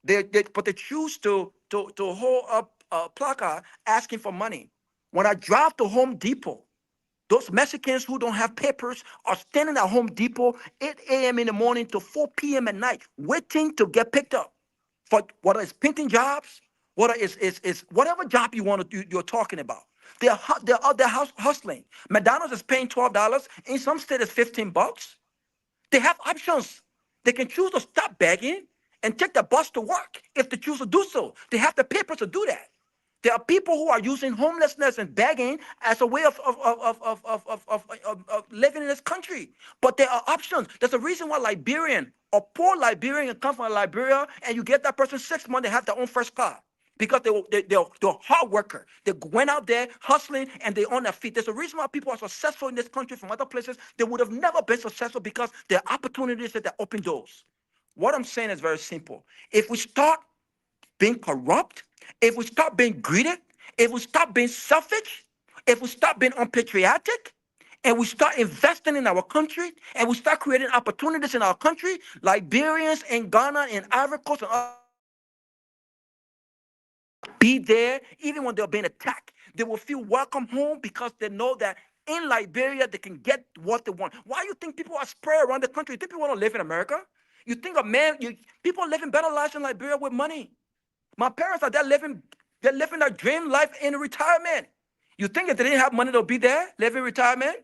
But they choose to hold up a placard asking for money. When I drive to Home Depot, those Mexicans who don't have papers are standing at Home Depot 8 a.m. in the morning to 4 p.m. at night, waiting to get picked up for whether it's painting jobs, whether it's whatever job you're talking about. They're hustling. McDonald's is paying $12. In some states, it's $15. They have options. They can choose to stop begging and take the bus to work if they choose to do so. They have the papers to do that. There are people who are using homelessness and begging as a way of living in this country. But there are options. There's a reason why a poor Liberian can come from Liberia and you get that person 6 months, they have their own first car. Because they're hard worker. They went out there hustling and they on their feet. There's a reason why people are successful in this country from other places. They would have never been successful because there are opportunities that open doors. What I'm saying is very simple. If we start being corrupt, if we stop being greedy, if we stop being selfish, if we stop being unpatriotic, and we start investing in our country, and we start creating opportunities in our country, Liberians in Ghana and Ivory Coast and be there, even when they're being attacked. They will feel welcome home because they know that in Liberia, they can get what they want. Why do you think people are spread around the country? You think people want to live in America? You think people living better lives in Liberia with money? My parents are there living their dream life in retirement. You think if they didn't have money, they'll be there living retirement?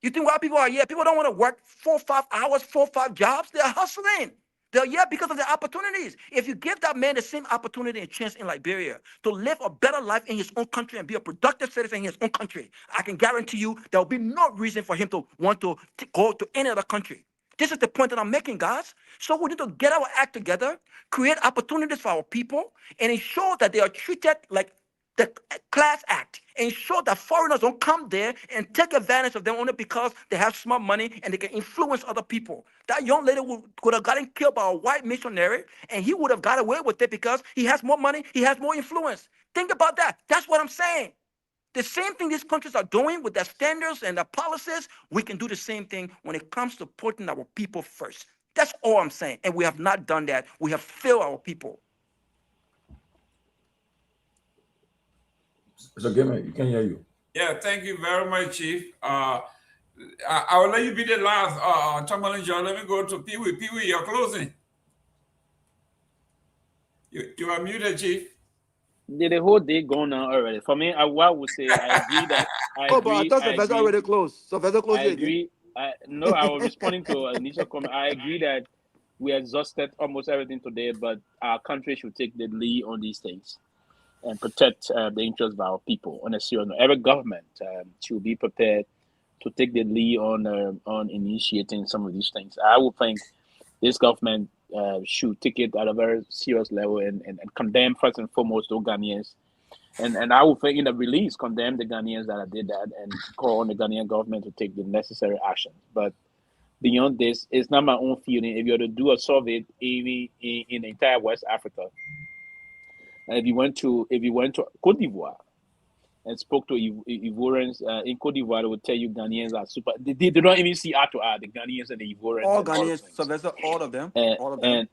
You think why people are here? People don't want to work 4 or 5 hours, 4 or 5 jobs. They're hustling. They're here because of the opportunities. If you give that man the same opportunity and chance in Liberia to live a better life in his own country and be a productive citizen in his own country, I can guarantee you there will be no reason for him to want to go to any other country. This is the point that I'm making, guys. So we need to get our act together, create opportunities for our people, and ensure that they are treated like the class act. Ensure that foreigners don't come there and take advantage of them only because they have smart money and they can influence other people. That young lady could have gotten killed by a white missionary, and he would have got away with it because he has more money, he has more influence. Think about that. That's what I'm saying. The same thing these countries are doing with their standards and their policies, we can do the same thing when it comes to putting our people first. That's all I'm saying. And we have not done that. We have failed our people. So, Gayman, you can hear you. Yeah, thank you very much, Chief. I will let you be the last. Tomalin John, let me go to Pewee. Pewee, you're closing. You are muted, Chief. The whole day gone now already. For me, I would say I agree that I thought Sylvester already closed. Sylvester closed. I agree. I was responding to an initial comment. I agree that we exhausted almost everything today, but our country should take the lead on these things and protect the interests of our people. On a serious note, every government should be prepared to take the lead on initiating some of these things. I would think this government should take it at a very serious level and condemn first and foremost those Ghanaians. And I would think in the release, condemn the Ghanaians that did that and call on the Ghanaian government to take the necessary action. But beyond this, it's not my own feeling. If you were to do a survey in the entire West Africa, and if you went to Cote d'Ivoire, and spoke to Ivorians in Cote d'Ivoire, they would tell you Ghanaians are super. They don't even see eye to eye, the Ghanaians and the Ivorians. All Ghanaians, Sylvester, all of them. And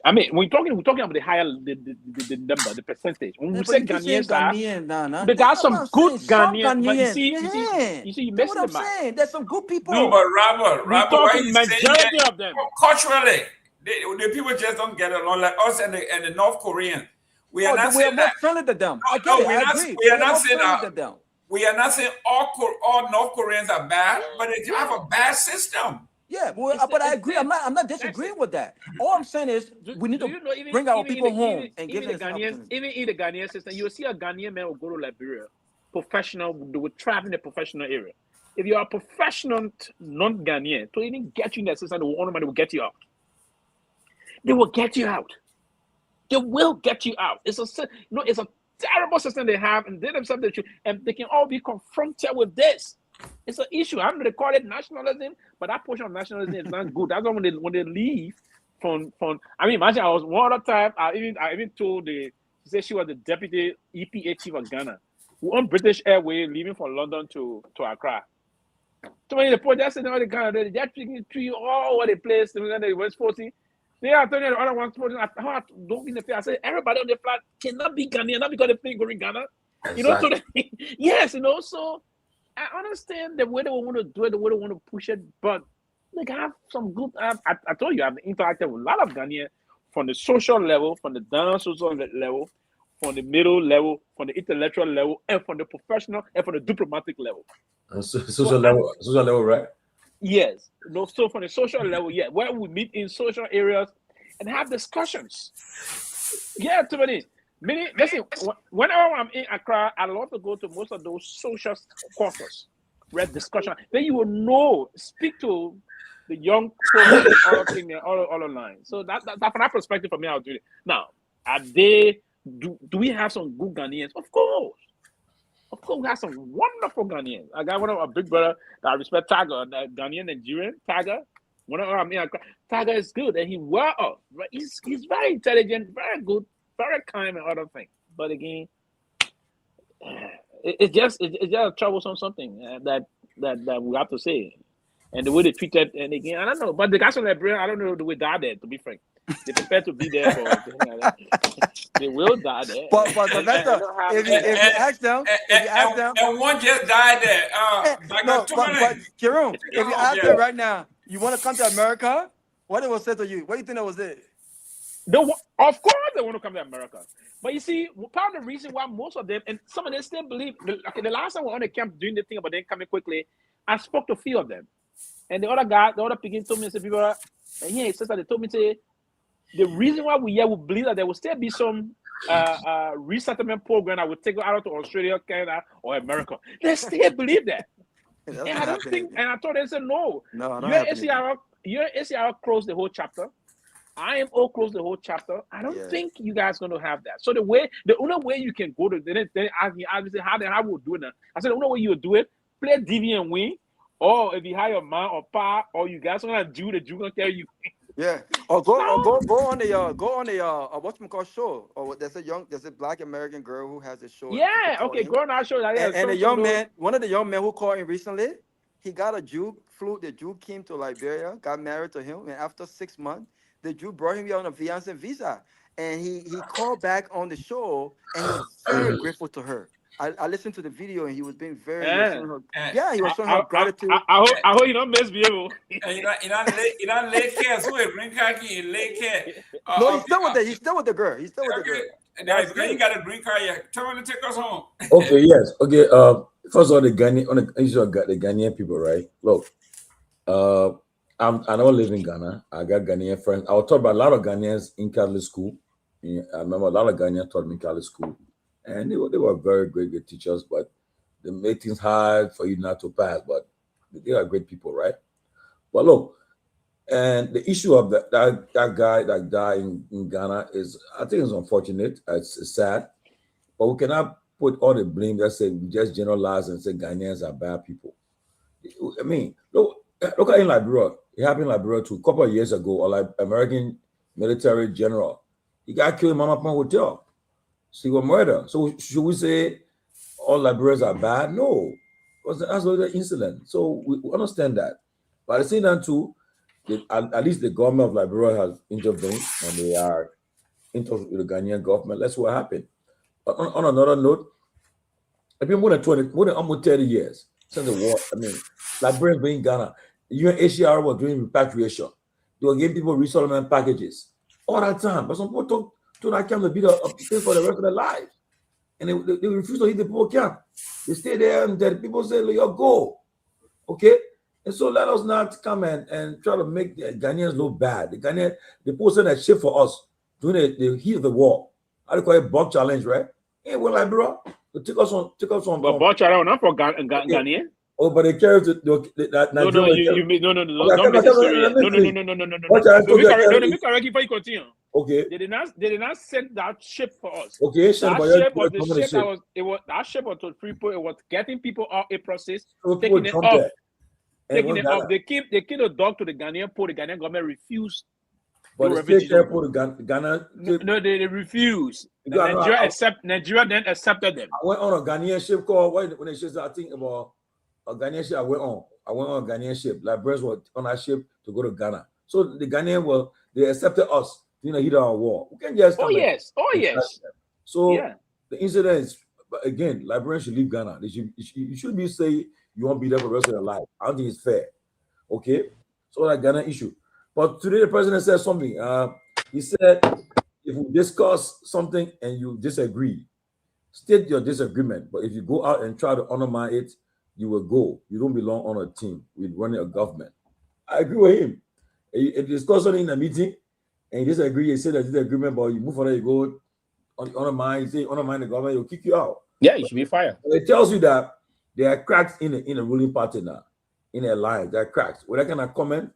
I mean, we're talking about the higher the number, the percentage. When we say Ghanaians, they got some good Ghanaians. But you see, you missed the mark. There's some good people. No, but Robert, we're talking majority of them. Culturally, the people just don't get along like us and the North Koreans. We are not saying that. Friendly to them. We are not saying that. We are not saying all North Koreans are bad, but they have a bad system. Yeah, but I agree. I'm not disagreeing with that. All I'm saying is we need to bring our people home and give them Ghanaians. Even in the Ghanaian system, you will see a Ghanaian man will go to Liberia, professional. They will trap in the professional area. If you are a professional non-Ghanaian, to even get you in that system, they will get you out. They will get you out. They will get you out. It's a terrible system they have, and they themselves and they can all be confronted with this. It's an issue. I'm going to call it nationalism, but that portion of nationalism is not good. That's why when they leave from I mean, imagine I was one other time. I even told say she was the deputy EPA chief of Ghana. We on British Airways leaving from London to Accra. So when the project said all the Ghana, they're taking tree all over the place. They were supposed to. They are telling the other ones, don't be in the face. I said, everybody on the flight cannot be Ghanaian, not because they think going Ghana. Exactly. You know, so yes, so I understand the way they want to do it, the way they want to push it, but like I have some good. I told you, I've interacted with a lot of Ghanaians from the social level, from the down social level, from the middle level, from the intellectual level, and from the professional and from the diplomatic level. Social level, right? Yes. So from the social level, yeah, where we meet in social areas and have discussions. Yeah, too many. Listen, whenever I'm in Accra, I love to go to most of those social caucus, read discussion. Then you will know, speak to the young folks and all online. So that from that perspective, for me, I'll do it. Now, do we have some good Ghanaians? Of course. Of course, we have some wonderful Ghanaians. I got one of our big brother that I respect, Tiger, Ghanaian Nigerian, Tiger. One of our Tiger is good, and he's well off. Right? He's very intelligent, very good, very kind, and other things. But again, it's just a troublesome something that we have to say, and the way they treated. And again, I don't know, but the guys from Liberia, I don't know the way they there. To be frank, they prepared to be there for. They will die there. But if you ask them, and one just died there. But Jerome, if you ask them right now, you want to come to America? What they will say to you? What do you think that was it? Of course, they want to come to America. But you see, part of the reason why most of them, and some of them still believe, the last time we were on the camp doing the thing about them coming quickly, I spoke to a few of them. And the other picking told me, people, and here, sister, they told me, say, the reason why we believe that there will still be some resettlement program that will take you out to Australia, Canada, or America. They still believe that. And I don't think, and I told them, said, no, you're ACR closed the whole chapter. IMO closed the whole chapter. I don't think you guys are going to have that. So the only way you can go to, they ask me, how will do it now? I said, the only way you will do it, play DV and win, or if you hire your man or pa, or you guys want to do the Jew going to tell you. Yeah, or go on the what's it called show? Or there's a Black American girl who has a show. Yeah, okay, go on our show. And a young man, one of the young men who called in recently, he got a Jew, the Jew came to Liberia, got married to him, and after 6 months, the Jew brought him here on a fiancé visa, and he called back on the show, and he was very grateful to her. I listened to the video, and he was being very he was showing her gratitude. I hope you don't misbehave. You don't lay care. So we bring her in lay care. No, he's still with the girl. He's still with the girl. You got a green card yet. Tell him to take us home. Okay, yes. Okay. First of all, the Ghanaian people, right? Look, I don't live in Ghana. I got Ghanaian friends. I was taught by a lot of Ghanaians in Catholic school. I remember a lot of Ghanaians taught me in Catholic school. And they were very great teachers, but they make things hard for you not to pass. But they are great people, right? But look, and the issue of that guy that died in Ghana is, I think it's unfortunate. It's sad. But we cannot put all the blame, let's say, we just generalize and say Ghanaians are bad people. I mean, look at in Liberia. It happened in Liberia too. A couple of years ago, a American military general, he got killed in Mama Pan Hotel. So he was murdered. So should we say all Liberians are bad. No, because that's the incident. So we understand that. But at the same time, too, at least the government of Liberia has intervened and they are interviewed with the Ghanaian government. Let's see what happened. But on another note, it's been more than almost 30 years since the war. I mean, Liberians being Ghana, UNHCR was doing repatriation. They were giving people resettlement packages all that time. But some people took that camp to be a thing for the rest of their lives. And they refused to hit the people camp. They stay there and the people say, "You go." Okay? And so let us not come and try to make the Ghanaians look bad. The people send that shit for us during the heat of the war. How do you call it? Bomb challenge, right? Hey, well, like, bro, take us on. But bomb challenge not for Ghanaian. Oh, but they carry to No, don't make it serious. No. Let me correct you before you continue. Okay. They did not send that ship for us. Okay, that ship was to Freeport. It was getting people out a process, taking it off. Taking it off. They keep the dog to the Ghanaian port. The Ghanaian government refused. But the state airport Ghana. No, they refused. Nigeria then accepted them. I went on a Ghanaian ship called when they said I think about a Ghanaian ship. I went on a Ghanaian ship. Liberians were on that ship to go to Ghana. So the Ghanaian they accepted us. Heat of our war. We can just yes. So the incident is, again, Liberians should leave Ghana. You should be saying you won't be there for the rest of your life. I don't think it's fair. Okay, so that Ghana issue. But today the president said something. He said, if we discuss something and you disagree, state your disagreement. But if you go out and try to undermine it, you will go. You don't belong on a team with running a government. I agree with him. If you discuss something in a meeting and you disagree, you say that disagreement, but you move further, you go undermine, you say undermine the government, he'll kick you out. Yeah, you should be fired. It tells you that there are cracks in the ruling party now, in their lines. There are cracks. With that kind of comment,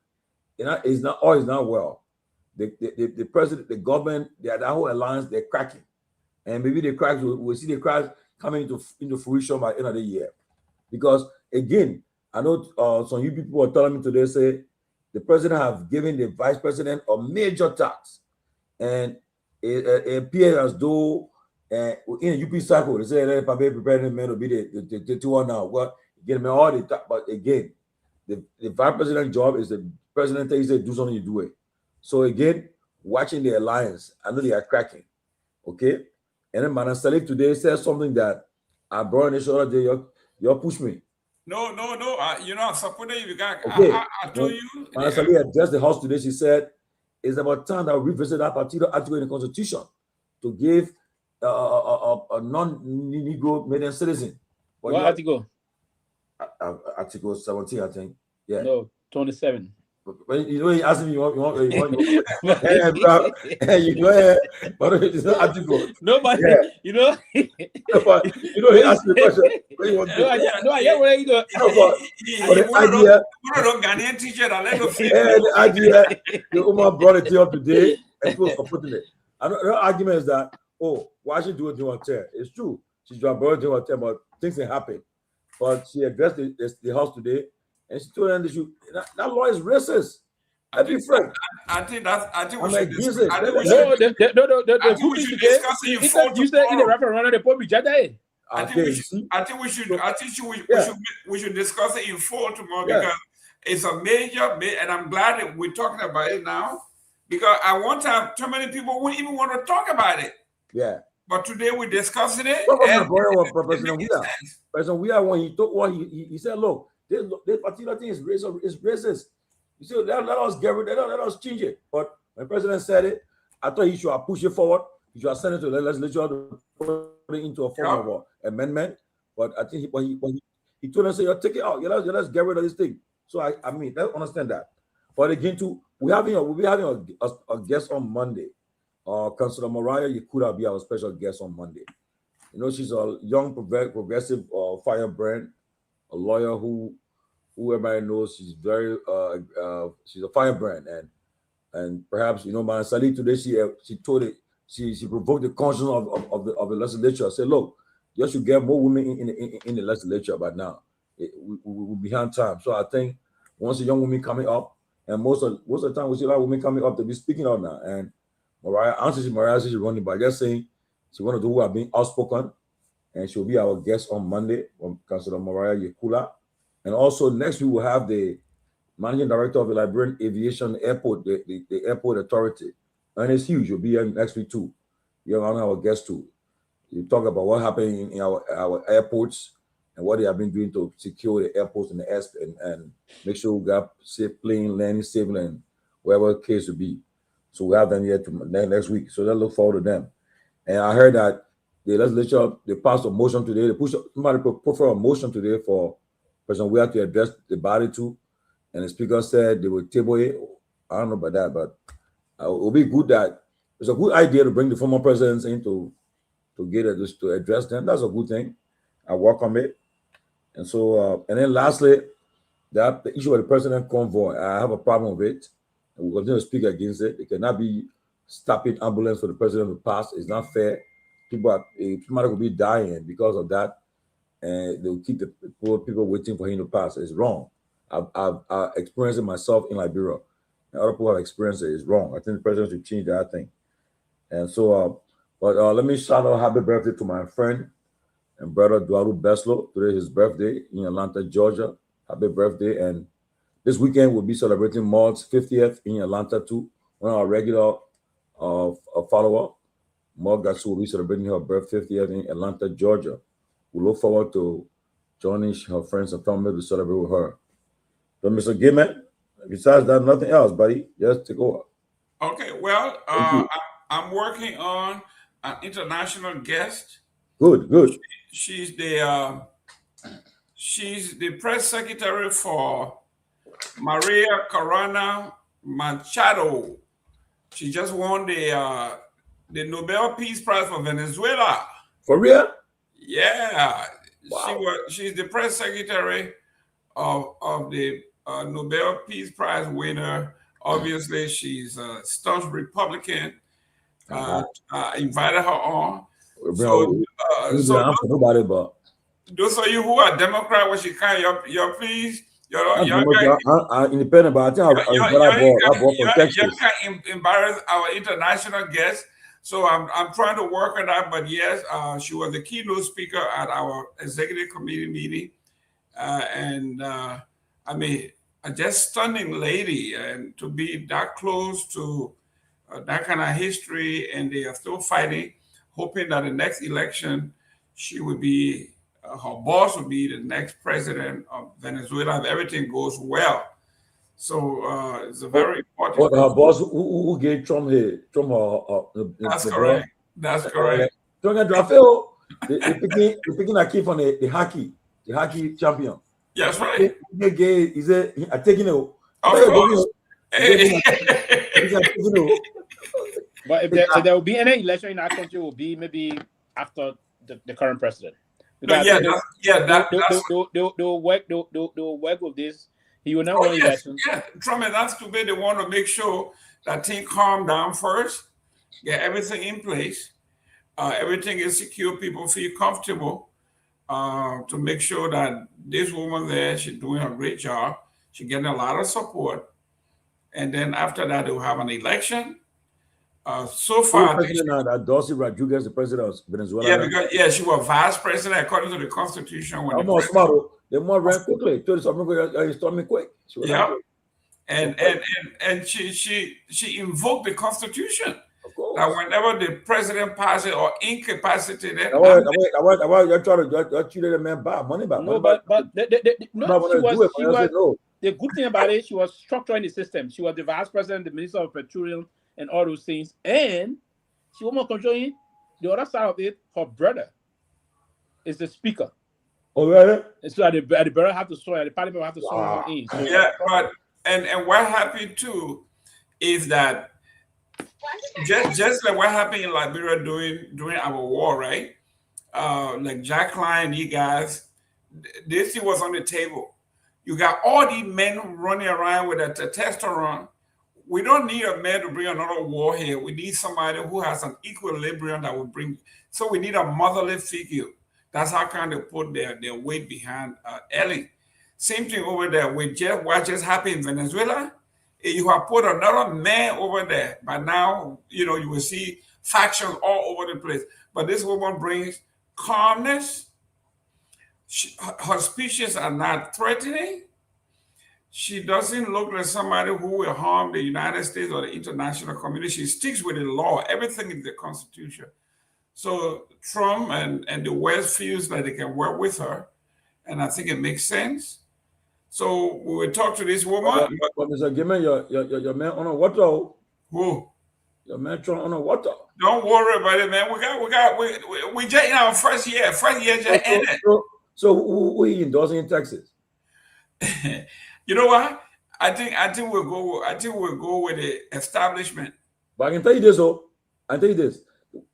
it's not well. The president, the government, that whole alliance, they're cracking. And maybe the cracks, we'll see the cracks coming into fruition by the end of the year. Because again, I know some you people are telling me today, say the president have given the vice president a major tax. And it appears as though in a UP cycle, they say that probably preparing men to be the 2-1 now. Well, get them all the tax, but again, the vice president job is the president tells you to do something, you do it. So again, watching the alliance, I know they are cracking. Okay? And then Madam Salif today said something that I brought in the show day, you push me. No. I supported you guys. Okay. I told you. Madam Salif addressed the house today. She said, it's about time that we revisit that particular article in the Constitution to give a non-Negro made a citizen. What article? Article 17, I think. Yeah. No, 27. When you ask me, you want you go ahead, but it's not article. Nobody, yeah. You know. He asked me a question. What you want to do? I get where you go. The idea, the Umar brought it here today, and people supporting it. Her argument is that, why she do it in hotel? It's true. She's brought it in hotel, but things can happen. But she addressed the house today. And she told them that law is racist. I think we should. You said in the referendum, the Pope Jada. I think we should discuss it in full tomorrow because it's a major, and I'm glad that we're talking about it now. Because at one time, too many people wouldn't even want to talk about it. Yeah. But today we're discussing it. President Weah, when he took one, he said, look, this particular thing is racist. You see, let us get rid of it, let us change it. But when the president said it, I thought he should have pushed it forward. He should have sent it to the legislature to put it into a form of amendment. But I think he told us, take it out. Let's get rid of this thing. So I mean, let's understand that. But again, we'll be having a guest on Monday. Councillor Mariah Yakuda will be our special guest on Monday. You know, she's a young progressive firebrand, a lawyer who everybody knows. She's very she's a firebrand, and perhaps Madam Salih today she told it. She provoked the conscience of the legislature. Said, look, you should get more women in the legislature. But now we're behind time. So I think once a young woman coming up, and most of the time we see a lot of women coming up to be speaking out now. And Mariah says she's running, but just saying she want to do who are being outspoken and she'll be our guest on Monday from Councilor Mariah Yekula. And also next week we'll have the Managing Director of the Liberian Aviation Airport, the Airport Authority. And it's huge. You'll be here next week too. You're on our guest too. You talk about what happened in our airports and what they have been doing to secure the airports and the airspace and make sure we got safe plane landing, safely, and wherever the case will be. So we have them here next week. So let's look forward to them. And I heard that the legislature, they passed a motion today. Somebody put for a motion today for President Weah to address the body too. And the speaker said they will table it. I don't know about that, but it will be good that it's a good idea to bring the former presidents in to address them. That's a good thing. I welcome it. And so, and then lastly, the issue of the president convoy, I have a problem with it. And we'll continue to speak against it. It cannot be stopping ambulance for the president to pass. It's not fair. People will be dying because of that, and they'll keep the people waiting for him to pass. It's wrong. I've experienced it myself in Liberia, and other people have experienced it. It's wrong. I think the president should change that thing. And so, let me shout out happy birthday to my friend and brother Duaru Beslo. Today is his birthday in Atlanta, Georgia. Happy birthday! And this weekend we'll be celebrating Maud's 50th in Atlanta too. One of our regular follower, Maud Gatsu, will be celebrating her birthday 50th in Atlanta, Georgia. We look forward to joining her friends and family to celebrate with her. So, Mr. Gayman, besides that, nothing else, buddy. Just take over. Okay, well, I'm working on an international guest. Good. She's the press secretary for Maria Corina Machado. She just won the Nobel Peace Prize for Venezuela. For real? Yeah. Wow. She's the press secretary of the Nobel Peace Prize winner. Obviously, she's a staunch Republican. Invited her on. Nobody but those of you who are Democrat, when she can, you're pleased. I'm independent, but I think I bought from Texas. You can't embarrass our international guests. So I'm trying to work on that. But yes, she was the keynote speaker at our executive committee meeting. I mean, a just stunning lady, and to be that close to that kind of history, and they are still fighting, hoping that the next election, she would be, her boss will be the next president of Venezuela if everything goes well. So it's a very important. But her boss, who gave Trump That's correct. That's correct. They're picking a kid from the hockey champion. That's right. Is it? I taking it. Of course. But if there will be any election in our country, it will be maybe after the current president. They'll work with this. He will not win elections. Yeah, Trump and that's to be the one to make sure that things calm down first, get everything in place, everything is secure, people feel comfortable, to make sure that this woman there, she's doing a great job, she's getting a lot of support, and then after that they'll have an election. So far, Dulce Rodriguez, the president of Venezuela. Yeah, because she was vice president according to the Constitution. When they more ran quickly. Storming quick. Yeah, and she invoked the Constitution. Of course. That whenever the president passes or incapacitated, you're trying to cheat the man back money back. No, but the good thing about it, she was structuring the system. She was the vice president, the minister of petroleum, and all those things, and she was more controlling. The other side of it, her brother is the speaker. Oh, really? And so the brother have to swear, the parliament have to swear her in. So yeah, but and what happened too is that just like what happened in Liberia during our war, right? Like Jack Klein, you guys, this thing was on the table. You got all these men running around with a testosterone. We don't need a man to bring another war here. We need somebody who has an equilibrium that will bring. So we need a motherly figure. That's how kind of put their weight behind Ellie. Same thing over there with what just happened in Venezuela. You have put another man over there. By now, you will see factions all over the place. But this woman brings calmness. Her speeches are not threatening. She doesn't look like somebody who will harm the United States or the international community. She sticks with the law. Everything in the Constitution. So Trump and the West feels like they can work with her. And I think it makes sense. So we will talk to this woman. But Mr. Gayman, your man on a water. Who? Your man Trump on a water. Don't worry about it, man. We just in our first year. First year just ended. So who he endorsing in Texas? You know what? I think we'll go with the establishment. But I can tell you this,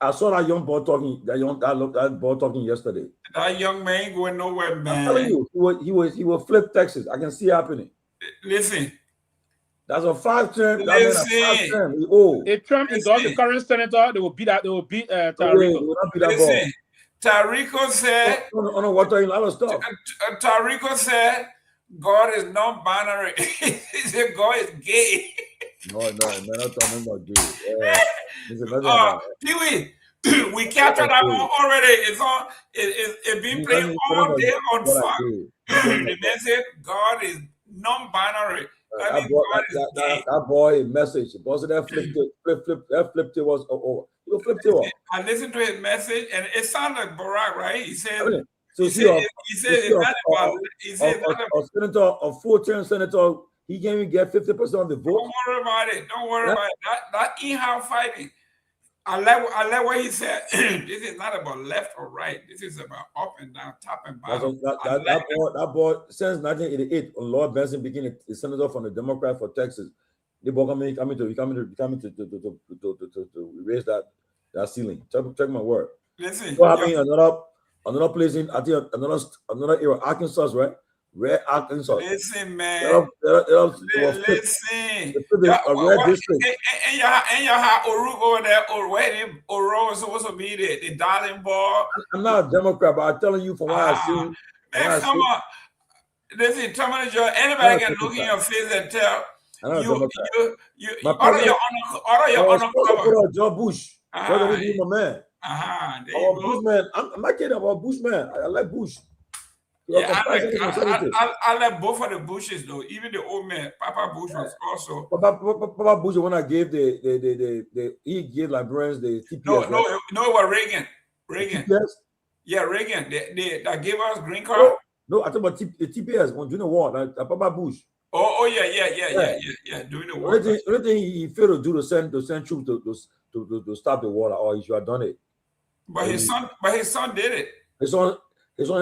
I saw that young boy talking. That boy talking yesterday. That young man going nowhere, man. I'm telling you, he will flip Texas. I can see it happening. Listen. That's a 5-term. If Trump endorses the current senator, they will beat Tarico. Listen, Tarico said on a water in a lot of stuff. Tarico said God is non-binary. He said God is gay. No, man, not talking about gay. Pewee, we captured that one already. It's been playing all day on Fox. The man said God is non-binary. That boy message. Was that flipped it was you flipped it off. I listened to his message and it sounded like Barack, right? He said a senator, a full-term senator, he can't even get 50% of the vote. Don't worry about it. Don't worry about it. That in-house fighting. I like what he said. This is not about left or right. This is about up and down, top and bottom. That boy, since 1988, when Lord Benson became a senator from the Democrat for Texas, they both coming to raise that ceiling. Check my word. Listen, what happened another place in another era, Arkansas, right? Red Arkansas. Listen, man. Listen. A red district. And you have Orugo over there, or where Oro is supposed to be the darling boy. I'm not a Democrat, but I'm telling you from what I've seen. Man, come on. Listen, Tomalin, anybody can look in your face and tell George Bush. My man. Bush man. I'm not kidding about Bush man. I like Bush. Yeah, I like both of the Bushes though. Even the old man, Papa Bush was also. Papa Bush, when I gave he gave librarians the TPS. No, it was Reagan. TPS? Yeah, Reagan. That gave us green card. No, I talk about the TPS during the war. Papa Bush. Oh yeah. During the war. Only thing he failed to do to send troops to stop the war, or he should have done it. But his son did it. His son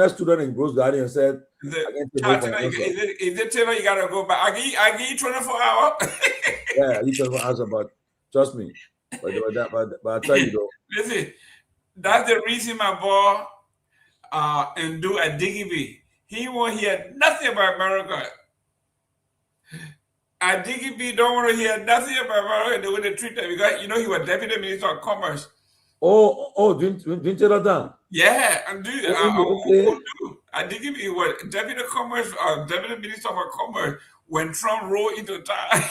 stood there in Rose Garden and said, is it Taylor, you gotta go back? I give you 24 hours. Yeah, you 24 hours, but trust me. But I tell you though. Listen, that's the reason my boy and do at Digby. He won't hear nothing about America. At Digby don't want to hear nothing about America the way they treat them, because he was Deputy Minister of Commerce. Didn't tell her that? Yeah, and dude, I think he was Deputy Commerce or Deputy Minister for Commerce when Trump rolled into town.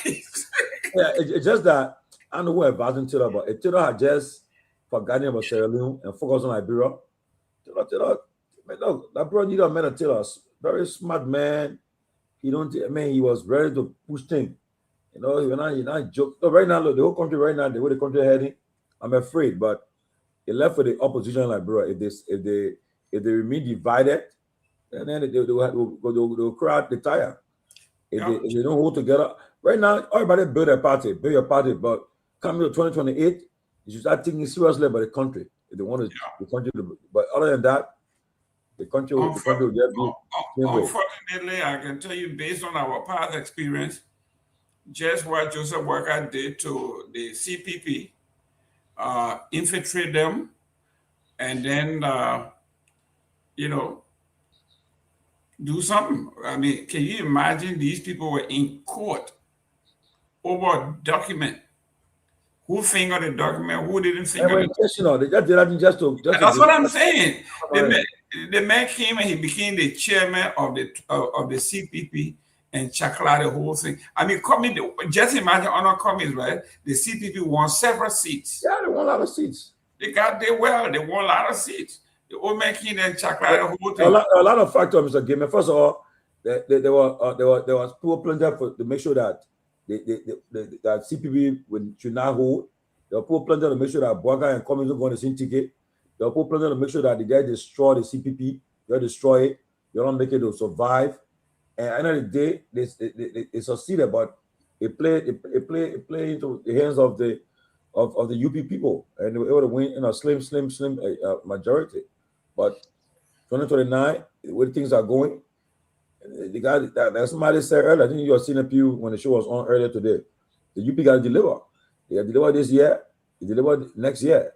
Yeah, it's just that I don't know who advising Taylor, but if Taylor had just forgotten about Sierra Leone and focused on Liberia, Taylor, that bro needed a man of Taylor, very smart man. He was ready to push things. He not joke. So right now, look, the whole country right now, the way the country is heading, I'm afraid, but it left for the opposition like bro. If they remain divided, then they'll crowd the tire. If they don't hold together, right now everybody build your party, but coming to 2028, you should start thinking seriously about the country. If they want the country to, but other than that, the country will just be. Unfortunately, I can tell you based on our past experience, just what Joseph Walker did to the CPP. Infiltrate them, and then do something. I mean, can you imagine these people were in court over a document? Who fingered the document? Who didn't finger it? That's what I'm saying. The man came and he became the chairman of the CPP and chakla the whole thing. I mean, just imagine Honor Cummings, right? The CPP won several seats. Yeah, they won a lot of seats. They won a lot of seats. the old man king and chocolate, the whole A thing. lot of factors, Mr. Gayman. First of all, there was poor plunder to make sure that that CPB should not hold. There were poor plunder to make sure that Boaga and Cummings don't go on the same ticket. There were poor plunder to make sure that the guy destroy the CPP. They destroy it. They don't make it to survive. And at the end of the day, they succeeded, but it played into the hands of the UP people, and they were able to win in a slim majority. But 2029, the way things are going, the guy that somebody said earlier, I think you were seeing Pew when the show was on earlier today. The UP got to deliver. They got to deliver this year. They deliver next year,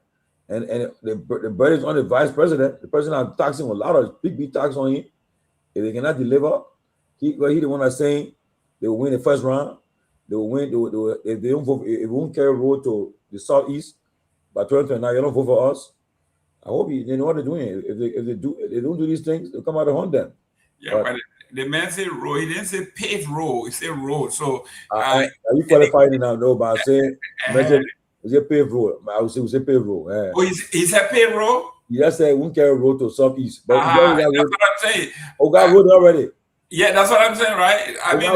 and the burden is on the vice president. The president is taxing a lot of big tax on him. If they cannot deliver, he the one that's saying they will win the first round. They will win. If they don't vote, if we won't carry road to the southeast by 2029, you don't vote for us. I hope they know what they're doing. If they don't do these things, they'll come out and hunt them. Yeah, but the man said road. He didn't say paved road. He said road. So are you qualified now? No, but I'm saying is it paved road? I would say paved road. Yeah. Oh, is that paved road? He just said we won't carry road to southeast. But that's what I'm saying. Oh, got road already. Yeah, that's what I'm saying, right? I mean,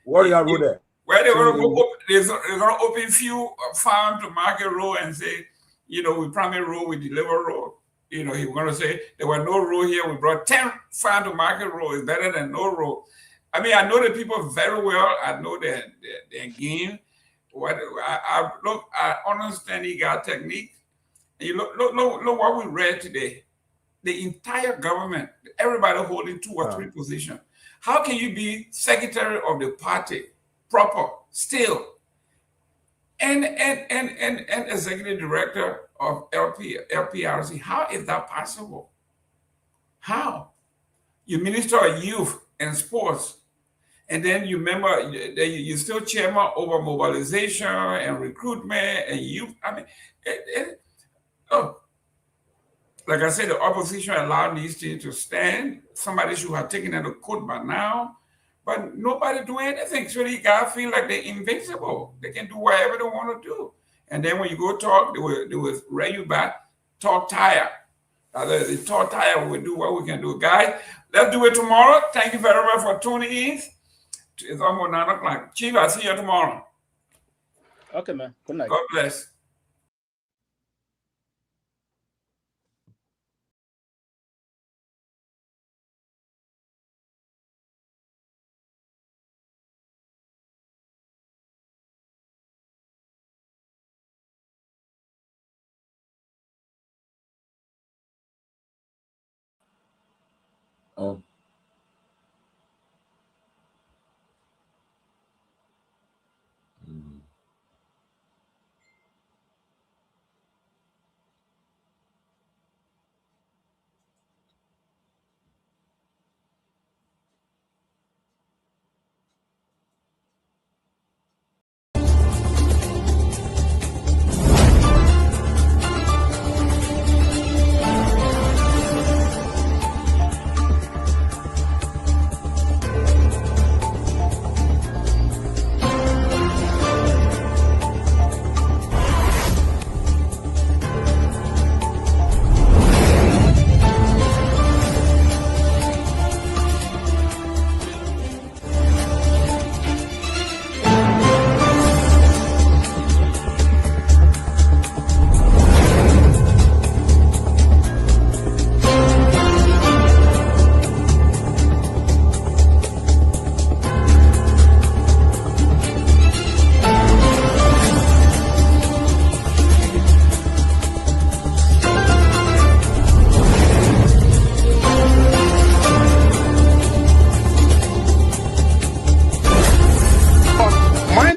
what do you got road there? Where they're gonna open few farm to market road and say, we promise road, we deliver road. He's gonna say there were no road here. We brought 10 farm to market road. It's better than no road. I mean, I know the people very well. I know their game. I understand he got technique. And you look what we read today. The entire government, everybody holding 2 or 3 positions. How can you be secretary of the party proper still and executive director of LPRC? How is that possible? How? You minister of youth and sports, and then you remember that you're still chairman over mobilization and recruitment and youth. I mean, like I said, the opposition allowed these things to stand. Somebody should have taken it to court by now, but nobody do anything. So you gotta feel like they're invincible. They can do whatever they want to do. And then when you go talk, they will rein you back, talk tired. They talk tired, we'll do what we can do. Guys, let's do it tomorrow. Thank you very much for tuning in. It's almost 9 o'clock. Chief, I'll see you tomorrow. Okay, man. Good night. God bless.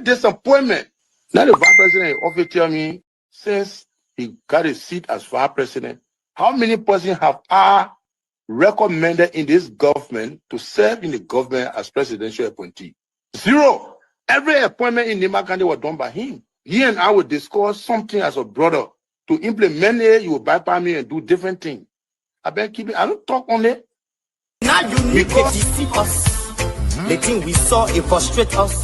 Disappointment. Now the vice president often tell me since he got a seat as vice president, how many persons have I recommended in this government to serve in the government as presidential appointee? 0. Every appointment in Nima County was done by him. He and I would discuss something as a brother to implement it. You will bypass me and do different things. I don't talk on it. Now you need to see us. The thing we saw, it frustrate us.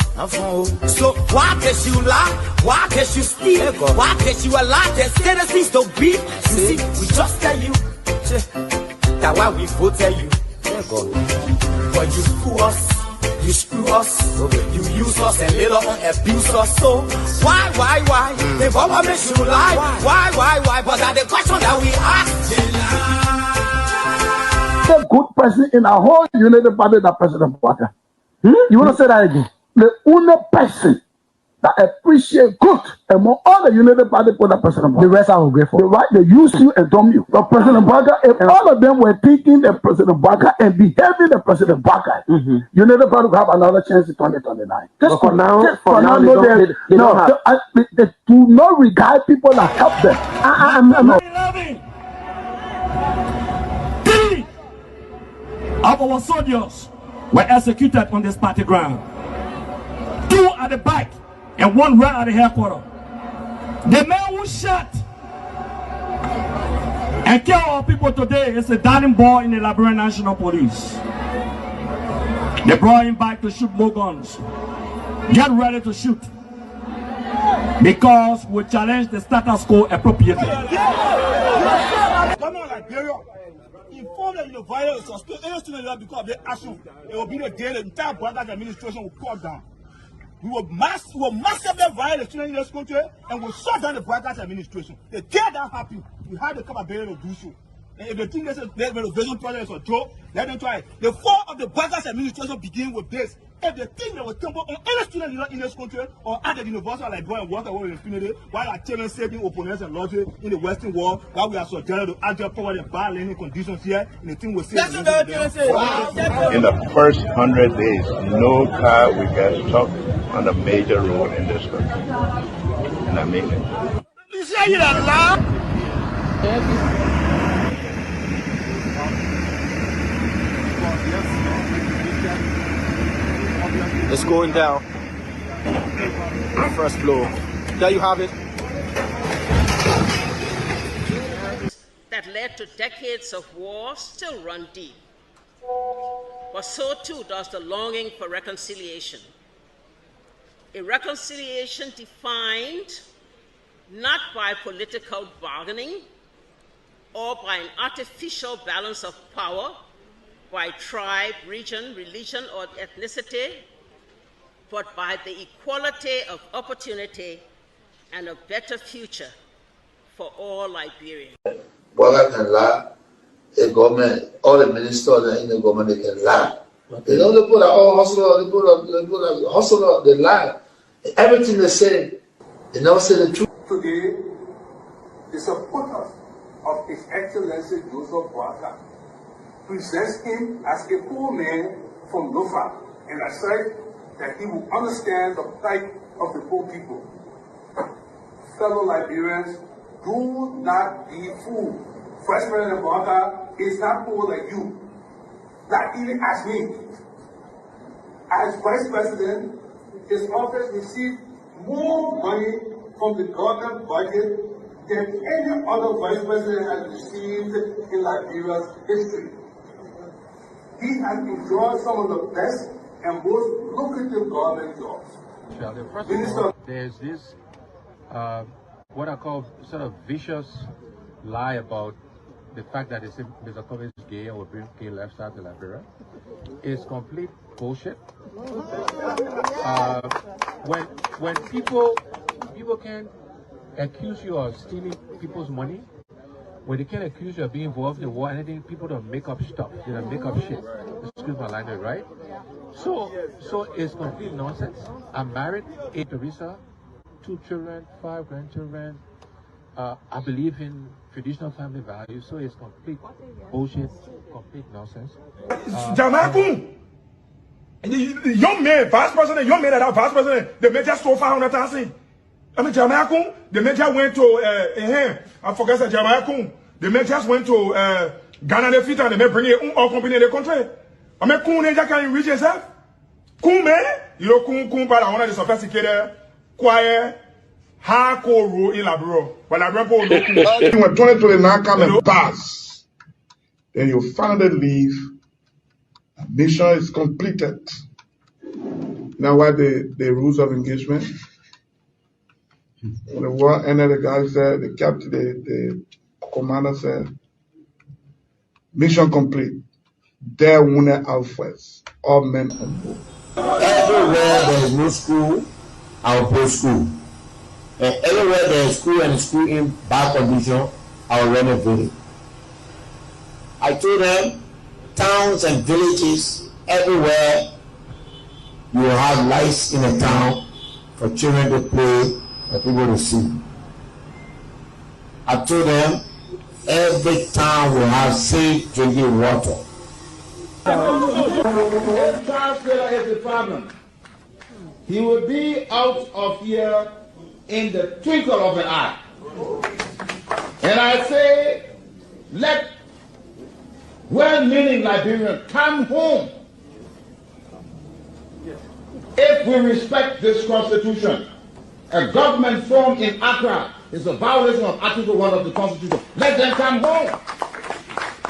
So why can't you lie? Why can't you steal? Why can't you allow the citizens to beat? You see, we just tell you that why we voted you. But you fool us, you screw us, you use us and later on abuse us. So why? The government makes you lie. Why? But that's the question that we ask. A good person in a whole United Party that President Baka. You want to say that again? The only person that appreciate good among all the United Party for the President Baka. The rest are ungrateful. The right, they use you and dumb you. The President Baka, if all of them were thinking the President Baka and behaving the President Baka, United Party will have another chance in 2029. Just for now, they do not regard people that help them. Of our soldiers were executed on this party ground. 2 at the back and 1 right at the headquarters. The man who shot and killed our people today is a darling boy in the Liberia National Police. They brought him back to shoot more guns. Get ready to shoot. Because we challenge the status quo appropriately. Inform them the violence or still any student because of their action. It will be the day the entire Brothers administration will cut down. We will massively violate the students in this country and we'll shut down the Brothers administration. They dare that happen. We have the capability to do so. And if they think this renovation project is a joke, let them try it. The fall of the Brothers administration begin with this. If they think they will tumble on any student in this country or at the university like going and work away with impunity, while our children saving opponents and logic in the Western world, while we are subjected to agile power and bad learning conditions here, and the thing will say. In the first 100 days, no car will get stuck on a major road in this country. And I mean it. You say it out loud? It's going down. First floor. There you have it. That led to decades of war still run deep. But so too does the longing for reconciliation. A reconciliation defined not by political bargaining or by an artificial balance of power by tribe, region, religion, or ethnicity, but by the equality of opportunity and a better future for all Liberians. Boga can lie, the government, all the ministers in the government, they can lie. They don't put all hustle, they put hustle, they lie. Everything they say, they never say the truth. Today, the supporters of His Excellency Joseph Boakai presents him as a poor man from Lofa, and I said that he will understand the plight of the poor people. Fellow Liberians, do not be fooled. Vice President Boakai is not poor like you, not even as me. As Vice President, his office received more money from the government budget than any other Vice President has received in Liberia's history. He has enjoyed some of the best and most lucrative government jobs. There's this, what I call sort of vicious lie about the fact that Mr. Kobe is gay or bring gay lifestyle to Liberia. It's complete bullshit. When people can accuse you of stealing people's money, when they can accuse you of being involved in war, anything, people don't make up stuff. They don't make up shit. Excuse my language, right? So it's complete nonsense. I'm married, 8 Teresa, 2 children, 5 grandchildren. I believe in traditional family values, so it's complete bullshit, complete nonsense. Jamaikun, the young man, vice president, young man that are vice president, the major stole 500,000. I mean, Jamaikun, the major went to I forgot that Jamaikun, the majors went to Ghana, the fit, and they may bring it all company in the country. I mean, Kun Ninja can reach himself. Kun man, you know, Kun, but I want to sophisticated, quiet, hardcore rule in Liberia. When Liberia when 2029 come and pass, then you finally leave. Mission is completed. Now, what the rules of engagement? When the war ended, the guy said, the commander said, mission complete. There wounded out first. All men on board. Everywhere there is no school, I'll put school. And everywhere there is school and school in bad condition, I'll renovate it. I told them, towns and villages, everywhere you will have lights in a town for children to play and people to see. I told them, every town will have safe drinking water. If translator is the problem, he will be out of here in the twinkle of an eye. And I say, let well-meaning Liberians come home. If we respect this constitution, a government formed in Accra is a violation of Article 1 of the Constitution. Let them come home.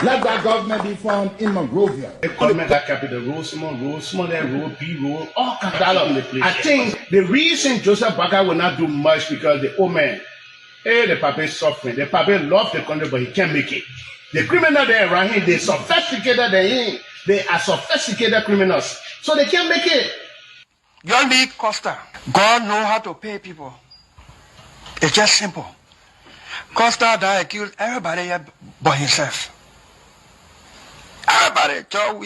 Let that government be formed in Monrovia. The government that capital road, small, B road, all kinds of places. I think the reason Joseph Boakai will not do much because the old man, the papa is suffering. The papa loves the country, but he can't make it. The criminal there around him, they sophisticated than him. They are sophisticated criminals, so they can't make it. Your league Costa, God know how to pay people. It's just simple. Costa died, killed everybody but himself. Everybody, Joe,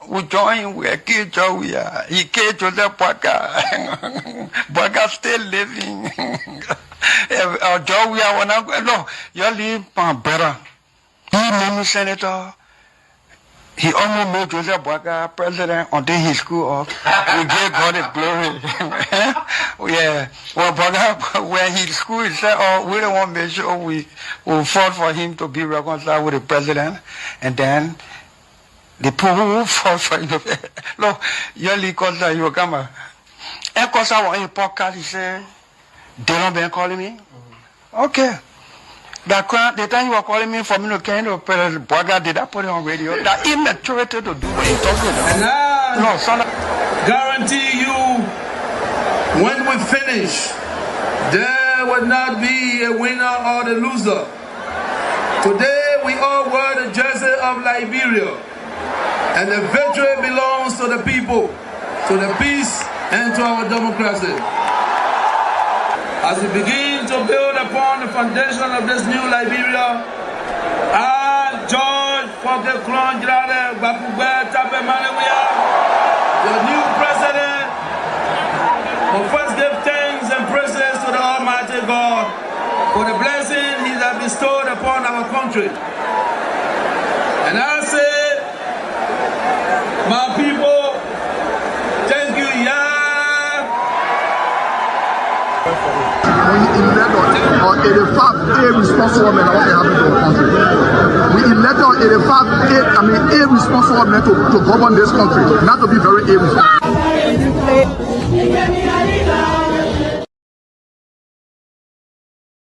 we join, we killed Joe, he killed Joseph Boakai. Boakai still living. Joe, no, you leave better. He made me senator. He almost made Joseph Boakai president until he screwed up. We gave God the glory. Yeah. Well, Boakai, when he screwed, he said, oh, we don't want to make sure we fought for him to be reconciled with the president. And then the people who fought for him. Look, Yoli Costa, you come. And Costa was in a podcast, he said, they don't been calling me. Okay. The time you were calling me for me to carry the president, Boakai, did I put it on radio? That immaturity to do what you're talking about. And I guarantee you, when we finish, there will not be a winner or the loser. Today, we all wear the jersey of Liberia. And the victory belongs to the people, to the peace, and to our democracy. As we begin to build upon the foundation of this new Liberia, I, George Seleke Kromah, the new president, will first give thanks and praises to the Almighty God for the blessing He has bestowed upon our country. And I say, my people, thank you, We elected on 85 irresponsible men what happened to our country. We elected on 85 irresponsible men to govern this country, not to be very irresponsible.